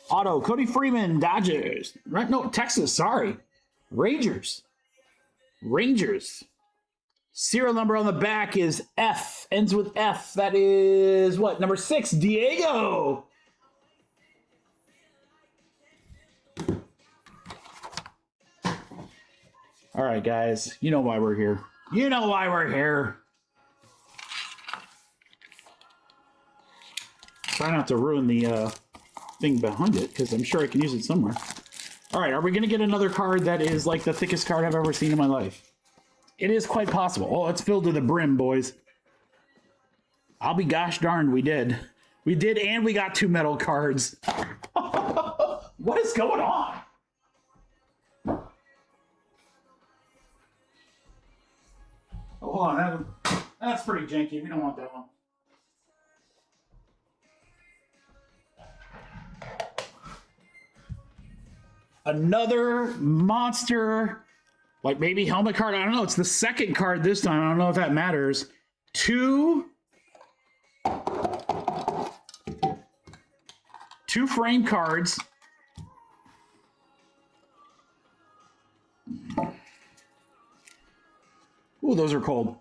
Auto, Cody Freeman, Dodgers. Right, no, Texas, sorry. Rangers. Serial number on the back is F. Ends with F. That is what? Number 6, Diego. All right, guys. You know why we're here. Try not to ruin the thing behind it, because I'm sure I can use it somewhere. All right, are we going to get another card that is like the thickest card I've ever seen in my life? It is quite possible. Oh, it's filled to the brim, boys. I'll be gosh darned we did. We did, and we got 2 metal cards. What is going on? Oh, hold on. That's pretty janky. We don't want that one. Another monster, like maybe helmet card. I don't know. It's the 2nd card this time. I don't know if that matters. 2 frame cards. Ooh, those are cold.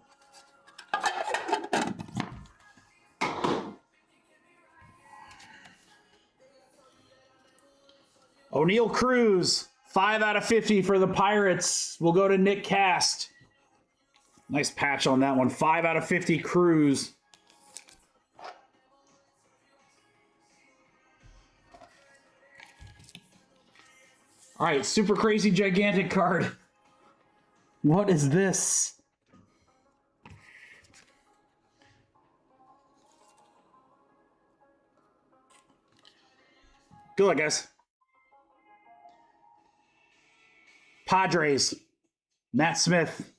O'Neal Cruz, 5 out of 50 for the Pirates. We'll go to Nick Cast. Nice patch on that one. 5 out of 50 Cruz. All right, super crazy gigantic card. What is this? Good luck, guys. Padres, Matt Smith.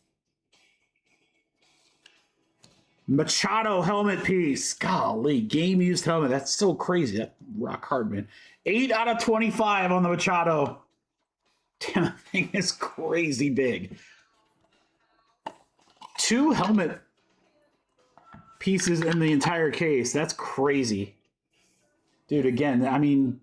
Machado helmet piece. Golly, game used helmet. That's so crazy. That rock hard, man. 8 out of 25 on the Machado. Damn, that thing is crazy big. 2 helmet pieces in the entire case. That's crazy. Dude, again, I mean,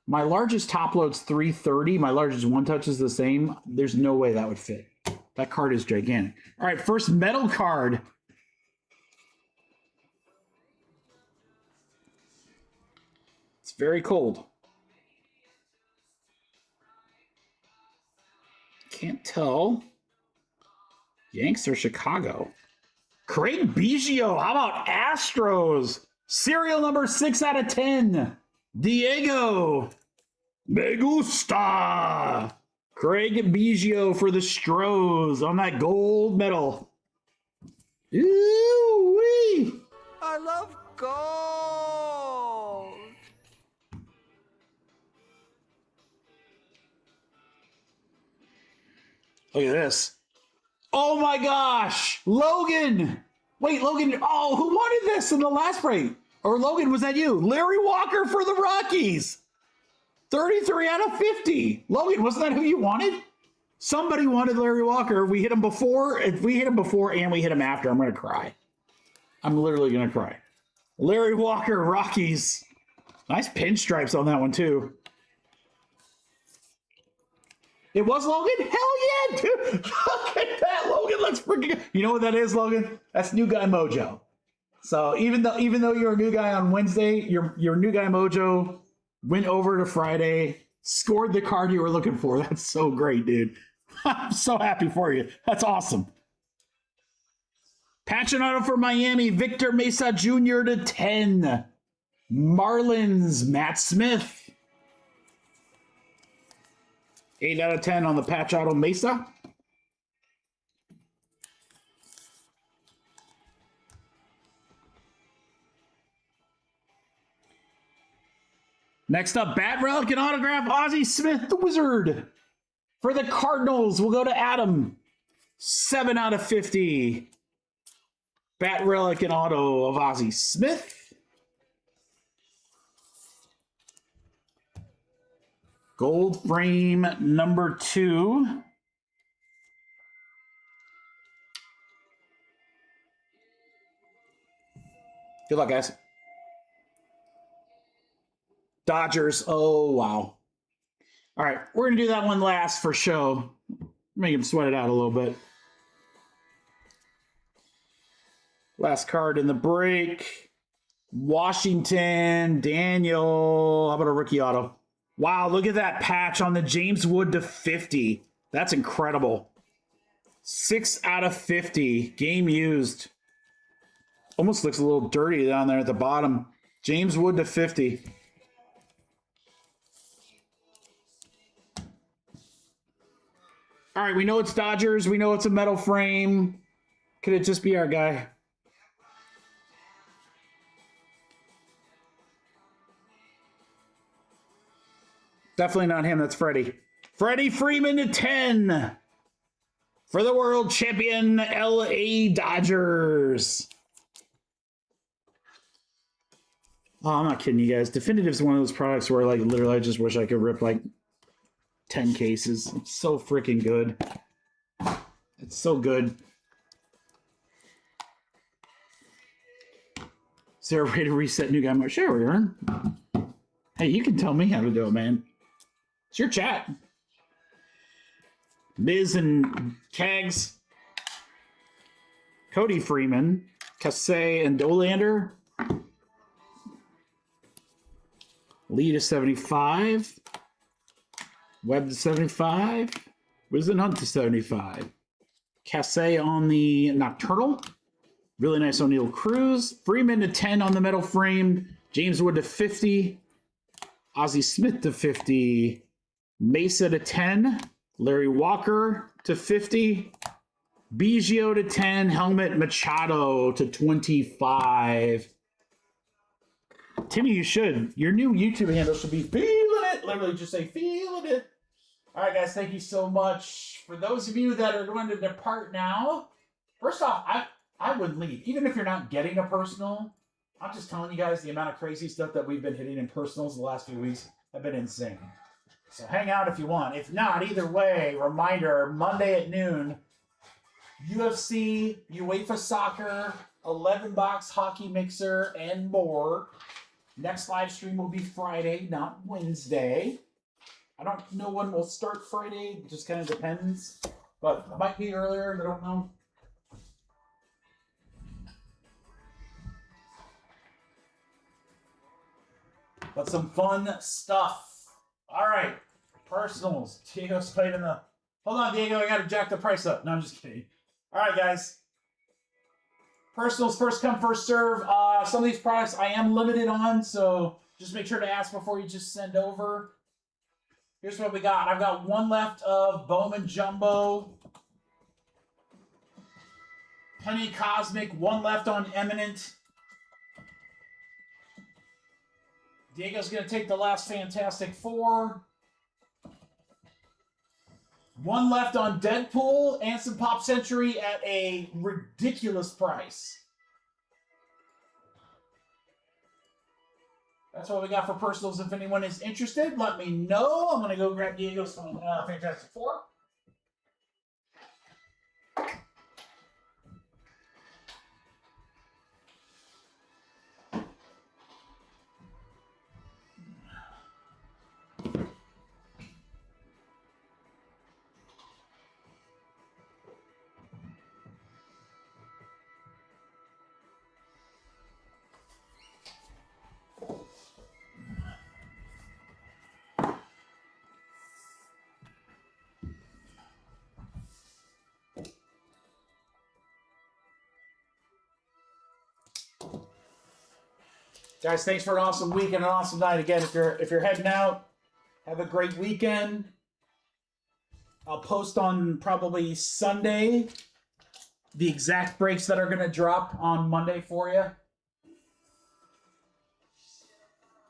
my largest top load's 330. My largest one touch is the same. There's no way that would fit. That card is gigantic. All right, first metal card. Very cold. Can't tell. Yanks or Chicago? Craig Biggio. How about Astros? Serial number 6 out of 10. Diego. Me gusta. Craig Biggio for the Stros on that gold medal. Ooh-wee.
I love gold.
Look at this. Oh my gosh. Logan. Wait, Logan. Oh, who wanted this in the last break? Or Logan, was that you? Larry Walker for the Rockies. 33 out of 50. Logan, wasn't that who you wanted? Somebody wanted Larry Walker. We hit him before. If we hit him before and we hit him after, I'm going to cry. I'm literally going to cry. Larry Walker, Rockies. Nice pinstripes on that one, too. It was Logan? Hell yeah, dude. Look at that, Logan. Let's freaking... You know what that is, Logan? That's New Guy Mojo. So even though you're a new guy on Wednesday, your New Guy Mojo went over to Friday, scored the card you were looking for. That's so great, dude. I'm so happy for you. That's awesome. Pachinado for Miami, Victor Mesa Jr. to 10. Marlins, Matt Smith. 8 out of 10 on the Patch Auto Mesa. Next up, Bat Relic and Autograph, Ozzie Smith, the Wizard. For the Cardinals, we'll go to Adam. 7 out of 50. Bat Relic and Auto of Ozzie Smith. Gold frame number 2. Good luck, guys. Dodgers. Oh, wow. All right, we're going to do that one last for show. Make him sweat it out a little bit. Last card in the break. Washington, Daniel. How about a rookie auto? Wow, look at that patch on the James Wood to 50. That's incredible. 6 out of 50. Game used. Almost looks a little dirty down there at the bottom. James Wood to 50. All right, we know it's Dodgers. We know it's a metal frame. Could it just be our guy? Definitely not him. That's Freddie. Freddie Freeman to 10 for the world champion LA Dodgers. Oh, I'm not kidding you guys. Definitive is one of those products where, like, literally, I just wish I could rip, like, 10 cases. It's so freaking good. It's so good. Is there a way to reset New Guy Mode? Sure, we are. Hey, you can tell me how to do it, man. It's your chat. Biz and Kags. Cody Freeman. Cassay and Dolander. Lee to 75. Webb to 75. Wisdom Hunt to 75. Cassay on the Nocturnal. Really nice O'Neal Cruz. Freeman to 10 on the metal frame. James Wood to 50. Ozzie Smith to 50. Mesa to 10. Larry Walker to 50. Biggio to 10. Helmet Machado to 25. Timmy, you should. Your new YouTube handle should be feeling it. Literally just say feeling it. All right, guys, thank you so much. For those of you that are going to depart now, first off, I would leave. Even if you're not getting a personal, I'm just telling you guys the amount of crazy stuff that we've been hitting in personals the last few weeks have been insane. So hang out if you want. If not, either way, reminder, Monday at noon, UFC, UEFA Soccer, 11-box hockey mixer, and more. Next live stream will be Friday, not Wednesday. I don't know when we'll start Friday. It just kind of depends. But it might be earlier. I don't know.
But some fun stuff. All right. Personals. Diego's played in the... Hold on, Diego. I got to jack the price up. No, I'm just kidding. All right, guys. Personals, first come, first serve. Some of these products I am limited on, so just make sure to ask before you just send over. Here's what we got. I've got one left of Bowman Jumbo. Penny Cosmic. One left on Emanate. Diego's going to take the last Fantastic Four. One left on Deadpool and some Pop Century at a ridiculous price. That's what we got for personals. If anyone is interested, let me know. I'm going to go grab Diego's Fantastic Four. Guys, thanks for an awesome week and an awesome night. Again, if you're heading out, have a great weekend. I'll post on probably Sunday the exact breaks that are going to drop on Monday for you.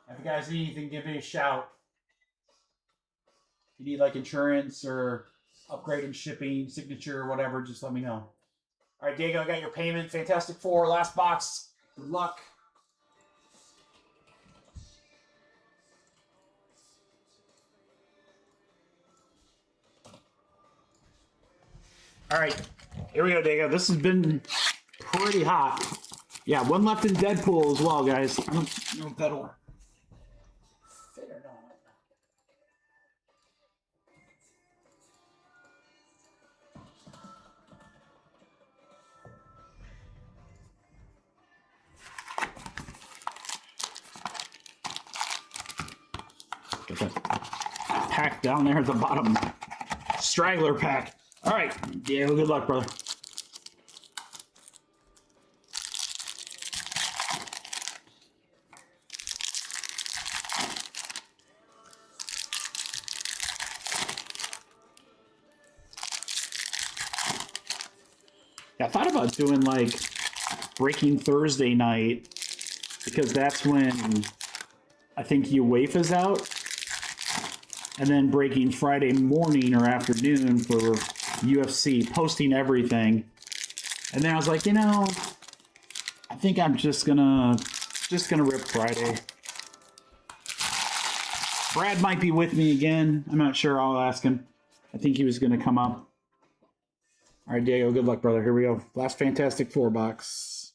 If you guys need anything, give me a shout. If you need like insurance or upgrading shipping, signature, or whatever, just let me know. All right, Diego, I got your payment. Fantastic Four, last box. Good luck.
All right, here we go, Diego. This has been pretty hot. Yeah, one left in Deadpool as well, guys. I don't know if that'll
Fit or not.
get that pack down there at the bottom. Straggler pack. All right, Diego, good luck, brother. Yeah, I thought about doing like Breaking Thursday night because that's when I think UEFA's out, and then Breaking Friday morning or afternoon for UFC, posting everything. And then I was like, you know, I think I'm just gonna rip Friday. Brad might be with me again. I'm not sure. I'll ask him. I think he was gonna come up. All right, Diego, good luck, brother. Here we go. Last Fantastic Four box.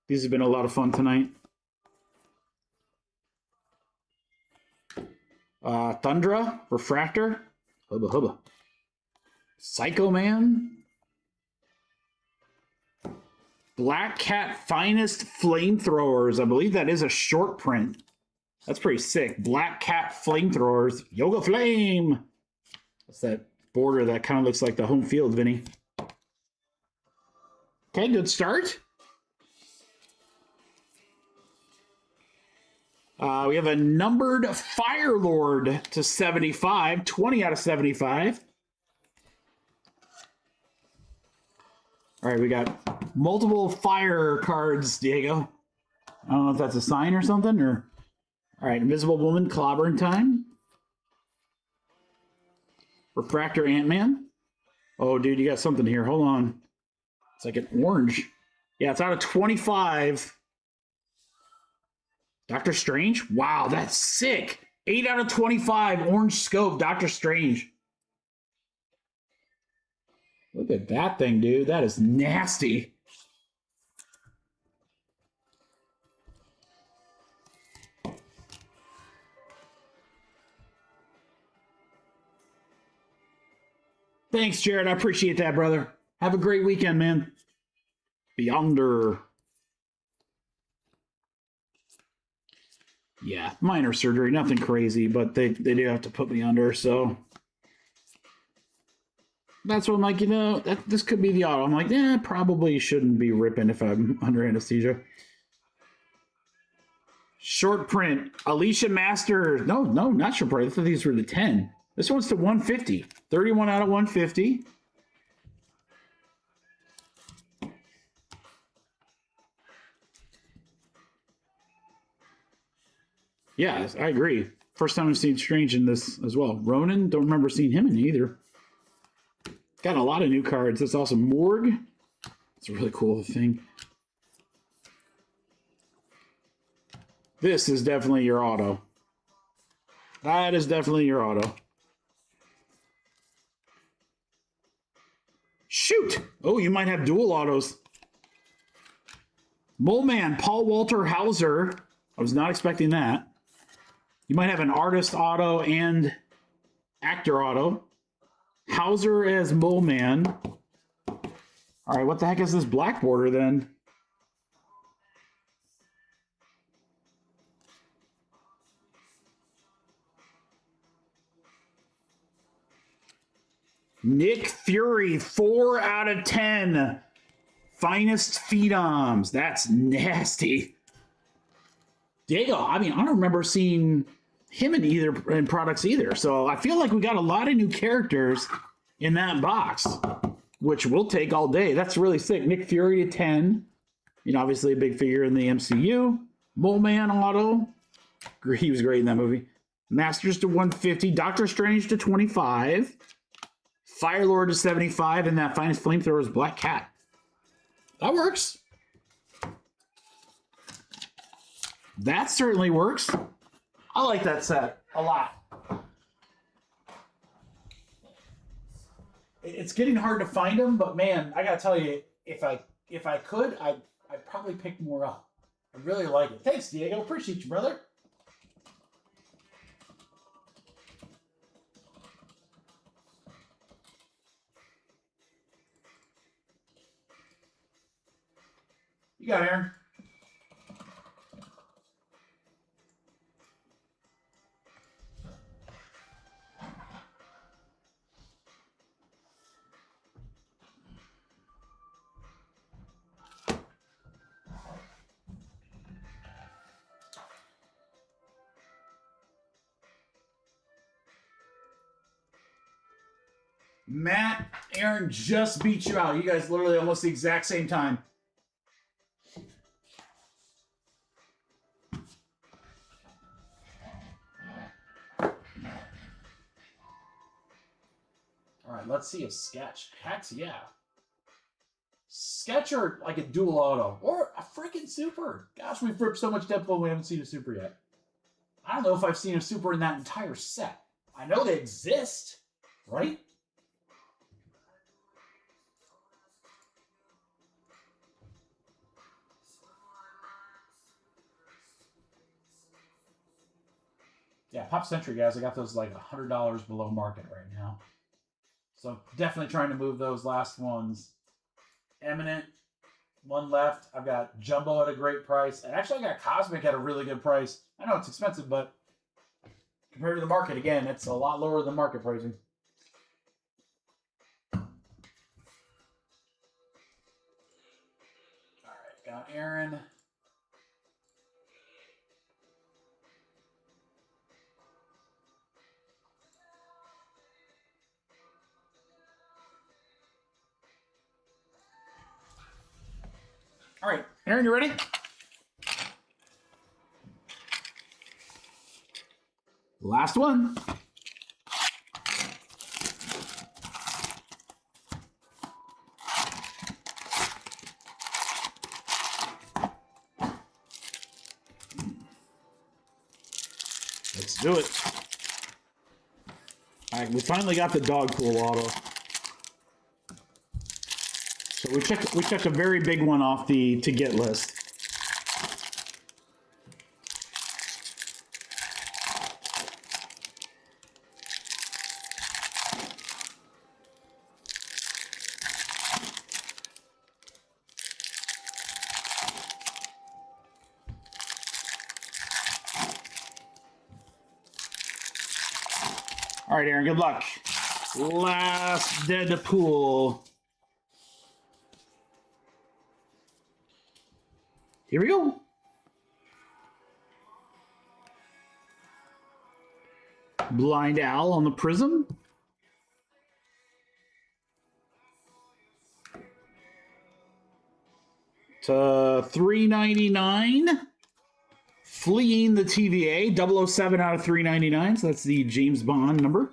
These have been a lot of fun tonight. Thundra, Refractor, Hubba Hubba. Psycho Man. Black Cat Finest Flamethrowers. I believe that is a short print. That's pretty sick. Black Cat Flamethrowers. Yoga Flame. What's that border that kind of looks like the home field, Vinny? Okay, good start. We have a numbered Fire Lord to 75. 20 out of 75. All right, we got multiple fire cards, Diego. I don't know if that's a sign or something, or... All right, Invisible Woman, Clobbering Time. Refractor Ant-Man. Oh, dude, you got something here. Hold on. It's like an orange. Yeah, it's out of 25. Doctor Strange? Wow, that's sick. 8 out of 25. Orange scope, Doctor Strange. Look at that thing, dude. That is nasty. Thanks, Jared. I appreciate that, brother. Have a great weekend, man. Beyonder. Yeah, minor surgery, nothing crazy, but they do have to put me under, so that's what I'm like, this could be the auto. I'm like, probably shouldn't be ripping if I'm under anesthesia. Short print, Alicia Masters. No, not short print. I thought these were the 10. This one's to 150. 31 out of 150. Yeah, I agree. First time I've seen Strange in this as well. Ronan, don't remember seeing him in either. Got a lot of new cards. That's awesome. Morgue. It's a really cool thing. This is definitely your auto. That is definitely your auto. Shoot! Oh, you might have dual autos. Mole Man, Paul Walter Hauser. I was not expecting that. You might have an artist auto and actor auto. Hauser as Mole Man. All right, what the heck is this black border then? Nick Fury, 4 out of 10. Finest Phenoms. That's nasty. Diego, I mean, I don't remember seeing him in products either. So I feel like we got a lot of new characters in that box, which we'll take all day. That's really sick. Nick Fury to 10. Obviously a big figure in the MCU. Mole Man auto. He was great in that movie. Masters to 150. Doctor Strange to 25. Firelord to 75. And that Finest Flamethrower is Black Cat. That works. That certainly works. I like that set a lot. It's getting hard to find them, but man, I gotta tell you, if I could, I'd probably pick more up. I really like it. Thanks, Diego. Appreciate you, brother. You got it, Aaron. Matt, Aaron just beat you out. You guys literally almost the exact same time. All right, let's see if Sketch. Heck yeah. Sketch or like a dual auto or a freaking super. Gosh, we've ripped so much Deadpool we haven't seen a super yet. I don't know if I've seen a super in that entire set. I know they exist, right? Yeah, Pop Century, guys, I got those like $100 below market right now. So definitely trying to move those last ones. Emanate, one left. I've got Jumbo at a great price. And actually, I got Cosmic at a really good price. I know it's expensive, but compared to the market, again, it's a lot lower than market pricing. All right, got Aaron. All right, Aaron, you ready? Last one. Let's do it. All right, we finally got the dog pool auto. So we checked a very big one off the to get list. All right, Aaron, good luck. Last Deadpool. Here we go. Blind Owl on the Prism. To $3.99. Fleeing the TVA, 007 out of 399. So that's the James Bond number.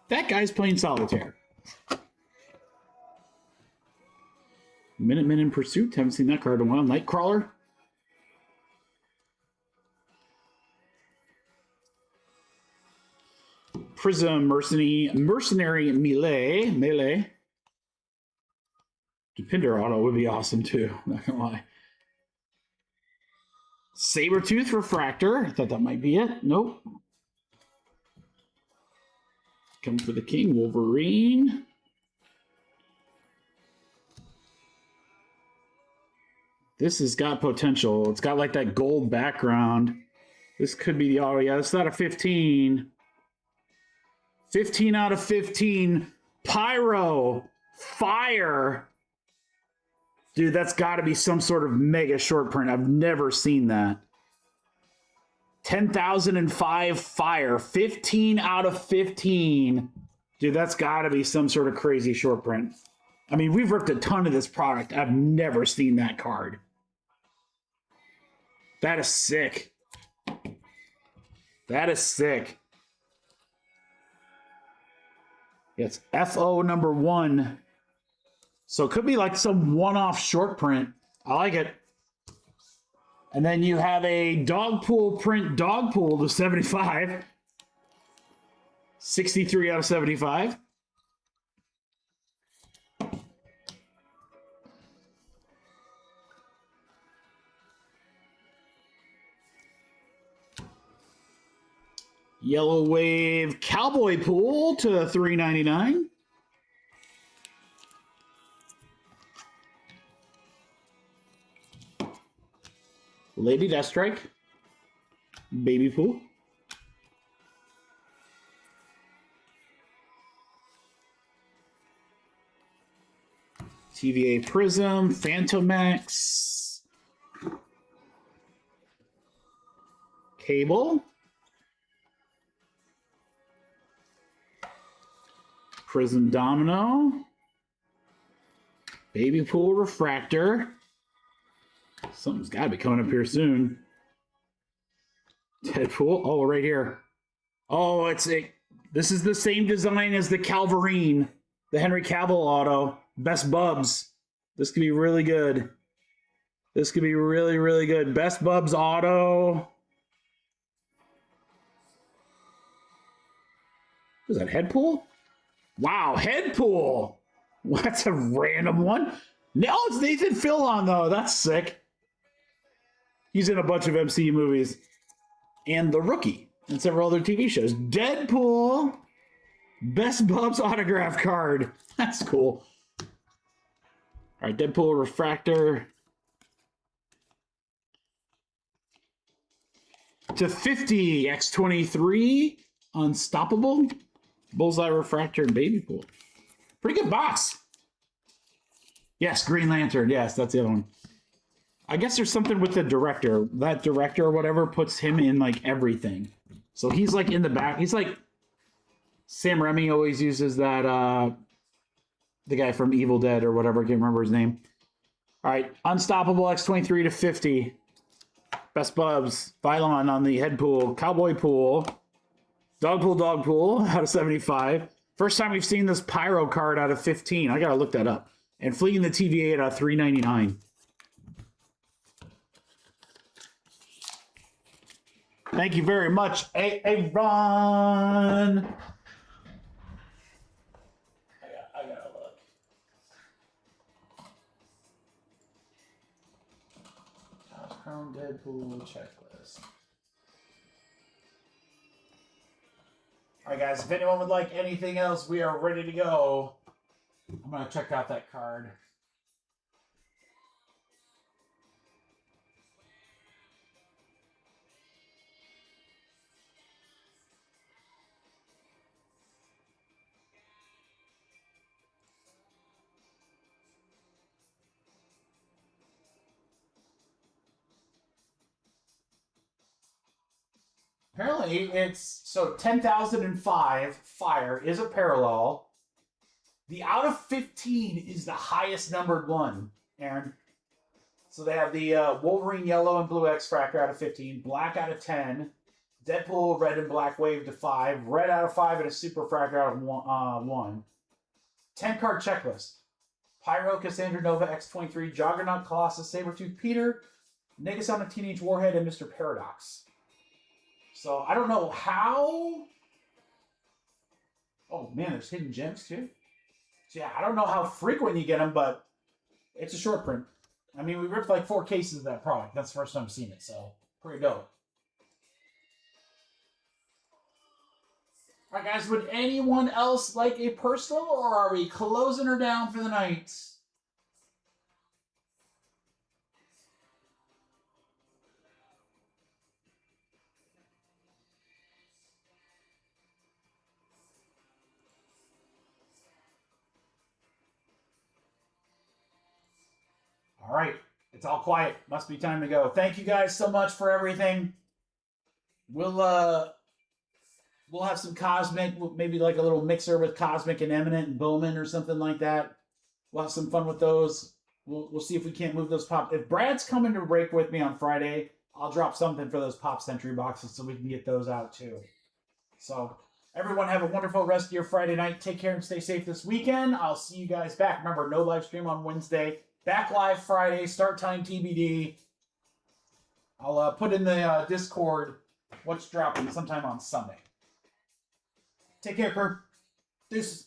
That guy's playing solitaire. Minutemen in Pursuit. Haven't seen that card in a while. Nightcrawler. Prism Mercenary Melee. Depinder auto would be awesome too. Not gonna lie. Sabretooth Refractor. I thought that might be it. Nope. Come for the King. Wolverine. This has got potential. It's got like that gold background. This could be the auto. Yeah, it's not a 15. 15 out of 15. Pyro. Fire. Dude, that's got to be some sort of mega short print. I've never seen that. 10,005 Fire. 15 out of 15. Dude, that's got to be some sort of crazy short print. I mean, we've ripped a ton of this product. I've never seen that card. That is sick. That is sick. It's FO number 1. So it could be like some one-off short print. I like it. And then you have a Dogpool print Dogpool to 75. 63 out of 75. Yellow Wave Cowboy Pool to $3.99. Lady Deathstrike. Baby Pool. TVA Prism. Phantomax. Cable. Prism Domino. Baby Pool Refractor. Something's got to be coming up here soon. Deadpool. Oh, right here. Oh, this is the same design as the Calverine. The Henry Cavill auto. Best Bubs. This could be really good. This could be really, really good. Best Bubs auto. Was that Headpool? Wow, Headpool. That's a random one. No, it's Nathan Fillion, though. That's sick. He's in a bunch of MCU movies. And The Rookie. And several other TV shows. Deadpool. Best Bubs autograph card. That's cool. All right, Deadpool Refractor. To 50, X-23. Unstoppable. Bullseye Refractor and Baby Pool. Pretty good box. Yes, Green Lantern. Yes, that's the other one. I guess there's something with the director. That director or whatever puts him in like everything. So he's like in the back. He's like Sam Raimi always uses that the guy from Evil Dead or whatever, I can't remember his name. All right, Unstoppable X-23 to 50. Best Bubs, Vylon on the Head Pool, Cowboy Pool, Dog Pool out of 75. First time we've seen this Pyro card out of 15. I gotta look that up. And Fleeing the TVA out of 399. Thank you very much, Aaron. I gotta look. Josh Crown Deadpool checklist. All right, guys. If anyone would like anything else, we are ready to go. I'm gonna check out that card.
Apparently, it's so 10,005 fire is a parallel. The out of 15 is the highest numbered one, Aaron. So they have the Wolverine yellow and blue X Fractor out of 15, black out of 10, Deadpool red and black wave to 5, red out of 5, and a super fractor out of 1. 10 card checklist. Pyro, Cassandra Nova, X-23, Juggernaut, Colossus, Sabretooth, Peter, Negasonic Teenage Warhead, and Mr. Paradox. So I don't know how. Oh man, there's hidden gems too. So yeah, I don't know how frequent you get them, but it's a short print. I mean, we ripped like 4 cases of that product. That's the first time I've seen it, so pretty dope. All right, guys, would anyone else like a personal, or are we closing her down for the night? All right, it's all quiet. Must be time to go. Thank you guys so much for everything. We'll have some Cosmic, maybe like a little mixer with Cosmic and Emanate and Bowman or something like that. We'll have some fun with those. We'll see if we can't move those pop. If Brad's coming to break with me on Friday, I'll drop something for those Pop Century boxes so we can get those out too. So everyone have a wonderful rest of your Friday night. Take care and stay safe this weekend. I'll see you guys back. Remember, no live stream on Wednesday. Back live Friday. Start time TBD. I'll put in the Discord what's dropping sometime on Sunday. Take care, Kurt. Deuces.